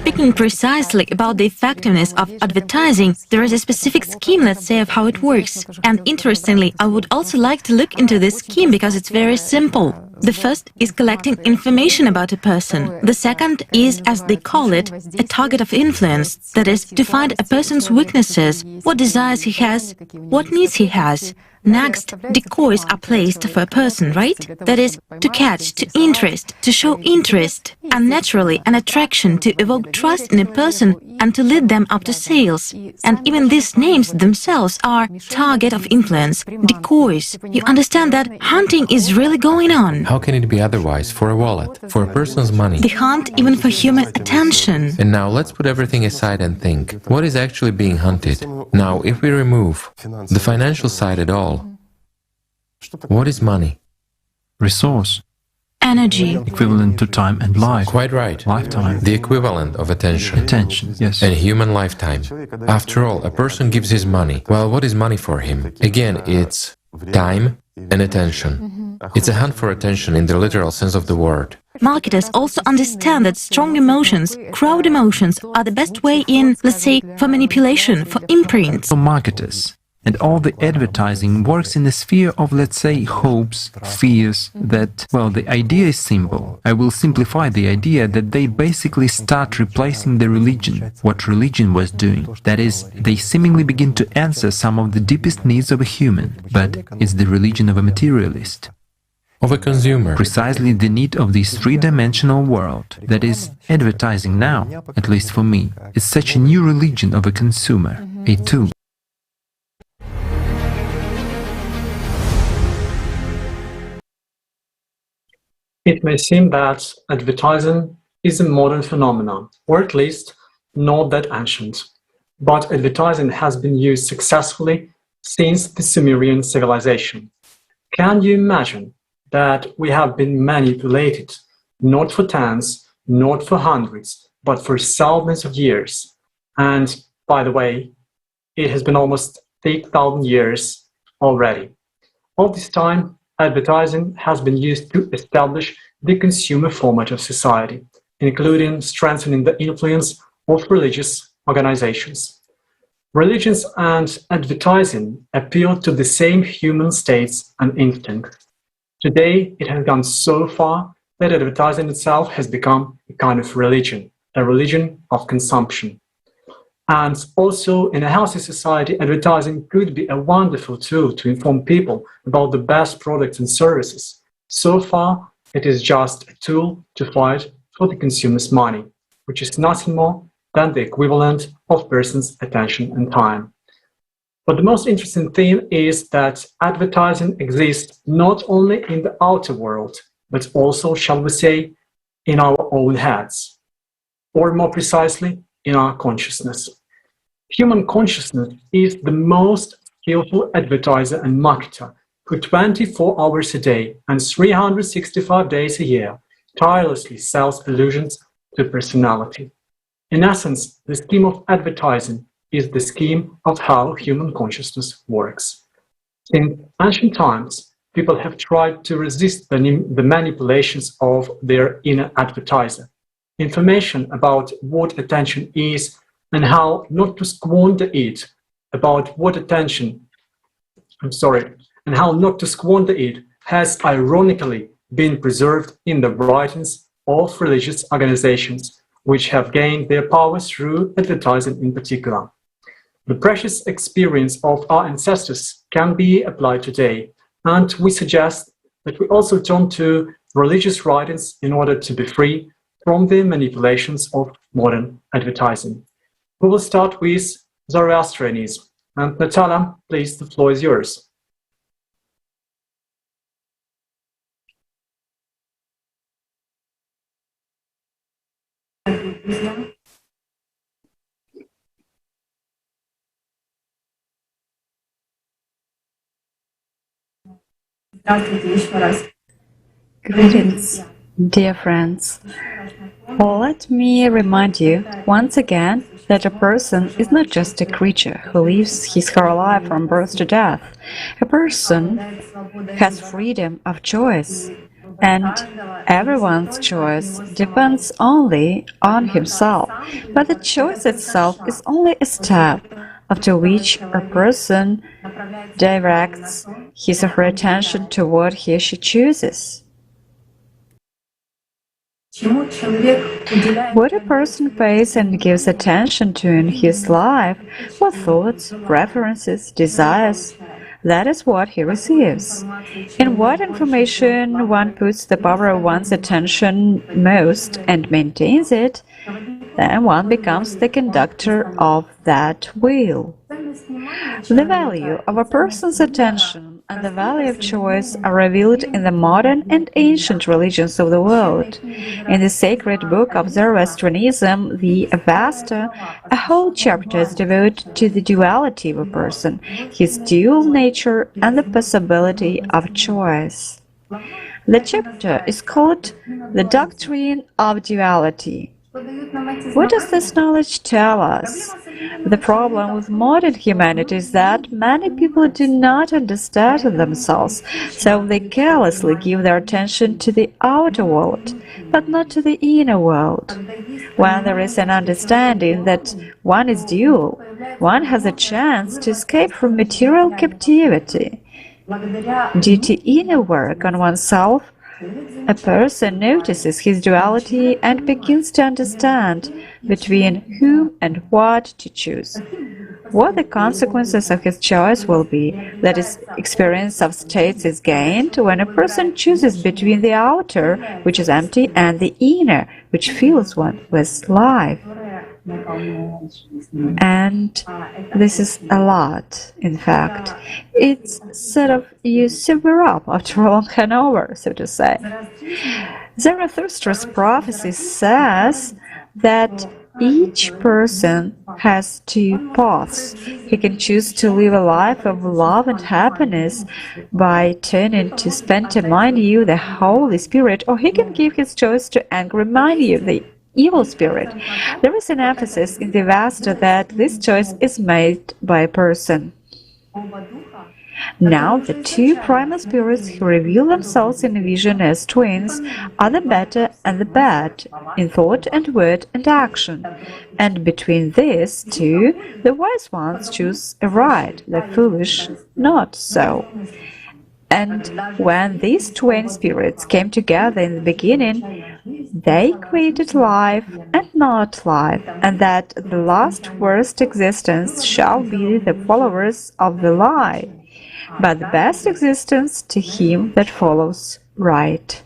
Speaking precisely about the effectiveness of advertising, there is a specific scheme, let's say, of how it works. And interestingly, I would also like to look into this scheme because it's very simple. The first is collecting information about a person. The second is, as they call it, a target of influence. That is, to find a person's weaknesses, what desires he has, what needs he has. Next, decoys are placed for a person, right? That is, to catch, to interest, to show interest, and naturally an attraction to evoke trust in a person and to lead them up to sales. And even these names themselves are target of influence, decoys. You understand that hunting is really going on. How can it be otherwise for a wallet, for a person's money? The hunt even for human attention. And now let's put everything aside and think, what is actually being hunted? Now, if we remove the financial side at all, what is money? Resource. Energy. Equivalent to time and life. Quite right. Lifetime. The equivalent of attention. Attention, yes. And human lifetime. After all, a person gives his money. Well, what is money for him? Again, it's time and attention. It's a hunt for attention in the literal sense of the word. Marketers also understand that strong emotions, crowd emotions, are the best way in, let's say, for manipulation, for imprints. For marketers. And all the advertising works in the sphere of, let's say, hopes, fears, that, well, the idea is simple. I will simplify the idea that they basically start replacing the religion, what religion was doing. That is, they seemingly begin to answer some of the deepest needs of a human, but it's the religion of a materialist. Of a consumer. Precisely the need of this three-dimensional world. That is, advertising now, at least for me, is such a new religion of a consumer, a tool. It may seem that advertising is a modern phenomenon, or at least not that ancient. But advertising has been used successfully since the Sumerian civilization. Can you imagine that we have been manipulated, not for tens, not for hundreds, but for thousands of years? And, by the way, it has been almost 8,000 years already. All this time, advertising has been used to establish the consumer format of society, including strengthening the influence of religious organizations. Religions and advertising appeal to the same human states and instinct. Today, it has gone so far that advertising itself has become a kind of religion, a religion of consumption. And also, in a healthy society, advertising could be a wonderful tool to inform people about the best products and services. So far, it is just a tool to fight for the consumer's money, which is nothing more than the equivalent of person's attention and time. But the most interesting thing is that advertising exists not only in the outer world, but also, shall we say, in our own heads. or more precisely, in our consciousness. Human consciousness is the most skillful advertiser and marketer who 24 hours a day and 365 days a year tirelessly sells illusions to personality. In essence, the scheme of advertising is the scheme of how human consciousness works. In ancient times, people have tried to resist the manipulations of their inner advertiser. Information about what attention is and how not to squander it, and how not to squander it has ironically been preserved in the writings of religious organizations, which have gained their power through advertising in particular. The precious experience of our ancestors can be applied today, and we suggest that we also turn to religious writings in order to be free from the manipulations of modern advertising. We will start with Zoroastrianism. And Natalia, please, the floor is yours. Greetings, dear friends. Let me remind you once again that a person is not just a creature who lives his or her life from birth to death. A person has freedom of choice, and everyone's choice depends only on himself. But the choice itself is only a step after which a person directs his or her attention to what he or she chooses. What a person pays and gives attention to in his life, what thoughts, preferences, desires, that is what he receives. In what information one puts the power of one's attention most and maintains it, then one becomes the conductor of that wheel. The value of a person's attention and the value of choice are revealed in the modern and ancient religions of the world. In the sacred book of Zoroastrianism, the Avesta, a whole chapter is devoted to the duality of a person, his dual nature, and the possibility of choice. The chapter is called The Doctrine of Duality. What does this knowledge tell us? The problem with modern humanity is that many people do not understand themselves, so they carelessly give their attention to the outer world, but not to the inner world. When there is an understanding that one is dual, one has a chance to escape from material captivity. Due to inner work on oneself, a person notices his duality and begins to understand between whom and what to choose. What the consequences of his choice will be, that is, experience of states is gained when a person chooses between the outer, which is empty, and the inner, which fills one with life. And this is a lot, in fact. It's sort of you sober up after a long hangover, so to say. Zarathustra's prophecy says that each person has two paths. He can choose to live a life of love and happiness by turning to Spenta-Manu, the Holy Spirit, or he can give his choice to Angra-Mainyu, the evil spirit. There is an emphasis in the Avesta that this choice is made by a person. Now, the two primal spirits who reveal themselves in a vision as twins are the better and the bad, in thought and word and action. And between these two, the wise ones choose aright, the foolish not so. And when these twin spirits came together in the beginning, they created life and not life, and that the last worst existence shall be the followers of the lie, but the best existence to him that follows right.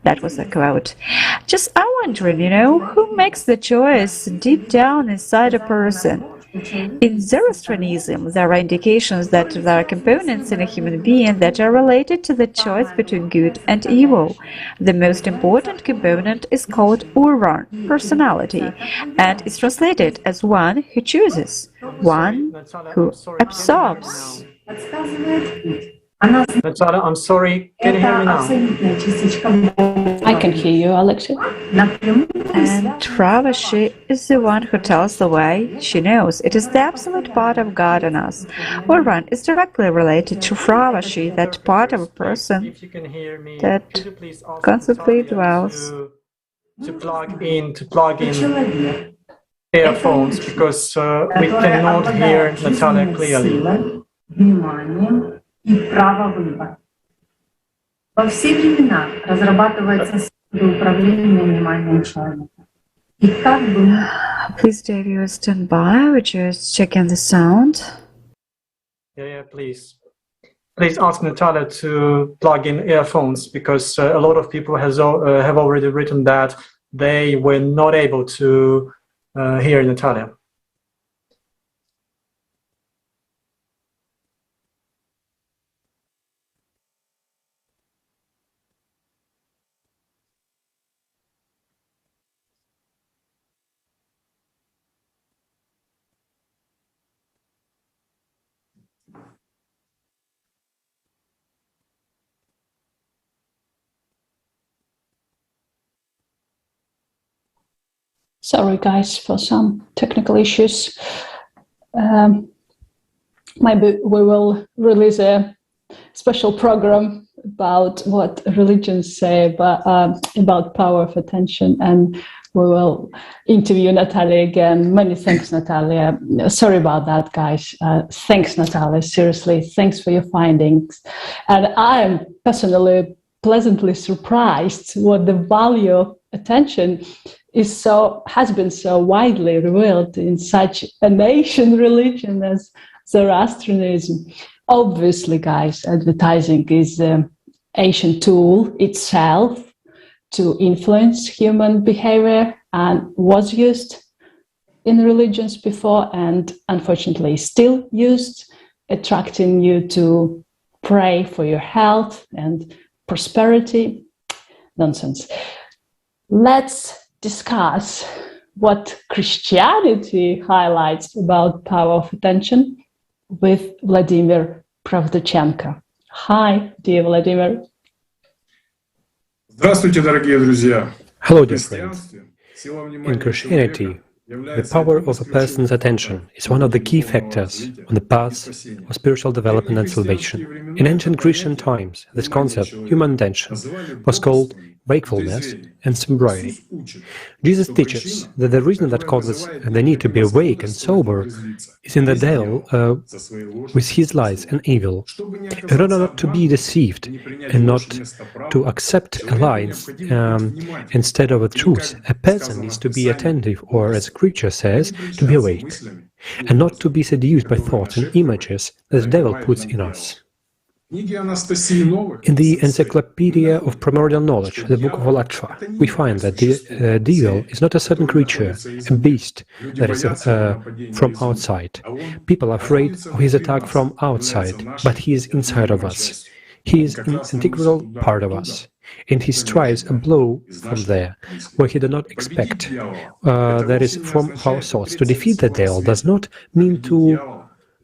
That was a quote. Just I'm wondering, who makes the choice deep down inside a person? In Zoroastrianism, there are indications that there are components in a human being that are related to the choice between good and evil. The most important component is called Urvan, personality, and is translated as one who chooses, one who absorbs. Natalia, I'm sorry, can you hear me now? I can hear you, Alexei. And Ravashi is the one who tells the way. She knows it is the absolute part of God in us. Urvan is directly related to Ravashi, that part of a person that constantly dwells. To plug in earphones, because we cannot hear Natalia clearly. И право выбора. Во все времена разрабатывается способы управления вниманием человека. И как бы мы... Please, Dave, you stand by. We're just checking the sound. Yeah, please. Please ask Natalia to plug in earphones, because a lot of people have already written that they were not able to hear Natalia. Sorry, guys, for some technical issues. Maybe we will release a special program about what religions say about power of attention, and we will interview Natalia again. Many thanks, Natalia. Sorry about that, guys. Thanks, Natalia. Seriously, thanks for your findings. And I'm personally pleasantly surprised what the value of attention has been so widely revealed in such an ancient religion as Zoroastrianism. Obviously, guys, advertising is an ancient tool itself to influence human behavior and was used in religions before and unfortunately still used, attracting you to pray for your health and prosperity. Nonsense. Let's discuss what Christianity highlights about power of attention with Vladimir Pravdachenko. Hi, dear Vladimir. Здравствуйте, дорогие друзья. Hello, dear friends. In Christianity, the power of a person's attention is one of the key factors on the path of spiritual development and salvation. In ancient Christian times, this concept, human attention, was called wakefulness and sobriety. Jesus teaches that the reason that causes the need to be awake and sober is in the devil with his lies and evil. In order not to be deceived and not to accept a lie instead of a truth, a person needs to be attentive, or as Scripture says, to be awake, and not to be seduced by thoughts and images that the devil puts in us. In the Encyclopedia of Primordial Knowledge, the Book of Alatra, we find that the devil is not a certain creature, a beast that is from outside. People are afraid of his attack from outside, but he is inside of us. He is an integral part of us, and he strives a blow from there, where he did not expect. That is, from our thoughts. To defeat the devil does not mean to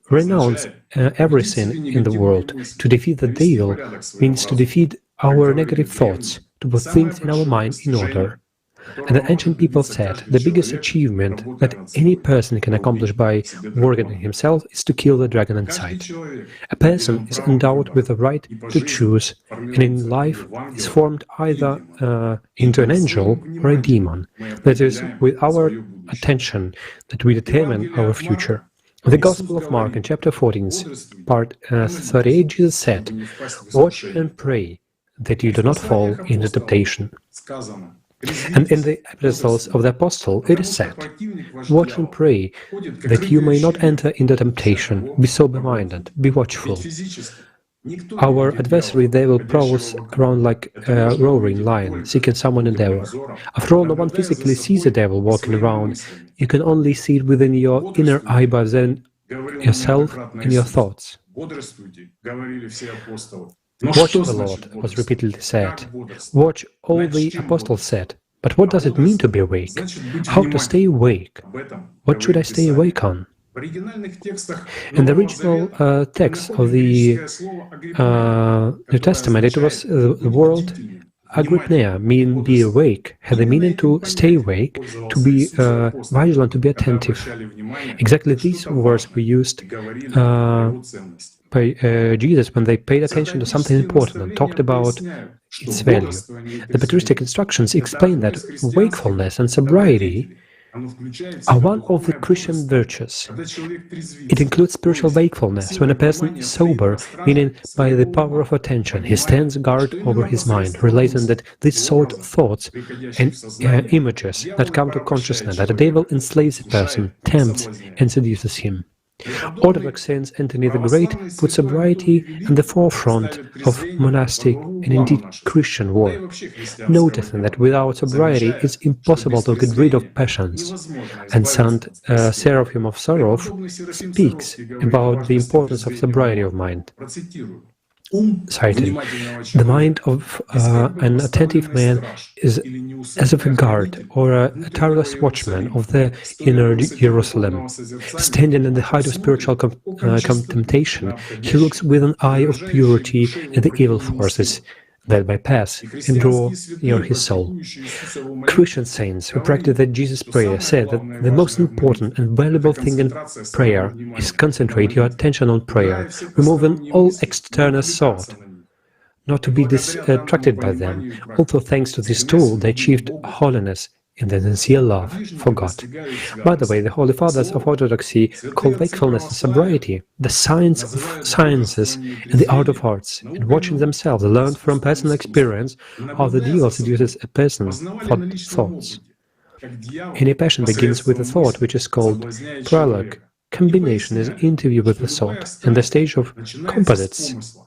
renounce everything in the world. To defeat the devil means to defeat our negative thoughts, to put things in our mind in order. And the ancient people said the biggest achievement that any person can accomplish by working on himself is to kill the dragon inside. A person is endowed with the right to choose, and in life is formed either into an angel or a demon. That is, with our attention that we determine our future. In the Gospel of Mark, in chapter 14, part 38, Jesus said, "Watch and pray that you do not fall into temptation." And in the epistles of the Apostle, it is said, "Watch and pray that you may not enter into temptation. Be sober-minded, be watchful." Our adversary, they will prowls around like a roaring lion, seeking someone to devour. After all, no one physically sees a devil walking around. You can only see it within your inner eye by then yourself and your thoughts. Watch the Lord, was repeatedly said. Watch, all the apostles said. But what does it mean to be awake? How to stay awake? What should I stay awake on? In the original text of the New Testament, it was the word agrypneia, meaning be awake, had the meaning to stay awake, to be vigilant, to be attentive. Exactly these words were used by Jesus when they paid attention to something important and talked about its value. The patristic instructions explain that wakefulness and sobriety are one of the Christian virtues. It includes spiritual wakefulness. When a person is sober, meaning by the power of attention, he stands guard over his mind, realizing that these sort of thoughts and images that come to consciousness, that the devil enslaves a person, tempts and seduces him. Orthodox Saint Anthony the Great put sobriety in the forefront of monastic and indeed Christian work, noticing that without sobriety it's impossible to get rid of passions. And Saint Seraphim of Sarov speaks about the importance of sobriety of mind. Citing, the mind of an attentive man is as of a guard or a tireless watchman of the inner Jerusalem. Standing in the height of spiritual contemplation, he looks with an eye of purity at the evil forces that bypass and draw near his soul. Christian saints who practice the Jesus prayer said that the most important and valuable thing in prayer is concentrate your attention on prayer, removing all external thought, not to be distracted by them. Also, thanks to this tool, they achieved holiness in the sincere love for God. By the way, the Holy Fathers of Orthodoxy call wakefulness and sobriety the science of sciences and the art of arts, and watching themselves learn from personal experience how the devil seduces a person's thoughts. Any passion begins with a thought, which is called prologue. Combination is interview with the thought, and the stage of composites.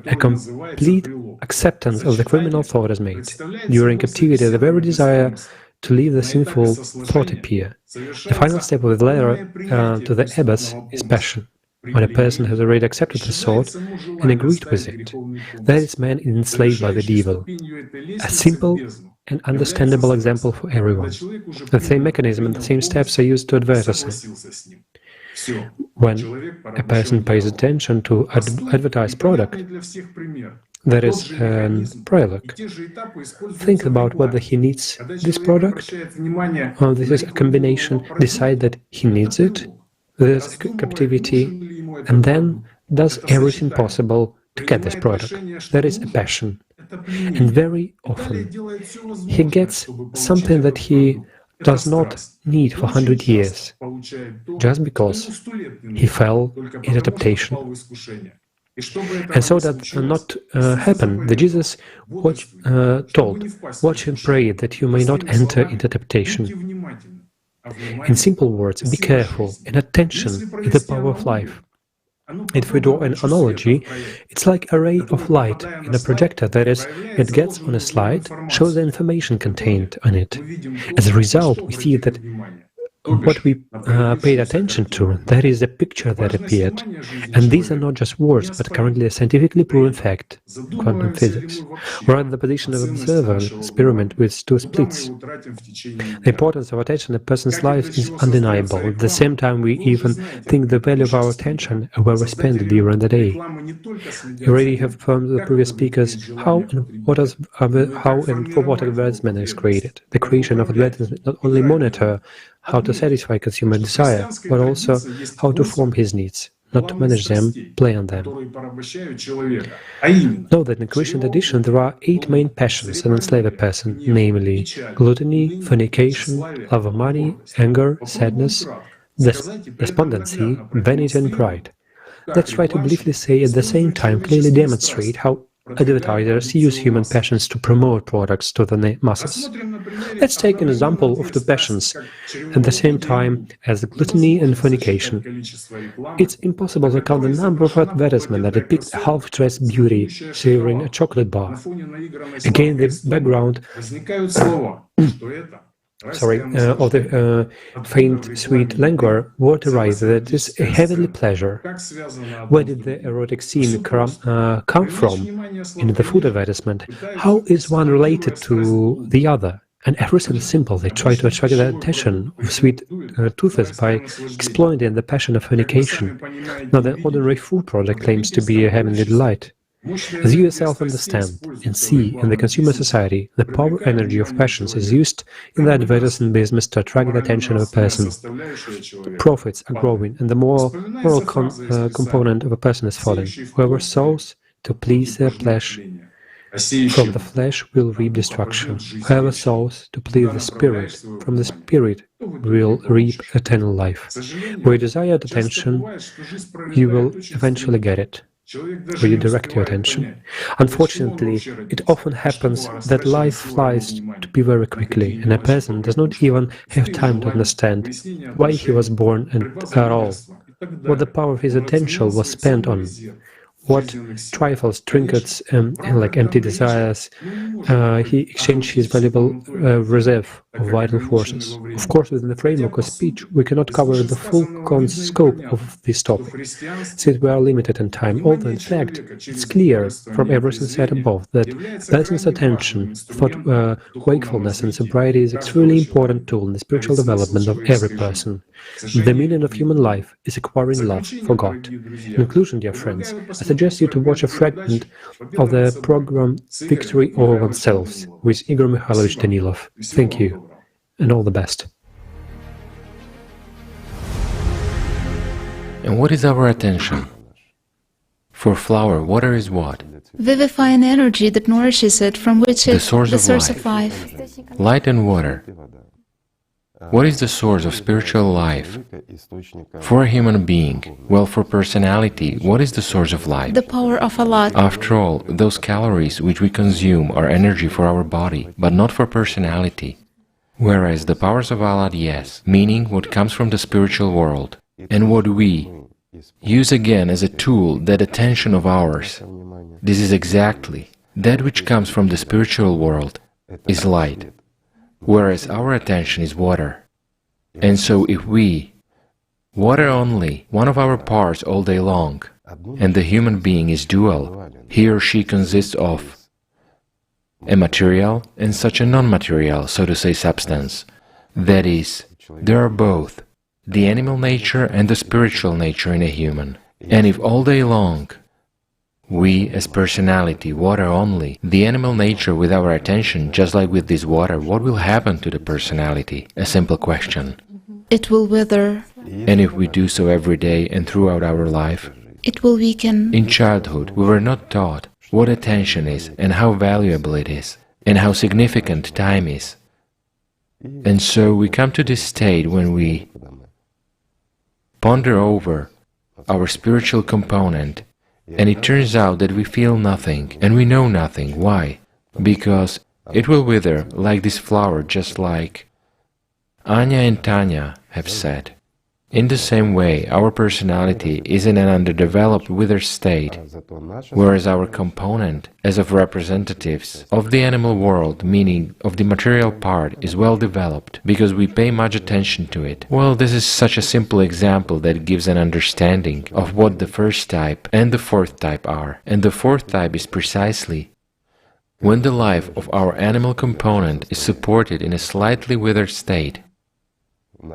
A complete acceptance of the criminal thought is made. During captivity, the very desire to leave the sinful thought appear. The final step of the ladder to the abyss is passion. When a person has already accepted the thought and agreed with it, that is man is enslaved by the devil. A simple and understandable example for everyone. The same mechanism and the same steps are used to advertise. When a person pays attention to advertise product, that is a prologue. Think about whether he needs this product, or this is a combination, decide that he needs it, there's a captivity, and then does everything possible to get this product. That is a passion. And very often he gets something that he does not need for 100 years, just because he fell in a temptation. And so that not happen, the Jesus told, watch and pray that you may not enter into temptation. In simple words, be careful, and attention is the power of life. If we draw an analogy, it's like a ray of light in a projector, that is, it gets on a slide, shows the information contained on it. As a result, we see that what we paid attention to, that is the picture that appeared. And these are not just words, but currently a scientifically proven fact, quantum physics. We're at the position of observer, experiment with two splits. The importance of attention in a person's life is undeniable. At the same time, we even think the value of our attention and where we spend it during the day. You already have from the previous speakers how and for what advertisement is created. The creation of advertisement not only monitor how to satisfy consumer desire, but also how to form his needs, not to manage them, play on them. Know that in Christian tradition there are 8 main passions that enslave a person, namely gluttony, fornication, love of money, anger, sadness, despondency, vanity and pride. Let's try to briefly say at the same time clearly demonstrate how advertisers use human passions to promote products to the masses. Let's take an example of the passions at the same time as gluttony and fornication. It's impossible to count the number of advertisements that depict a half-dressed beauty savoring a chocolate bar. Again, the background of the faint, sweet languor waterized that is a heavenly pleasure. Where did the erotic scene come from in the food advertisement? How is one related to the other? And everything is simple. They try to attract the attention of sweet toothers by exploiting the passion of fornication. Now, the ordinary food product claims to be a heavenly delight. As you yourself understand and see in the consumer society, the power energy of passions is used in the advertising business to attract the attention of a person. The profits are growing and the moral component of a person is falling. Whoever sows to please their flesh, from the flesh will reap destruction. Whoever sows to please the Spirit, from the Spirit will reap eternal life. Where you desire attention, you will eventually get it. Where you direct your attention. Unfortunately, it often happens that life flies to be very quickly, and a person does not even have time to understand why he was born at all, what the power of his attention was spent on, what trifles, trinkets, like empty desires, he exchanged his valuable reserve of vital forces. Of course, within the framework of speech, we cannot cover the full scope of this topic, since we are limited in time, although in fact, it's clear from everything said above that balanced attention, thought, wakefulness and sobriety is an extremely important tool in the spiritual development of every person. The meaning of human life is acquiring love for God. In conclusion, dear friends, I suggest you to watch a fragment of the program Victory Over Oneself with Igor Mikhailovich Danilov. Thank you, and all the best. And what is our attention? For flower, water is what? Vivifying energy that nourishes it, from which The it's source the of source life. of life. Light and water. What is the source of spiritual life? For a human being, well, for personality, what is the source of life? The power of Allah. After all, those calories which we consume are energy for our body, but not for personality. Whereas the powers of Allah, yes, meaning what comes from the spiritual world, and what we use again as a tool, that attention of ours. This is exactly that which comes from the spiritual world, is light, whereas our attention is water. And so if we, water only, one of our parts all day long, and the human being is dual, he or she consists of a material and such a non-material, so to say, substance. That is, there are both the animal nature and the spiritual nature in a human. And if all day long we, as personality, water only, the animal nature with our attention, just like with this water, what will happen to the personality? A simple question. It will wither. And if we do so every day and throughout our life? It will weaken. In childhood, we were not taught what attention is and how valuable it is, and how significant time is. And so we come to this state when we ponder over our spiritual component, and it turns out that we feel nothing and we know nothing. Why? Because it will wither like this flower, just like Anya and Tanya have said. In the same way, our personality is in an underdeveloped, withered state, whereas our component, as of representatives of the animal world, meaning of the material part, is well developed, because we pay much attention to it. Well, this is such a simple example that gives an understanding of what the first type and the fourth type are. And the fourth type is precisely when the life of our animal component is supported in a slightly withered state,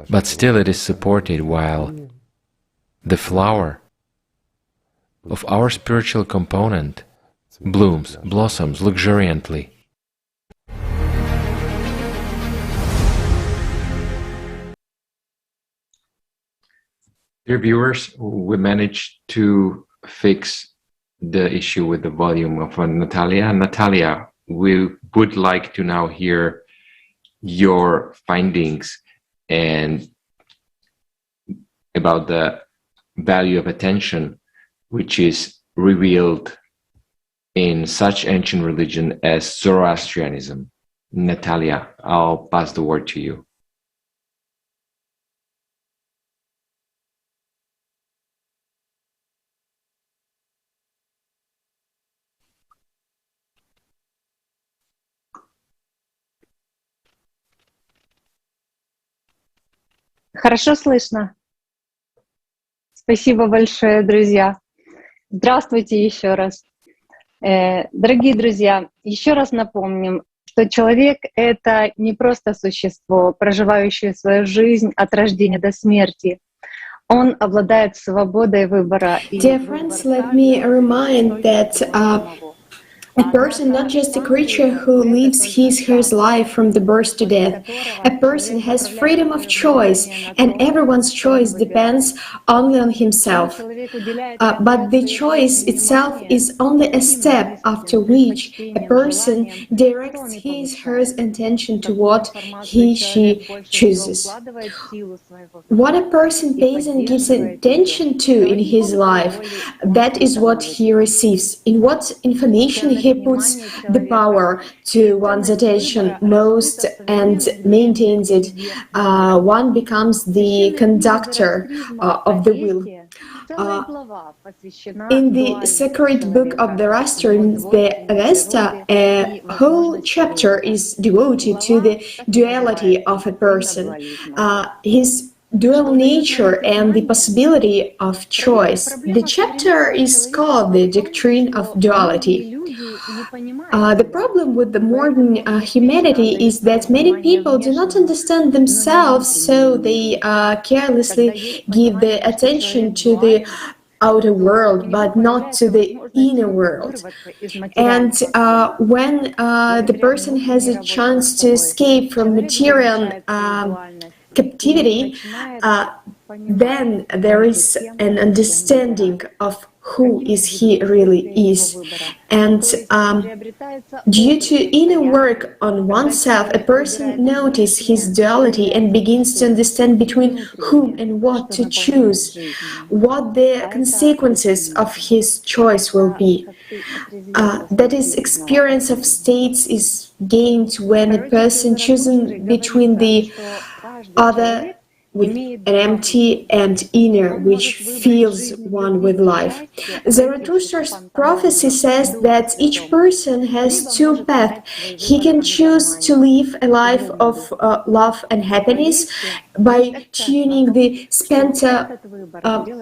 but still it is supported, while the flower of our spiritual component blooms, blossoms luxuriantly. Dear viewers, we managed to fix the issue with the volume of Natalia. Natalia, we would like to now hear your findings and about the value of attention, which is revealed in such ancient religion as Zoroastrianism? Natalia, I'll pass the word to you. Хорошо слышно. Спасибо большое, друзья. Здравствуйте еще раз. Дорогие друзья, еще раз напомним, что человек — это не просто существо, проживающее свою жизнь от рождения до смерти. Он обладает свободой выбора. Dear friends, let me remind that a person, not just a creature who lives his/her life from the birth to death. A person has freedom of choice, and everyone's choice depends only on himself. But the choice itself is only a step after which a person directs his/her intention to what he/she chooses. What a person pays and gives attention to in his life, that is what he receives. In what information he puts the power to one's attention most and maintains it, one becomes the conductor of the will. In the sacred book of the Zoroastrians, the Avesta, a whole chapter is devoted to the duality of a person, his dual nature and the possibility of choice. The chapter is called the Doctrine of Duality. The problem with the modern humanity is that many people do not understand themselves, so they carelessly give the attention to the outer world, but not to the inner world. And when the person has a chance to escape from material captivity, then there is an understanding of who is he really is. And due to inner work on oneself, a person notices his duality and begins to understand between whom and what to choose, what the consequences of his choice will be. That is, experience of states is gained when a person chooses between the other with an empty and inner, which fills one with life. Zarathustra's prophecy says that each person has two paths. He can choose to live a life of love and happiness by tuning the Spenta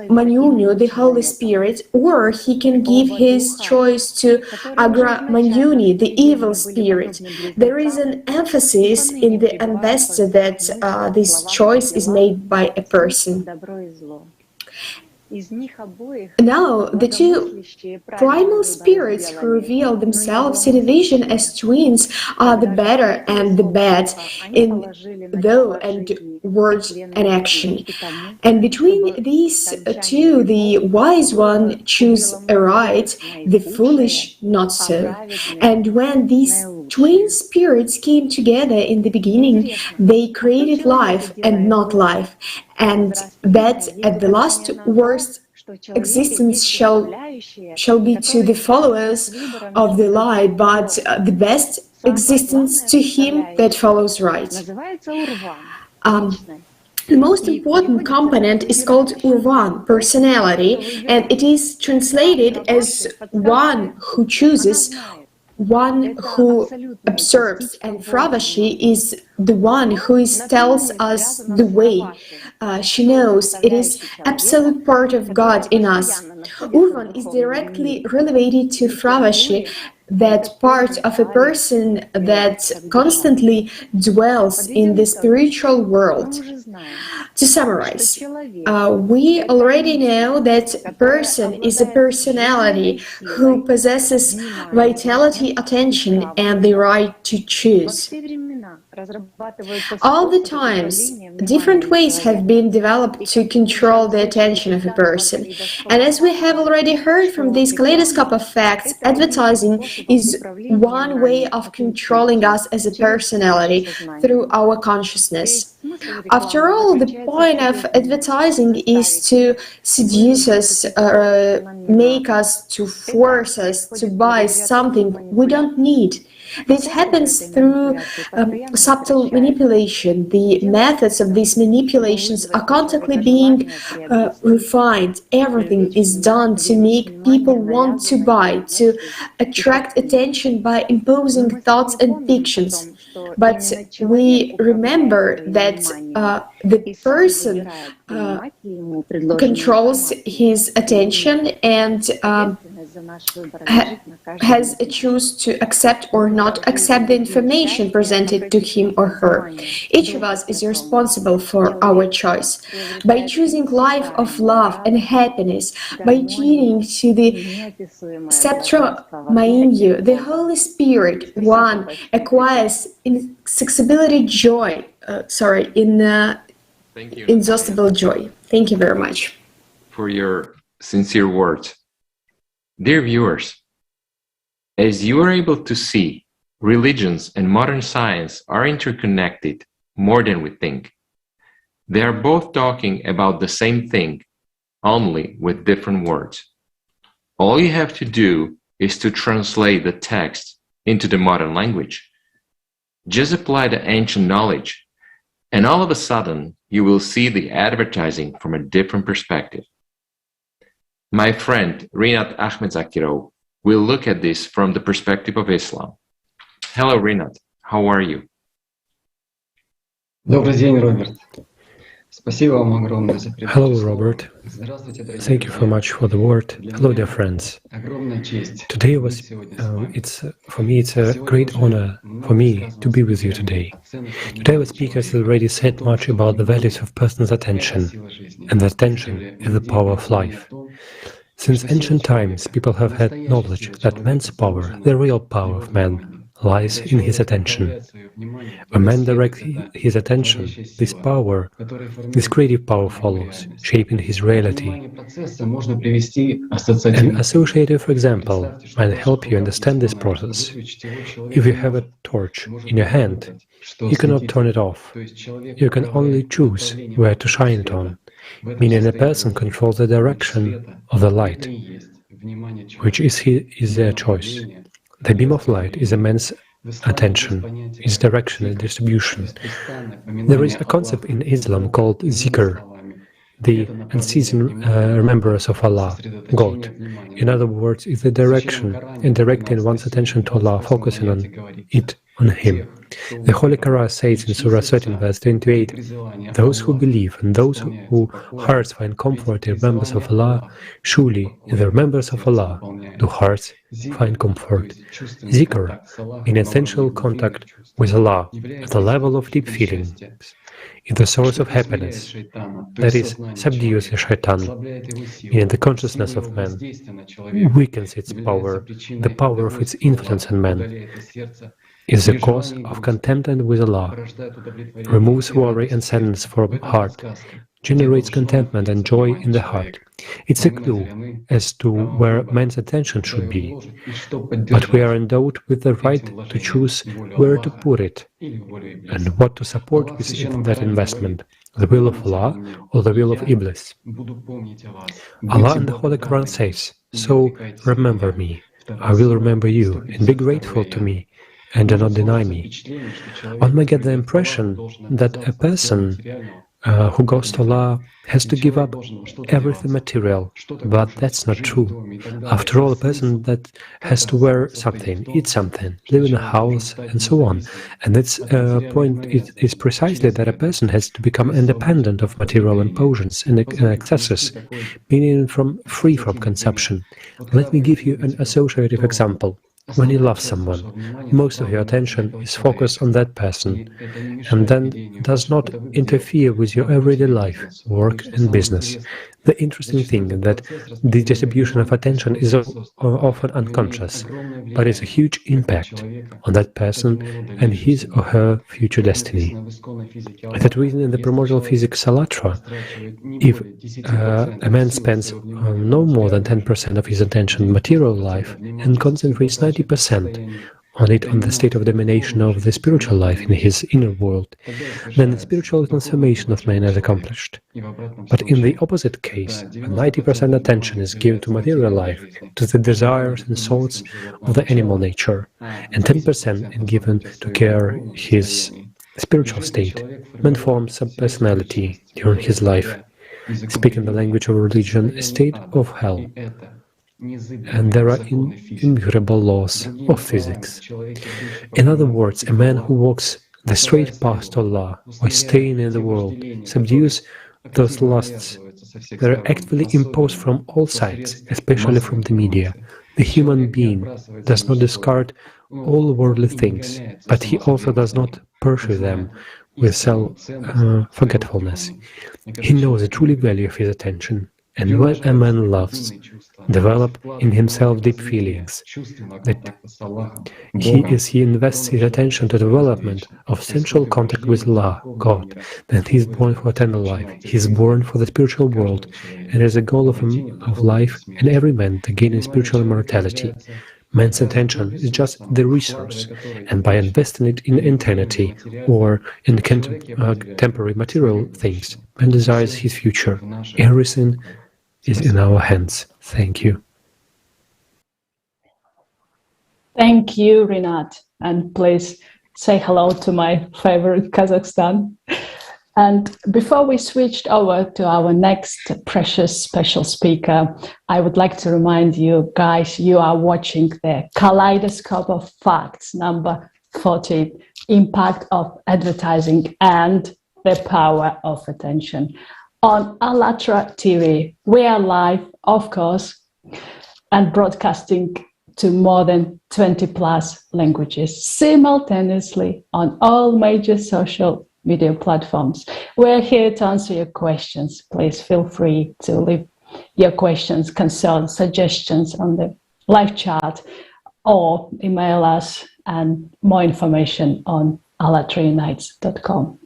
Manyunyu, the Holy Spirit, or he can give his choice to Agra Manyuni, the evil spirit. There is an emphasis in the Avesta that this choice is made by a person. Now, the two primal spirits who reveal themselves in a vision as twins are the better and the bad in thought and word and action. And between these two, the wise one chooses aright, the foolish not so. And when these twin spirits came together in the beginning, they created life and not life, and that at the last worst existence shall be to the followers of the lie, but the best existence to him that follows right. The most important component is called Urvan, personality, and it is translated as one who chooses, one who observes, and Fravashi is the one who tells us the way. She knows it is absolute part of God in us. Urvan is directly related to Fravashi, that part of a person that constantly dwells in the spiritual world. To summarize, we already know that a person is a personality who possesses vitality, attention, and the right to choose. All the times, different ways have been developed to control the attention of a person. And as we have already heard from this kaleidoscope of facts, advertising is one way of controlling us as a personality through our consciousness. After all, the point of advertising is to seduce us, make us, to force us to buy something we don't need. This happens through subtle manipulation. The methods of these manipulations are constantly being refined. Everything is done to make people want to buy, to attract attention by imposing thoughts and fictions. But we remember that the person controls his attention and has a choice to accept or not accept the information presented to him or her. Each of us is responsible for our choice. By choosing life of love and happiness, by tuning to the Septra Mainyu, the Holy Spirit, one acquires inexhaustible joy. Inexhaustible joy. Thank you very much for your sincere words. Dear viewers, as you are able to see, religions and modern science are interconnected more than we think. They are both talking about the same thing, only with different words. All you have to do is to translate the text into the modern language. Just apply the ancient knowledge, and all of a sudden, you will see the advertising from a different perspective. My friend Rinat Akhmedzakirov will look at this from the perspective of Islam. Hello, Rinat. How are you? Добрый день, Роберт. Hello, Robert. Thank you so much for the word. Hello, dear friends. Today for me it's a great honor for me to be with you today. Today our speaker has already said much about the values of person's attention, and that attention is the power of life. Since ancient times, people have had knowledge that man's power, the real power of man, lies in his attention. When man directs his attention, this power, this creative power follows, shaping his reality. An associative example might help you understand this process. If you have a torch in your hand, you cannot turn it off. You can only choose where to shine it on, meaning a person controls the direction of the light, which is their choice. The beam of light is a man's attention, its direction and distribution. There is a concept in Islam called zikr, the unceasing remembrance of Allah, God. In other words, is the direction and directing one's attention to Allah, focusing on Him. The Holy Quran says in Surah 13, verse 28, "Those who believe and those whose hearts find comfort in remembrance of Allah, surely in the remembrance of Allah do hearts find comfort." Zikr, in essential contact with Allah, at the level of deep feeling, is the source of happiness, that is, subdues the shaitan, in the consciousness of man, weakens its power, the power of its influence on man, is the cause of contentment with Allah, removes worry and sadness from the heart, generates contentment and joy in the heart. It's a clue as to where man's attention should be, but we are endowed with the right to choose where to put it and what to support with that investment, the will of Allah or the will of Iblis. Allah in the Holy Quran says, "So remember me, I will remember you, and be grateful to me, and do not deny me." One may get the impression that a person who goes to Allah has to give up everything material, but that's not true. After all, a person that has to wear something, eat something, live in a house, and so on. And its point is precisely that a person has to become independent of material impulsions and excesses, meaning free from consumption. Let me give you an associative example. When you love someone, most of your attention is focused on that person, and then does not interfere with your everyday life, work and business. The interesting thing is that the distribution of attention is often unconscious, but is a huge impact on that person and his or her future destiny. For that reason, in the primordial physics Alatra, if a man spends no more than 10% of his attention in material life and concentrates 90% on it, on the state of domination of the spiritual life in his inner world, then the spiritual transformation of man is accomplished. But in the opposite case, when 90% attention is given to material life, to the desires and thoughts of the animal nature, and 10% is given to care his spiritual state, man forms a personality during his life, speaking the language of religion, a state of hell. And there are immutable laws of physics. In other words, a man who walks the straight path to Allah, or staying in the world, subdues those lusts that are actively imposed from all sides, especially from the media. The human being does not discard all worldly things, but he also does not pursue them with self-forgetfulness. He knows the true value of his attention. And when a man loves, develop in himself deep feelings that he invests his attention to the development of sensual contact with Allah, God, then he is born for eternal life. He is born for the spiritual world, and as a goal of life and every man to gain in spiritual immortality. Man's attention is just the resource, and by investing it in eternity or in temporary material things, man desires his future. Everything is in our hands. Thank you. Thank you, Rinat. And please say hello to my favorite Kazakhstan. And before we switched over to our next precious special speaker, I would like to remind you guys, you are watching the Kaleidoscope of Facts, number 14, Impact of Advertising and the Power of Attention. On Alatra TV, we are live, of course, and broadcasting to more than 20 plus languages simultaneously on all major social media platforms. We're here to answer your questions. Please feel free to leave your questions, concerns, suggestions on the live chat or email us, and more information on alatraunites.com.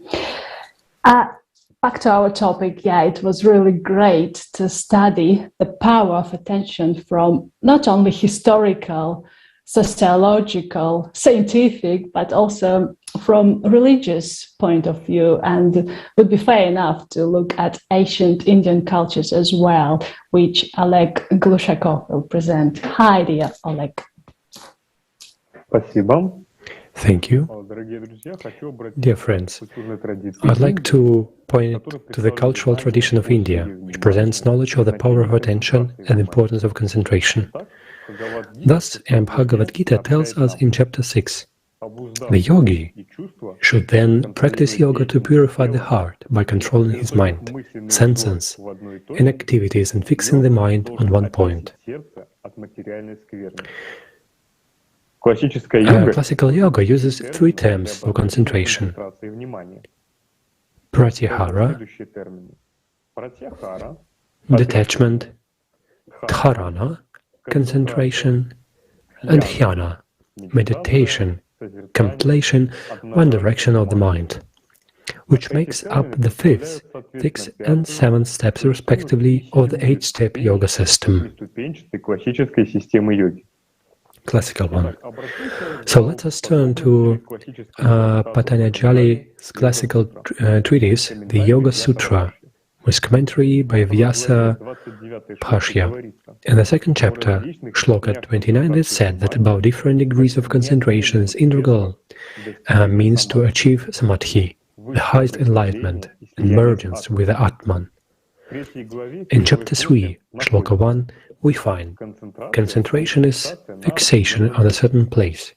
Back to our topic, it was really great to study the power of attention from not only historical, sociological, scientific, but also from religious point of view, and it would be fair enough to look at ancient Indian cultures as well, which Oleg Glushakov will present. Hi, dear Oleg. Thank you. Dear friends, I'd like to point to the cultural tradition of India, which presents knowledge of the power of attention and importance of concentration. Thus, Bhagavad Gita tells us in chapter 6, the yogi should then practice yoga to purify the heart by controlling his mind, senses, and activities, and fixing the mind on one point. Classical yoga uses three terms for concentration: pratyahara, detachment, dharana, concentration, and dhyana, meditation, contemplation, one direction of the mind, which makes up the fifth, sixth, and seventh steps respectively of the 8-step yoga system. Classical one. So let us turn to Patanjali's classical treatise, the Yoga Sutra, with commentary by Vyasa Bhashya. In the second chapter, Shloka 29, it is said that about different degrees of concentration is integral means to achieve samadhi, the highest enlightenment, and mergence with the Atman. In chapter 3, Shloka 1, we find concentration is fixation on a certain place,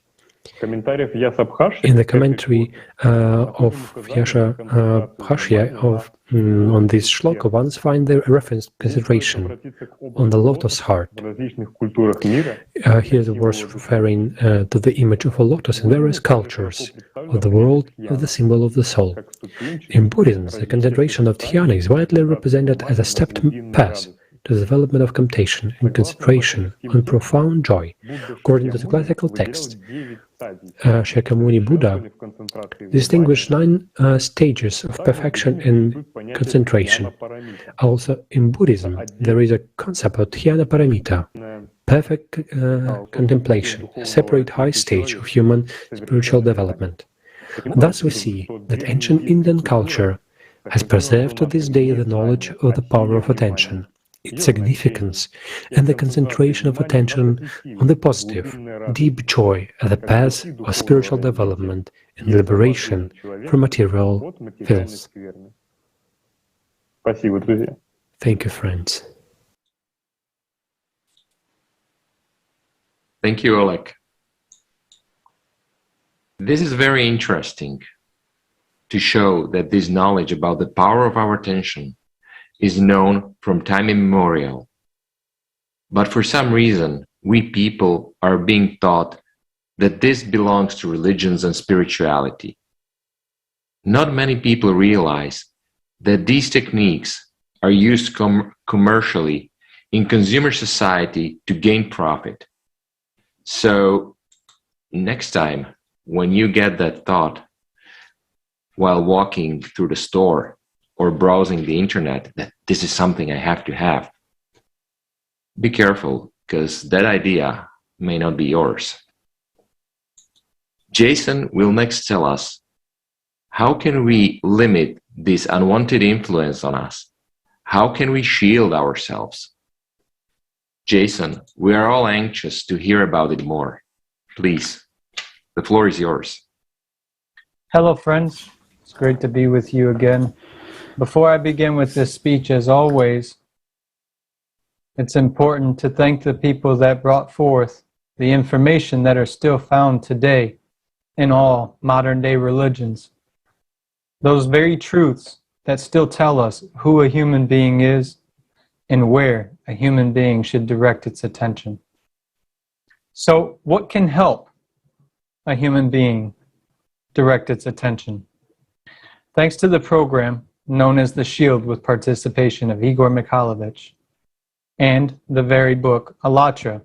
In the commentary of Vyasa Bhashya on this shloka, one finds the reference consideration on the lotus heart. Here the verse referring to the image of a lotus in various cultures of the world as the symbol of the soul. In Buddhism, the concentration of dhyana is widely represented as a stepped path to the development of contemplation and concentration on profound joy. According to the classical text, Shakyamuni Buddha distinguished 9 stages of perfection in concentration. Also, in Buddhism, there is a concept of dhyana paramita, perfect contemplation, a separate high stage of human spiritual development. Thus, we see that ancient Indian culture has preserved to this day the knowledge of the power of attention, its significance, and the concentration of attention on the positive, deep joy as a path of spiritual development and liberation from material filth. Thank you, friends. Thank you, Oleg. This is very interesting to show that this knowledge about the power of our attention is known from time immemorial. But for some reason, we people are being taught that this belongs to religions and spirituality. Not many people realize that these techniques are used commercially in consumer society to gain profit. So next time when you get that thought while walking through the store or browsing the internet that this is something I have to have, be careful, because that idea may not be yours. Jason will next tell us how can we limit this unwanted influence on us? How can we shield ourselves? Jason, we are all anxious to hear about it more. Please, the floor is yours. Hello, friends. It's great to be with you again. Before I begin with this speech, as always, it's important to thank the people that brought forth the information that are still found today in all modern-day religions. Those very truths that still tell us who a human being is and where a human being should direct its attention. So, what can help a human being direct its attention? Thanks to the program known as The Shield, with participation of Igor Mikhailovich, and the very book Allatra,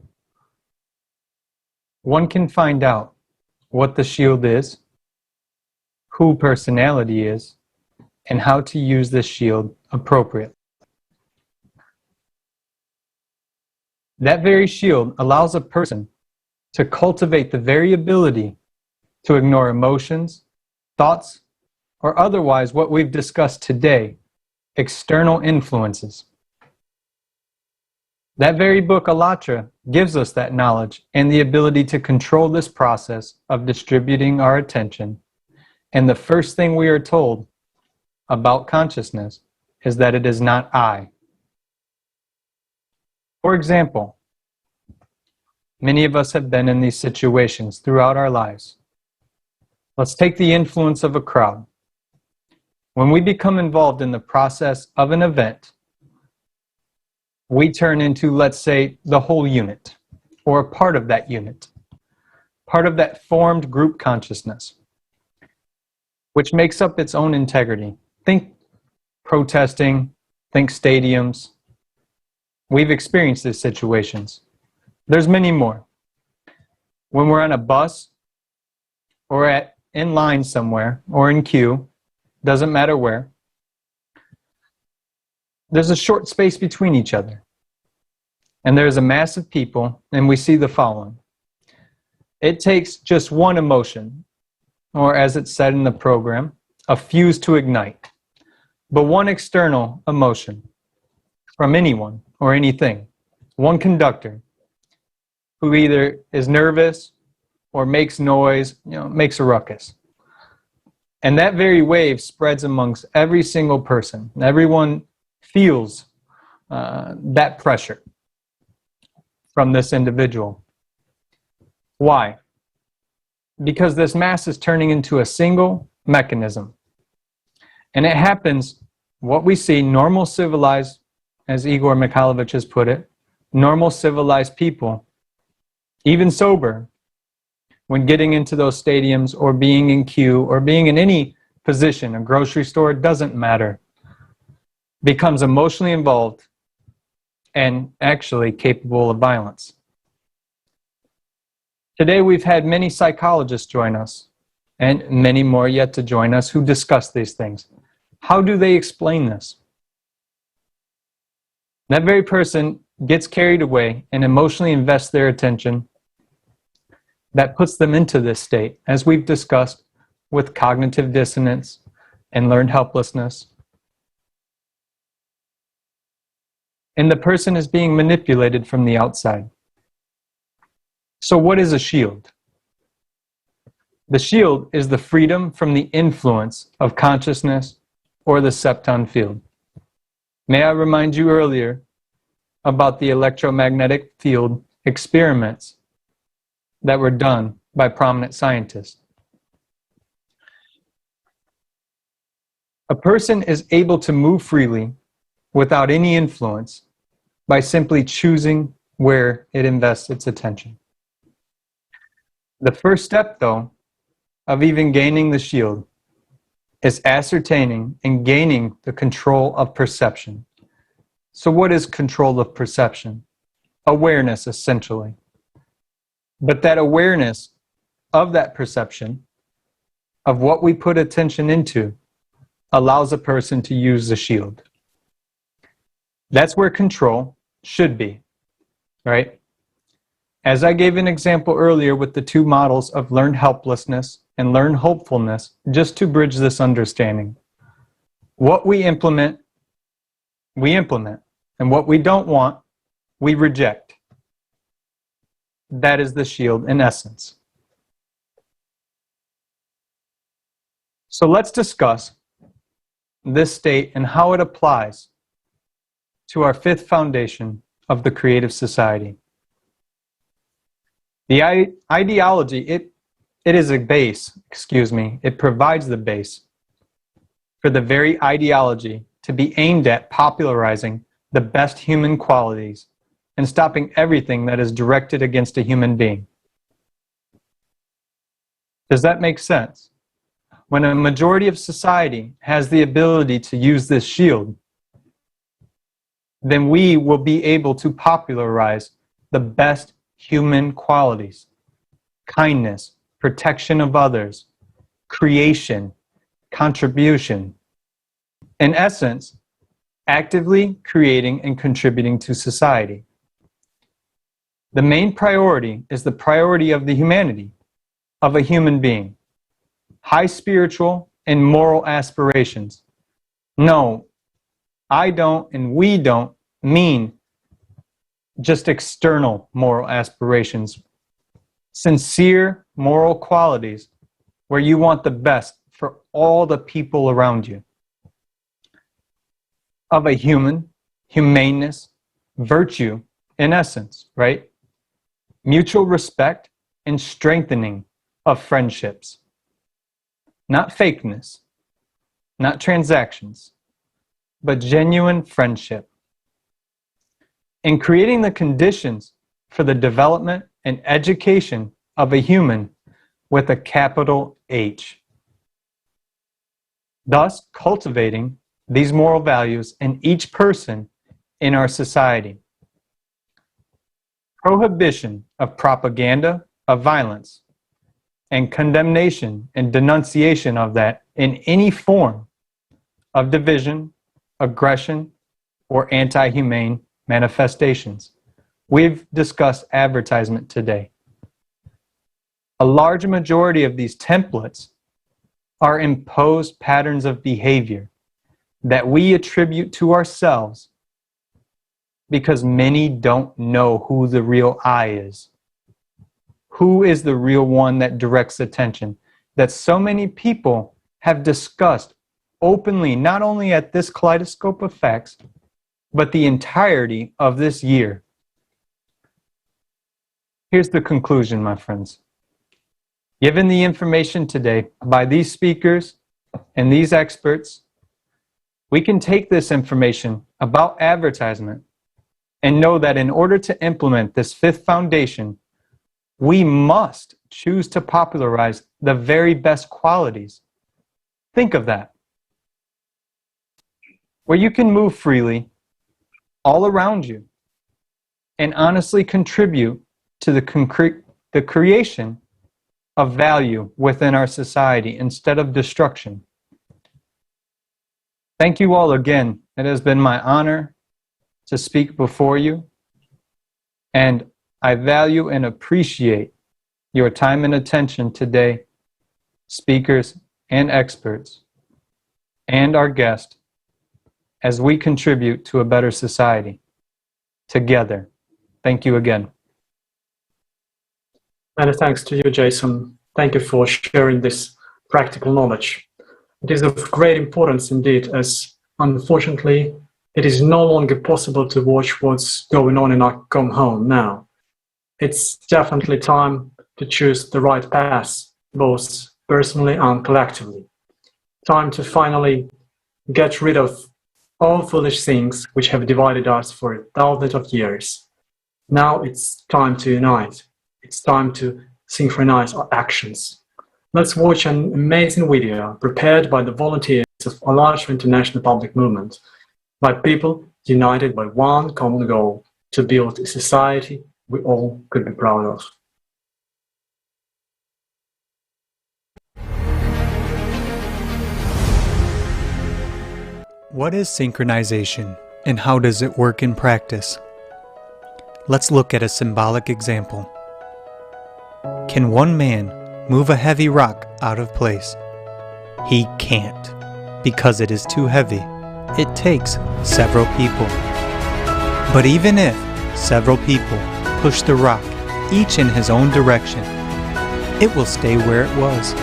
one can find out what the shield is, who personality is, and how to use this shield appropriately. That very shield allows a person to cultivate the very ability to ignore emotions, thoughts, or otherwise what we've discussed today, external influences. That very book, Allatra, gives us that knowledge and the ability to control this process of distributing our attention. And the first thing we are told about consciousness is that it is not I. For example, many of us have been in these situations throughout our lives. Let's take the influence of a crowd. When we become involved in the process of an event, we turn into, let's say, the whole unit, or a part of that unit, part of that formed group consciousness, which makes up its own integrity. Think protesting, think stadiums. We've experienced these situations. There's many more. When we're on a bus, or in line somewhere, or in queue, doesn't matter where, there's a short space between each other. And there's a mass of people, and we see the following. It takes just one emotion, or as it's said in the program, a fuse to ignite. But one external emotion from anyone or anything, one conductor who either is nervous or makes noise, makes a ruckus. And that very wave spreads amongst every single person. Everyone feels that pressure from this individual. Why? because this mass is turning into a single mechanism. And it happens, what we see, normal civilized, as Igor Mikhailovich has put it, normal civilized people, even sober, when getting into those stadiums or being in queue or being in any position, a grocery store, it doesn't matter, becomes emotionally involved and actually capable of violence. Today we've had many psychologists join us and many more yet to join us who discuss these things. How do they explain this? That very person gets carried away and emotionally invests their attention. That puts them into this state, as we've discussed with cognitive dissonance and learned helplessness. And the person is being manipulated from the outside. So what is a shield? The shield is the freedom from the influence of consciousness or the septon field. May I remind you earlier about the electromagnetic field experiments that were done by prominent scientists. A person is able to move freely without any influence by simply choosing where it invests its attention. The first step, though, of even gaining the shield is ascertaining and gaining the control of perception. So what is control of perception? Awareness, essentially. But that awareness of that perception, of what we put attention into, allows a person to use the shield. That's where control should be, right? As I gave an example earlier with the two models of learned helplessness and learned hopefulness, just to bridge this understanding. What we implement, and what we don't want, we reject. That is the shield in essence. So let's discuss this state and how it applies to our fifth foundation of the creative society. The ideology, it is a base, it provides the base for the very ideology to be aimed at popularizing the best human qualities and stopping everything that is directed against a human being. Does that make sense? When a majority of society has the ability to use this shield, then we will be able to popularize the best human qualities: kindness, protection of others, creation, contribution. In essence, actively creating and contributing to society. The main priority is the priority of the humanity, of a human being. High spiritual and moral aspirations. No, I don't and we don't mean just external moral aspirations. Sincere moral qualities where you want the best for all the people around you. Of a humaneness, virtue, in essence, right? Mutual respect and strengthening of friendships. Not fakeness, not transactions, but genuine friendship. In creating the conditions for the development and education of a human with a capital H. Thus, cultivating these moral values in each person in our society. Prohibition of propaganda of violence and condemnation and denunciation of that in any form of division, aggression, or anti-humane manifestations. We've discussed advertisement today. A large majority of these templates are imposed patterns of behavior that we attribute to ourselves because many don't know who the real I is. Who is the real one that directs attention? That so many people have discussed openly, not only at this Kaleidoscope of Facts, but the entirety of this year. Here's the conclusion, my friends. Given the information today by these speakers and these experts, we can take this information about advertisement and know that in order to implement this fifth foundation, we must choose to popularize the very best qualities. Think of that. Where you can move freely all around you and honestly contribute to the creation of value within our society instead of destruction. Thank you all again. It has been my honor to speak before you, and I value and appreciate your time and attention today, speakers and experts, and our guest, as we contribute to a better society together. Thank you again. Many thanks to you, Jason. Thank you for sharing this practical knowledge. It is of great importance indeed, as unfortunately it is no longer possible to watch what's going on in our come home now. It's definitely time to choose the right path, both personally and collectively. Time to finally get rid of all foolish things which have divided us for thousands of years. Now it's time to unite. It's time to synchronize our actions. Let's watch an amazing video prepared by the volunteers of ALLATRA International Public Movement, by people united by one common goal: to build a society we all could be proud of. What is synchronization, and how does it work in practice? Let's look at a symbolic example. Can one man move a heavy rock out of place? He can't, because it is too heavy. It takes several people. But even if several people push the rock, each in his own direction, it will stay where it was.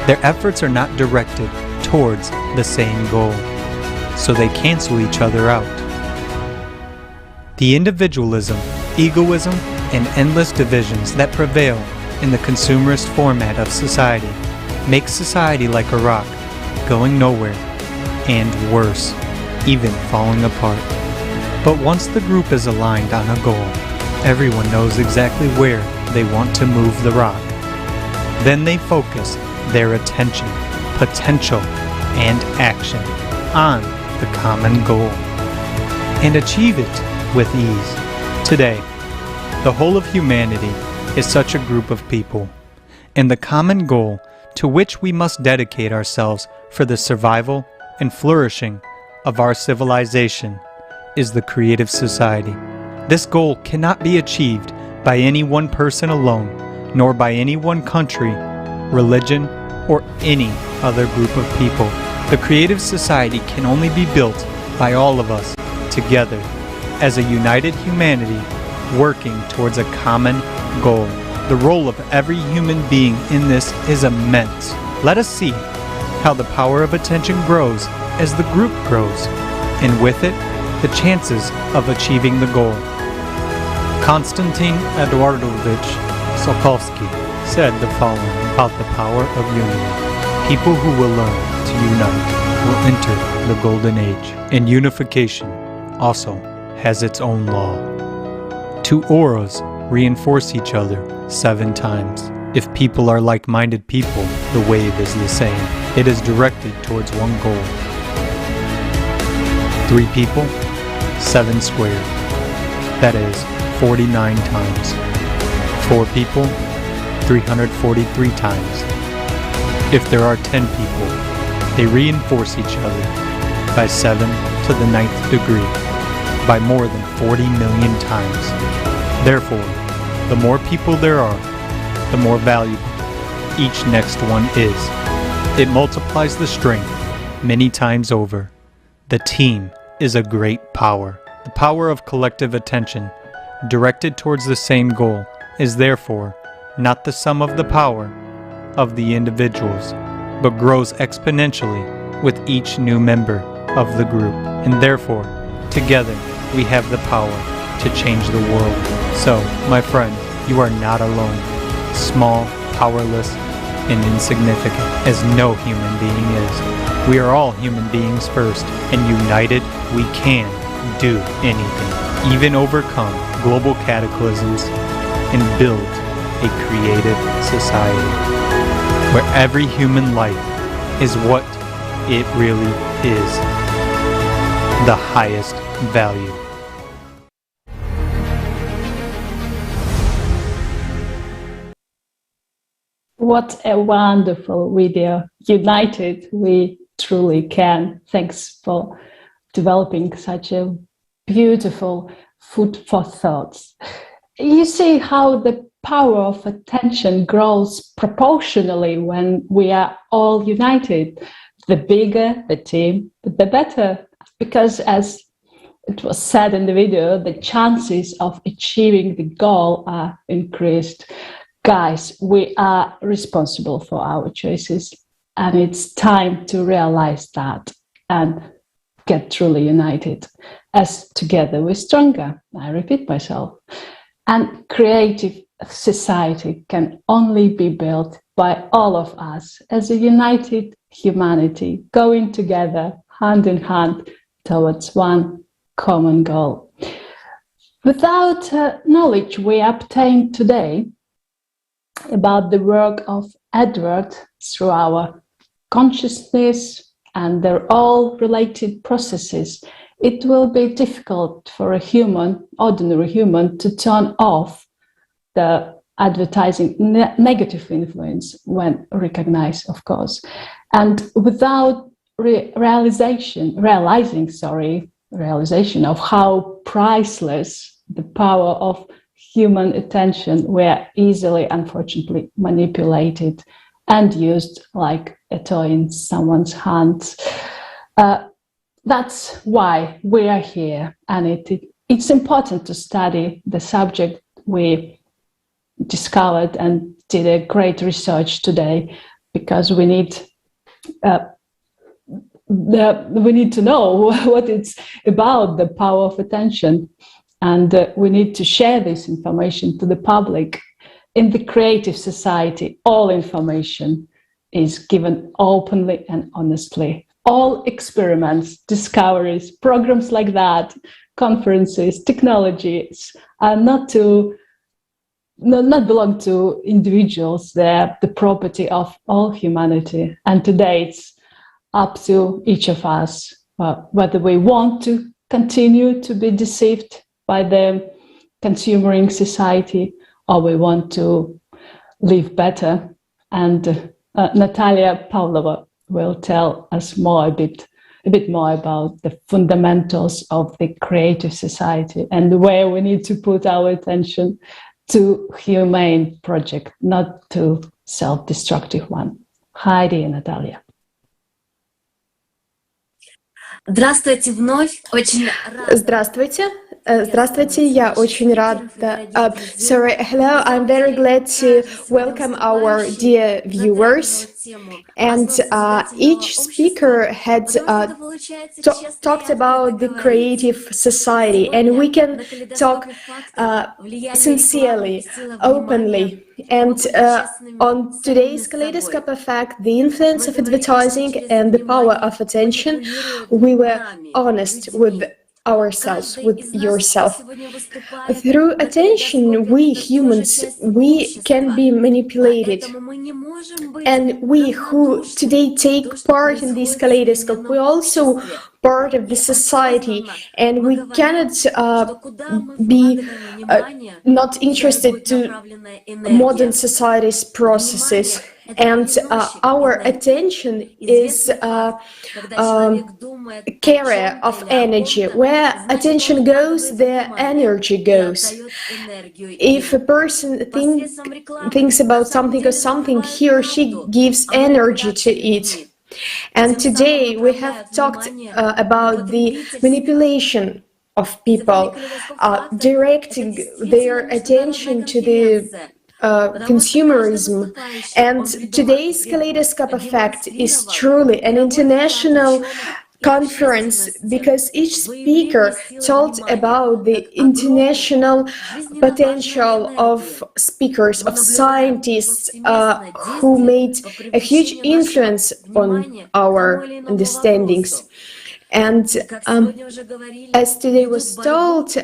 Their efforts are not directed towards the same goal, so they cancel each other out. The individualism, egoism, and endless divisions that prevail in the consumerist format of society make society like a rock, going nowhere, and worse, even falling apart. But once the group is aligned on a goal, everyone knows exactly where they want to move the rock. Then they focus their attention, potential, and action on the common goal, and achieve it with ease. Today, the whole of humanity is such a group of people, and the common goal to which we must dedicate ourselves for the survival and flourishing of our civilization is the creative society. This goal cannot be achieved by any one person alone, nor by any one country, religion, or any other group of people. The creative society can only be built by all of us together as a united humanity working towards a common goal. The role of every human being in this is immense. Let us see how the power of attention grows as the group grows, and with it, the chances of achieving the goal. Konstantin Eduardovich Tsiolkovsky said the following about the power of unity. People who will learn to unite will enter the golden age, and unification also has its own law. Two auras reinforce each other 7 times. If people are like-minded people, the wave is the same. It is directed towards one goal. 3 people, 7 squared. That is 49 times. 4 people, 343 times. If there are 10 people, they reinforce each other by 7 to the 9th degree, by more than 40 million times. Therefore, the more people there are, the more valuable each next one is. It multiplies the strength many times over. The team is a great power. The power of collective attention, directed towards the same goal, is therefore not the sum of the power of the individuals, but grows exponentially with each new member of the group. And therefore, together, we have the power to change the world. So, my friend, you are not alone. Small, powerless and insignificant as no human being is. We are all human beings first, and united, we can do anything, even overcome global cataclysms and build a creative society where every human life is what it really is, the highest value. What a wonderful video. United, we truly can. Thanks for developing such a beautiful food for thoughts. You see how the power of attention grows proportionally when we are all united. The bigger the team, the better. Because as it was said in the video, the chances of achieving the goal are increased. Guys, we are responsible for our choices, and it's time to realize that and get truly united. As together we're stronger, I repeat myself. And creative society can only be built by all of us as a united humanity, going together hand in hand towards one common goal. Without knowledge we obtain today about the work of Edward through our consciousness and their all related processes, it will be difficult for a human, ordinary human, to turn off the advertising negative influence when recognized, of course. And without realization of how priceless the power of human attention were easily, unfortunately, manipulated and used like a toy in someone's hands. That's why we are here, and it's important to study the subject we discovered and did a great research today, because we need to know what it's about, the power of attention. And we need to share this information to the public. In the creative society, all information is given openly and honestly. All experiments, discoveries, programs like that, conferences, technologies are not belong to individuals. They're the property of all humanity. And today it's up to each of us whether we want to continue to be deceived by the consumering society, or we want to live better. And Natalia Pavlova will tell us a bit more about the fundamentals of the creative society and where we need to put our attention to humane project, not to self-destructive one. Heidi and Natalia. Здравствуйте вновь. Здравствуйте. Здравствуйте, я очень рада. Hello, I'm very glad to welcome our dear viewers. And each speaker had talked about the creative society, and we can talk sincerely, openly. And on today's Kaleidoscope Effect, the influence of advertising and the power of attention, we were honest with ourselves, with yourself. Through attention, we humans, we can be manipulated. And we who today take part in this kaleidoscope, we also part of the society, and we cannot be not interested to modern society's processes. And our attention is a carrier of energy. Where attention goes, there energy goes. If a person thinks about something or something, he or she gives energy to it. And today we have talked about the manipulation of people, directing their attention to the consumerism. And today's Kaleidoscope Effect is truly an international conference because each speaker told about the international potential of speakers, of scientists who made a huge influence on our understandings. And as today was told,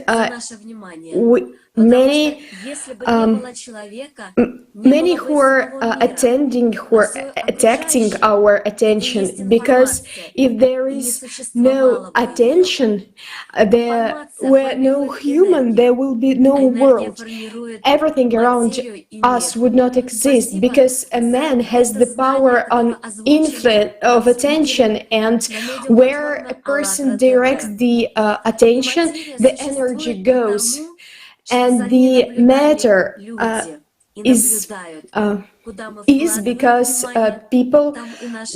many who are attending, who are attracting our attention, because if there is no attention, there were no human, there will be no world. Everything around us would not exist, because a man has the power on influence of attention, and where a person directs the attention, the energy goes. And the matter is because people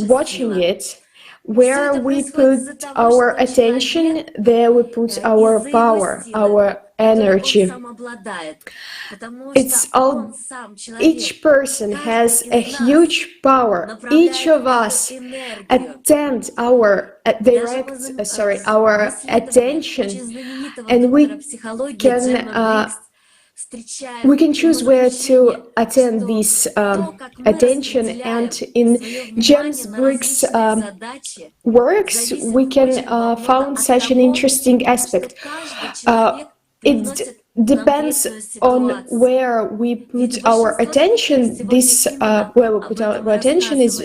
watching it, where we put our attention, there we put our power, our energy. It's all, each person has a huge power. Each of us attend our our attention, and we can choose where to attend this attention. And in James Briggs' works, we can find such an interesting aspect. It depends on where we put our attention. This where we put our attention is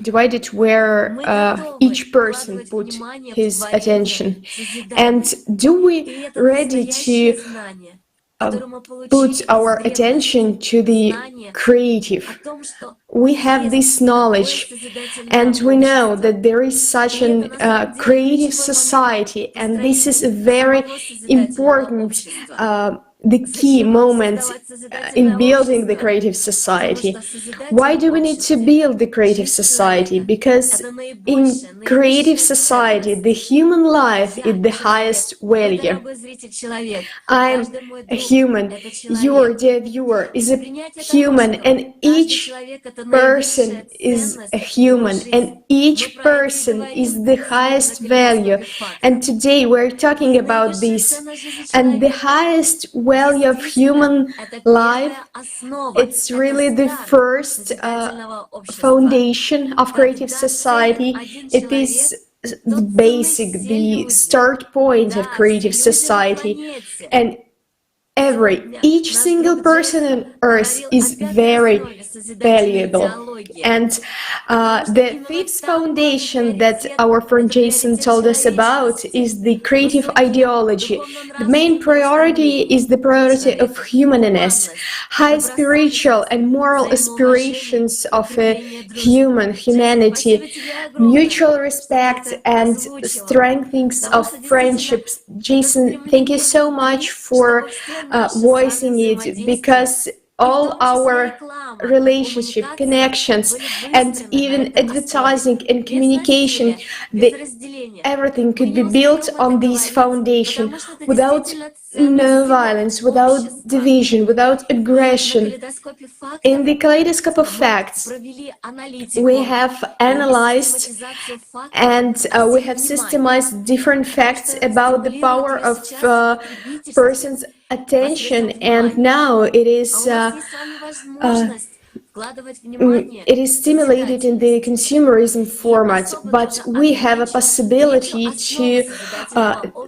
divided where each person put his attention. And do we ready to put our attention to the creative? We have this knowledge, and we know that there is such a creative society, and this is a very important the key moment in building the creative society. Why do we need to build the creative society? Because in creative society, the human life is the highest value. I'm a human, your dear viewer is a human, and each person is a human, and each person is the highest value. And today we're talking about this, and the highest value of human life, it's really the first foundation of creative society. It is the basic, the start point of creative society, and each single person on earth is very valuable. And the fifth foundation that our friend Jason told us about is the creative ideology. The main priority is the priority of humanity, high spiritual and moral aspirations of humanity, mutual respect and strengthening of friendships. Jason, thank you so much for voicing it, because all our relationship, connections, and even advertising and communication, everything could be built on this foundation, without no violence, without division, without aggression. In the kaleidoscope of facts, we have analyzed and we have systemized different facts about the power of person's attention, and now it is stimulated in the consumerism format, but we have a possibility to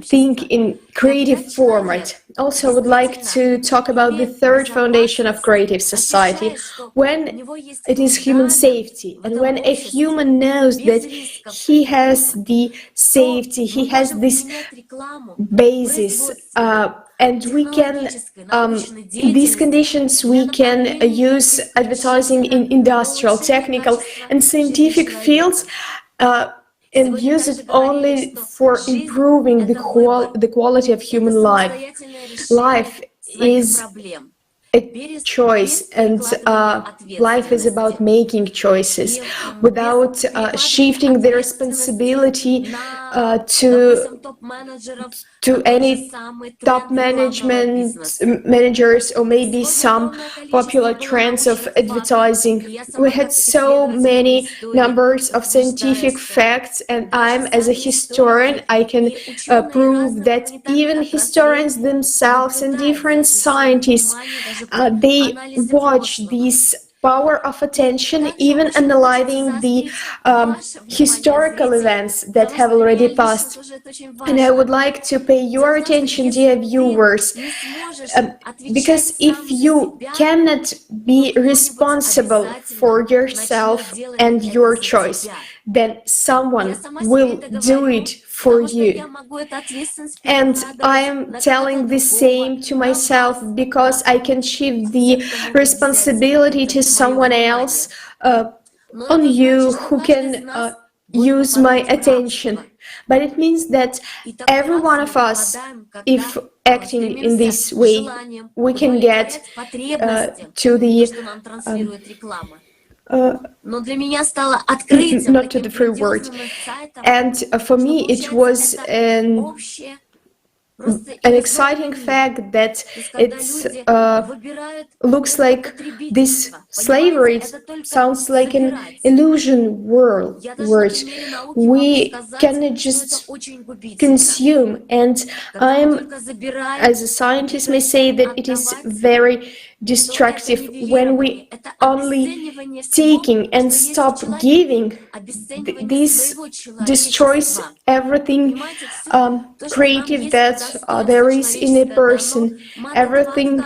think in creative format. Also, I would like to talk about the third foundation of creative society, when it is human safety, and when a human knows that he has the safety, he has this basis, and we can, in these conditions, we can use advertising in industrial, technical, and scientific fields, and use it only for improving the quality of human life. Life is a choice, and life is about making choices without shifting the responsibility to any top managers, or maybe some popular trends of advertising. We had so many numbers of scientific facts, and as a historian, I can prove that even historians themselves and different scientists, they watch these power of attention, even analyzing the historical events that have already passed. And I would like to pay your attention, dear viewers, because if you cannot be responsible for yourself and your choice, then someone will do it for you. And I am telling the same to myself, because I can shift the responsibility to someone else, on you, who can use my attention. But it means that every one of us, if acting in this way, we can get to the not to the free word. And for me, it was an exciting fact that it looks like this slavery. It sounds like an illusion word. We cannot just consume, and as a scientist, may say that it is very destructive when we only taking and stop giving. This destroys everything creative that there is in a person, everything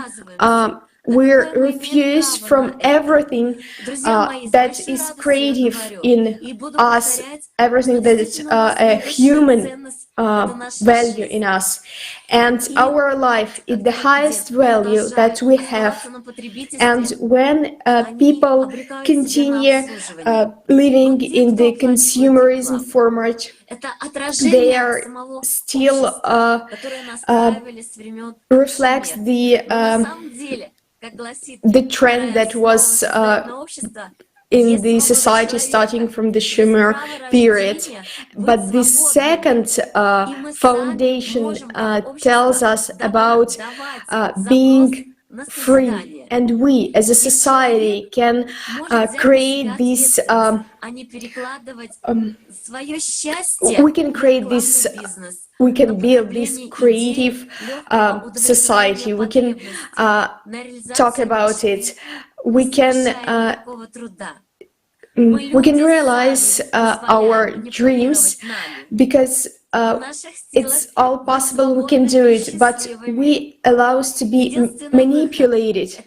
we refuse from everything that is creative in us, everything that is a human value in us. And our life is the highest value that we have. And when people continue living in the consumerism format, they are still reflects the trend that was in the society starting from the Sumer period. But the second foundation tells us about being free, and we as a society can create this we can build this creative society. We can talk about it. We can realize our dreams, because it's all possible. We can do it, but we allow us to be manipulated.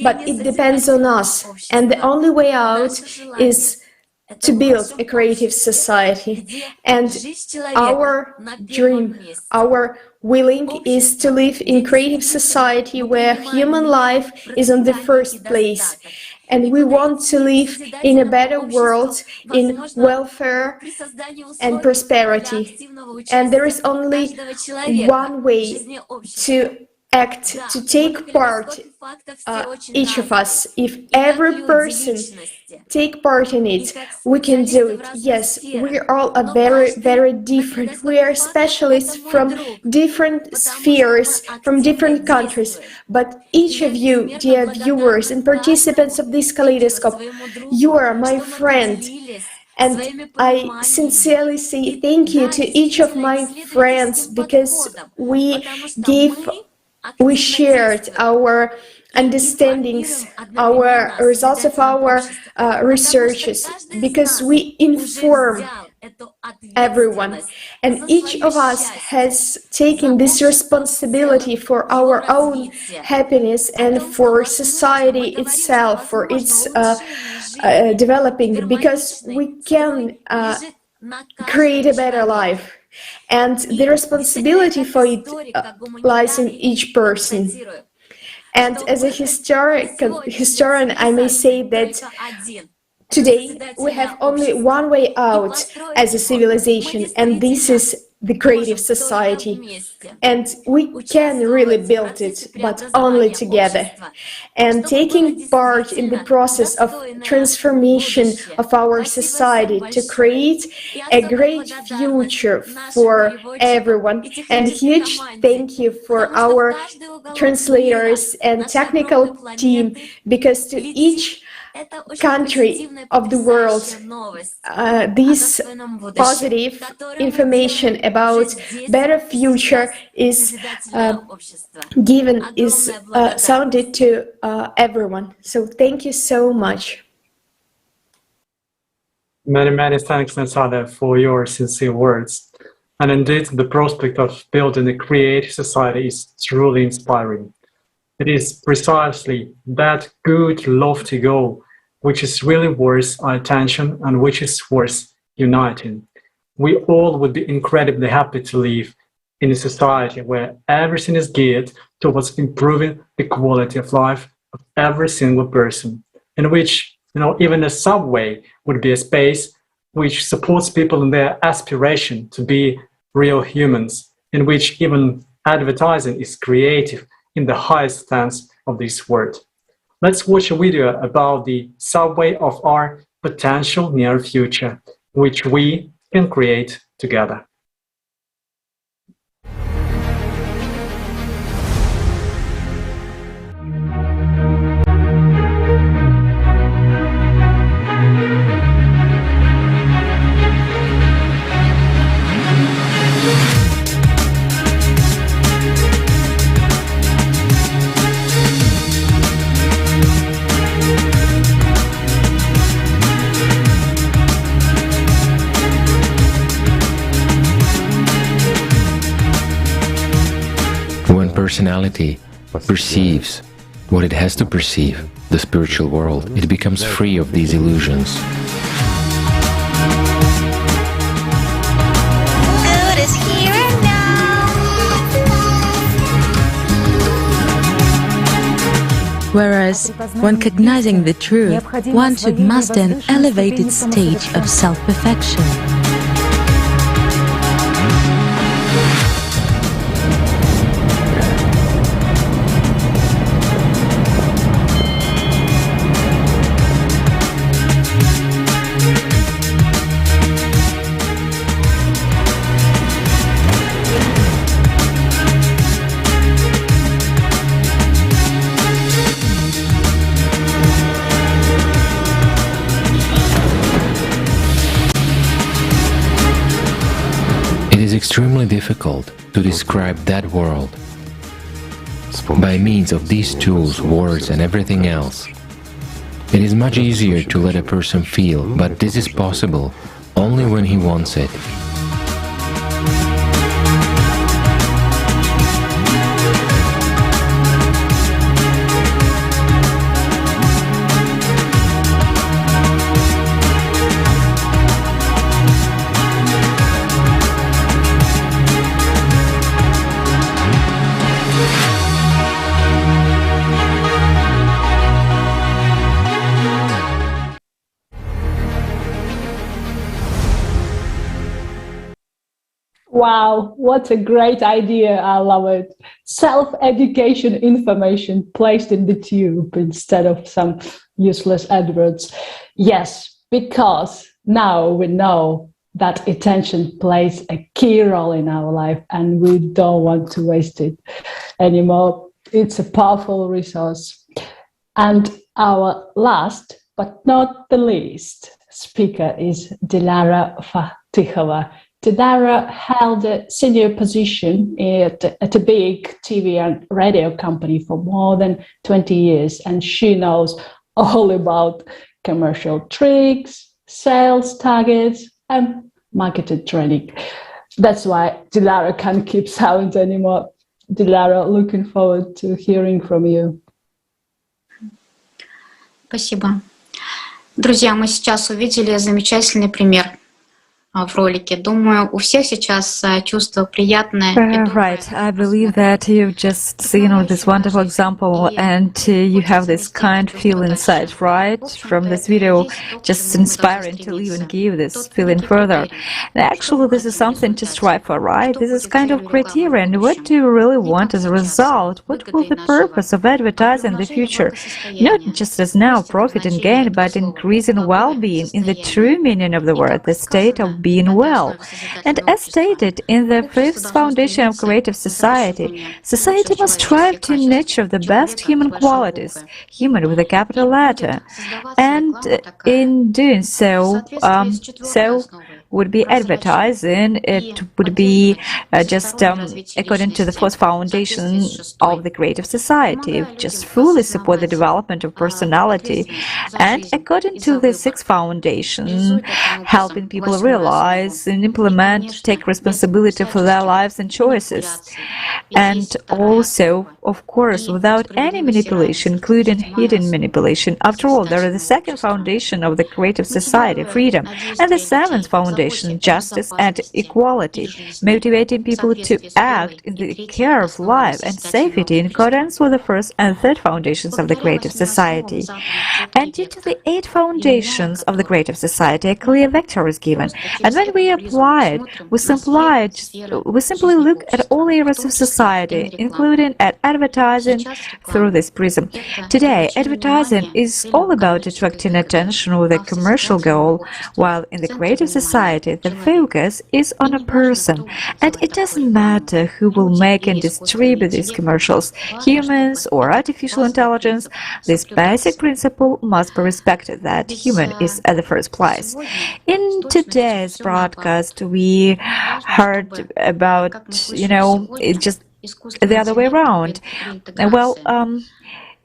But it depends on us, and the only way out is to build a creative society. And our dream, our willing, is to live in creative society where human life is on the first place. And we want to live in a better world, in welfare and prosperity. And there is only one way to act, to take part, each of us. If every person take part in it, we can do it. Yes, we all are very, very different. We are specialists from different spheres, from different countries. But each of you, dear viewers and participants of this kaleidoscope, you are my friend. And I sincerely say thank you to each of my friends, because we shared our understandings, our results of our researches, because we inform everyone. And each of us has taken this responsibility for our own happiness and for society itself, for its developing, because we can create a better life. And the responsibility for it lies in each person. And as a historian, I may say that today we have only one way out as a civilization, and this is the creative society, and we can really build it, but only together. And taking part in the process of transformation of our society to create a great future for everyone. And huge thank you for our translators and technical team, because to each country of the world, this positive information about better future is sounded to everyone. So thank you so much. Many thanks, Natada, for your sincere words. And indeed, the prospect of building a creative society is truly inspiring. It is precisely that good, lofty goal which is really worth our attention and which is worth uniting. We all would be incredibly happy to live in a society where everything is geared towards improving the quality of life of every single person, in which, even a subway would be a space which supports people in their aspiration to be real humans, in which even advertising is creative in the highest sense of this word. Let's watch a video about the subway of our potential near future, which we can create together. When personality perceives what it has to perceive, the spiritual world, it becomes free of these illusions. Good is here and now. Whereas, when cognizing the truth, one should master an elevated stage of self-perfection. It is extremely difficult to describe that world by means of these tools, words, and everything else. It is much easier to let a person feel, but this is possible only when he wants it. Wow, what a great idea. I love it. Self-education information placed in the tube instead of some useless adverts. Yes, because now we know that attention plays a key role in our life and we don't want to waste it anymore. It's a powerful resource. And our last, but not the least, speaker is Dilara Fatihova. Dilara held a senior position at a big TV and radio company for more than 20 years, and she knows all about commercial tricks, sales targets, and marketing training. That's why Dilara can't keep silent anymore. Dilara, looking forward to hearing from you. Спасибо. Друзья, мы сейчас увидели замечательный пример в ролике. Думаю, у всех сейчас чувство приятное. Right, I believe that you've just seen this wonderful example and you have this kind feel inside, right? From this video, just inspiring to even give this feeling further. And actually, this is something to strive for, right? This is kind of criterion. What do you really want as a result? What will be the purpose of advertising in the future? Not just as now, profit and gain, but increasing well-being in the true meaning of the word, the state of being well. And as stated in the fifth foundation of creative society, society must strive to nurture the best human qualities, human with a capital letter, and in doing so, would be advertising. It would be just according to the fourth foundation of the creative society, just fully support the development of personality, and according to the sixth foundation, helping people realize and implement, take responsibility for their lives and choices, and also, of course, without any manipulation, including hidden manipulation. After all, there is the second foundation of the creative society, freedom, and the seventh foundation, justice and equality, motivating people to act in the care of life and safety in accordance with the first and third foundations of the creative society. And due to the 8 foundations of the creative society, a clear vector is given. And when we apply it, we simply look at all areas of society, including at advertising through this prism. Today, advertising is all about attracting attention with a commercial goal, while in the creative society, the focus is on a person, and it doesn't matter who will make and distribute these commercials, humans or artificial intelligence. This basic principle must be respected, that human is at the first place. In today's broadcast, we heard about, it just the other way around.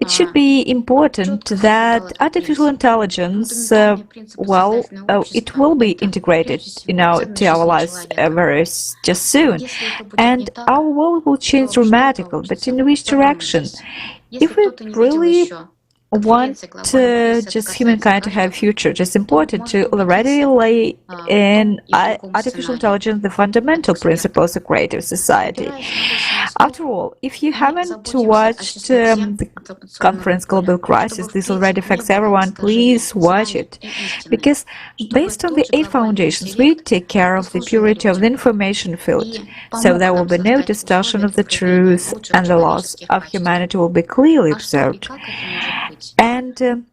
It should be important that artificial intelligence, it will be integrated, to our lives just soon, and our world will change dramatically. But in which direction? If we really want just humankind to have a future, it's important to already lay in artificial intelligence the fundamental principles of creative society. After all, if you haven't watched the conference Global Crisis, this already affects everyone, please watch it. Because based on the 8 foundations, we take care of the purity of the information field. So there will be no distortion of the truth, and the loss of humanity will be clearly observed. And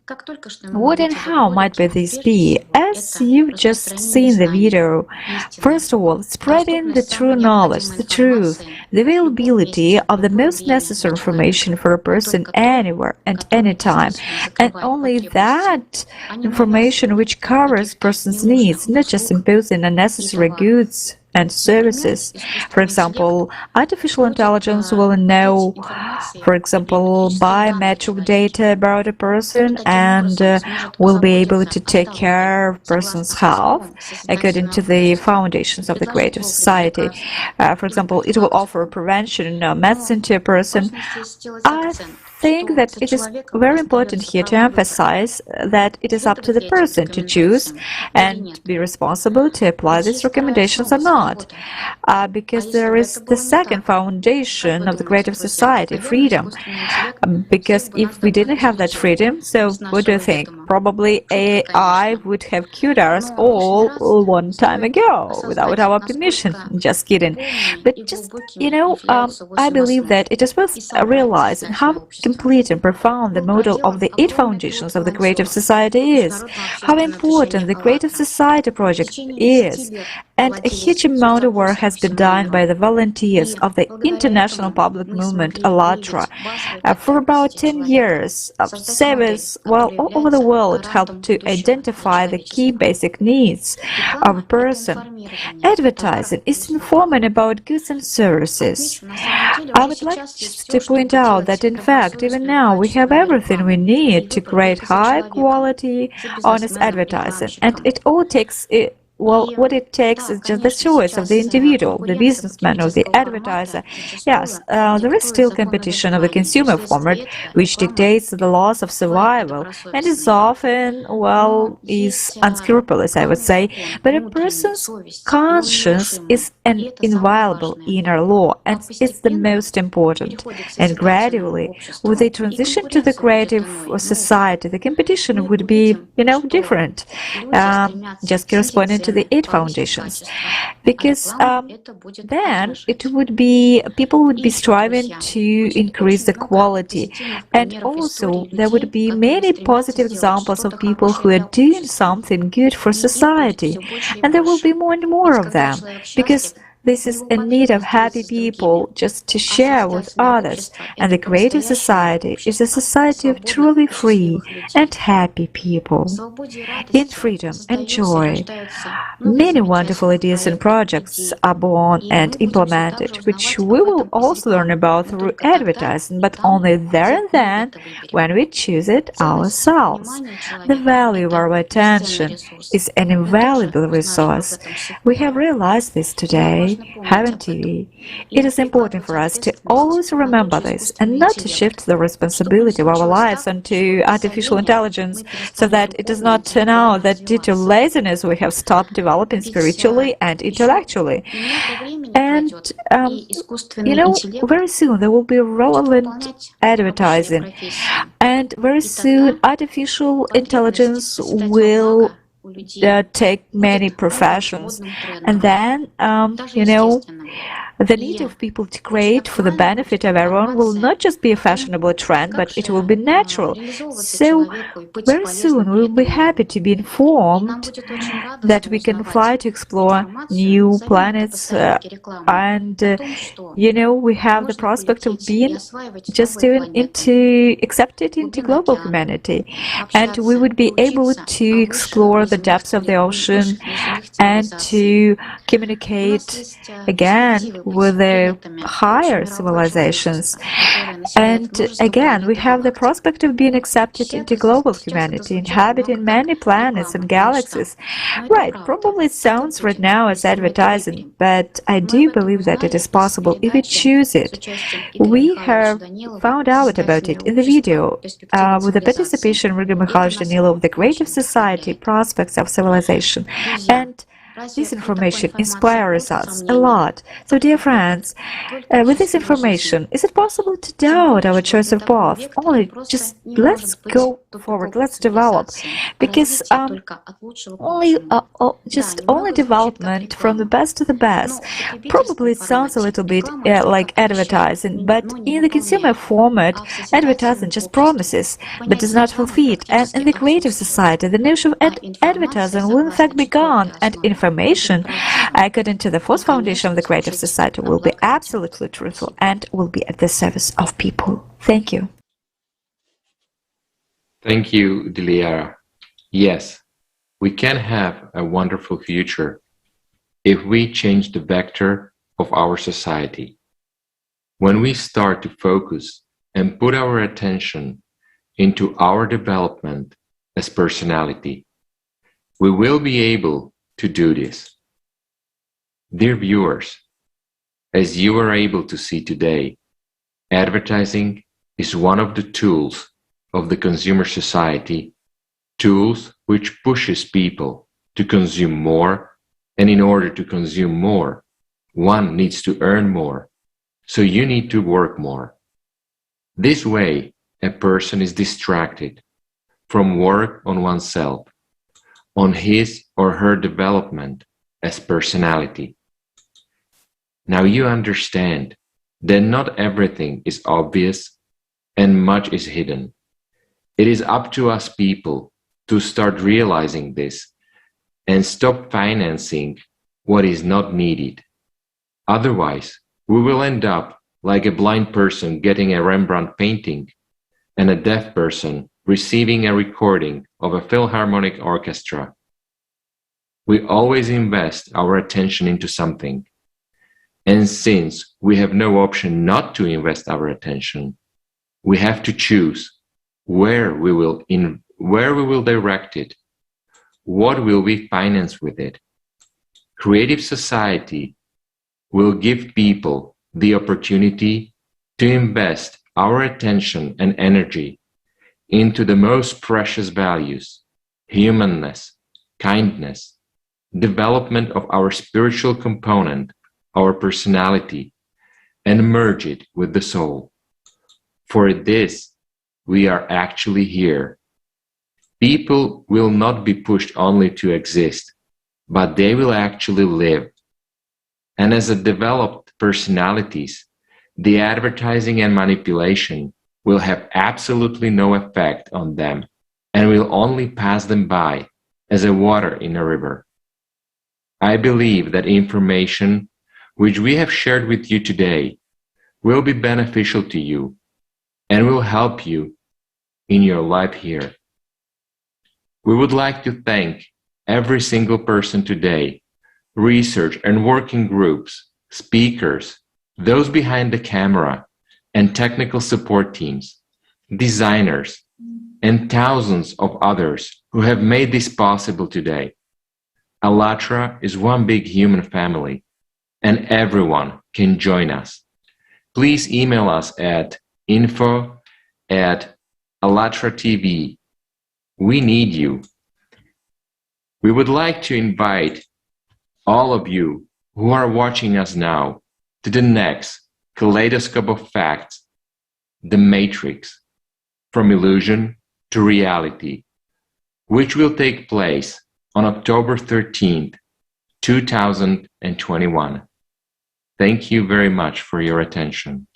what and how might this be? As you've just seen the video, first of all, spreading the true knowledge, the truth, the availability of the most necessary information for a person anywhere and anytime, and only that information which covers person's needs, not just imposing unnecessary goods and services. For example, artificial intelligence will know, for example, biometric data about a person and will be able to take care of person's health according to the foundations of the creative society. For example, it will offer prevention medicine to a person. I think that it is very important here to emphasize that it is up to the person to choose and be responsible to apply these recommendations or not, because there is the second foundation of the creative society, freedom. Because if we didn't have that freedom, so what do you think? Probably AI would have cured us all one time ago without our permission. Just kidding. But just, I believe that it is worth realizing how complete and profound the model of the 8 foundations of the creative society is, how important the creative society project is, and a huge amount of work has been done by the volunteers of the international public movement ALLATRA. For about 10 years, service all over the world helped to identify the key basic needs of a person. Advertising is informing about goods and services. I would like just to point out that, in fact, even now we have everything we need to create high-quality, honest advertising, and it all takes well, what it takes is just the choice of the individual, the businessman or the advertiser. Yes, there is still competition of the consumer format, which dictates the laws of survival, and is often, well, is unscrupulous, I would say. But a person's conscience is an inviolable inner law, and it's the most important. And gradually, with the transition to the creative society, the competition would be, different, just corresponding to the 8 foundations. Because then people would be striving to increase the quality. And also, there would be many positive examples of people who are doing something good for society. And there will be more and more of them. Because this is a need of happy people just to share with others, and the creative society is a society of truly free and happy people. In freedom and joy, many wonderful ideas and projects are born and implemented, which we will also learn about through advertising, but only there and then when we choose it ourselves. The value of our attention is an invaluable resource. We have realized this today, haven't we? It is important for us to always remember this and not to shift the responsibility of our lives onto artificial intelligence so that it does not turn out that due to laziness we have stopped developing spiritually and intellectually. And, very soon there will be relevant advertising, and very soon artificial intelligence will take many professions, and then the need of people to create for the benefit of everyone will not just be a fashionable trend, but it will be natural. So very soon we will be happy to be informed that we can fly to explore new planets, and we have the prospect of being just accepted into global humanity, and we would be able to explore the depths of the ocean and to communicate again with the higher civilizations. And again, we have the prospect of being accepted into global humanity, inhabiting many planets and galaxies. Right, probably it sounds right now as advertising, but I do believe that it is possible if we choose it. We have found out about it in the video with the participation of Grigoriy Mikhailovich Danilov of the Creative Society Prospects of Civilization. And this information inspires us a lot. So, dear friends, with this information, is it possible to doubt our choice of path? Only just let's go forward, let's develop, because only development from the best to the best. Probably it sounds a little bit like advertising, but in the consumer format, advertising just promises, but does not fulfill it. And in the creative society, the notion of advertising will in fact be gone, and information, according to the 4th foundation of the creative society, will be absolutely truthful and will be at the service of people. Thank you. Thank you, Diliara. Yes, we can have a wonderful future if we change the vector of our society. When we start to focus and put our attention into our development as personality, we will be able to do this. Dear viewers, as you are able to see today, advertising is one of the tools of the consumer society, tools which pushes people to consume more, and in order to consume more, one needs to earn more, so you need to work more. This way, a person is distracted from work on oneself, on his or her development as personality. Now you understand that not everything is obvious and much is hidden. It is up to us people to start realizing this and stop financing what is not needed. Otherwise, we will end up like a blind person getting a Rembrandt painting and a deaf person receiving a recording of a Philharmonic orchestra. We always invest our attention into something. And since we have no option not to invest our attention, we have to choose where we will direct it, what will we finance with it, creative society will give people the opportunity to invest our attention and energy into the most precious values, humanness, kindness, development of our spiritual component, our personality, and merge it with the soul. For this, we are actually here. People will not be pushed only to exist, but they will actually live. And as a developed personalities, the advertising and manipulation will have absolutely no effect on them and will only pass them by as a water in a river. I believe that information which we have shared with you today will be beneficial to you and will help you in your life here. We would like to thank every single person today, research and working groups, speakers, those behind the camera, and technical support teams, designers, and thousands of others who have made this possible today. ALLATRA is one big human family, and everyone can join us. Please email us at info@ALLATRA.tv. We need you. We would like to invite all of you who are watching us now to the next Kaleidoscope of Facts, The Matrix, From Illusion to Reality, which will take place on October 13th, 2021. Thank you very much for your attention.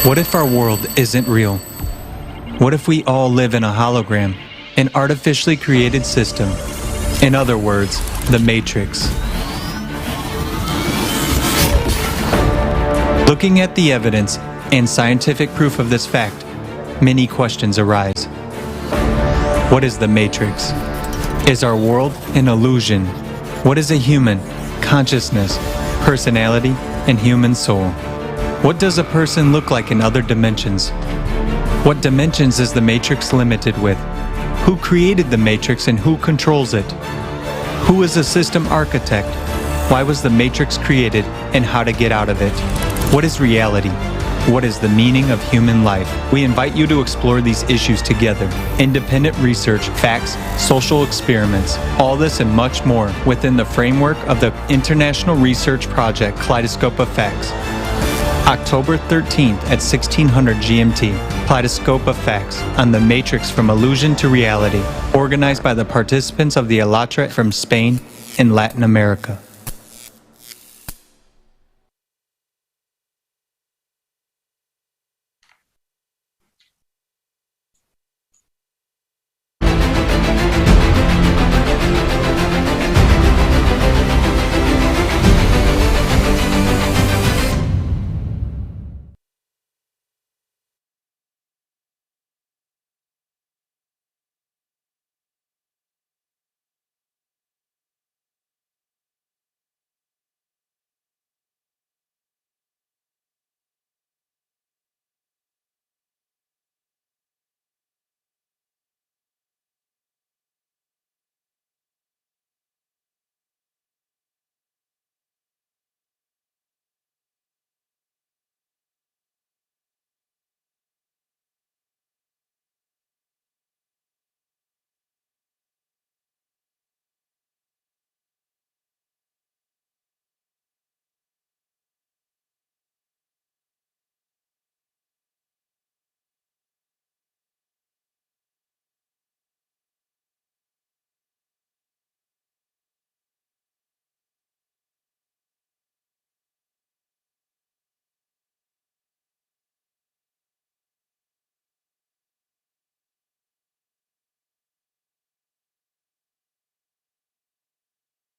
What if our world isn't real? What if we all live in a hologram, an artificially created system? In other words, the Matrix. Looking at the evidence and scientific proof of this fact, many questions arise. What is the Matrix? Is our world an illusion? What is a human, consciousness, personality, and human soul? What does a person look like in other dimensions? What dimensions is the Matrix limited with? Who created the Matrix and who controls it? Who is the system architect? Why was the Matrix created and how to get out of it? What is reality? What is the meaning of human life? We invite you to explore these issues together. Independent research, facts, social experiments, all this and much more within the framework of the international research project Kaleidoscope of Facts. October 13th at 1600 GMT, Kaleidoscope of Facts on the Matrix from Illusion to Reality, organized by the participants of the ALLATRA from Spain and Latin America.